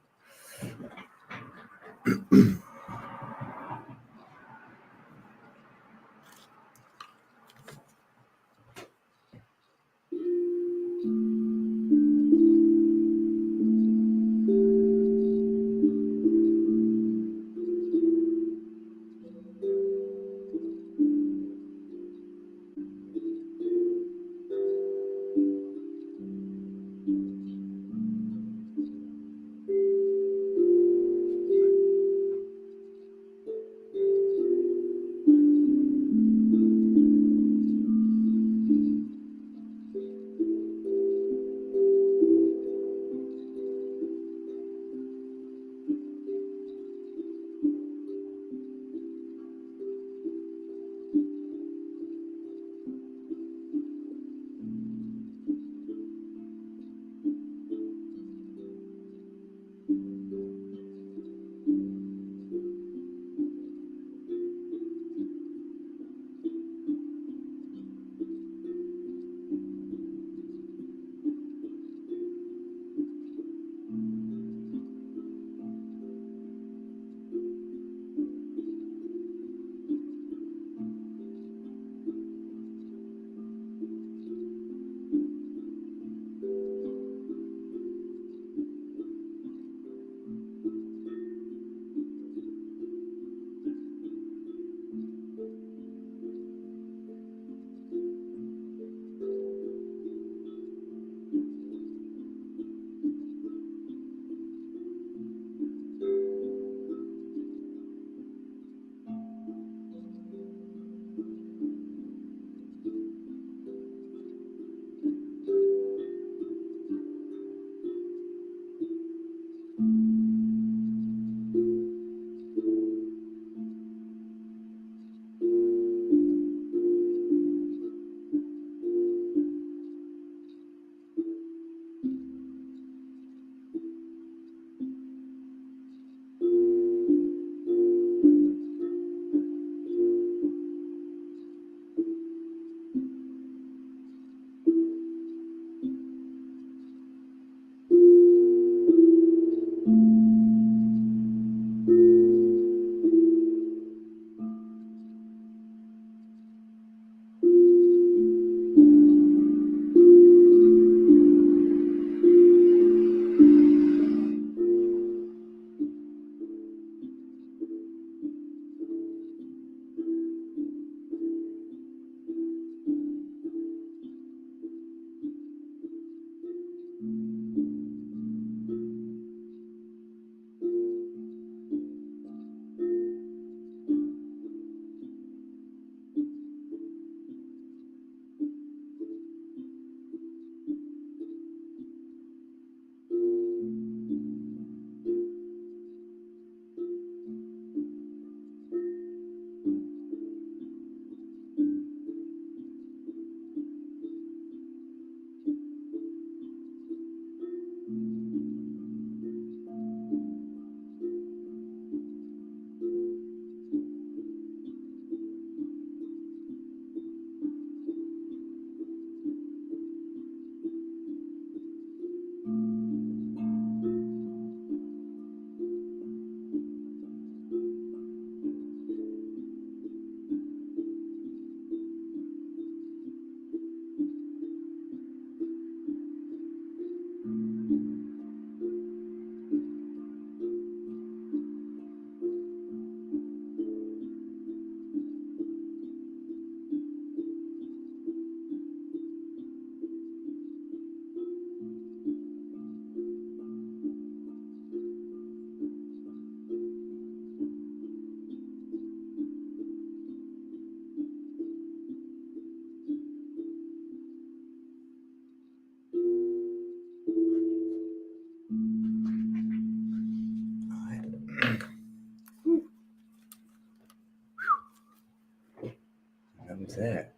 was that?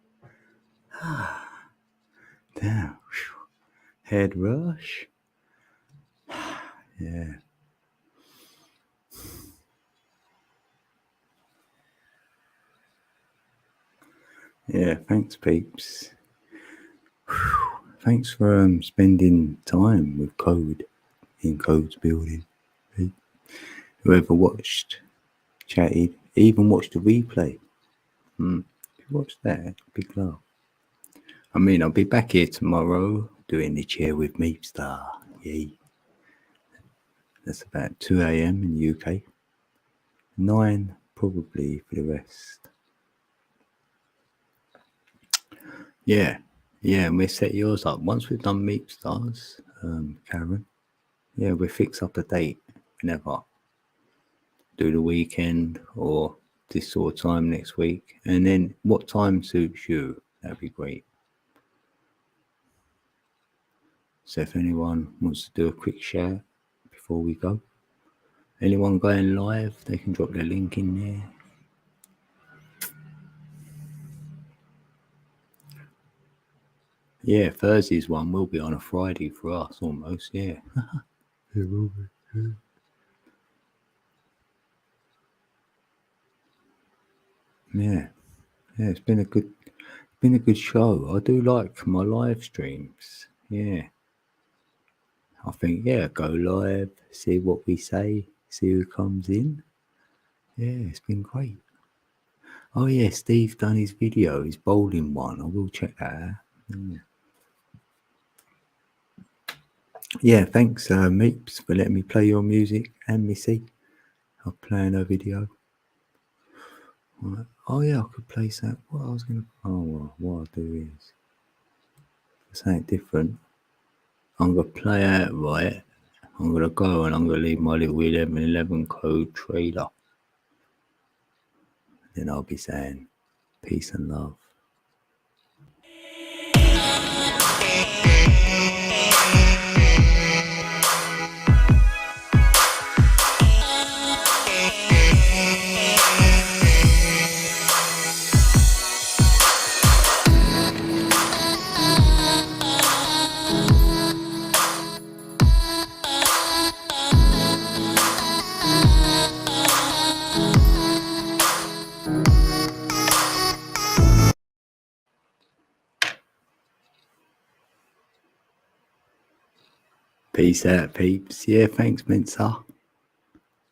Damn. Head rush. Yeah. Yeah, thanks, peeps. Thanks for spending time with Code in Code's building. Whoever watched, chatted, even watched the replay. If you watched that, big love. I mean, I'll be back here tomorrow doing the chair with Meepstar. Yay. That's about 2 a.m. in the UK. 9 probably for the rest. Yeah, and we'll set yours up. Once we've done Meepstars, Karen, yeah, we'll fix up a date whenever. Do the weekend or this sort of time next week. And then what time suits you? That'd be great. So if anyone wants to do a quick share before we go, anyone going live, they can drop their link in there. Yeah, Thursday's one will be on a Friday for us almost, yeah. It will be. Yeah, it's been a good show. I do like my live streams. Yeah. I think, go live, see what we say, see who comes in. Yeah, it's been great. Oh yeah, Steve done his video, his bowling one. I will check that out. Yeah, thanks, Meeps, for letting me play your music and Missy. I'm playing her video. Right. Oh yeah, I could play that. What I was gonna. Oh well, what I'll do is something different. I'm gonna play out right. I'm gonna go and I'm gonna leave my little 1111 code trailer. Then I'll be saying peace and love. Peace out, peeps. Yeah, thanks, Mensa.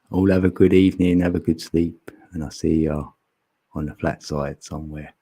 All have a good evening, have a good sleep, and I'll see you on the flat side somewhere.